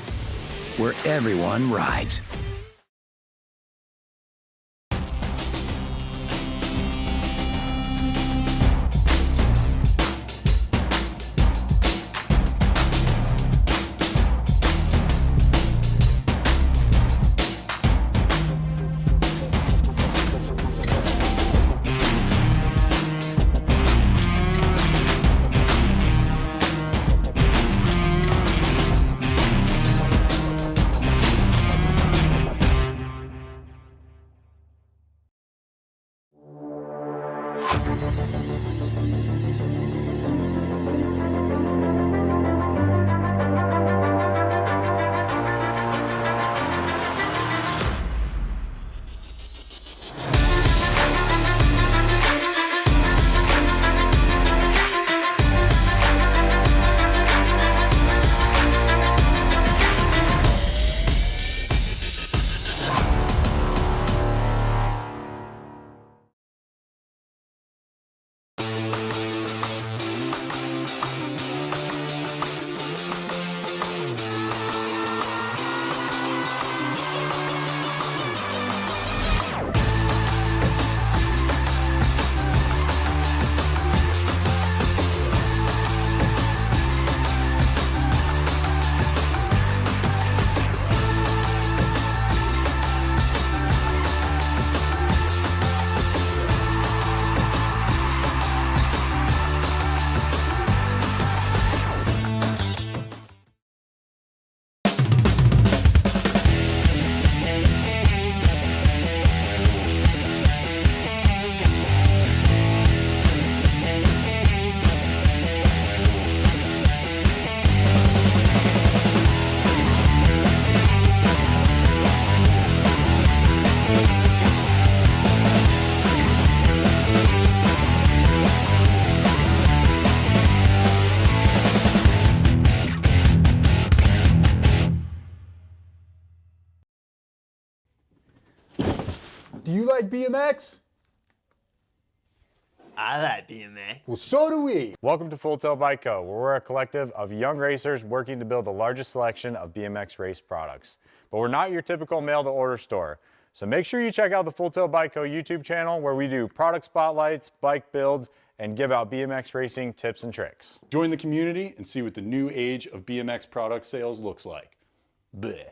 where everyone rides. Do you like BMX? I like BMX. Well, so do we. Welcome to Full Tilt Bike Co., where we're a collective of young racers working to build the largest selection of BMX race products. But we're not your typical mail-to-order store. So make sure you check out the Full Tilt Bike Co. YouTube channel, where we do product spotlights, bike builds, and give out BMX racing tips and tricks. Join the community and see what the new age of BMX product sales looks like. Bleh.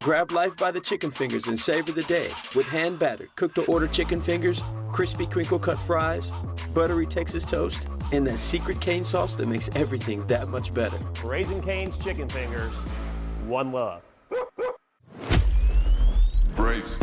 Grab life by the chicken fingers and savor the day with hand-battered, cooked-to-order chicken fingers, crispy crinkle-cut fries, buttery Texas toast, and that secret cane sauce that makes everything that much better. Raising Cane's chicken fingers, one love. Braves.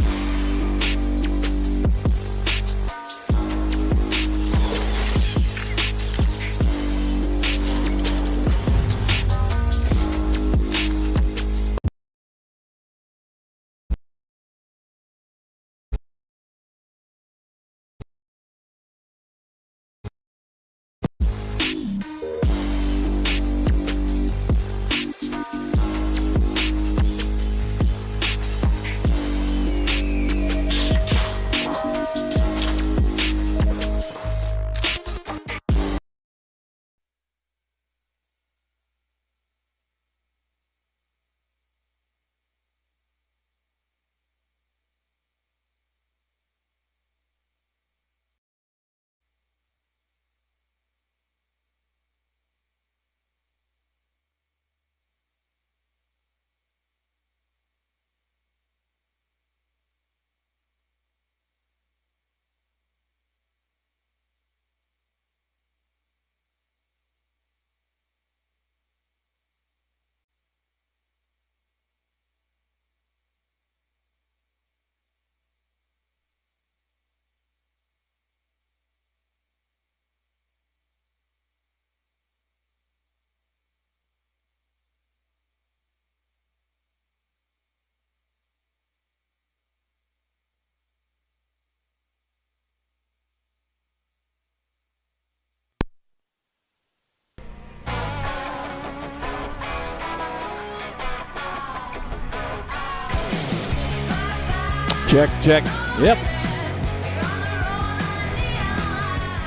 Check, check. Yep.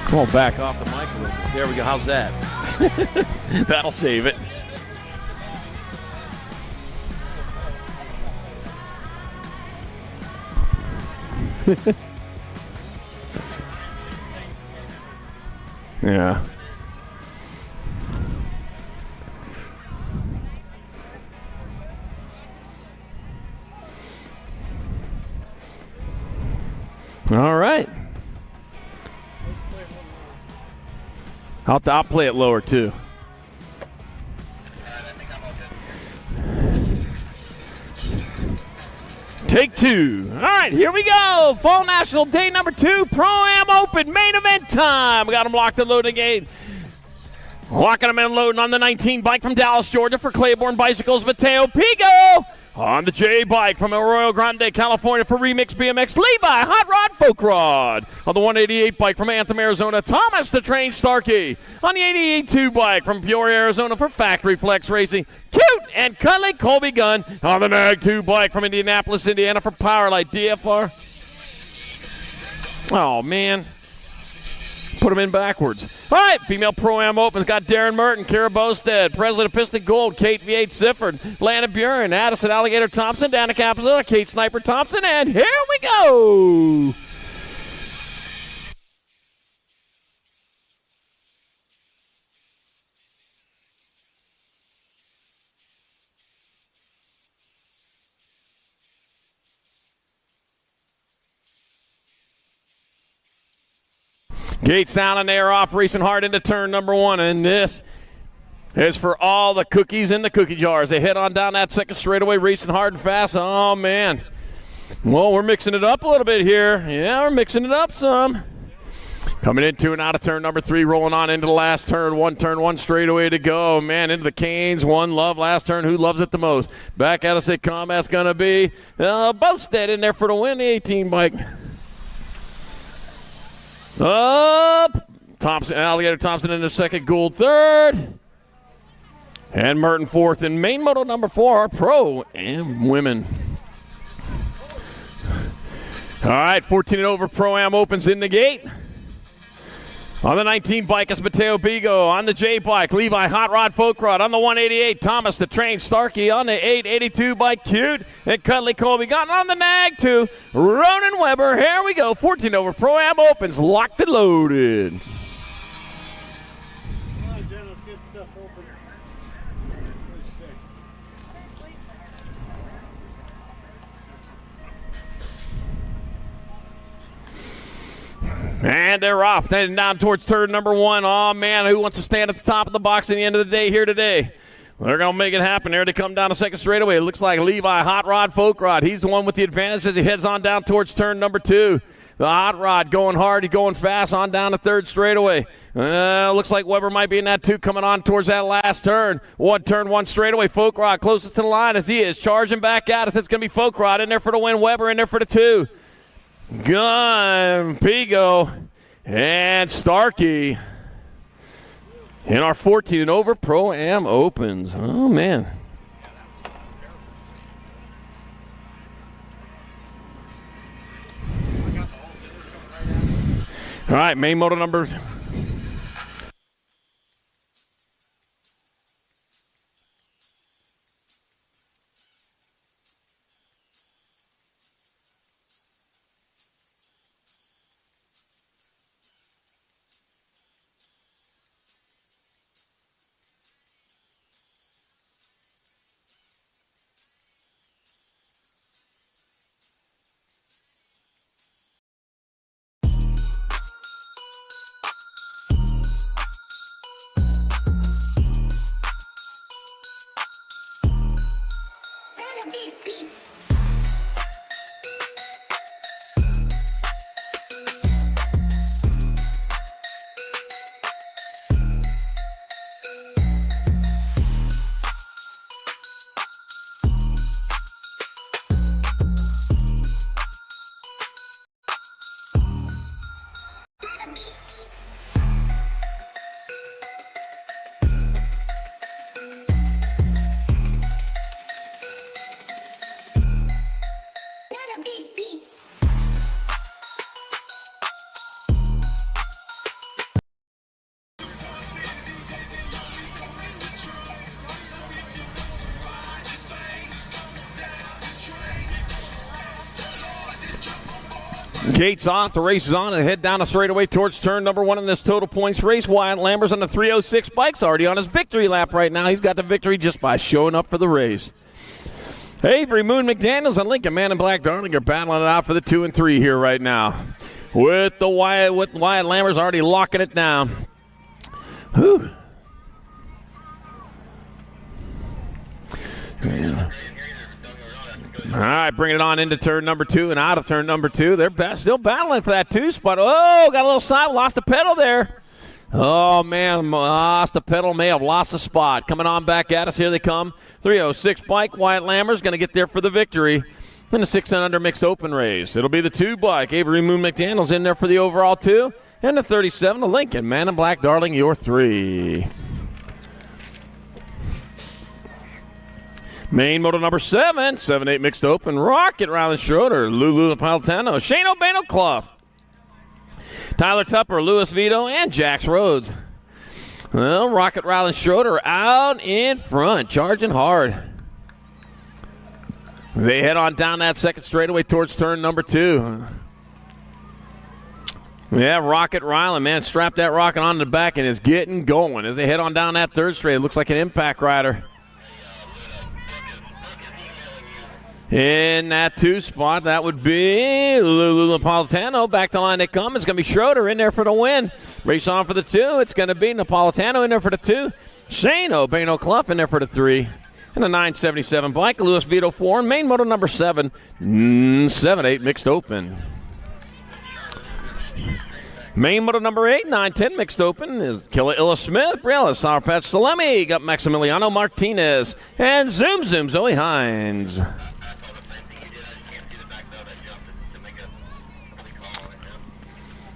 Come on, back off the mic a little bit. There we go. How's that? That'll save it. Yeah. All right. I'll play it lower, too. Take two. All right, here we go. Fall National Day number 2, Pro-Am Open, main event time. We got them locked and loaded again. Locking them and loading on the 19 bike from Dallas, Georgia for Claiborne Bicycles, Mateo Pigo. On the J bike from Arroyo Grande, California for Remix BMX, Levi Hot Rod Folk Rod. On the 188 bike from Anthem, Arizona, Thomas the Train Starkey. On the 88-2 bike from Peoria, Arizona for Factory Flex Racing, Cute and Cutley Colby Gunn. On the Nag 2 bike from Indianapolis, Indiana for Powerlight DFR. Oh, man. Put them in backwards. All right, female Pro-Am Open's got Darren Merton, Kara Bostad, Presley Piston Gold, Kate V8 Sifford, Lana Buren, Addison Alligator Thompson, Danica Capizilla, Kate Sniper Thompson, and here we go. Gates down and they're off, racing hard into turn number 1, and this is for all the cookies in the cookie jars. They head on down that second straightaway, racing hard and fast. Oh, man. Well, we're mixing it up a little bit here. Yeah, we're mixing it up some. Coming into and out of turn number 3, rolling on into the last turn. Turn one straightaway to go. Man, into the Canes. One love, last turn. Who loves it the most? Back out of say combat's going to be Bostad in there for the win, the 18 bike. Up. Thompson, Alligator Thompson in the second, Gould third. And Merton fourth. And main moto number 4, our Pro-Am women. All right, 14 and over Pro-Am Opens in the gate. On the 19 bike is Mateo Bigo. On the J bike, Levi Hot Rod Folk Rod. On the 188, Thomas the Train Starkey. On the 882 bike, Cute and Cutley Colby. Got on the Nag 2, Ronan Weber. Here we go. 14 over Pro-Am Opens, locked and loaded. And they're off, heading down towards turn number 1. Oh, man, who wants to stand at the top of the box at the end of the day here today? Well, they're going to make it happen. There they come down a second straightaway. It looks like Levi Hot Rod Folk Rod. He's the one with the advantage as he heads on down towards turn number 2. The Hot Rod going hard. He's going fast on down the third straightaway. Looks like Weber might be in that 2 coming on towards that last turn. Turn one straightaway. Folk Rod closest to the line as he is charging back at us. It's going to be Folk Rod in there for the win. Weber in there for the 2. Gunn, Pigo, and Starkey in our 14 and over Pro-Am Opens. Oh, man. All right, main moto number. Gates off, the race is on, and head down a straightaway towards turn number 1 in this total points race. Wyatt Lambers on the 306 bike's already on his victory lap right now. He's got the victory just by showing up for the race. Avery Moon McDaniels and Lincoln Man in Black Darling are battling it out for the 2 and 3 here right now. With Wyatt Lammers already locking it down. Whew. Yeah. All right, bringing it on into turn number 2 and out of turn number 2. They're still battling for that 2 spot. Oh, got a little side, lost the pedal there. Oh, man, lost the pedal, may have lost the spot. Coming on back at us, here they come. 306 bike, Wyatt Lammer's going to get there for the victory in the 6 and under mixed open race. It'll be the 2 bike. Avery Moon McDaniel's in there for the overall 2. And the 37, the Lincoln Man in Black Darling, your 3. Main moto number 7, 7-8 mixed open, Rocket Ryland Schroeder, Lulu Napolitano, Shane O'Bano Clough, Tyler Tupper, Louis Vito, and Jax Rhodes. Well, Rocket Ryland Schroeder out in front, charging hard. They head on down that second straightaway towards turn number 2. Yeah, Rocket Ryland, man, strapped that rocket on the back and is getting going. As they head on down that third straight, it looks like an impact rider. In that 2 spot, that would be Lulu Napolitano. Back to line they come. It's going to be Schroeder in there for the win. Race on for the 2. It's going to be Napolitano in there for the 2. Shane O'Bano Clough in there for the 3. And the 977 bike, Louis Vito 4. Main moto number 7, 7-8 mixed open. Main moto number 8, 9-10 mixed open is Killa Illa Smith, Briella Sour Patch Salemi, got Maximiliano Martinez, and Zoom Zoe Hines.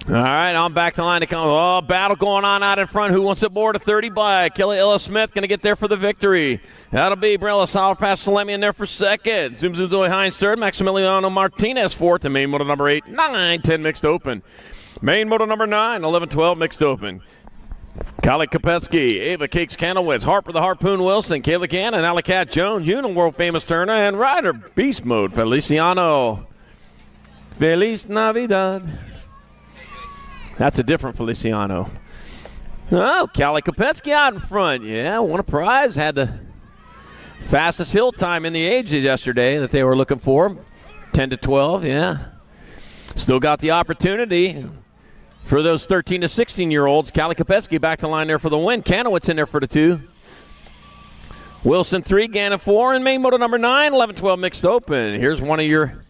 All right, on back to line to come. Oh, battle going on out in front. Who wants it more to 30 by? Killa Illa Smith going to get there for the victory. That'll be Briella Sour Patch Salemi in there for second. Zoom Zoe Hines third, Maximiliano Martinez fourth, and main moto number 8, 9-10 mixed open. Main moto number 9, 11-12 mixed open. Kyle Kopetsky, Ava Cakes Canowitz, Harper the Harpoon Wilson, Kayla Cannon, Alicat Jones, Unum World Famous Turner, and Ryder Beast Mode Feliciano. Feliz Navidad. That's a different Feliciano. Oh, Kyle Kopetsky out in front. Yeah, won a prize. Had the fastest hill time in the age yesterday that they were looking for. 10-12, yeah. Still got the opportunity for those 13 to 16-year-olds. Kyle Kopetsky back to line there for the win. Canowitz in there for the 2. Wilson 3, Gannon 4, and main moto number 9, 11-12 mixed open. Here's one of your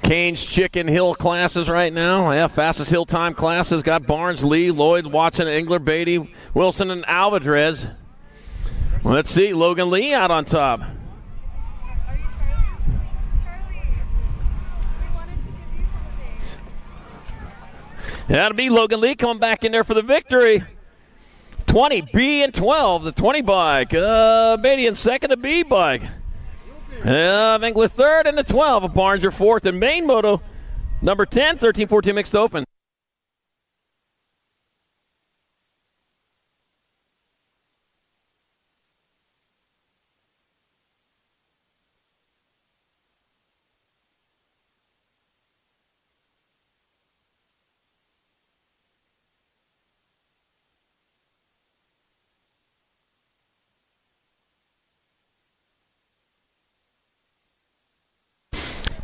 Canes Chicken Hill classes right now. Yeah, fastest hill time classes. Got Barnes, Lee, Lloyd, Watson, Engler, Beatty, Wilson, and Alvarez. Let's see, Logan Lee out on top. That'll be Logan Lee coming back in there for the victory. 20, B and 12, the 20 bike. Beatty in second, the B bike. Engler third, and the 12 of Barnes are fourth. And main moto number 10, 13-14 mixed open.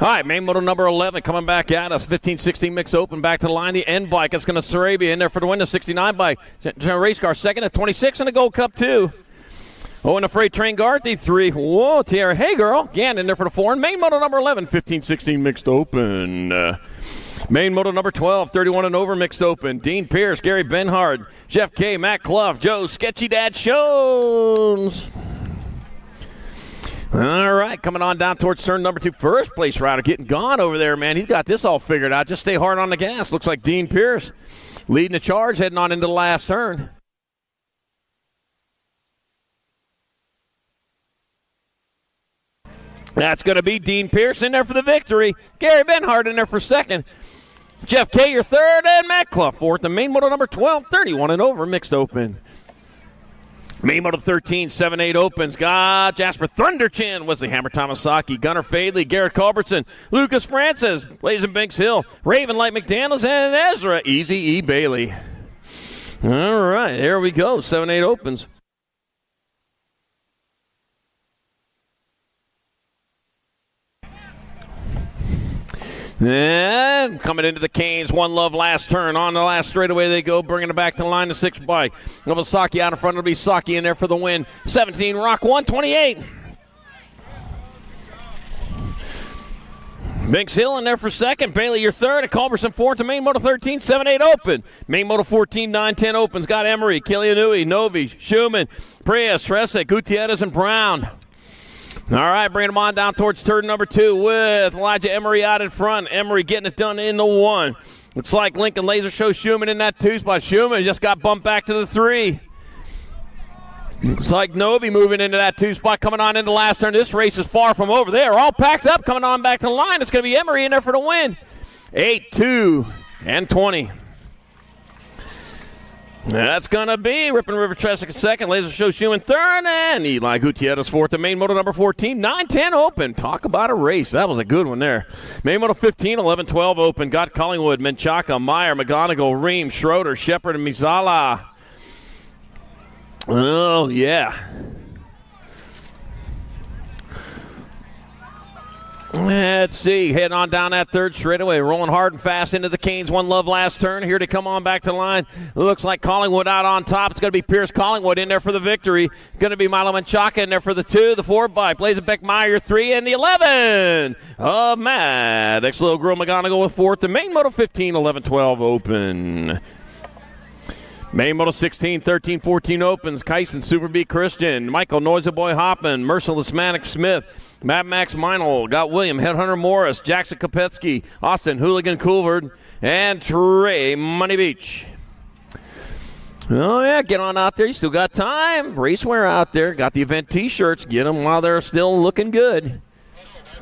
All right, main moto number 11 coming back at us. 15-16 mixed open. Back to the line. The end bike. It's going to Sarabia in there for the win. The 69 bike. Race car second at 26 in the Gold Cup 2. Oh, and the Freight Train Garthy 3. Whoa, Tierra. Hey, girl. Gann in there for the 4. And main moto number 11. 15-16 mixed open. Main moto number 12. 31 and over mixed open. Dean Pierce, Gary Benhard, Jeff K, Matt Clough, Joe Sketchy Dad Jones. All right, coming on down towards turn number 2. First place rider getting gone over there, man. He's got this all figured out. Just stay hard on the gas. Looks like Dean Pierce leading the charge, heading on into the last turn. That's going to be Dean Pierce in there for the victory. Gary Benhart in there for second. Jeff K, your third, and Matt Clough fourth. The main moto number 12, 31 and over mixed open. Main moto 13, 7-8 opens. Got Jasper Thunderchin, Wesley Hammer Tomasaki, Gunnar Fadley, Garrett Culbertson, Lucas Francis, Blazing Banks Hill, Raven Light McDaniels, and Ezra Easy E. Bailey. All right, here we go. 7-8 opens. And coming into the Canes, One Love last turn. On the last straightaway they go, bringing it back to the line, the 6 bike. Novosaki out in front. It'll be Saki in there for the win. 17, Rock 128. Binks Hill in there for second. Bailey, your third. At Culberson, fourth. To Main Moto 13, 7-8 open. Main Moto 14, 9-10 opens. Got Emery, Kilianui, Novi, Schumann, Prius, Tresick, Gutierrez, and Brown. All right, bringing them on down towards turn number 2 with Elijah Emery out in front. Emery getting it done in the 1. Looks like Lincoln Laser shows Schumann in that 2 spot. Schumann just got bumped back to the 3. Looks like Novi moving into that 2 spot, coming on into last turn. This race is far from over. They are all packed up, coming on back to the line. It's going to be Emery in there for the win. 8, 2, and 20. That's going to be Rippin' River Tresick in second. Laser Show Schumann third. And Eli Gutierrez fourth. The Main Moto number 14. 9-10 open. Talk about a race. That was a good one there. Main Moto 15. 11-12 open. Got Collingwood, Menchaca, Meyer, McGonigal, Ream, Schroeder, Shepard, and Mizala. Oh, yeah. Let's see. Heading on down that third straightaway. Rolling hard and fast into the Canes. One Love last turn. Here to come on back to the line. Looks like Collingwood out on top. It's going to be Pierce Collingwood in there for the victory. Going to be Milo Menchaca in there for the 2. The 4 bike. Blazenbeck Meyer 3. And the 11 of Matt. Next little girl McGonigal with 4th. The Main Moto 15. 11-12 open. Main Moto 16, 13, 14 opens. Kyson, Super B Christian, Michael Noiseboy Hoppman, Merciless Manic Smith, Mad Max Meinl, got William, Headhunter Morris, Jackson Kopetsky, Austin Hooligan Coulvard, and Trey Money Beach. Oh, yeah, get on out there. You still got time. Racewear out there. Got the event T-shirts. Get them while they're still looking good.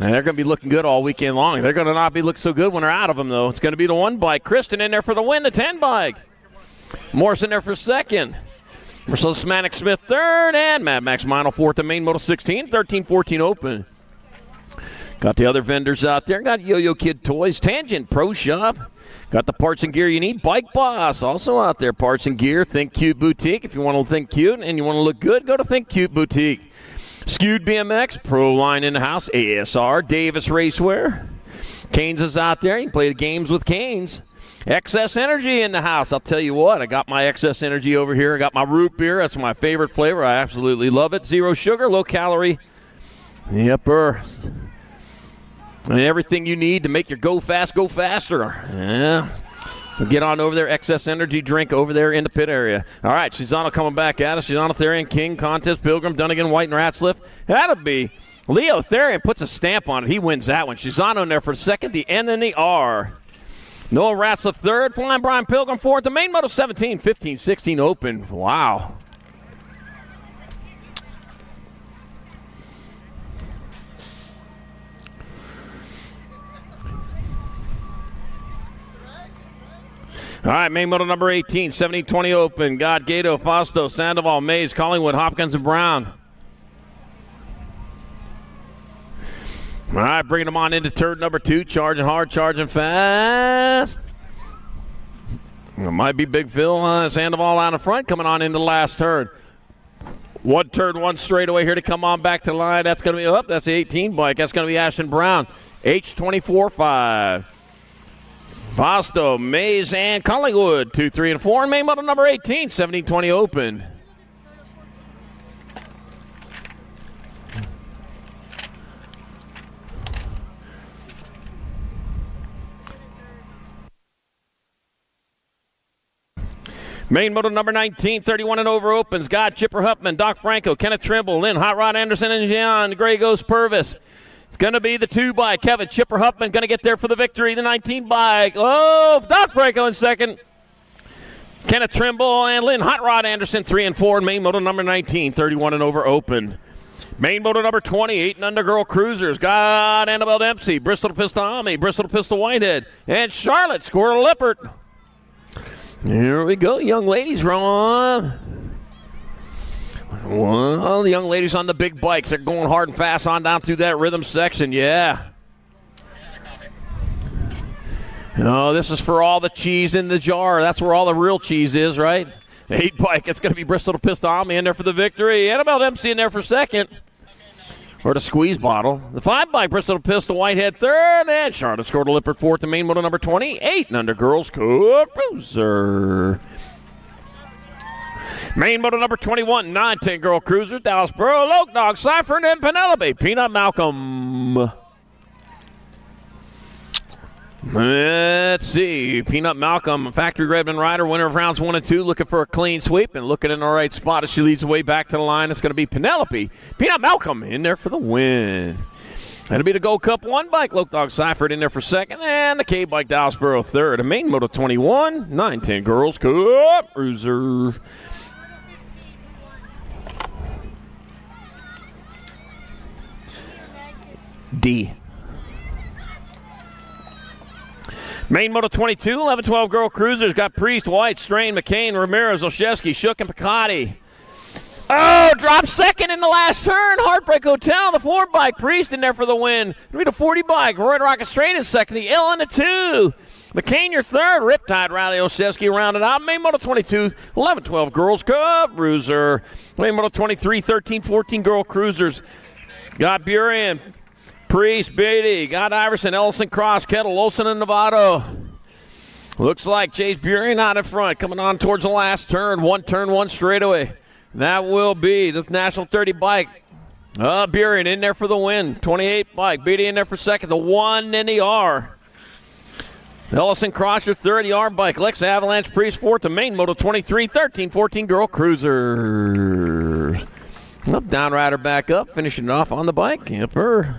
And they're going to be looking good all weekend long. They're going to not be looking so good when they're out of them, though. It's going to be the 1 bike. Kristen in there for the win, the 10 bike. Morrison there for second. Mercedes Manic Smith third, and Mad Max Meinl fourth. The Main Moto 16, 13-14 open. Got the other vendors out there. Got Yo-Yo Kid Toys, Tangent Pro Shop. Got the parts and gear you need. Bike Boss also out there. Parts and gear. Think Cute Boutique. If you want to think cute and you want to look good, go to Think Cute Boutique. Skewed BMX, Pro Line in the house. ASR, Davis Racewear. Canes is out there. You can play the games with Canes. Excess Energy in the house. I'll tell you what, I got my Excess Energy over here. I got my root beer. That's my favorite flavor. I absolutely love it. 0 sugar, low calorie. Yepper. And everything you need to make your go fast, go faster. Yeah. So get on over there. Excess Energy drink over there in the pit area. All right, Susano coming back at us. Susano Therian, King, Contest, Pilgrim, Dunnigan, White, and Ratsliff. That'll be Leo Therian puts a stamp on it. He wins that one. Susano in there for second, the N and the R. Noah Ratsliff third, Flying Brian Pilgrim fourth. The Main Moto 17, 15, 16 open. Wow. All right, Main Moto number 18, 17-20 open. God, Gato, Fausto, Sandoval, Mays, Collingwood, Hopkins, and Brown. All right, bringing them on into turn number 2. Charging hard, charging fast. It might be Big Phil Sandoval out in front coming on into the last turn. 1 turn, 1 straightaway here to come on back to the line. That's going to be up. That's the 18 bike. That's going to be Ashton Brown. H24-5. Fausto, Mays, and Collingwood. 2, 3, and 4. And Main Moto number 18, 17-20 open. Main Moto number 19, 31 and over opens. God, Chipper Huffman, Doc Franco, Kenneth Trimble, Lynn, Hot Rod Anderson, and John Gray Ghost Purvis. It's going to be the 2 by Kevin Chipper Huffman going to get there for the victory. The 19 by Doc Franco in second. Kenneth Trimble and Lynn Hot Rod Anderson 3 and 4. Main Moto number 19, 31 and over open. Main Moto number 20, 8 and under girl cruisers. Got Annabelle Dempsey, Bristol to Pistol Ami, Bristol to Pistol Whitehead, and Charlotte Squirrel Lippert. Here we go, young ladies, run. Well, the young ladies on the big bikes. They're going hard and fast on down through that rhythm section, yeah. Oh, this is for all the cheese in the jar. That's where all the real cheese is, right? 8 bike, it's going to be Bristol to Pistol Ami in there for the victory. Annabelle Dempsey in there for second. or the squeeze bottle. The 5 bike, Bristol Pistol, Whitehead third, and Charlotte scored a Lippert fourth. The main moto number 28 and under girls cruiser. Main moto number 21, 9-10 girl cruisers, Dallasboro, Loke Dog, Seifert, and Penelope, Peanut Malcolm. Let's see. Peanut Malcolm, factory Redmond rider, winner of rounds 1 and 2, looking for a clean sweep and looking in the right spot as she leads the way back to the line. It's going to be Penelope. Peanut Malcolm in there for the win. That'll be the Gold Cup 1 bike. Loke Dog Seifert in there for second. And the K bike Dallasboro third. The main moto 21, 9-10 girls cup cruiser. D. Main moto 22, 11-12 girl cruisers. Got Priest, White, Strain, McCain, Ramirez, Olszewski, Shook, and Picotti. Oh, dropped second in the last turn. Heartbreak Hotel, the 4 bike. Priest in there for the win. Read a 40 bike. Roy Rocket Strain in second. The L in the 2. McCain, your third. Riptide Rally Olszewski rounded out. Main moto 22, 11-12 girls cup cruiser. Main moto 23, 13-14 girl cruisers. Got Burien, Priest, Beatty, got Iverson, Ellison, Cross, Kettle, Olsen, and Novato. Looks like Chase Burien out in front, coming on towards the last turn. One straightaway. That will be the National 30 bike. Burien in there for the win. 28 bike. Beatty in there for second. The 1 in the R. Ellison, Cross, your third. The R bike. Lex Avalanche, Priest, fourth. The main moto 23, 13-14 girl cruisers. Up, down rider back up, finishing it off on the bike. Yepper.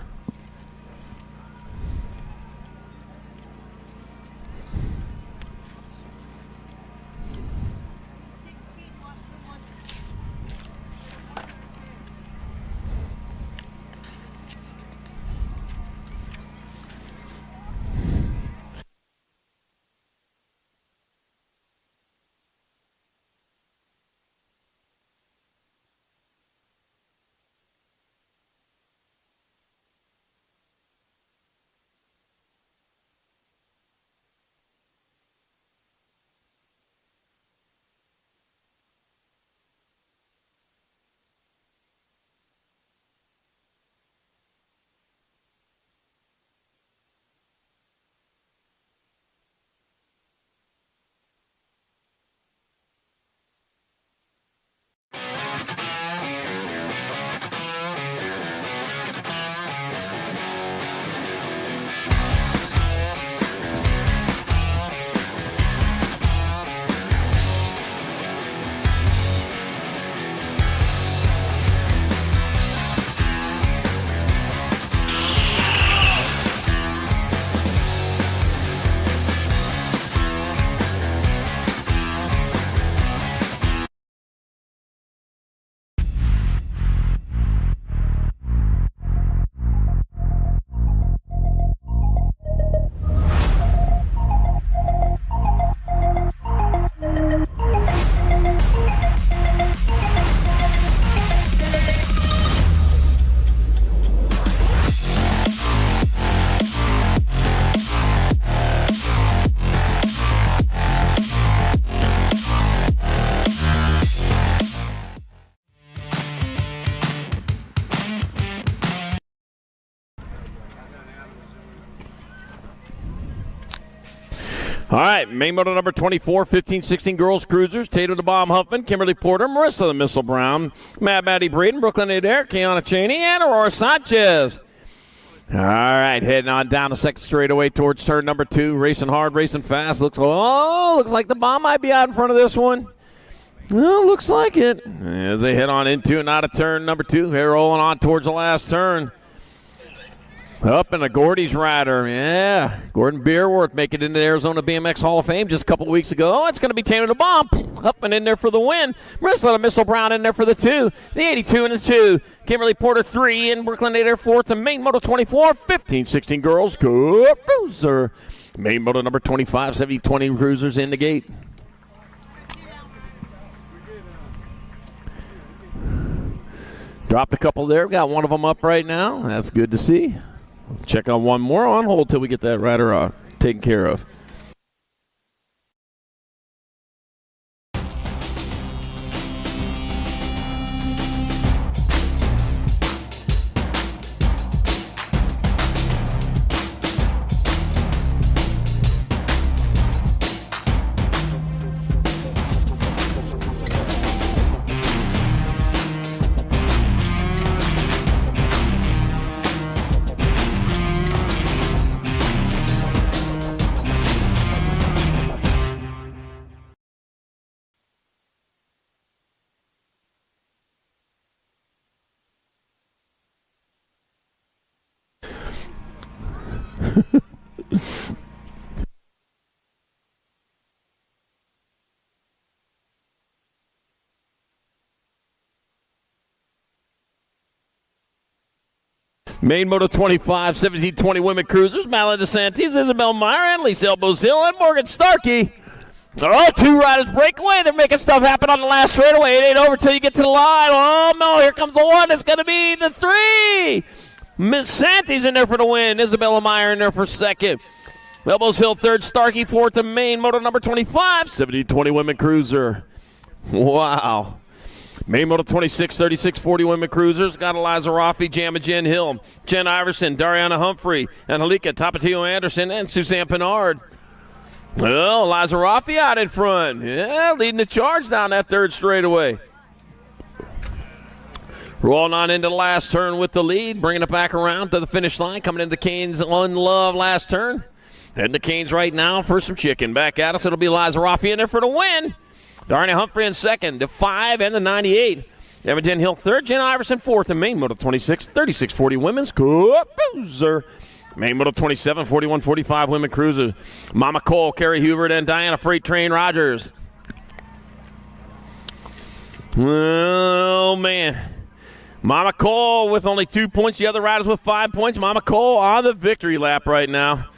All right, main moto number 24, 15-16 girls cruisers. Tatum the Bomb Huffman, Kimberly Porter, Marissa the Missile Brown, Matt Maddie Braden, Brooklyn Adair, Kiana Cheney, and Aurora Sanchez. All right, heading on down the second straightaway towards turn number 2. Racing hard, racing fast. Looks like the Bomb might be out in front of this one. Well, looks like it. As they head on into and out of turn number 2. They're rolling on towards the last turn. Up in the Gordy's rider, yeah. Gordon Beerworth making it into the Arizona BMX Hall of Fame just a couple of weeks ago. It's going to be Taylor the Bomb up and in there for the win. Marissa the Missile Brown in there for the 2. The 82 and the 2. Kimberly Porter 3 and Brooklyn Adair 4th. The main moto 24, 15-16 girls cup cruiser. Main moto number 25, 70-20 cruisers in the gate. Dropped a couple there. Got one of them up right now. That's good to see. Check on one more on hold till we get that rider taken care of. Main Moto 25, 1720 women cruisers, Madeline DeSantis, Isabel Meyer, Annalise Elbows Hill, and Morgan Starkey. Oh, two riders break away. They're making stuff happen on the last straightaway. It ain't over till you get to the line. Oh, no, here comes the one. It's going to be the three. Miss Santi's in there for the win. Isabella Meyer in there for second. Elbows Hill third, Starkey fourth, and Main Moto number 25, 1720 women cruiser. Wow. Main Moto 26, 36, 40 women cruisers. Got Eliza Raffi, Jamma Jen Hill, Jen Iverson, Dariana Humphrey, and Halika Tapatio Anderson, and Suzanne Pinard. Well, Eliza Raffi out in front. Yeah, leading the charge down that third straightaway. Rolling on into the last turn with the lead, bringing it back around to the finish line, coming into Kane's on love last turn. Heading to Kane's right now for some chicken. Back at us, it'll be Eliza Raffi in there for the win. Dariana Humphrey in second, the 5 and the 98. Jamma Jen Hill third, Jen Iverson fourth, and Main Moto 26, 36, 40 women's cruiser. Main Moto 27, 41, 45 women cruisers. Mama Cole, Carrie Hubert, and Diana Freight Train Rogers. Oh, man. Mama Cole with only 2 points. The other riders with 5 points. Mama Cole on the victory lap right now.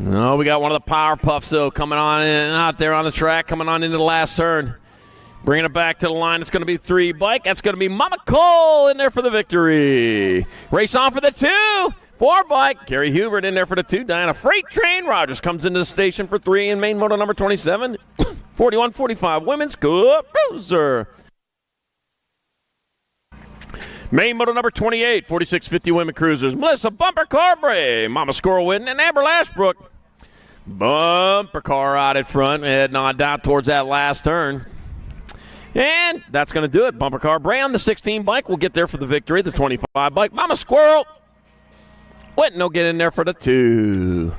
Oh, we got one of the Power Puffs, though, coming on in, out there on the track, coming on into the last turn. Bringing it back to the line. It's going to be 3 bike. That's going to be Mama Cole in there for the victory. Race on for the 2. 4 bike. Carrie Hubert in there for the 2. Diana Freight Train Rogers comes into the station for 3 in Main Moto number 27. 41-45 women's cruiser. Main Moto number 28, 46-50 women cruisers. Melissa Bumper Carberry, Mama Scorwin, and Amber Lashbrook. Bumper car out in front, heading on down towards that last turn. And that's going to do it. Bumper car Bray on the 16 bike will get there for the victory. The 25 bike, Mama Squirrel. Whitten will get in there for the 2.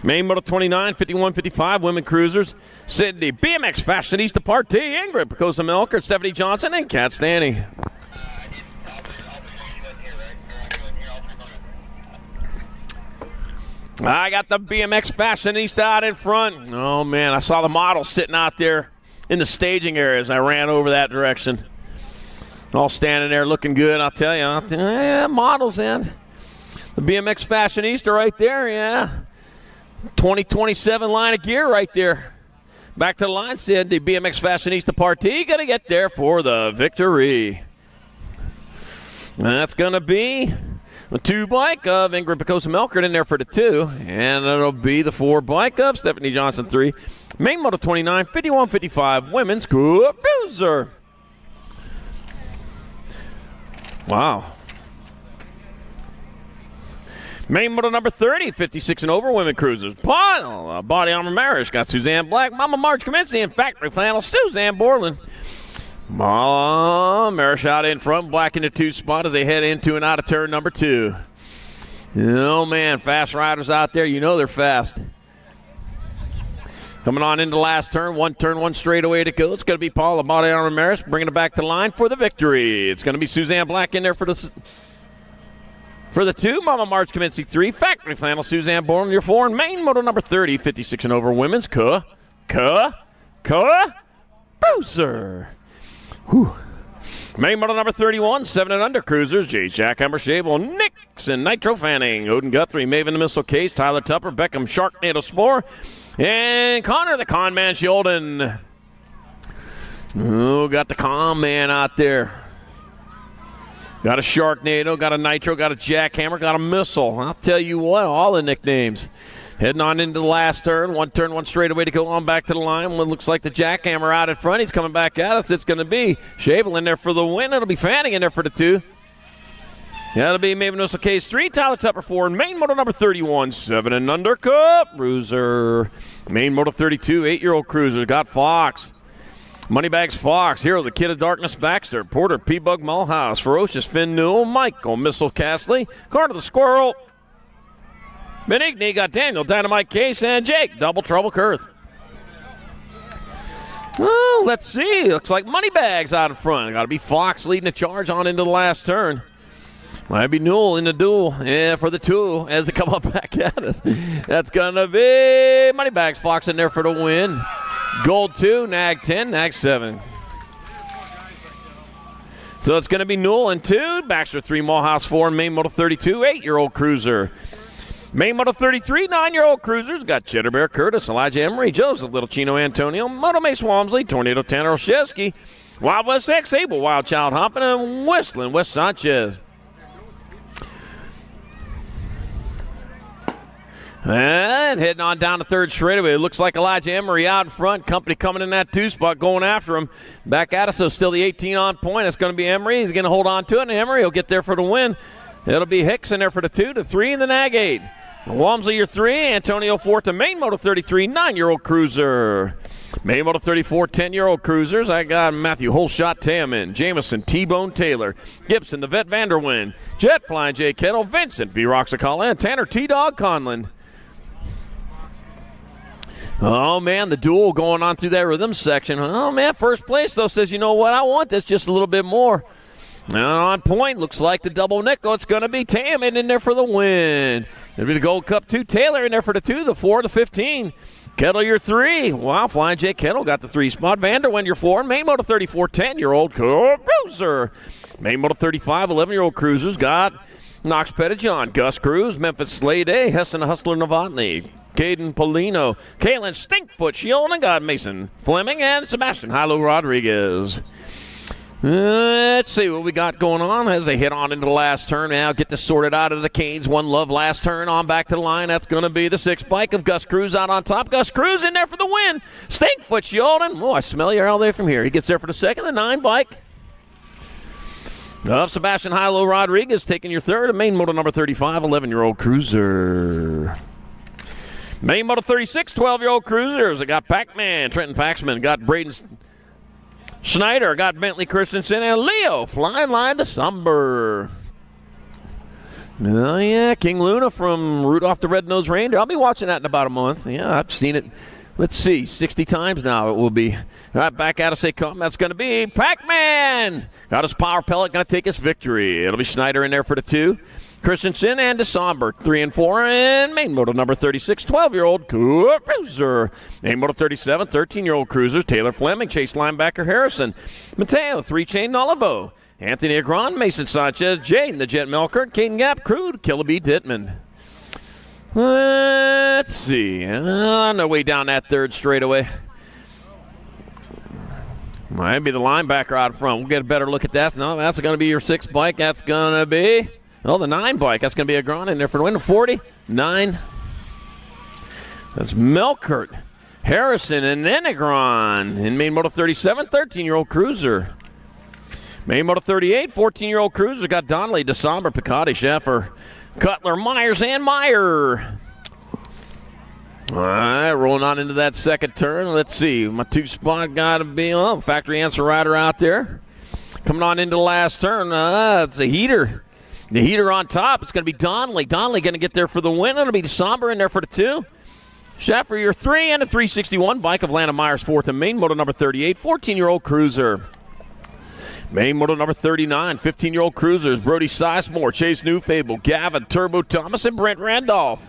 Main Moto 29, 51-55 women cruisers. Sydney BMX Fashionista Part T, Ingrid Picosa Melker, Stephanie Johnson, and Kat Stanny. I got the BMX Fashionista out in front. Oh, man, I saw the models sitting out there in the staging area as I ran over that direction. All standing there looking good, I'll tell you. Yeah, models in. The BMX Fashionista right there, yeah. 2027 line of gear right there. Back to the line, Sid. The BMX Fashionista Party going to get there for the victory. And that's going to be the 2 bike of Ingrid Picosa Melkert in there for the 2. And it'll be the 4 bike of Stephanie Johnson 3. Main Moto 29, 51-55 women's cruiser. Wow. Main Moto number 30, 56 and over women cruisers. Body Armor Marish got Suzanne Black, Mama Marge Kaminsky, and Factory Flannel Suzanne Borland. Marish out in front, Black in the 2 spot as they head into and out of turn number 2. Oh, man, fast riders out there. You know they're fast. Coming on into the last turn, 1 straightaway to go. It's going to be Paula Body Armor Marish bringing it back to the line for the victory. It's going to be Suzanne Black in there for the 2, Mama March Kaminsky 3, Factory Flannel, Suzanne Bourne, your 4, and Main Moto number 30, 56 and over women's cruiser. Whew. Main Moto number 31, 7 and under cruisers, J. Jackhammer Shable, Nixon, Nitro Fanning, Odin Guthrie, Maven the Missile Case, Tyler Tupper, Beckham, Sharknado Spore, and Connor the Con Man Shulden. Oh, got the Con Man out there. Got a Sharknado, got a Nitro, got a Jackhammer, got a Missile. I'll tell you what, all the nicknames. Heading on into the last turn, 1 straightaway to go on back to the line. One looks like the Jackhammer out in front. He's coming back at us. It's going to be Shable in there for the win. It'll be Fanning in there for the 2. Yeah, it'll be Maven Missile Case 3, Tyler Tupper 4, and Main Moto number 31, 7 and under cruiser. Main Moto 32, 8-year-old cruiser. Got Fox. Moneybags Fox, Hero, the Kid of Darkness Baxter, Porter, P-Bug Mulhouse, Ferocious Finn Newell, Michael, Missile Castley, Carter the Squirrel, Benigni, got Daniel, Dynamite Case, and Jake, Double Trouble Kurth. Well, let's see. Looks like Moneybags out in front. Got to be Fox leading the charge on into the last turn. Might be Newell in the duel. Yeah, for the two as they come up back at us. That's going to be Moneybags Fox in there for the win. Gold 2, nag 10, nag 7. So it's going to be Newell in 2, Baxter 3, Mulhouse 4, and Maine Moto 32, 8-year-old cruiser. Maine Moto 33, 9-year-old cruisers. Got Cheddar Bear Curtis, Elijah Emery, Joseph Little Chino Antonio, Moto Mace Walmsley, Tornado Tanner Olszewski, Wild West X, Abel Wild Child Hoppin', and Westland West Sanchez. And heading on down the third straightaway, it looks like Elijah Emery out in front. Company coming in that 2 spot, going after him. Back at us, so still the 18 on point. It's going to be Emery. He's going to hold on to it, and Emery will get there for the win. It'll be Hicks in there for the 2, the 3, and the nag 8. Walmsley, your 3. Antonio 4th, the Maine Moto 33, 9-year-old cruiser. Maine Moto 34, 10-year-old cruisers. I got Matthew Holshot Taman, Jameson T-Bone Taylor, Gibson, the Vet Vanderwind, Jet Flying J. Kettle, Vincent V. Roxacala, and Tanner T-Dog Conlon. Oh, man, the duel going on through that rhythm section. Oh, man, first place, though, says, you know what, I want this just a little bit more. Now on point, looks like the double nickel. It's going to be Taman in there for the win. It'll be the Gold Cup 2. Taylor in there for the 2, the 4, the 15. Kettle, your 3. Wow, Flying J. Kettle got the 3 spot. Vanderwind, your 4. Maine Moto 34, 10-year-old cruiser. Maine Moto 35, 11-year-old cruisers. Got Knox Pettijohn, Gus Cruz, Memphis Slade A, Heston Hustler Novotny, Caden Polino, Kalen Stinkfoot Shield, and got Mason Fleming and Sebastian Hilo Rodriguez. Let's see what we got going on as they hit on into the last turn. Now get this sorted out of the Canes. One Love last turn on back to the line. That's going to be the 6 bike of Gus Cruz out on top. Gus Cruz in there for the win. Stinkfoot Shielding. Oh, I smell you all there from here. He gets there for the second. The 9 bike of Sebastian Hilo Rodriguez taking your 3rd. A Maine Moto number 35, 11-year-old cruiser. Maine Moto 36, 12-year-old cruisers. I got Pac-Man, Trenton Paxman. Got Braden Schneider, got Bentley Christensen, and Leo flying line to Somber. Oh, yeah, King Luna from Rudolph the Red-Nosed Reindeer. I'll be watching that in about a month. Yeah, I've seen it, let's see, 60 times now it will be. All right, back at us they come. That's going to be Pac-Man. Got his power pellet, going to take his victory. It'll be Schneider in there for the 2. Christensen and DeSomber, 3 and 4, and Maine Moto number 36, 12-year-old cruiser. Maine Moto 37, 13-year-old cruisers. Taylor Fleming, Chase linebacker Harrison. Mateo, 3-chain Nolivo. Anthony Agron, Mason Sanchez, Jaden the Jet Melkert, Caden Gap, Crude, Killaby Dittman. Let's see. On the way down that third straightaway. Might be the linebacker out front. We'll get a better look at that. No, that's going to be your 6 bike. That's going to be... Oh, the 9 bike. That's going to be a Gron in there for the win. 40, 9. That's Melkert, Harrison, and then a Gron. In Maine Moto 37, 13-year-old cruiser. Maine Moto 38, 14-year-old cruiser. Got Donnelly, DeSomber, Picotti, Schaffer, Cutler, Myers, and Meyer. All right, rolling on into that second turn. Let's see. My 2 spot got to be factory answer rider out there. Coming on into the last turn. It's a heater. The heater on top, it's going to be Donnelly. Donnelly going to get there for the win. It'll be Somber in there for the 2. Schaffer, your 3, and a 361 bike of Lana Myers, 4th, and Maine Moto number 38, 14-year-old cruiser. Maine Moto number 39, 15-year-old cruisers. Brody Sizemore, Chase Newfable, Gavin, Turbo Thomas, and Brent Randolph.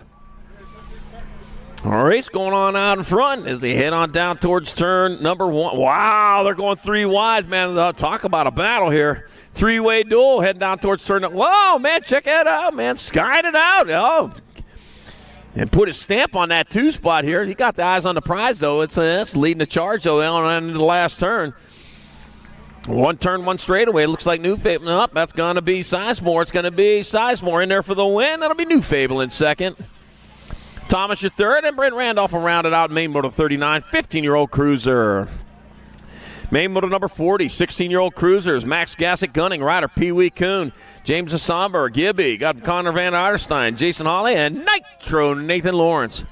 All right, race going on out in front as they head on down towards turn number 1. Wow, they're going 3 wide, man. Talk about a battle here. 3-way duel heading down towards turn. Whoa, man, check that out, man. Skied it out. Oh, and put his stamp on that 2 spot here. He got the eyes on the prize, though. That's leading the charge, though, on into the last turn. 1 turn, 1 straightaway. Looks like Newfable. Up, that's going to be Sizemore. It's going to be Sizemore in there for the win. That'll be Newfable in second. Thomas, your 3rd, and Brent Randolph will round it out. Maine Moto 39, 15-year-old cruiser. Maine Moto number 40, 16-year-old cruisers. Max Gassick Gunning, rider Pee Wee Kuhn, James Somber, Gibby, got Connor Van Arstein, Jason Hawley, and Nitro Nathan Lawrence.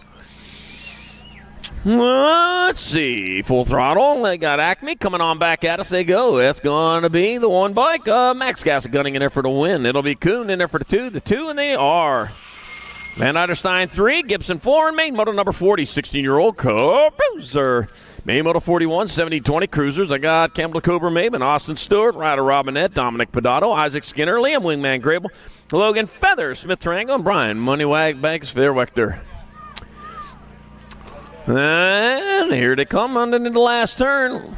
Let's see, full throttle. They got Acme coming on back at us. They go. That's going to be the 1 bike. Max Gassick Gunning in there for the win. It'll be Kuhn in there for the 2, and they are. Van Eiderstein 3, Gibson 4, and main moto number 40, 16-year-old Cruiser. Main moto 41, 70-20 Cruisers. I got Campbell Cobra Maben, Austin Stewart, Ryder Robinette, Dominic Pedato, Isaac Skinner, Liam Wingman Grable, Logan Feather, Smith Triangle, and Brian Moneywag Banks Fairwechter. And here they come on into the last turn.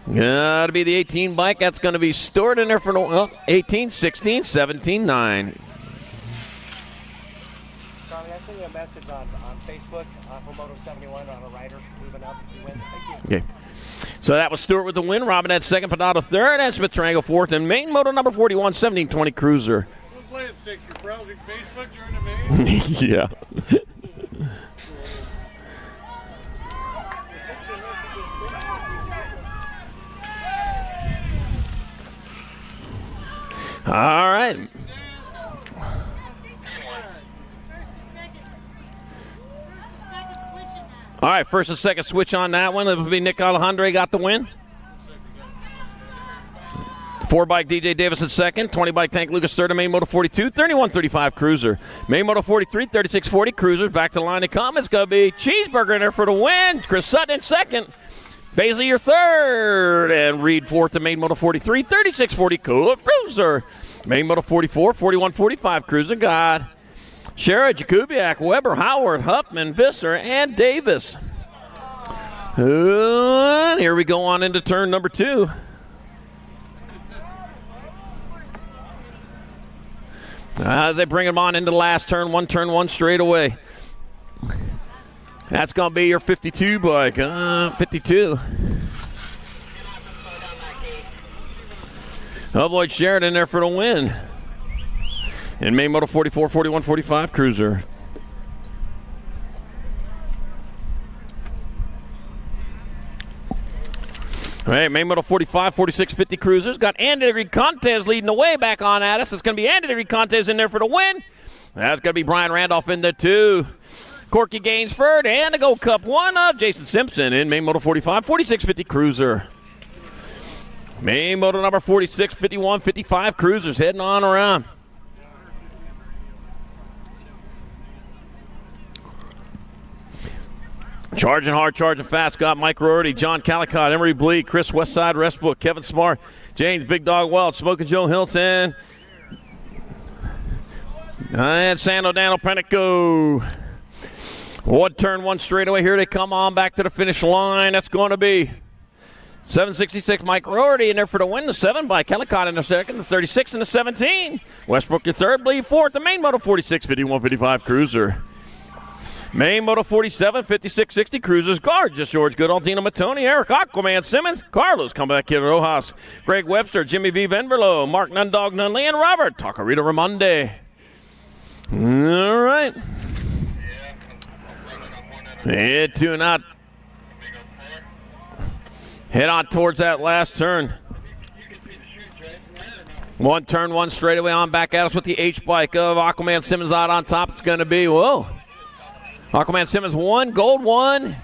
Got to be the 18 bike. That's going to be stored in there for the 18, 16, 17, 9. Tommy, I sent you a message on Facebook for Moto 71 on a rider moving up. He wins. Thank you. Okay. So that was Stewart with the win. Robinette second, Pedato third, and Smith Triangle fourth. And main moto number 41, 17-20 Cruiser. Who's laying sick? You're browsing Facebook during the main? Yeah. All right. All right, first and second switch on that one. It will be Nick Alejandre got the win. 4-bike DJ Davis at second. 20-bike Tank Lucas third. And main moto 42, 31-35 Cruiser. Main moto 43, 36-40 Cruisers. Back to the line to come. It's going to be Cheeseburger in there for the win. Chris Sutton in second. Baisley your third. And Reed fourth. And main moto 43, 36-40 Cruiser. Main moto 44, 41-45 Cruiser. Got Shara, Jakubiak, Weber, Howard, Huffman, Visser, and Davis. And here we go on into turn number 2. As they bring him on into the last turn one straight away. That's going to be your 52 bike. 52. Avoid Sheridan there for the win. And main moto 44, 41, 45 Cruiser. All right, main moto 45, 46, 50 Cruisers. Got Andy Contes leading the way back on at us. It's going to be Andy Contes in there for the win. That's going to be Brian Randolph in there too. Corky Gainsford and the Gold Cup 1 of Jason Simpson in main moto 45, 46, 50 Cruiser. Main moto number 46, 51, 55 Cruisers heading on around. Charging hard, charging fast. Got Mike Rorty, John Calicott, Emery Bleak, Chris Westside, Restbook, Kevin Smart, James Big Dog Welch, Smoking Joe Hilton, and Sando Daniel Penico. One turn, one straightaway. Here they come on back to the finish line. That's going to be 766 Mike Rorty in there for the win. The 7 by Calicott in the second. The 36 and the 17. Westbrook your third. Bleed fourth. The main moto 46, 51, 55 Cruiser. Main moto 47, 56, 60 Cruisers. Gorgeous George Goodall, Dino Matoni, Eric Aquaman Simmons, Carlos Comeback Kid Rojas, Greg Webster, Jimmy V. Venverlo, Mark Nundog Nunley, and Robert Tacarita Ramonde. All right. Head to not. Head on towards that last turn. One turn, one straightaway on back at us with the H bike of Aquaman Simmons out on top. It's going to be, whoa. Aquaman Simmons 1, gold 1.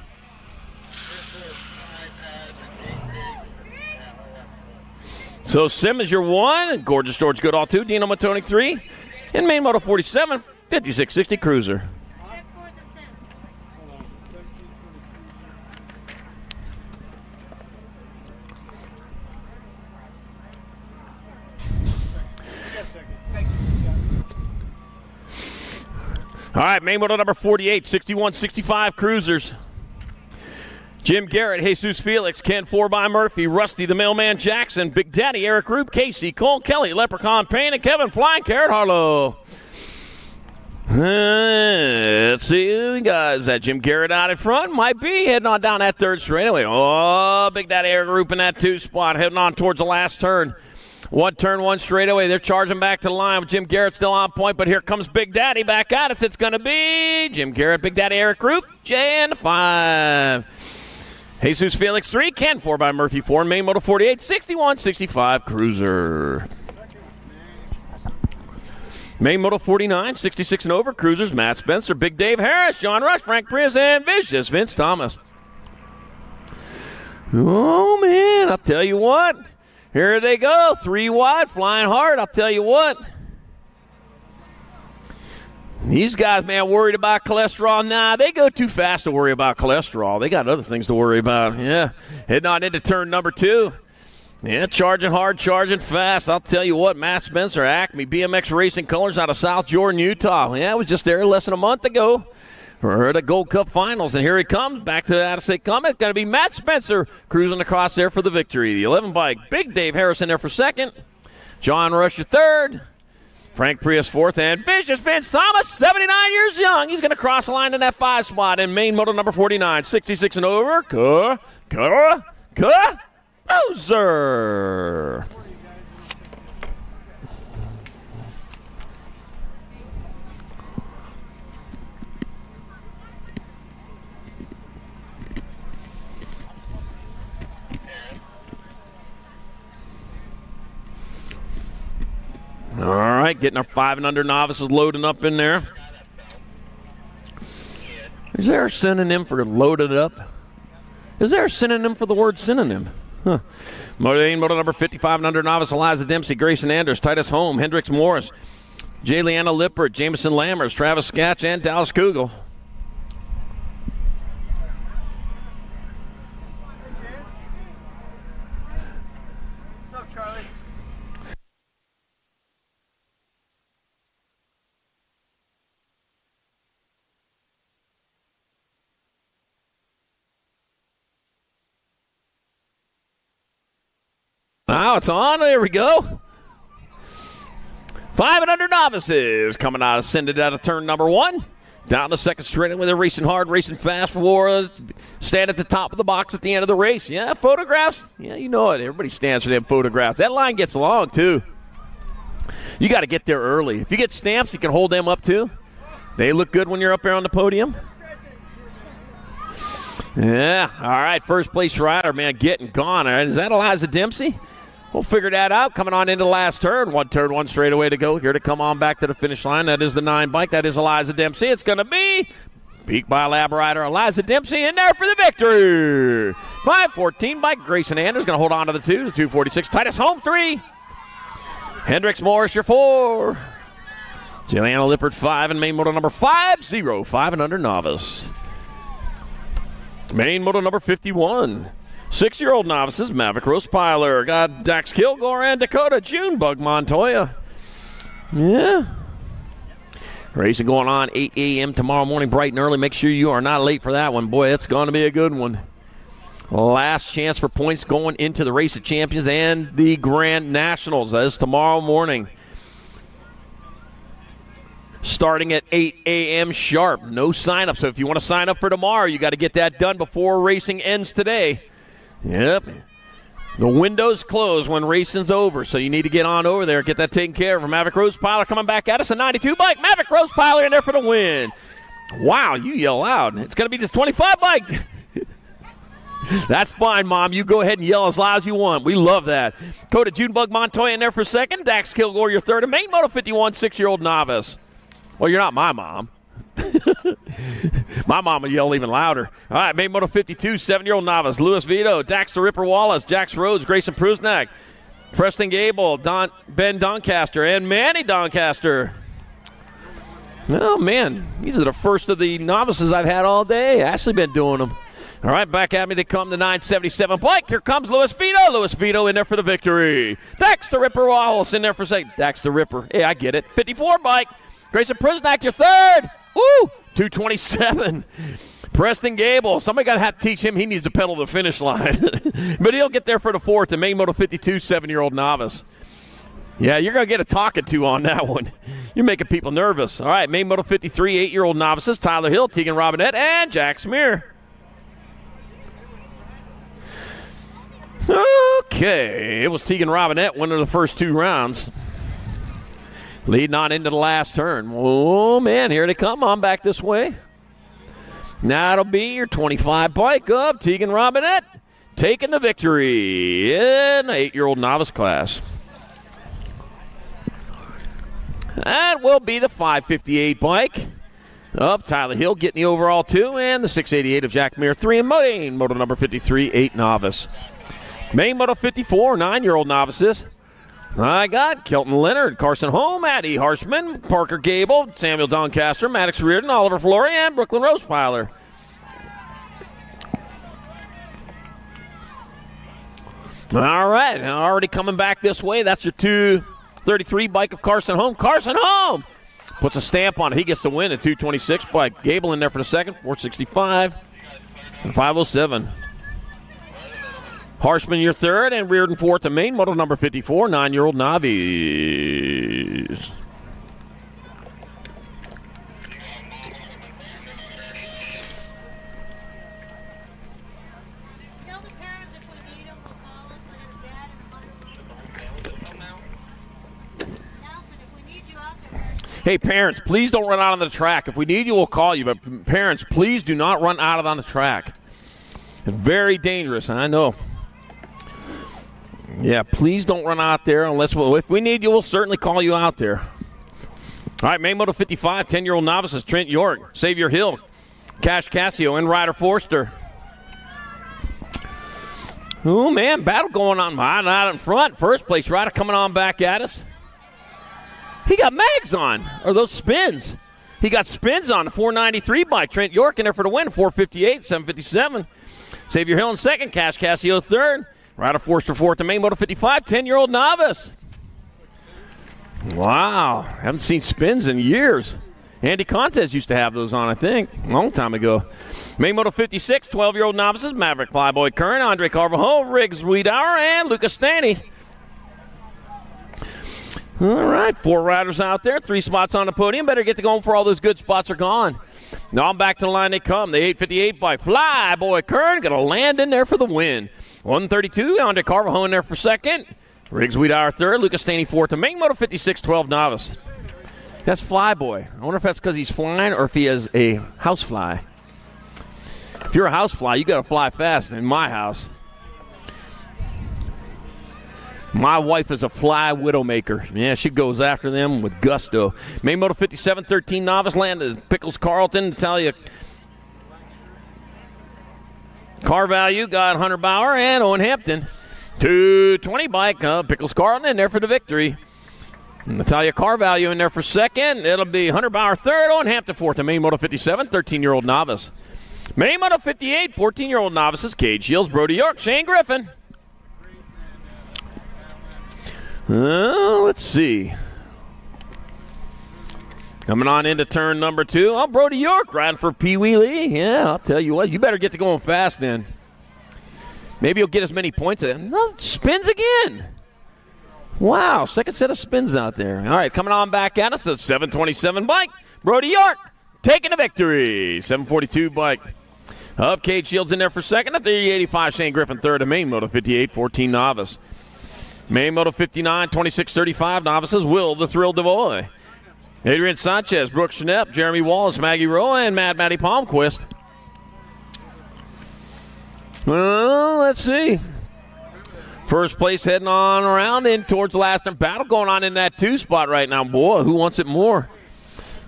So Simmons, your 1. Gorgeous George Goodall 2. Dino Matoni 3. And main moto 47, 5660 Cruiser. All right, main moto number 48, 61-65 Cruisers. Jim Garrett, Jesus Felix, Ken 4x Murphy, Rusty the Mailman Jackson, Big Daddy Eric Roop, Casey, Cole Kelly, Leprechaun Payne, and Kevin Flying Carrot Harlow. Let's see who we got. Is that Jim Garrett out in front? Might be heading on down that third straightaway. Oh, Big Daddy Eric Roop in that 2 spot, heading on towards the last turn. One turn, one straightaway. They're charging back to the line with Jim Garrett still on point, but here comes Big Daddy back at us. It's going to be Jim Garrett, Big Daddy Eric Roop, Jan 5. Jesus Felix 3, Ken 4x Murphy 4, main moto 48, 61-65 Cruiser. Main moto 49, 66 and over Cruisers, Matt Spencer, Big Dave Harris, John Rush, Frank Prius, and Vicious Vince Thomas. Oh, man, I'll tell you what. Here they go, 3 wide, flying hard, I'll tell you what. These guys, man, worried about cholesterol. Nah, they go too fast to worry about cholesterol. They got other things to worry about. Yeah, heading on into turn number 2. Yeah, charging hard, charging fast. I'll tell you what, Matt Spencer, Acme BMX Racing Colors out of South Jordan, Utah. Yeah, I was just there less than a month ago for the Gold Cup Finals, and here he comes back to the out-of-state comment. Going to be Matt Spencer cruising across there for the victory. The 11 bike, Big Dave Harrison there for second. John Rush, your third. Frank Prius fourth, and Vicious Vince Thomas, 79 years young. He's going to cross the line in that 5 spot in main moto number 49, 66 and over. Bowser. All right, getting our 5 and under novices loading up in there. Is there a synonym for loaded up? Is there a synonym for the word synonym? Huh. Moto number 55 and under novice, Eliza Dempsey, Grayson Anders, Titus Holm, Hendricks Morris, J. Leanna Lippert, Jameson Lammers, Travis Skatch, and Dallas Kugel. What's up, Charlie? Now it's on. There we go. 5 and under novices coming out, ascended out of turn number 1. Down the second straight with a racing hard, racing fast for stand at the top of the box at the end of the race. Yeah, photographs. Yeah, you know it. Everybody stands for them photographs. That line gets long, too. You got to get there early. If you get stamps, you can hold them up, too. They look good when you're up there on the podium. Yeah, all right, first place rider, man, getting gone. All right, is that Eliza Dempsey? We'll figure that out. Coming on into the last turn. One straightaway to go. Here to come on back to the finish line. That is the 9 bike. That is Eliza Dempsey. It's going to be Peak by Lab rider Eliza Dempsey in there for the victory. 514 bike. Grayson Anders going to hold on to the 2. The 246. Titus Holm 3. Hendricks Morris your 4. Juliana Lippert 5 and main moto number 50. 5 and under novice. Main moto number 51. 6-year-old novices, Maverick Rosepiler. Got Dax Kilgore and Dakota Junebug Montoya. Yeah. Racing going on 8 a.m. tomorrow morning, bright and early. Make sure you are not late for that one. Boy, it's going to be a good one. Last chance for points going into the Race of Champions and the Grand Nationals. That is tomorrow morning. Starting at 8 a.m. sharp. No sign-up. So if you want to sign up for tomorrow, you got to get that done before racing ends today. Yep. The window's closed when racing's over, so you need to get on over there and get that taken care of. Maverick Rosepiler coming back at us, a 92 bike. Maverick Rosepiler in there for the win. Wow, you yell loud. It's going to be this 25 bike. That's fine, Mom. You go ahead and yell as loud as you want. We love that. Dakota Junebug Montoya in there for second. Dax Kilgore, your third. And main moto 51, 6-year-old novice. Well, you're not my mom. My mom will yell even louder. All right, main moto 52, 7-year-old novice. Louis Vito, Dax the Ripper Wallace, Jax Rhodes, Grayson Prusnak, Preston Gable, Ben Doncaster, and Manny Doncaster. Oh, man, these are the first of the novices I've had all day. Ashley been doing them. All right, back at me to come the 977 bike. Here comes Louis Vito. Louis Vito in there for the victory. Dax the Ripper Wallace in there for second. Dax the Ripper. Hey, I get it. 54 bike. Grayson Prusnak, your third. Woo! 227. Preston Gable. Somebody got to have to teach him he needs to pedal to the finish line. But he'll get there for the fourth. The main moto 52, 7-year-old novice. Yeah, you're going to get a talking to on that one. You're making people nervous. All right, main moto 53, 8-year-old novices. Tyler Hill, Tegan Robinette, and Jack Smear. Okay, it was Tegan Robinette winning the first 2 rounds. Leading on into the last turn. Oh, man, here they come on back this way. Now it'll be your 25 bike of Tegan Robinette taking the victory in the 8-year-old novice class. That will be the 558 bike of Tyler Hill getting the overall 2 and the 688 of Jack Meir 3 and main moto number 53, 8 novice. Main moto 54, 9-year-old novices. I got Kelton Leonard, Carson Holm, Addie Harshman, Parker Gable, Samuel Doncaster, Maddox Reardon, Oliver Flory, and Brooklyn Rosepeiler. All right, already coming back this way. That's your 233 bike of Carson Holm. Carson Holm puts a stamp on it. He gets the win at 226 bike. Gable in there for the second, 465 and 507. Harshman, your third, and Reardon fourth. The main moto number 54, 9-year-old Novice. Hey, parents, please don't run out on the track. If we need you, we'll call you. But parents, please do not run out on the track. It's very dangerous, I know. Yeah, please don't run out there unless if we need you, we'll certainly call you out there. All right, main moto 55, 10-year-old novices, Trent York, Xavier Hill, Cash Cassio, and Ryder Forster. Oh, man, battle going on out in front. First place, Ryder coming on back at us. He got mags on, or those spins. He got spins on the 493 by Trent York in there for the win, 458, 757. Xavier Hill in second, Cash Cassio third. Ryder Forster fourth, the main moto 55, 10-year-old novice. Wow, haven't seen spins in years. Andy Contes used to have those on, I think, a long time ago. Main moto 56, 12-year-old novices, Maverick Flyboy Curran, Andre Carvajal, Riggs Wiedauer, and Lucas Stanley. All right, 4 riders out there, 3 spots on the podium. Better get to going before all those good spots are gone. Now I'm back to the line they come. The 858 by Flyboy Curran, going to land in there for the win. 132, Andre Carvajal in there for second. Riggs Wiedauer third, Lucas Stanley fourth. The main moto 56, 12 novice. That's Flyboy. I wonder if that's because he's flying or if he has a house fly. If you're a house fly, you got to fly fast in my house. My wife is a fly widowmaker. Yeah, she goes after them with gusto. Main moto 57, 13 novice landed. Pickles Carlton, Natalia Carvalho got Hunter Bauer and Owen Hampton. 220 bike, Pickles Carlton in there for the victory. Natalia Carvalho in there for second. It'll be Hunter Bauer third, Owen Hampton fourth. The main moto 57, 13-year-old novice. Main moto 58, 14-year-old novices. Cade Shields, Brody York, Shane Griffin. Let's see. Coming on into turn number 2. Oh, Brody York riding for Pee Wee Lee. Yeah, I'll tell you what. You better get to going fast then. Maybe you'll get as many points. No, spins again. Wow, second set of spins out there. All right, coming on back at us. The 727 bike. Brody York taking the victory. 742 bike. Of Cade Shields in there for second. The 385 Shane Griffin third. The main moto 58, 14 novice. Main moto 59, 26-35 novices. Will the Thrill DeVoy. Adrian Sanchez, Brooke Schnepp, Jeremy Wallace, Maggie Rowe, and Maddie Palmquist. Well, let's see. First place heading on around in towards the last battle going on in that 2 spot right now. Boy, who wants it more?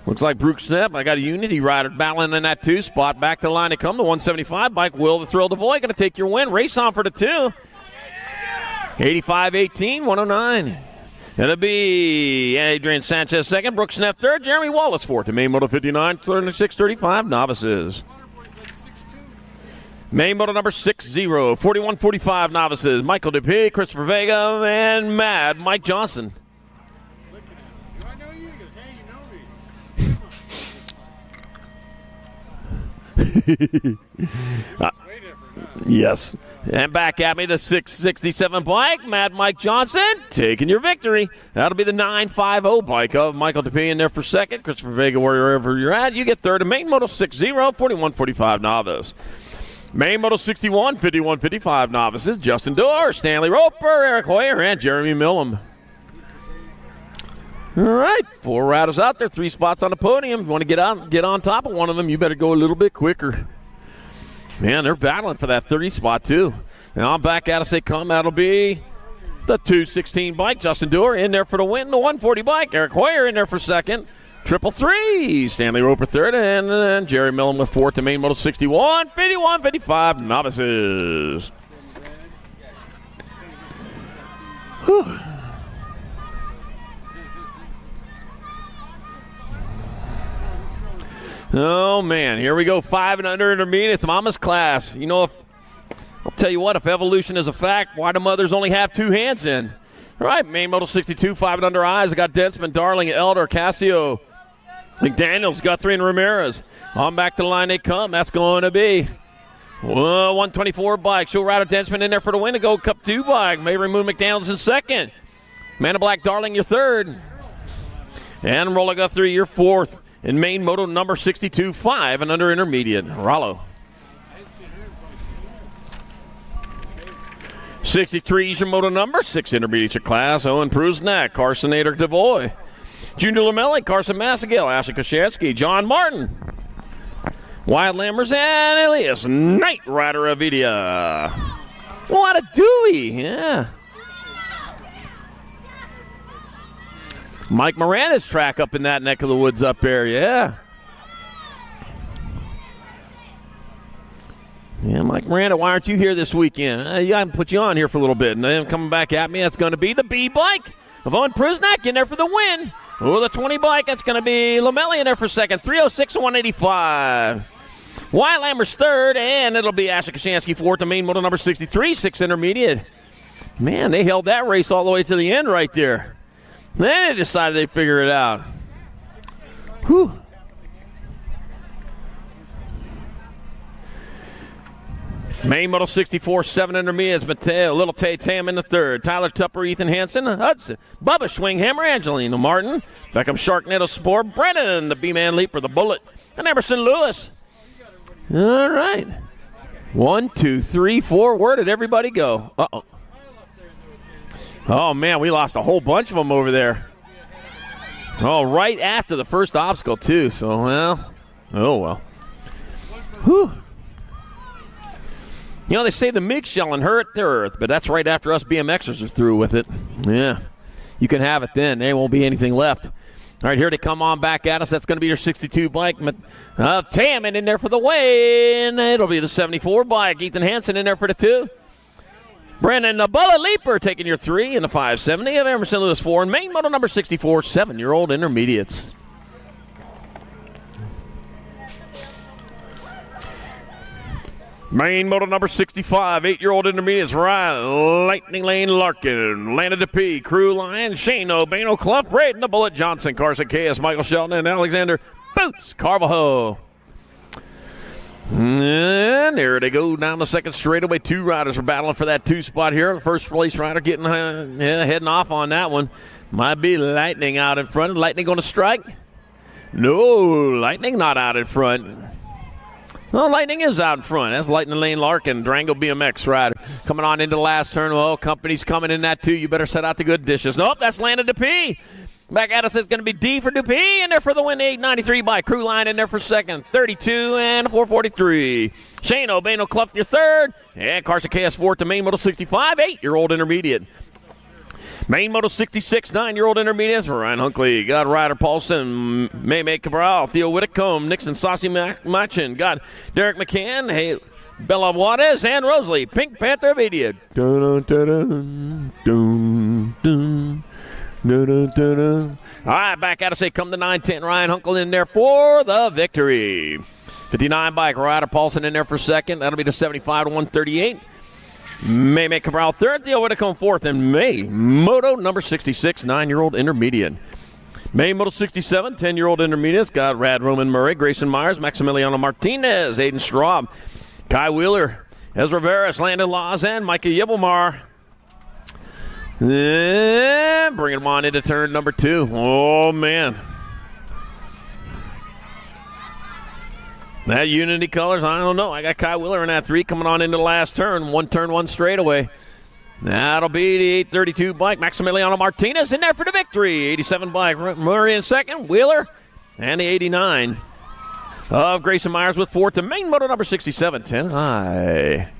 Looks like Brooke Schnepp. I got a Unity rider battling in that 2 spot. Back to the line they come. The 175 bike. Will the Thrill DeVoy going to take your win. Race on for the 2. 85-18, 109. It'll be Adrian Sanchez second, Brooke Schnepp third, Jeremy Wallace fourth. The main moto 59, 36-35 novices. Main moto number 60, 41-45 novices. Michael DeP, Christopher Vega, and Mike Johnson. I know you. He goes, hey, you know me. Yes. And back at me, the 667 bike, Mike Johnson taking your victory. That'll be the 950 bike of Michael DeP in there for second. Christopher Vega, wherever you're at, you get third. And main moto 60, 41-45 novice. Main moto 61, 51-55 novices. Justin Dorr, Stanley Roper, Eric Hoyer, and Jeremy Millam. All right, 4 riders out there, 3 spots on the podium. If you want to get on top of one of them, you better go a little bit quicker. Man, they're battling for that 30 spot, too. Now I'm back at us. They come. That'll be the 216 bike. Justin Dewar in there for the win. The 140 bike. Eric Hoyer in there for second. 333. Stanley Roper third. And then Jerry Millam with fourth. The main moto 61. 51-55 novices. Whew. Oh, man. Here we go. 5 and under intermediates. Mama's class. You know, I'll tell you what, if evolution is a fact, why do mothers only have 2 hands in? All right, main model 62, 5 and under eyes. I got Densman, Darling, Elder, Casio, McDaniels, Guthrie, and Ramirez. On back to the line they come. That's going to be 124 bike. She'll ride a Densman in there for the win. To go Cup 2 bike. May remove McDaniels in second. Man of Black, Darling, your third. And Rolla Guthrie, your fourth. In main moto number 62, 5 and under intermediate. Rollo. 63 is your moto number, 6 intermediate your class. Owen Prusnak, Carson Ader DeVoy, Junior Lamelli, Carson Massagill, Ashley Koshansky, John Martin, Wyatt Lammers, and Elias Knight Rider of Idia. What a Dewey, yeah. Mike Miranda's track up in that neck of the woods up there, yeah. Yeah, Mike Miranda, why aren't you here this weekend? I haven't put you on here for a little bit. And then coming back at me, that's going to be the B bike of Owen Prusnak in there for the win. Oh, the 20 bike, that's going to be Lamelli in there for second. 306 and 185. Wyatt Lammers third, and it'll be Ashley Koshansky fourth. The main moto number 63, 6 intermediate. Man, they held that race all the way to the end right there. Then they decided they'd figure it out. Whew. Main model 64, 7 intermediates. Mateo, Little Tay Tam in the third. Tyler Tupper, Ethan Hansen, Hudson, Bubba Schwinghammer, Angelino Martin, Beckham Sharknado Spore, Brennan, the B-Man Leaper, the Bullet, and Emerson Lewis. All right. 1, 2, 3, 4. Where did everybody go? Uh-oh. Oh, man, we lost a whole bunch of them over there. Oh, right after the first obstacle, too. So, well, oh, well. Whew. You know, they say the MIG shelling hurt their earth, but that's right after us BMXers are through with it. Yeah, you can have it then. There won't be anything left. All right, here they come on back at us. That's going to be your 62 bike. Tammon in there for the win. It'll be the 74 bike. Ethan Hansen in there for the 2. Brandon the Bullet Leaper taking your 3 in the 570 of Emerson Lewis 4. And main model number 64, 7-year-old intermediates. Main moto number 65, 8-year-old intermediates, Ryan, Lightning Lane Larkin, Lana DeP, Crew Lion, Shane O'Bano, Clump, Braden the Bullet, Johnson, Carson KS, Michael Shelton, and Alexander Boots Carvalho. And there they go down the second straightaway. 2 riders are battling for that 2 spot here. The first place rider getting heading off on that one. Might be Lightning out in front. Lightning going to strike? No, Lightning not out in front. Well, Lightning is out in front. That's Lightning Lane Larkin, Durango BMX rider. Coming on into the last turn. Well, company's coming in that too. You better set out the good dishes. Nope, that's Lana DeP. Back at us, it's going to be D for DeP. In there for the win, 893 by Crew Line in there for second. 32 and 443. Shane O'Bano Cluff your third. And Carson KS fourth to main moto 65, 8-year-old intermediate. Main moto 66, 9-year-old intermediates. Ryan Hunkley, got Ryder Paulson, May Cabral, Theo Whitcomb, Nixon Saucy Machin, got Derek McCann, hey, Bella Juarez, and Rosalie, Pink Panther of Idiot. All right, back at us. They come to 9-10. Ryan Hunkel in there for the victory. 59 bike, Ryder Paulson in there for second. That'll be the 75 to 138. May Cabral third, Theo Whitcomb fourth, and May Moto number 66, 9-year-old intermediate. May Moto 67, 10-year-old intermediates, got Rad Roman Murray, Grayson Myers, Maximiliano Martinez, Aiden Straub, Kai Wheeler, Ezra Veras, Landon Laws, and Micah Yibelmar. And bringing them on into turn number 2. Oh, man. That Unity Colors, I don't know. I got Kai Wheeler in that 3 coming on into the last turn. 1 turn, 1 straightaway. That'll be the 832 bike. Maximiliano Martinez in there for the victory. 87 bike. Murray in second. Wheeler. And the 89 of Grayson Myers with fourth. To main moto number 67, 10 high.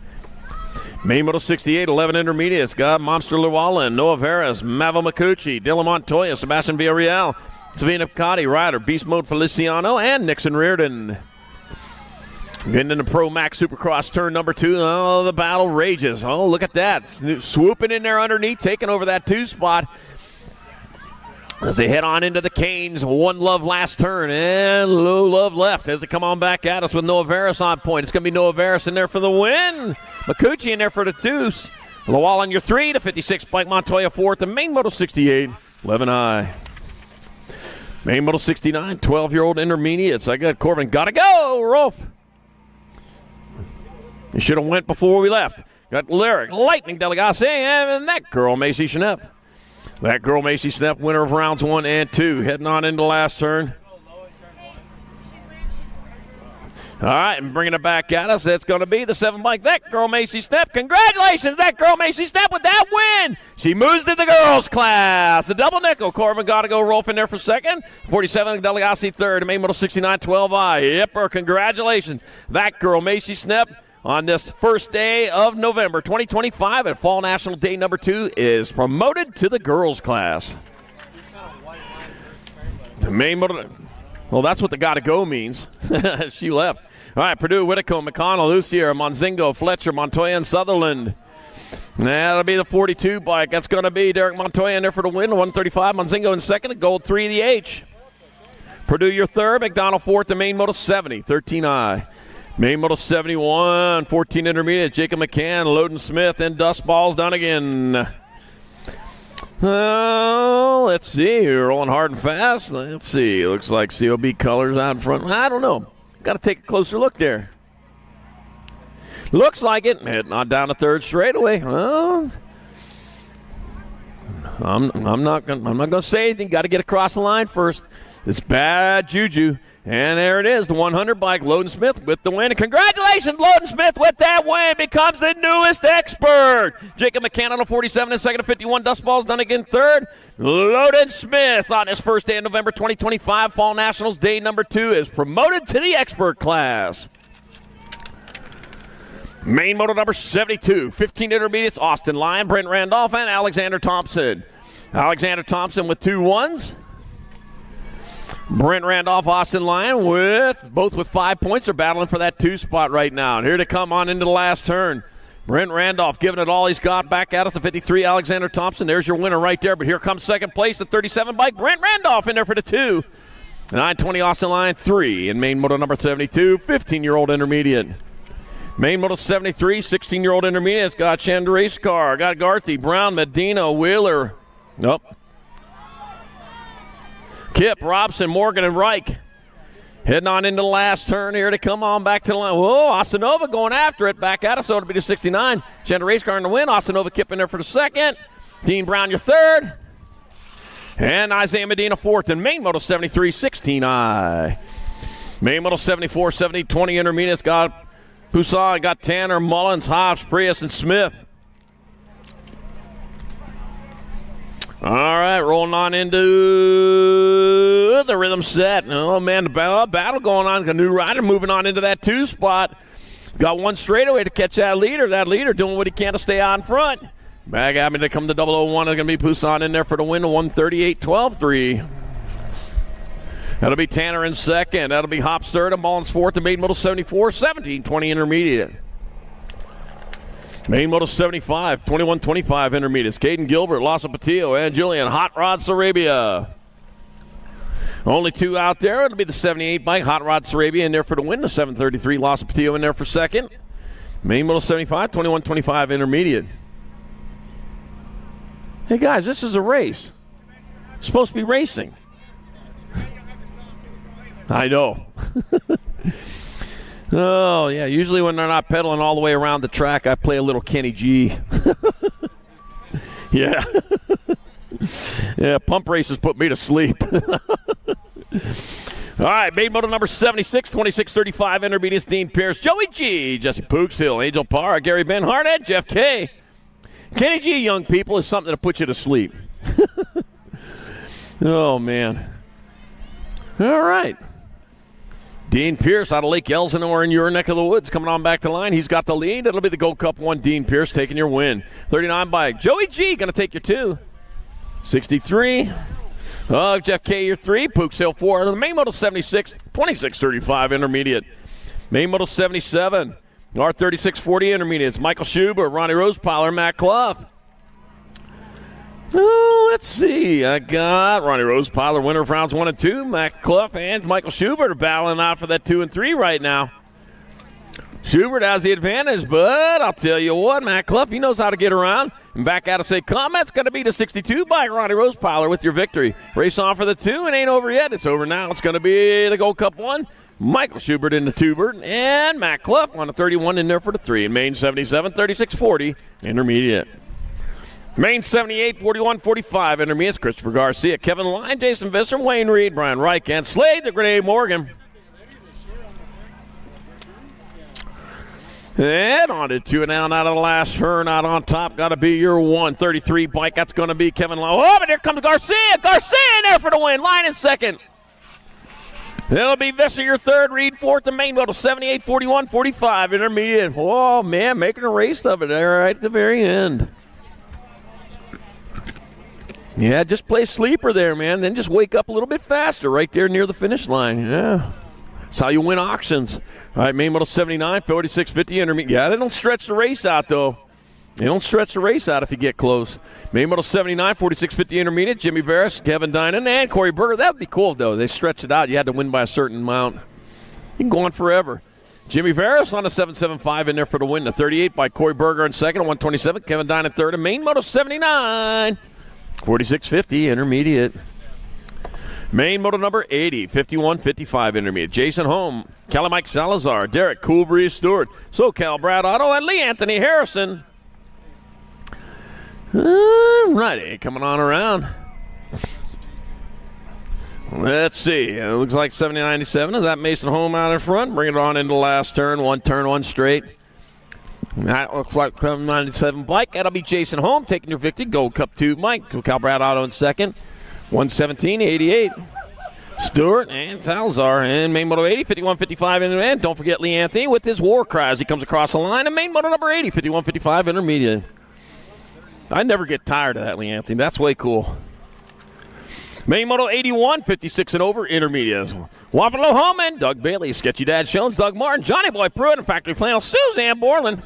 Main moto 68, 11 intermediates. Got Monster Llewellyn, Noah Veras, Mavo Macucci, Dylan Montoya, Sebastian Villarreal, Savina Picotti, Ryder, Beast Mode Feliciano, and Nixon Reardon. Getting into Pro Max Supercross turn number 2. Oh, the battle rages. Oh, look at that. Swooping in there underneath, taking over that 2 spot. As they head on into the Canes, one love last turn, and low love left as they come on back at us with Noah Veras on point. It's going to be Noah Veras in there for the win. Makuchi in there for the deuce. Lawal on your 3 to 56. Mike Montoya 4th. And Main Moto 68, 11I. Main Moto 69, 12-year-old intermediates. I got Corbin. Got to go, Rolf. You should have went before we left. Got Lyric, Lightning Delegacy, and that girl, Macy Schnepp. That girl, Macy Schnepp, winner of rounds 1 and 2. Heading on into the last turn. All right, and bringing it back at us, it's going to be the 7 bike. That girl, Macy Schnepp. Congratulations, that girl, Macy Schnepp, with that win. She moves to the girls' class. The double nickel. Corbin got to go. Rolf in there for second. 47, Delegacy third. Main Moto 69, 12I. Yipper, congratulations. That girl, Macy Schnepp, on this first day of November 2025 at Fall National Day number 2 is promoted to the girls' class. The main motor, well, that's what the gotta go means. She left. All right, Purdue, Whitcomb, McConnell, Lucier, Monzingo, Fletcher, Montoya, and Sutherland. That'll be the 42 bike. That's going to be Derek Montoya in there for the win. 135, Monzingo in second. Gold 3 the H. Purdue, your third. McDonald fourth. The main moto 70, 13I. Main Moto 71, 14 intermediate, Jacob McCann, Loden Smith, and Dust Balls done again. Let's see. You're rolling hard and fast. Let's see. Looks like COB colors out in front. I don't know. Got to take a closer look there. Looks like it. Heading on down the third straightaway. Well, I'm not going to say anything. Got to get across the line first. It's bad juju. And there it is, the 100 bike, Loden Smith with the win. And congratulations, Loden Smith with that win, becomes the newest expert. Jacob McCann on a 47 and second to 51. Dust Balls done again third. Loden Smith on his first day of November 2025, Fall Nationals Day number 2 is promoted to the expert class. Main Moto number 72, 15 intermediates, Austin Lyon, Brent Randolph, and Alexander Thompson. Alexander Thompson with 2 1s. Brent Randolph, Austin Lyon, both with 5 points. They're battling for that 2 spot right now. And here to come on into the last turn. Brent Randolph giving it all he's got. Back at us, the 53, Alexander Thompson. There's your winner right there. But here comes second place, the 37 bike. Brent Randolph in there for the 2. 920, Austin Lyon, 3. And main moto number 72, 15-year-old intermediate. Main moto 73, 16-year-old intermediate. It's got Chandrasekar, got Garthy, Brown, Medina, Wheeler. Nope. Kip, Robson, Morgan, and Reich. Heading on into the last turn here to come on back to the line. Whoa, Asanova going after it. Back at us, so it'll be the 69. Chandrasekar in the win. Asanova Kip in there for the second. Dean Brown, your third. And Isaiah Medina fourth. And main moto 73, 16I. Main moto 74, 70, 20 intermediates. Got Poussin, got Tanner, Mullins, Hobbs, Prius, and Smith. All right, rolling on into the rhythm set. Oh, man, the battle going on. A new rider moving on into that 2 spot. Got one straightaway to catch that leader. That leader doing what he can to stay out in front. Back at me to come to 001. It's going to be Poussin in there for the win, 138-12-3. That'll be Tanner in second. That'll be Hops third and Mullins fourth. And main moto 74, 17-20 intermediate. Main moto 75, 21-25 intermediates. Caden Gilbert, Lassa Patillo, and Julian Hot Rod Sarabia. Only 2 out there. It'll be the 78 bike, Hot Rod Sarabia in there for the win. The 733, Lassa Patillo in there for second. Main moto 75, 21-25 intermediate. Hey, guys, this is a race. It's supposed to be racing. I know. Oh, yeah, usually when they're not pedaling all the way around the track, I play a little Kenny G. Yeah. Yeah, pump races put me to sleep. All right, main moto number 76, 26-35 intermediates, Dean Pierce, Joey G, Jesse Pooks Hill, Angel Parr, Gary Ben Harnett, Jeff K. Kenny G, young people, is something to put you to sleep. Oh, man. All right. Dean Pierce out of Lake Elsinore in your neck of the woods coming on back to the line. He's got the lead. It'll be the Gold Cup 1. Dean Pierce taking your win. 39 bike. Joey G going to take your 2. 63. Jeff K, your 3. Pooks Hill 4. The main moto 76, 26-35 intermediate. Main moto 77. R36-40 intermediates. Michael Schubert, Ronnie Rosepowler, Matt Clough. Oh, let's see. I got Ronnie Rosepowler, winner of rounds 1 and 2. Matt Clough and Michael Schubert are battling out for that 2 and 3 right now. Schubert has the advantage, but I'll tell you what, Matt Clough, he knows how to get around. And back out to say, comment's going to be the 62 by Ronnie Rosepowler with your victory. Race on for the 2. It ain't over yet. It's over now. It's going to be the Gold Cup 1. Michael Schubert in the 2-bird, and Matt Clough on the 31 in there for the 3. And main 77, 36-40, intermediate. Main 78, 41-45, intermediate. Christopher Garcia, Kevin Line, Jason Visser, Wayne Reed, Brian Reich, and Slade the Grenade Morgan. And on to 2 and down out of the last turn. Out on top, got to be your 133 bike. That's going to be Kevin Line. Oh, but here comes Garcia. Garcia in there for the win. Line in second. It'll be Visser, your 3rd, Reed 4th, and main moto 78, 41, 45, intermediate. Oh, man, making a race of it there right at the very end. Yeah, just play sleeper there, man. Then just wake up a little bit faster right there near the finish line. Yeah, that's how you win auctions. All right, main moto 79, 46, 50, intermediate. Yeah, they don't stretch the race out, though. They don't stretch the race out if you get close. Main moto 79, 46, 50 intermediate. Jimmy Veras, Kevin Dinan, and Corey Berger. That would be cool, though. They stretched it out. You had to win by a certain amount. You can go on forever. Jimmy Veras on a 775 in there for the win. The 38 by Corey Berger in second. 127. Kevin Dinan third. And main moto 79, 46, 50 intermediate. Main moto number 80, 51, 55 intermediate. Jason Holm, Kelly Mike Salazar, Derek Cool Breeze Stewart, SoCal Brad Otto, and Lee Anthony Harrison. Righty, coming on around. Let's see. It looks like 70-97. Is that Mason Holm out in front? Bring it on into the last turn. One straight. That looks like 97 bike. That'll be Jason Holm taking your victory. Gold Cup 2, Mike. Cal Brad Otto in second. 117-88. Stewart and Salazar. And main moto 80, 51-55 in the end. Don't forget Lee Anthony with his war cry as he comes across the line. And main moto number 80, 51-55 intermediate. I never get tired of that, Lee Anthony. That's way cool. Main moto 81, 56 and over, intermediate. Wapello Holman, Doug Bailey, Sketchy Dad Jones, Doug Martin, Johnny Boy Pruitt, and Factory Flannel, Suzanne Borland.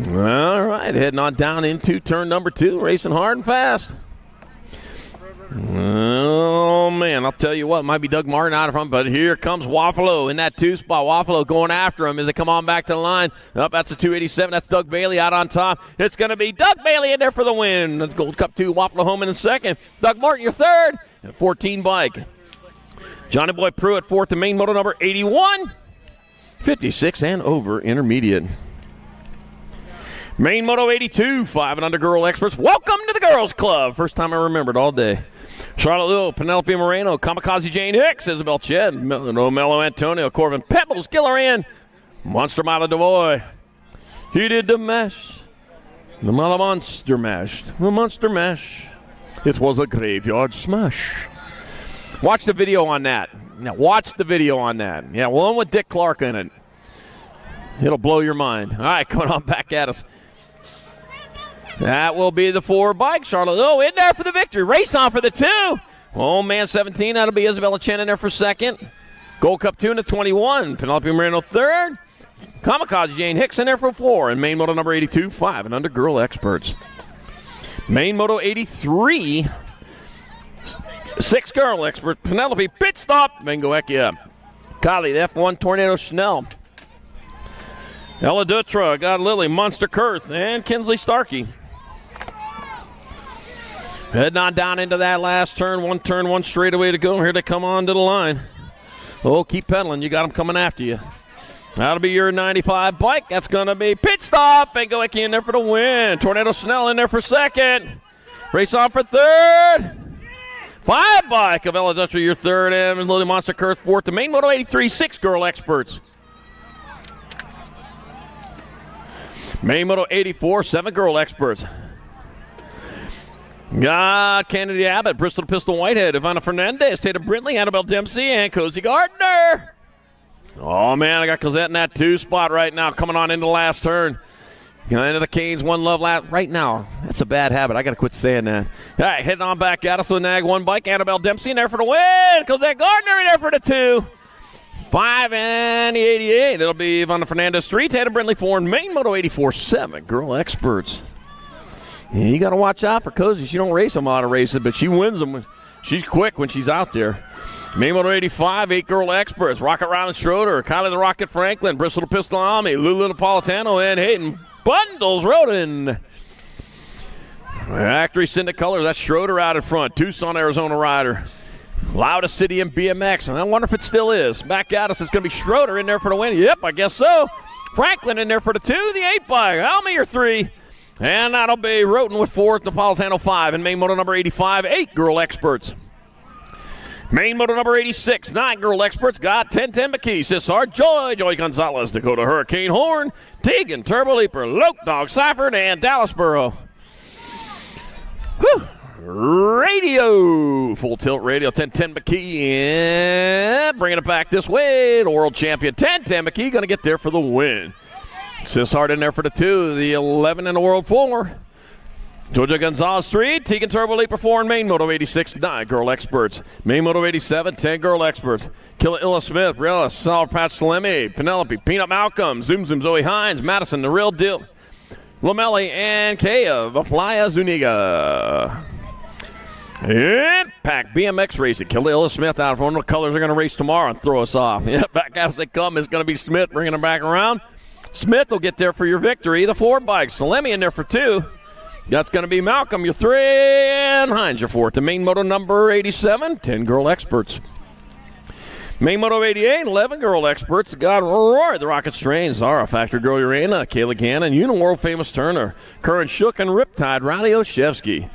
All right, heading on down into turn number 2, racing hard and fast. Oh, man, I'll tell you what, might be Doug Martin out of front, but here comes Wapello in that 2 spot. Wapello going after him as they come on back to the line. Up, that's a 287. That's Doug Bailey out on top. It's going to be Doug Bailey in there for the win. The Gold Cup 2, Wapello Holman in second. Doug Martin, your third, and 14 bike. Johnny Boy Pruitt, fourth, and main moto number 81, 56 and over, intermediate. Main moto 82, 5 and under girl experts. Welcome to the girls club. First time I remembered all day. Charlotte Little, Penelope Moreno, Kamikaze Jane Hicks, Isabel Ched, Mello Antonio, Corbin Pebbles, Gillian, Monster Milo DeVoy. He did the mesh. The Monster Mash. The Monster Mash. It was a graveyard smash. Watch the video on that. Now watch the video on that. Yeah, one with Dick Clark in it. It'll blow your mind. All right, coming on back at us. That will be the 4 bike. Charlotte, in there for the victory. Race on for the 2. Oh, man, 17. That'll be Isabella Chen in there for second. Gold Cup 2 in the 21. Penelope Moreno third. Kamikaze Jane Hicks in there for 4. And main moto number 82, 5 and under girl experts. Main moto 83, 6 girl experts. Penelope pit stop. Mango Ekia. Kylie, the F1 Tornado Schnell. Ella Dutra, got Lily, Monster Kurth, and Kinsley Starkey. Heading on down into that last turn, one straightaway to go. Here they come on to the line. Oh, keep pedaling. You got them coming after you. That'll be your 95 bike. That's going to be pit stop. And go in there for the win. Tornado Snell in there for second. Race on for third. 5 bike of Ella Dutra, your third. And Lily Monster Kurth, fourth. The main moto 83, 6 girl experts. Main moto 84, 7 girl experts. Got Kennedy Abbott, Bristol Pistol Whitehead, Ivana Fernandez, Tatum Brintley, Annabelle Dempsey, and Cozy Gardner. Oh, man, I got Cosette in that 2 spot right now, coming on into the last turn. Into the Canes, One Love lap. Right now, that's a bad habit. I got to quit saying that. All right, heading on back at us with Nag 1 bike. Annabelle Dempsey in there for the win. Cosette Gardner in there for the 2. 5 and the 88. It'll be Ivana Fernandez 3, Tatum Brintley 4, and main moto 84, 7 girl experts. Yeah, you got to watch out for Cozy. She don't race them out of races, but she wins them. She's quick when she's out there. Main Moto 85, 8 girl experts. Rocket Ryland Schroeder, Kylie the Rocket Franklin, Bristol the Pistol Army, Lulu Napolitano, and Hayden Bundles Roden. Factory Cinda Colors, that's Schroeder out in front. Tucson, Arizona rider. Loudest city in BMX. And I wonder if it still is. Back at us, it's going to be Schroeder in there for the win. Yep, I guess so. Franklin in there for the 2, the 8 bike. Almeyer 3. And that'll be Roten with 4th, Napolitano 5. And main moto number 85, 8 girl experts. Main moto number 86, 9 girl experts. Got 10-10 McKee, Cesar, Joy Gonzalez, Dakota Hurricane Horn, Tegan, Turbo Leaper, Loke Dog, Seifert, and Dallas Burrow. Whew. Radio, full tilt radio, 10-10 McKee, and bringing it back this way, the world champion, 10-10 McKee, going to get there for the win. Cesar in there for the 2, the 11 in the world 4. Jojo Gonzalez 3, Tegan Turbo Leaper 4, and main moto 86, 9 girl experts. Main moto 87, 10 girl experts. Killa Illa Smith, Rilla, Sour Patch Salemi, Penelope, Peanut Malcolm, Zoom Zoe Hines, Madison, the real deal, Lamelli, and Kaya, the Flya Zuniga. Impact BMX Racing. Killa Illa Smith out of one of the colors are going to race tomorrow and throw us off. Yeah, back as they come is going to be Smith bringing them back around. Smith will get there for your victory. The 4 bikes. Salemi in there for 2. That's going to be Malcolm, your 3, and Hines, your 4th. The main moto number 87, 10 girl experts. Main moto 88, 11 girl experts. Got Rory, the Rocket Strain, Zara, Factory Girl Urena, Kayla Gannon, World Famous Turner, Current Shook, and Riptide, Riley Oshevsky.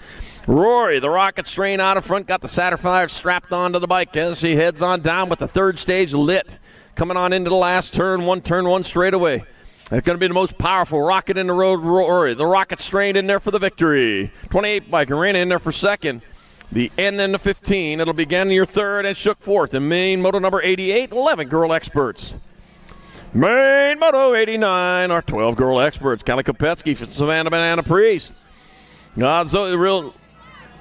Rory, the Rocket Strain out of front, got the Saturfire strapped onto the bike as she heads on down with the 3rd stage lit. Coming on into the last turn, one straightaway. It's going to be the most powerful rocket in the road, Rory. The Rocket Strain in there for the victory. 28 bike, Arena in there for 2nd. The N in the 15. It'll begin your 3rd and Shook 4th. And main moto number 88, 11 girl experts. Main moto 89, our 12 girl experts. Callie Kopetsky for Savannah Banana Priest. The real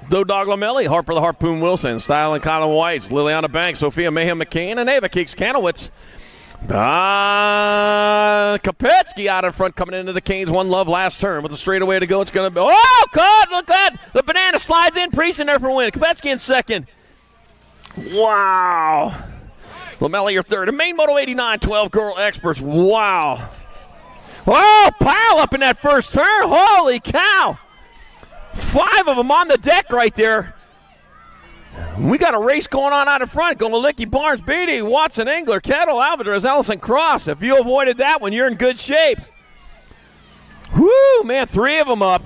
Dog Lamelli, Harper the Harpoon Wilson, Style and Colin Whites, Liliana Banks, Sophia Mayhem McCain, and Ava Keeks Kanowitz. Kopetsky out in front coming into the Canes. One Love last turn with a straightaway to go. It's going to be, oh, God, look at that. The banana slides in. Priest in there for a win. Kopetsky in 2nd. Wow. Lamelli your 3rd. And main moto 89, 12 girl experts. Wow. Oh, pile up in that first turn. Holy cow. 5 of them on the deck right there. We got a race going on out in front. Golilicki, Barnes, Beatty, Watson, Engler, Kettle, Alvarez, Ellison, Cross. If you avoided that one, you're in good shape. Whoo, man, 3 of them up.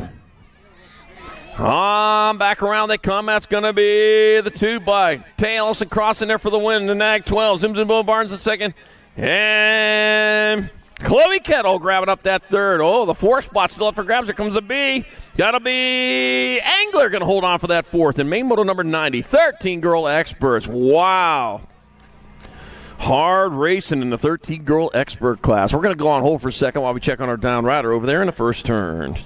Back around they come. That's going to be the 2 bike. Tay Ellison Cross in there for the win. The Nag 12. Zimzimbo Barnes in 2nd. And Chloe Kettle grabbing up that 3rd. Oh, the 4th spot still up for grabs. Here comes the B. That'll be Angler going to hold on for that 4th. And main moto number 90, 13 girl experts. Wow. Hard racing in the 13 girl expert class. We're going to go on hold for a second while we check on our down rider over there in the first turn.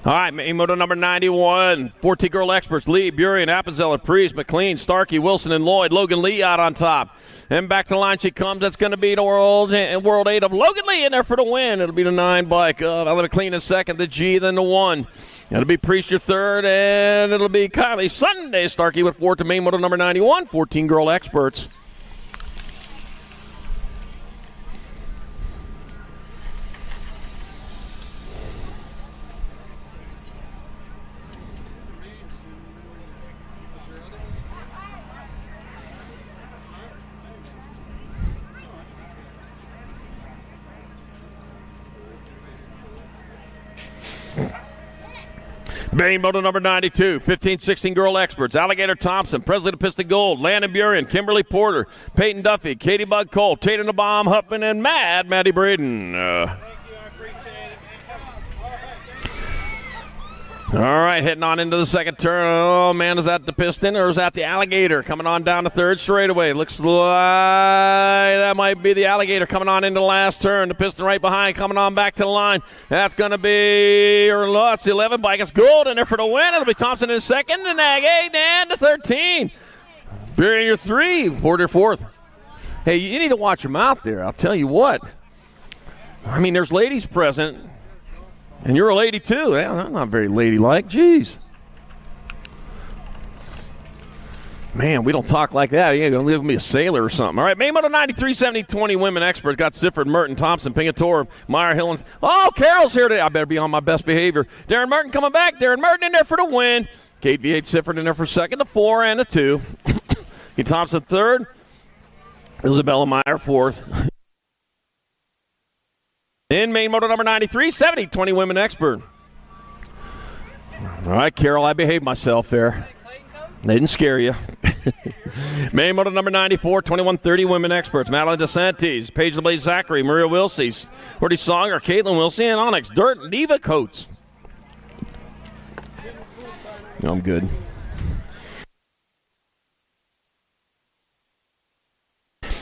All right, main moto number 91, 14 girl experts, Lee, Burian, Appenzeller, Priest, McLean, Starkey, Wilson, and Lloyd. Logan Lee out on top. And back to the line she comes. That's going to be the World 8 of Logan Lee in there for the win. It'll be the 9 bike. Ella McLean in 2nd, the G, then the 1. It'll be Priest your 3rd, and it'll be Kylie Sunday Starkey with 4th to main moto number 91, 14 girl experts. Main moto number 92, 15-16 girl experts, Alligator Thompson, Presley to Piston Gold, Landon Burien, Kimberly Porter, Peyton Duffy, Katie Bug Cole, Tatum the Bomb, Huffman, and Maddie Braden. All right, heading on into the second turn. Oh, man, is that the Piston or is that the Alligator coming on down the third straightaway? Looks like that might be the Alligator coming on into the last turn. The Piston right behind coming on back to the line. That's going to be, it's the 11 bike. It's Gold in there for the win. It'll be Thompson in second, the Nag 8, and the 13. Beer in your 3, Porter 4th. Hey, you need to watch your mouth there. I'll tell you what. I mean, there's ladies present. And you're a lady, too. I'm not very ladylike. Jeez. Man, we don't talk like that. You're going to leave me a sailor or something. All right, Main Moto 93, 70-20 women experts. Got Sifford, Merton, Thompson, Pingator, Meyer, Hillens. Oh, Carol's here today. I better be on my best behavior. Darren Merton coming back. Darren Merton in there for the win. Kate V8 Sifford in there for second, the 4 and the 2. Kate Thompson third. Isabella Meyer fourth. In Main Moto number 93, 70-20 women expert. All right, Carol, I behaved myself there. They didn't scare you. Main Moto number 94, 21-30 women experts. Madeline DeSantis, Paige LeBlaze Zachary, Maria Wilsey, Horty Songer, Caitlin Wilsey, and Onyx Dirt, Neva Coates. No, I'm good.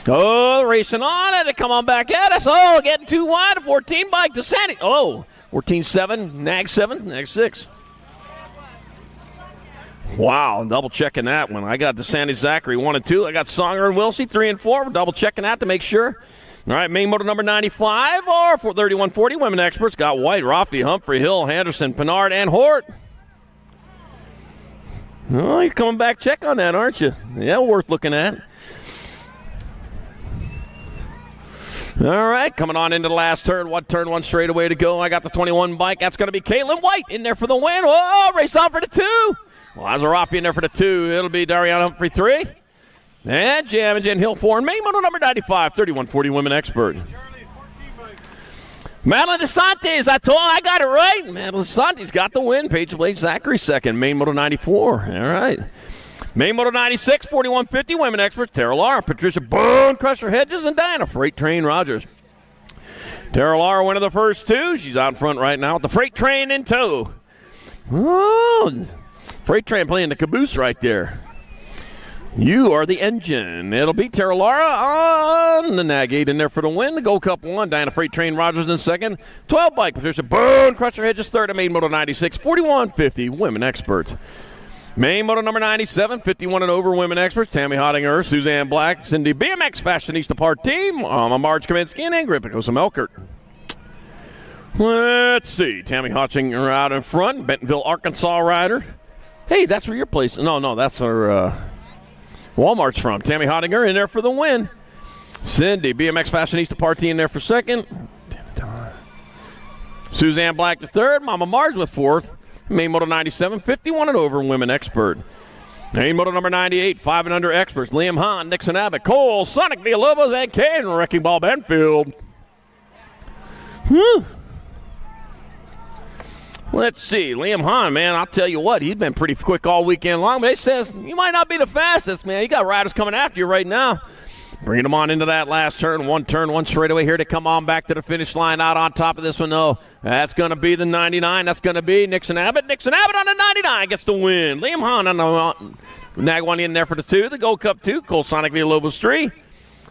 Oh, racing on it. Come on back at us. Oh, getting too wide. A 14 bike to Sandy. Oh, 14-7, Nag 7, Nag 6. Wow, double checking that one. I got DeSantis Zachary 1 and 2. I got Songer and Wilsey 3 and 4. We're double checking that to make sure. All right, Main Moto number 95 or 31-40 women experts. Got White, Roffey, Humphrey, Hill, Henderson, Pinard, and Hort. Oh, you're coming back check on that, aren't you? Yeah, worth looking at. All right, coming on into the last turn. One straightaway to go. I got the 21 bike. That's going to be Caitlin White in there for the win. Oh, race off for the 2. Lazaroff in there for the 2. It'll be Dariana Humphrey 3. And Jam and Jen Hill 4. And Main Moto number 95, 31-40 women expert. Madeline DeSantis, I got it right. Madeline DeSantis got the win. Paige LeBlaze Zachary second. Main Moto 94. All right. Main Moto 96, 41-50 women experts. Tara Lara, Patricia Bone Crusher Hedges, and Diana Freight Train Rogers. Tara Lara winning the first 2. She's out front right now with the Freight Train in tow. Oh, Freight Train playing the caboose right there. You are the engine. It'll be Tara Lara on the Nag 8 in there for the win. The Gold Cup 1, Diana Freight Train Rogers in second. 12 bike, Patricia Bone Crusher Hedges third. And Main Moto 96, 41-50 women experts. Main Moto number 97, 51 and over women experts. Tammy Hottinger, Suzanne Black, Cindy BMX Fashionista Part Team, Marge Kaminsky, and Ingrid Picosa Melkert. Let's see. Tammy Hottinger out in front. Bentonville, Arkansas rider. Hey, that's where your place. No, that's our Walmart's from. Tammy Hottinger in there for the win. Cindy BMX Fashionista Part Team in there for second. Suzanne Black the third. Mama Marge with fourth. Main Moto 97, 51 and over women expert. Main Moto number 98, 5 and under experts. Liam Hahn, Nixon Abbott, Cole, Sonic Villalobos, and Ken Wrecking Ball Benfield. Let's see. Liam Hahn, man, I'll tell you what, he's been pretty quick all weekend long, but he says you might not be the fastest, man. You got riders coming after you right now. Bringing them on into that last turn, one straightaway here to come on back to the finish line out on top of this one, though. That's going to be the 99. That's going to be Nixon Abbott. Nixon Abbott on the 99 gets the win. Liam Hahn on the Nag 1 in there for the 2. The Gold Cup 2. Cole Sonic Villalobos 3.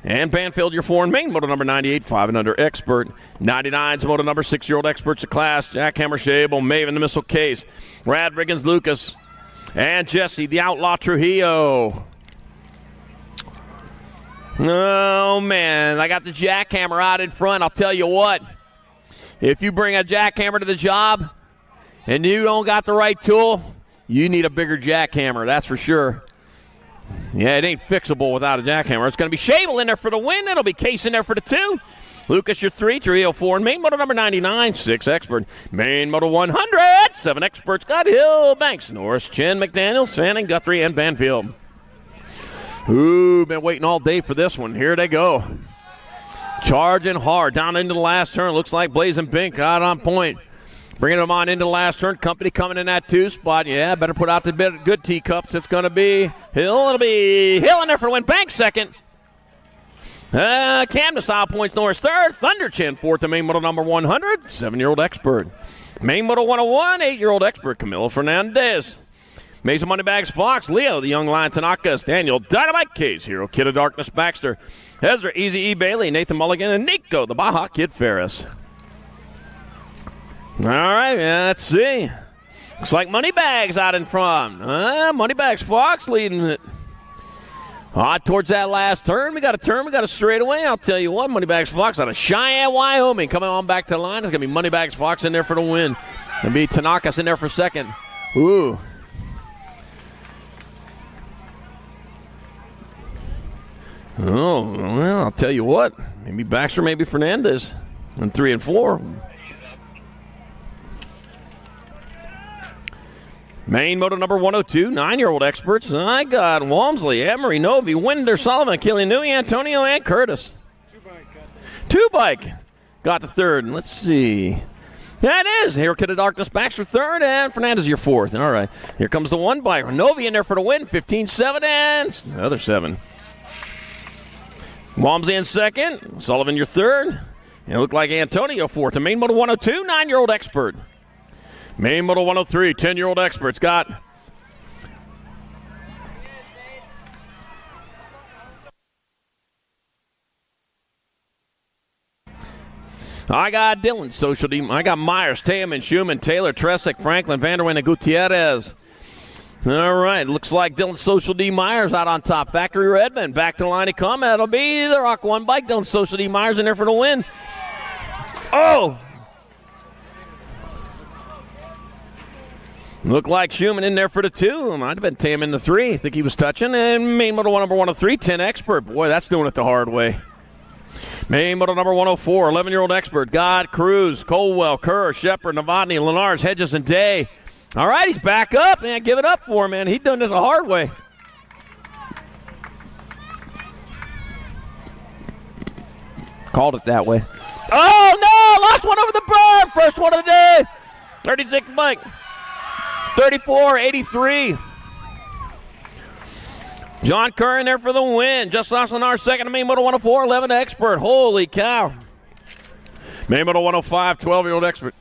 And Banfield, your 4 in Main Moto number 98, 5 and under expert. 99's Moto number 6-year-old experts of class. Jack Hammer, Shable, Maven, the Missile Case. Rad Riggins, Lucas. And Jesse, the Outlaw Trujillo. Oh, man, I got the jackhammer out in front. I'll tell you what, if you bring a jackhammer to the job and you don't got the right tool, you need a bigger jackhammer, that's for sure. Yeah, it ain't fixable without a jackhammer. It's going to be Shable in there for the win. It'll be Case in there for the 2. Lucas, your 3, Trujillo 4, and Main Moto number 99, 6 expert. Main Moto 100, 7 experts. Got Hill, Banks, Norris, Chen, McDaniel, Fanning, Guthrie, and Banfield. Ooh, been waiting all day for this one. Here they go. Charging hard down into the last turn. Looks like Blazing Pink out on point. Bringing them on into the last turn. Company coming in that 2 spot. Yeah, better put out the good teacups. It's going to be Hill. It'll be Hill in there for the win. Bank second. Camden Style Points Norris third. Thunderchin fourth to main moto number 100. 7-year-old expert. Main moto 101. 8-year-old expert Camilo Fernandez. Mason Moneybags Fox. Leo, the young lion Tanakas. Daniel Dynamite Case. Hero Kid of Darkness Baxter. Ezra Easy E. Bailey. Nathan Mulligan. And Nico, the Baja Kid Ferris. All right, let's see. Looks like Moneybags out in front. Moneybags Fox leading it. Towards that last turn. We got a straightaway. I'll tell you what, Moneybags Fox out of Cheyenne, Wyoming. Coming on back to the line. It's going to be Moneybags Fox in there for the win. Going to be Tanakas in there for second. Ooh. Oh, well, I'll tell you what. Maybe Baxter, maybe Fernandez in 3 and 4. Main moto number 102, 9-year-old experts. I got Walmsley, Emery, Novi, Winder, Sullivan, Killian Newey, Antonio, and Curtis. 2-bike got the third. Let's see. Yeah, it is. Here, Kid of Darkness, Baxter third, and Fernandez your fourth. All right. Here comes the 1-bike. Novi in there for the win, 15-7, and another 7. Walmsley in second. Sullivan your third. And it looked like Antonio fourth. The main moto 102, 9-year-old expert. Main moto 103, 10-year-old experts got I got Dylan, Social D. I got Myers, Taman, Schumann, Taylor, Tresick, Franklin, Vanderwyn, and Gutierrez. All right, looks like Dylan Social D. Myers out on top. Factory Redmond, back to the line to come. It'll be the Rock 1 bike. Dylan Social D. Myers in there for the win. Oh! Looked like Schumann in there for the 2. Might have been Tam in the 3. I think he was touching. And main moto number 103, 10 expert. Boy, that's doing it the hard way. Main moto number 104, 11-year-old expert. God, Cruz, Colwell, Kerr, Shepard, Novotny, Lenars, Hedges, and Day. All right, he's back up, man. Give it up for him, man. He's done it the hard way. Called it that way. Oh, no! Lost one over the berm. First one of the day. 36 bike. 34-83. John Kerr in there for the win. Just lost on our second to main moto 104, 11 expert. Holy cow. Main moto 105, 12-year-old expert.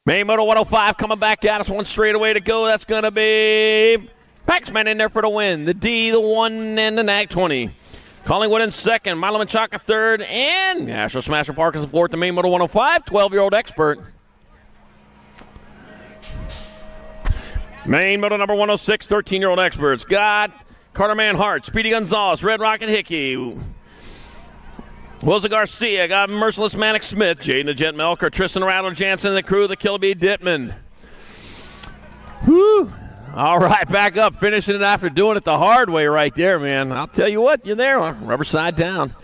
Main moto 105 coming back at us. One straightaway to go. That's going to be Paxman in there for the win. The D, the 1, and the NAC 20. Collingwood in second. Milo Menchaca third. And National Smasher Parkinson fourth. The main moto 105, 12-year-old expert. Main moto number 106, 13-year-old experts. Got Carter Manhart, Speedy Gonzalez, Red Rocket Hickey, Wilson Garcia, got Merciless Manic Smith, Jaden the Jet Melker, Tristan Rattler Jansen, and the crew, the Kilby Dittman. Whew. All right, back up, finishing it after doing it the hard way right there, man. I'll tell you what, you're there, rubber side down.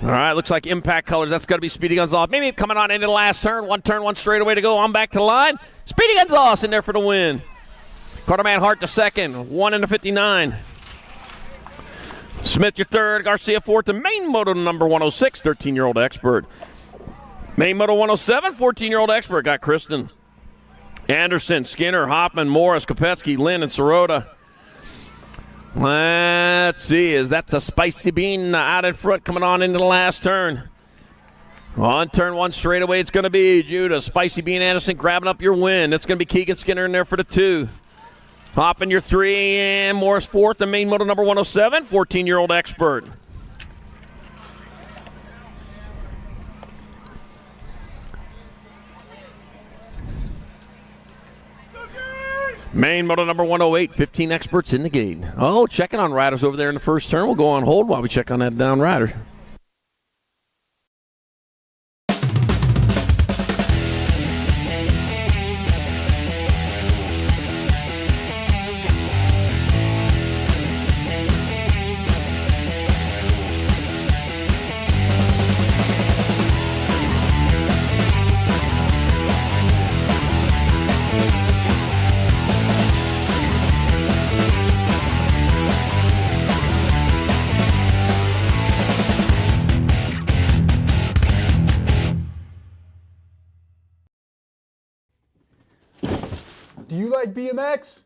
All right, looks like Impact Colors. That's got to be Speedy Gonzalez. Maybe coming on into the last turn. One straightaway to go. On back to the line. Speedy Gonzalez in there for the win. Carter Manhart the second. 1 in the 59. Smith your third. Garcia fourth. And main moto number 106, 13-year-old expert. Main moto 107, 14-year-old expert. Got Kristen Anderson, Skinner, Hoffman, Morris, Kopetsky, Lynn, and Sirota. Let's see. That's a Spicy Bean out in front coming on into the last turn. On turn one straightaway, it's going to be Judah. Spicy Bean Anderson grabbing up your win. It's going to be Keegan Skinner in there for the 2. Hopping your 3, and Morris fourth. The main moto number 107, 14-year-old expert. Main moto number 108, 15 experts in the gate. Oh, checking on riders over there in the first turn. We'll go on hold while we check on that down rider. BMX?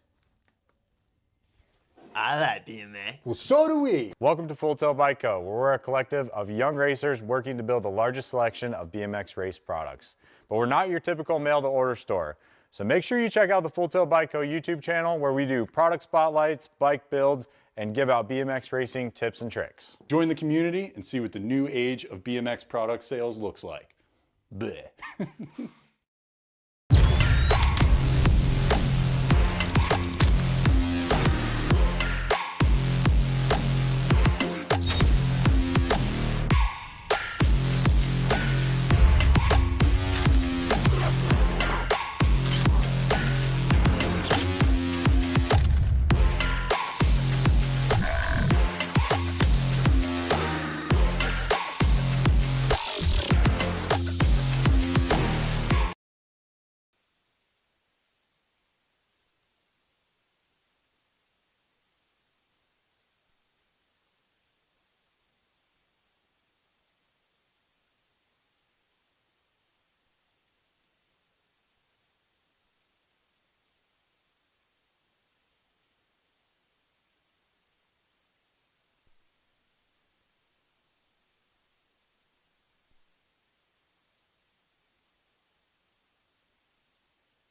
I like BMX. Well, so do we. Welcome to Full Tilt Bike Co., where we're a collective of young racers working to build the largest selection of BMX race products. But we're not your typical mail-to-order store. So make sure you check out the Full Tilt Bike Co. YouTube channel, where we do product spotlights, bike builds, and give out BMX racing tips and tricks. Join the community and see what the new age of BMX product sales looks like. Bleh.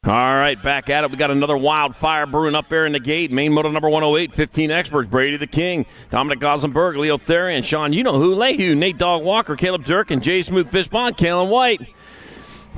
All right, back at it. We got another wildfire brewing up there in the gate. Main moto number 108, 15 experts. Brady the King, Dominic Gossenberg, Leo Therian, Sean, you know who, Leahy, Nate Dog Walker, Caleb Dirk, and Jay Smooth Fishbond, Kalen White.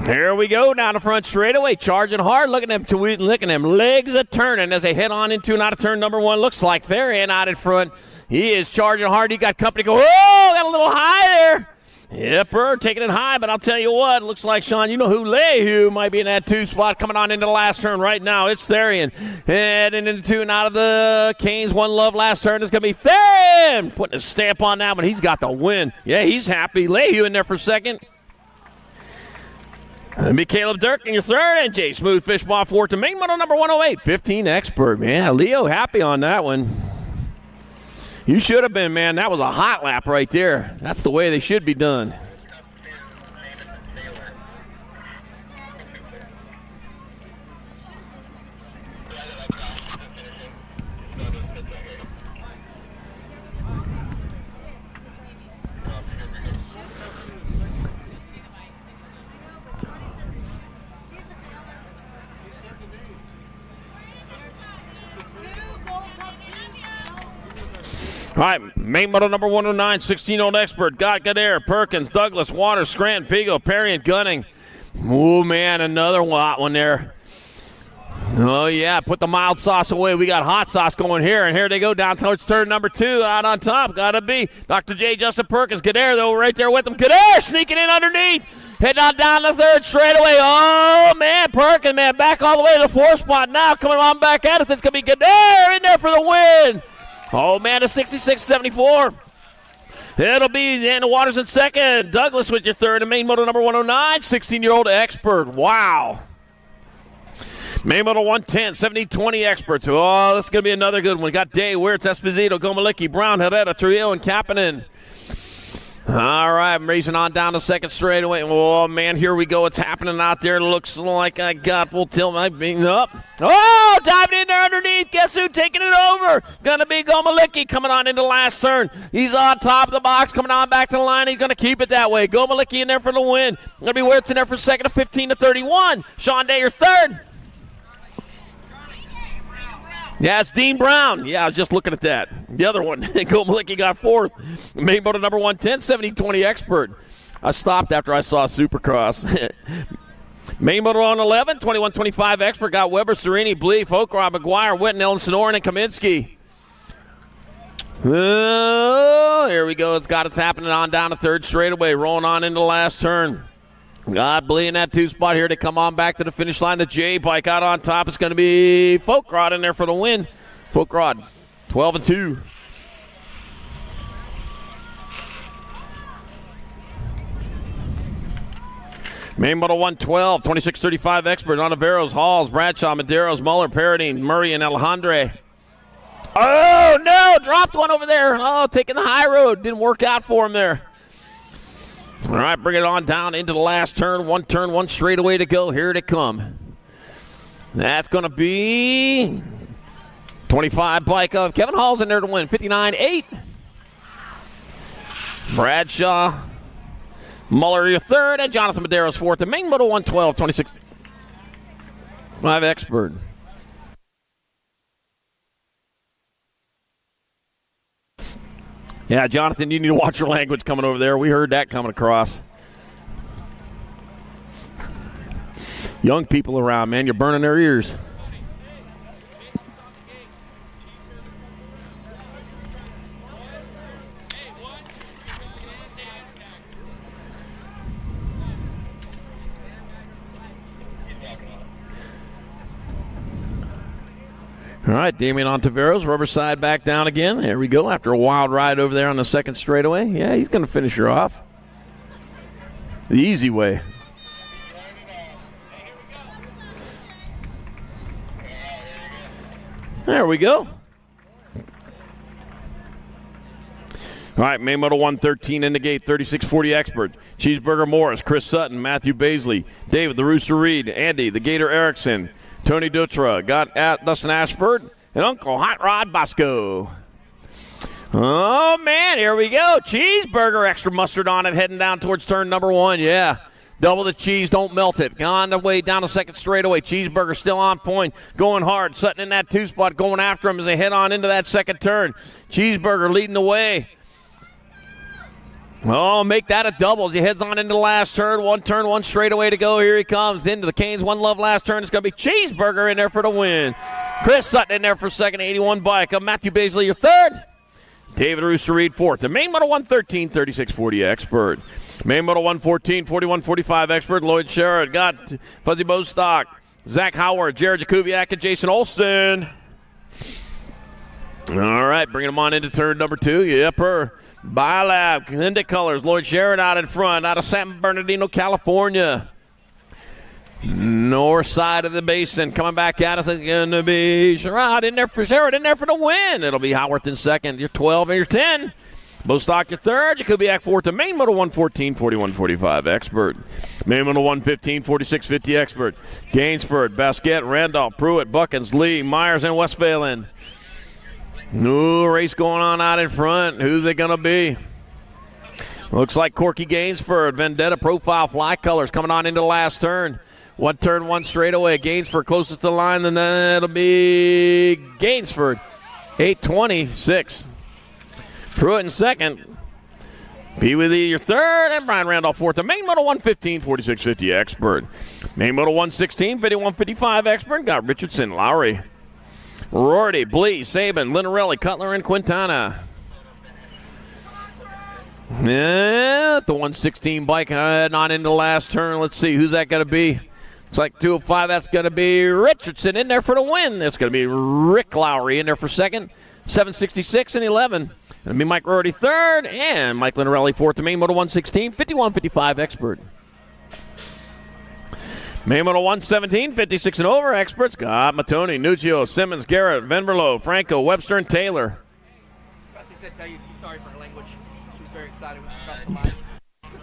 Here we go down the front straightaway, charging hard. Look at them legs a turning as they head on into and out of turn number one. Looks like Therian out in front. He is charging hard. He got company go. Oh, got a little high there. Yep, taking it high, but I'll tell you what, looks like, Sean, you know who, Leahy might be in that two spot coming on into the last turn right now. It's Therian heading into two and out of the Canes. One love last turn is going to be Therian putting a stamp on that one. He's got the win. Yeah, he's happy. Leahy in there for second. That'll be Caleb Dirk in your third, and Jay Smooth Fishball fourth to main moto number 108, 15 expert. Yeah, Leo happy on that one. You should have been, man. That was a hot lap right there. That's the way they should be done. All right, main moto number 109, 16-year-old expert. Got Godair, Perkins, Douglas, Waters, Scranton, Pigo, Perry, and Gunning. Oh, man, another hot one there. Oh, yeah, put the mild sauce away. We got hot sauce going here, and here they go down towards turn number two. Out on top, got to be Dr. J. Justin Perkins. Godair, though, right there with him. Godair sneaking in underneath. Heading on down the third straightaway. Oh, man, Perkins, man, back all the way to the fourth spot now. Coming on back at us. It's going to be Godair in there for the win. Oh, man, a 66-74. It'll be Dan Waters in second. Douglas with your third. And main moto number 109, 16-year-old expert. Wow. Main moto 110, 70-20 experts. Oh, this is going to be another good one. We got Day, Wirtz, Esposito, Gomalicki, Brown, Herrera, Trujillo, and Kapanen. All right, I'm racing on down the second straightaway. Oh, man, here we go. It's happening out there. Looks like I got full tilt. My being up. Oh, diving in there underneath. Guess who taking it over? Going to be Gomalicki coming on into the last turn. He's on top of the box, coming on back to the line. He's going to keep it that way. Gomalicki in there for the win. Going to be Wirtz in there for second at 15-31. Sean Day, your third. Yeah, it's Dean Brown. Yeah, I was just looking at that. The other one, Gomalicki got fourth. Main moto number 110, 70-20 expert. I stopped after I saw Supercross. Main moto on 11, 21-25 expert. Got Weber, Serini, Bleef, Okrod, McGuire, Witten, Ellen Sonoran, and Kaminsky. Oh, here we go. It's happening on down the third straightaway. Rolling on into the last turn. God bleeding that two spot here to come on back to the finish line. The J bike out on top. It's going to be Folkrod in there for the win. Folkrod, 12-2. Main moto 112, 26-35 expert. Ontiveros, Halls, Bradshaw, Medeiros, Muller, Paradine, Murray, and Alejandre. Oh, no, dropped one over there. Oh, taking the high road. Didn't work out for him there. All right, bring it on down into the last turn. One straightaway to go. Here they come. That's going to be 25 bike of Kevin Hall's in there to win, 59.8. Bradshaw, Muller, your third, and Jonathan Madero's fourth. The main moto 112, 26. 5 Expert. Yeah, Jonathan, you need to watch your language coming over there. We heard that coming across. Young people around, man. You're burning their ears. All right, Damian Ontiveros, rubber side back down again. There we go. After a wild ride over there on the second straightaway. Yeah, he's going to finish her off. The easy way. There we go. All right, main moto 113 in the gate, 3640 Expert. Cheeseburger Morris, Chris Sutton, Matthew Baisley, David the Rooster Reed, Andy the Gator Erickson, Tony Dutra, got at Dustin Ashford, and Uncle Hot Rod Bosco. Oh, man, here we go. Cheeseburger, extra mustard on it, heading down towards turn number 1. Yeah, double the cheese, don't melt it. On the way down the second straightaway. Cheeseburger still on point, going hard. Sutton in that 2 spot, going after him as they head on into that second turn. Cheeseburger leading the way. Oh, make that a double as he heads on into the last turn, one straightaway to go. Here he comes into the Canes. One love last turn. It's going to be Cheeseburger in there for the win. Chris Sutton in there for second, 81 bike. Matthew Baisley, your third. David Rooster Reed, fourth. The main moto 113, 3640 Expert. Main moto 114, 4145 Expert. Lloyd Sherrod got Fuzzy Bostock, Zach Howard, Jared Jakubiak, and Jason Olson. All right, bringing them on into turn number 2. Yepper. Bilab, Indy Colors, Lloyd Sherrod out in front, out of San Bernardino, California. North side of the basin, coming back at us is going to be Sherrod in there for the win. It'll be Howarth in second. You're 12 and you're 10. Bostock your third. Jakubiak fourth. The main moto 114, 4145 Expert. Main moto 115, 4650 Expert. Gainsford, Basquette, Randolph, Pruitt, Buckins, Lee, Myers, and Westphalen. New race going on out in front. Who's it going to be? Looks like Corky Gainsford, Vendetta Profile Fly Colors coming on into the last turn. One turn, one straightaway. Gainsford closest to the line, then it'll be Gainsford. 8:26. Pruitt in second. Be with you your third, and Brian Randolph fourth. The main moto 115, 4650 Expert. Main moto 116, 5155 Expert. Got Richardson, Lowry, Rorty, Blee, Saban, Linarelli, Cutler, and Quintana. Yeah, the 116 bike heading on into the last turn. Let's see, who's that going to be? Looks like 205. That's going to be Richardson in there for the win. That's going to be Rick Lowry in there for second. 766 and 11. It'll be Mike Rorty third, and Mike Linarelli fourth. The main moto 116, 5155 Expert. Main moto 117, 56 and over. Experts got Matoni, Nuccio, Simmons, Garrett, Venverlo, Franco, Webster, and Taylor. Rusty said tell you she's sorry for her language. She was very excited when she crossed the line.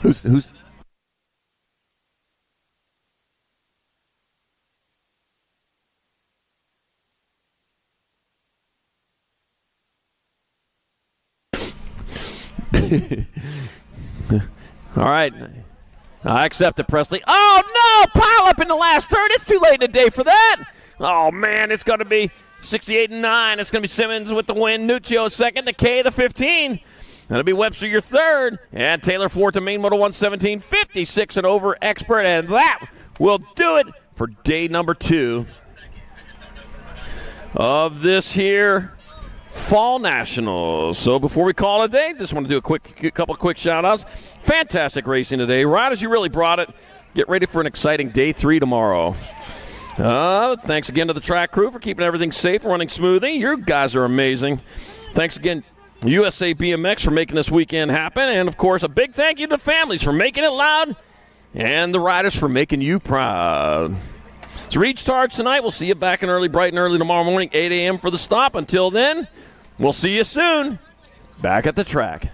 Who's all right. I accept it, Presley. Oh, no! Pile up in the last turn. It's too late in the day for that. Oh, man, it's going to be 68 and 9. It's going to be Simmons with the win. Nuccio second. The K, the 15. That'll be Webster your third. And Taylor fourth to main moto 117. 56 and over Expert. And that will do it for day number 2 of this here Fall Nationals. So before we call it a day, just want to do a couple of quick shout-outs. Fantastic racing today. Riders, you really brought it. Get ready for an exciting day 3 tomorrow. Thanks again to the track crew for keeping everything safe and running smoothly. You guys are amazing. Thanks again, USA BMX, for making this weekend happen. And, of course, a big thank you to the families for making it loud and the riders for making you proud. So reach starts tonight. We'll see you back in bright and early tomorrow morning, 8 a.m. for the stop. Until then, we'll see you soon back at the track.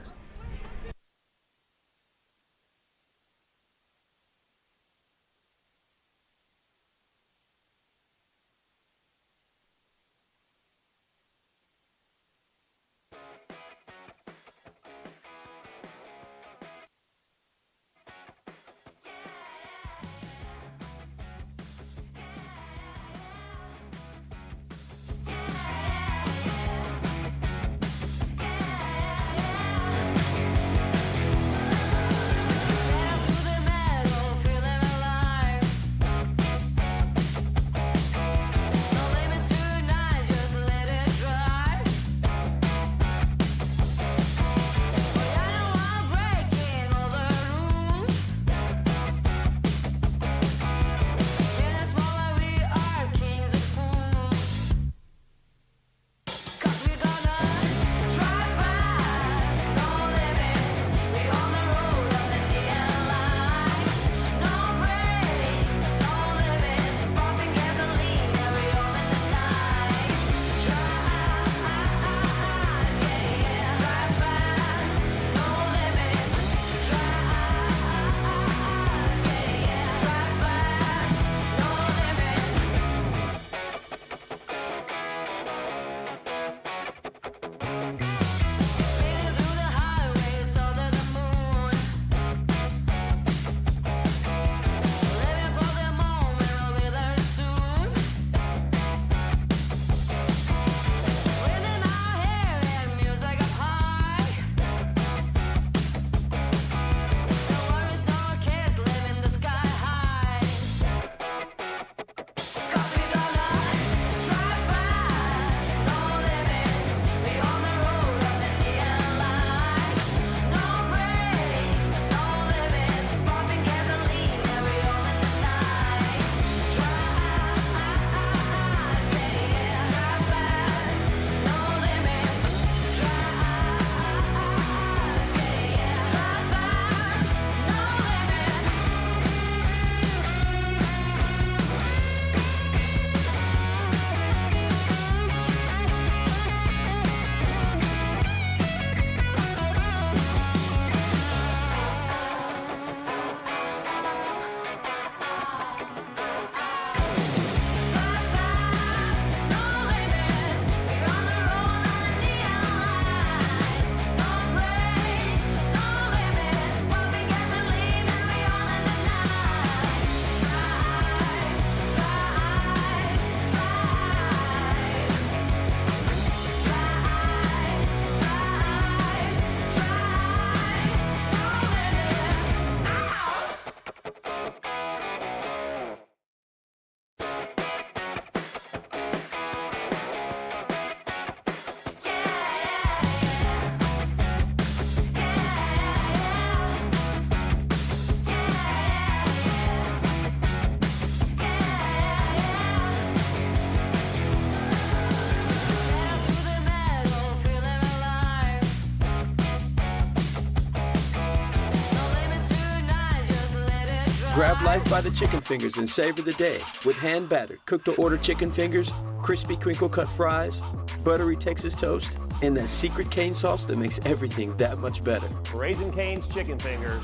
Grab life by the chicken fingers and savor the day with hand-battered, cooked-to-order chicken fingers, crispy crinkle-cut fries, buttery Texas toast, and that secret cane sauce that makes everything that much better. Raising Cane's chicken fingers,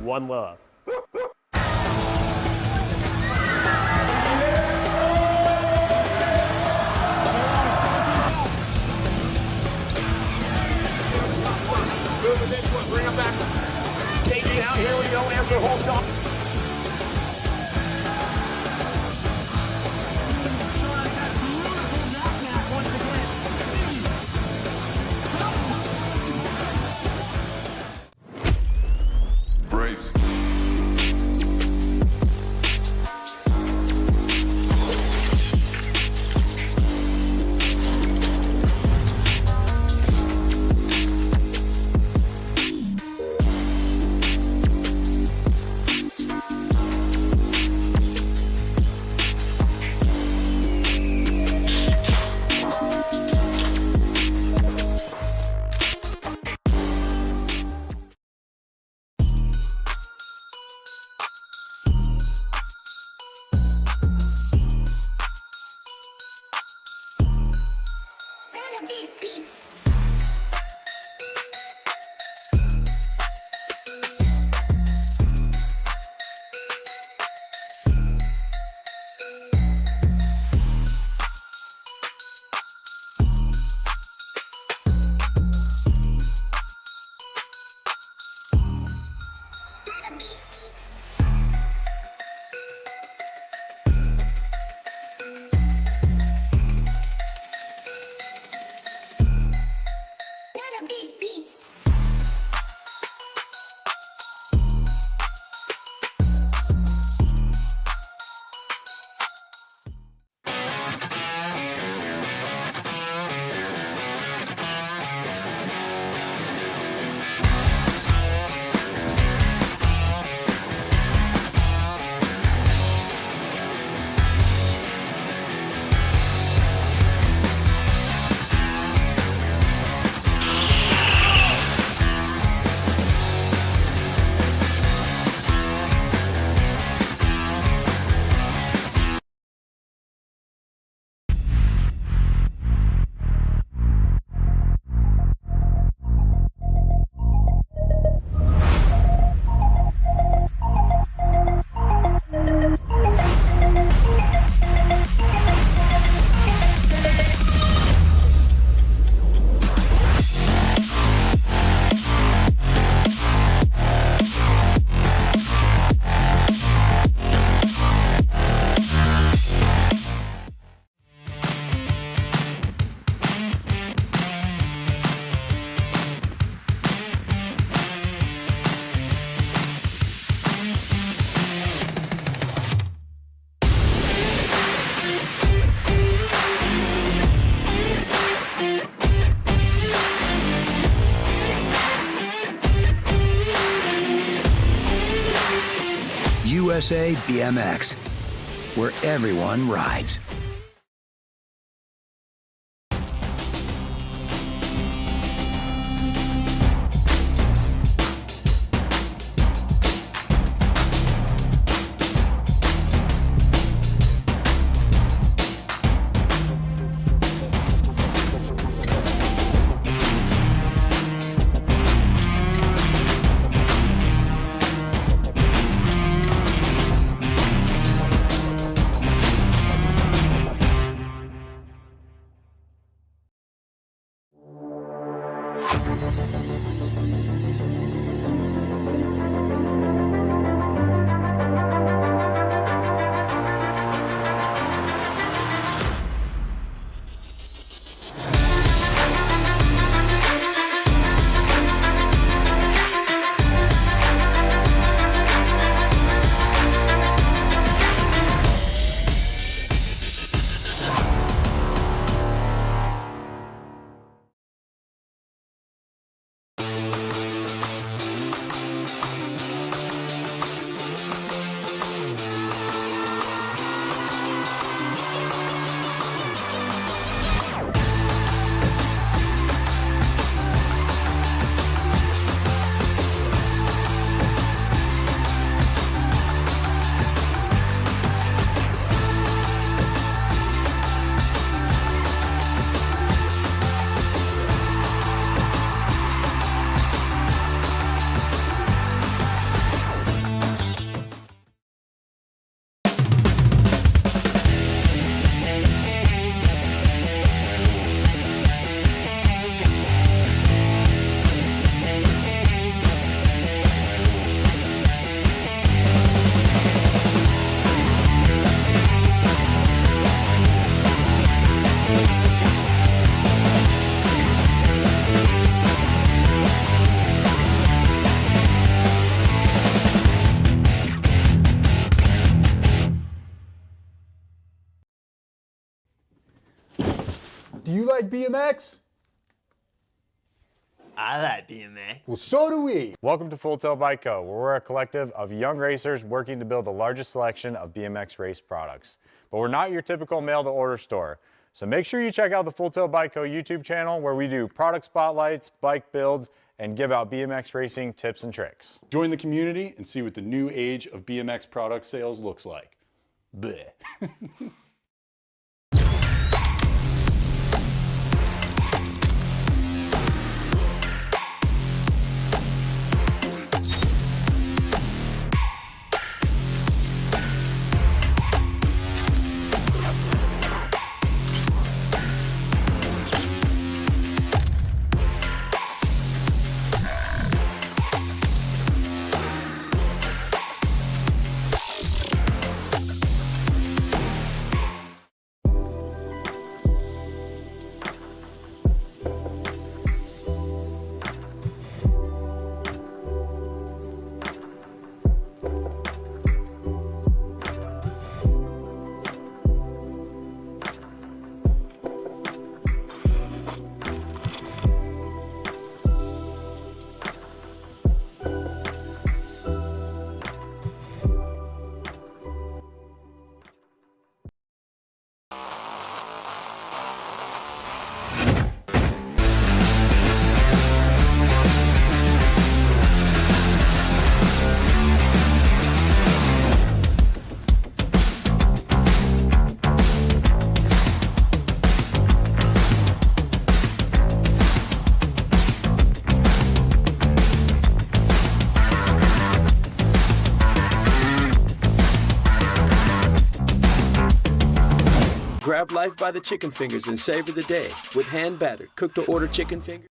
one love. Bring him back. KG out, here we go, answer whole shot. Brace. USA BMX, where everyone rides. Do you like BMX? I like BMX. Well, so do we. Welcome to Full Tilt Bike Co., where we're a collective of young racers working to build the largest selection of BMX race products. But we're not your typical mail-to-order store. So make sure you check out the Full Tilt Bike Co. YouTube channel, where we do product spotlights, bike builds, and give out BMX racing tips and tricks. Join the community and see what the new age of BMX product sales looks like. Bleh. Grab life by the chicken fingers and savor the day with hand-battered, cooked-to-order chicken fingers.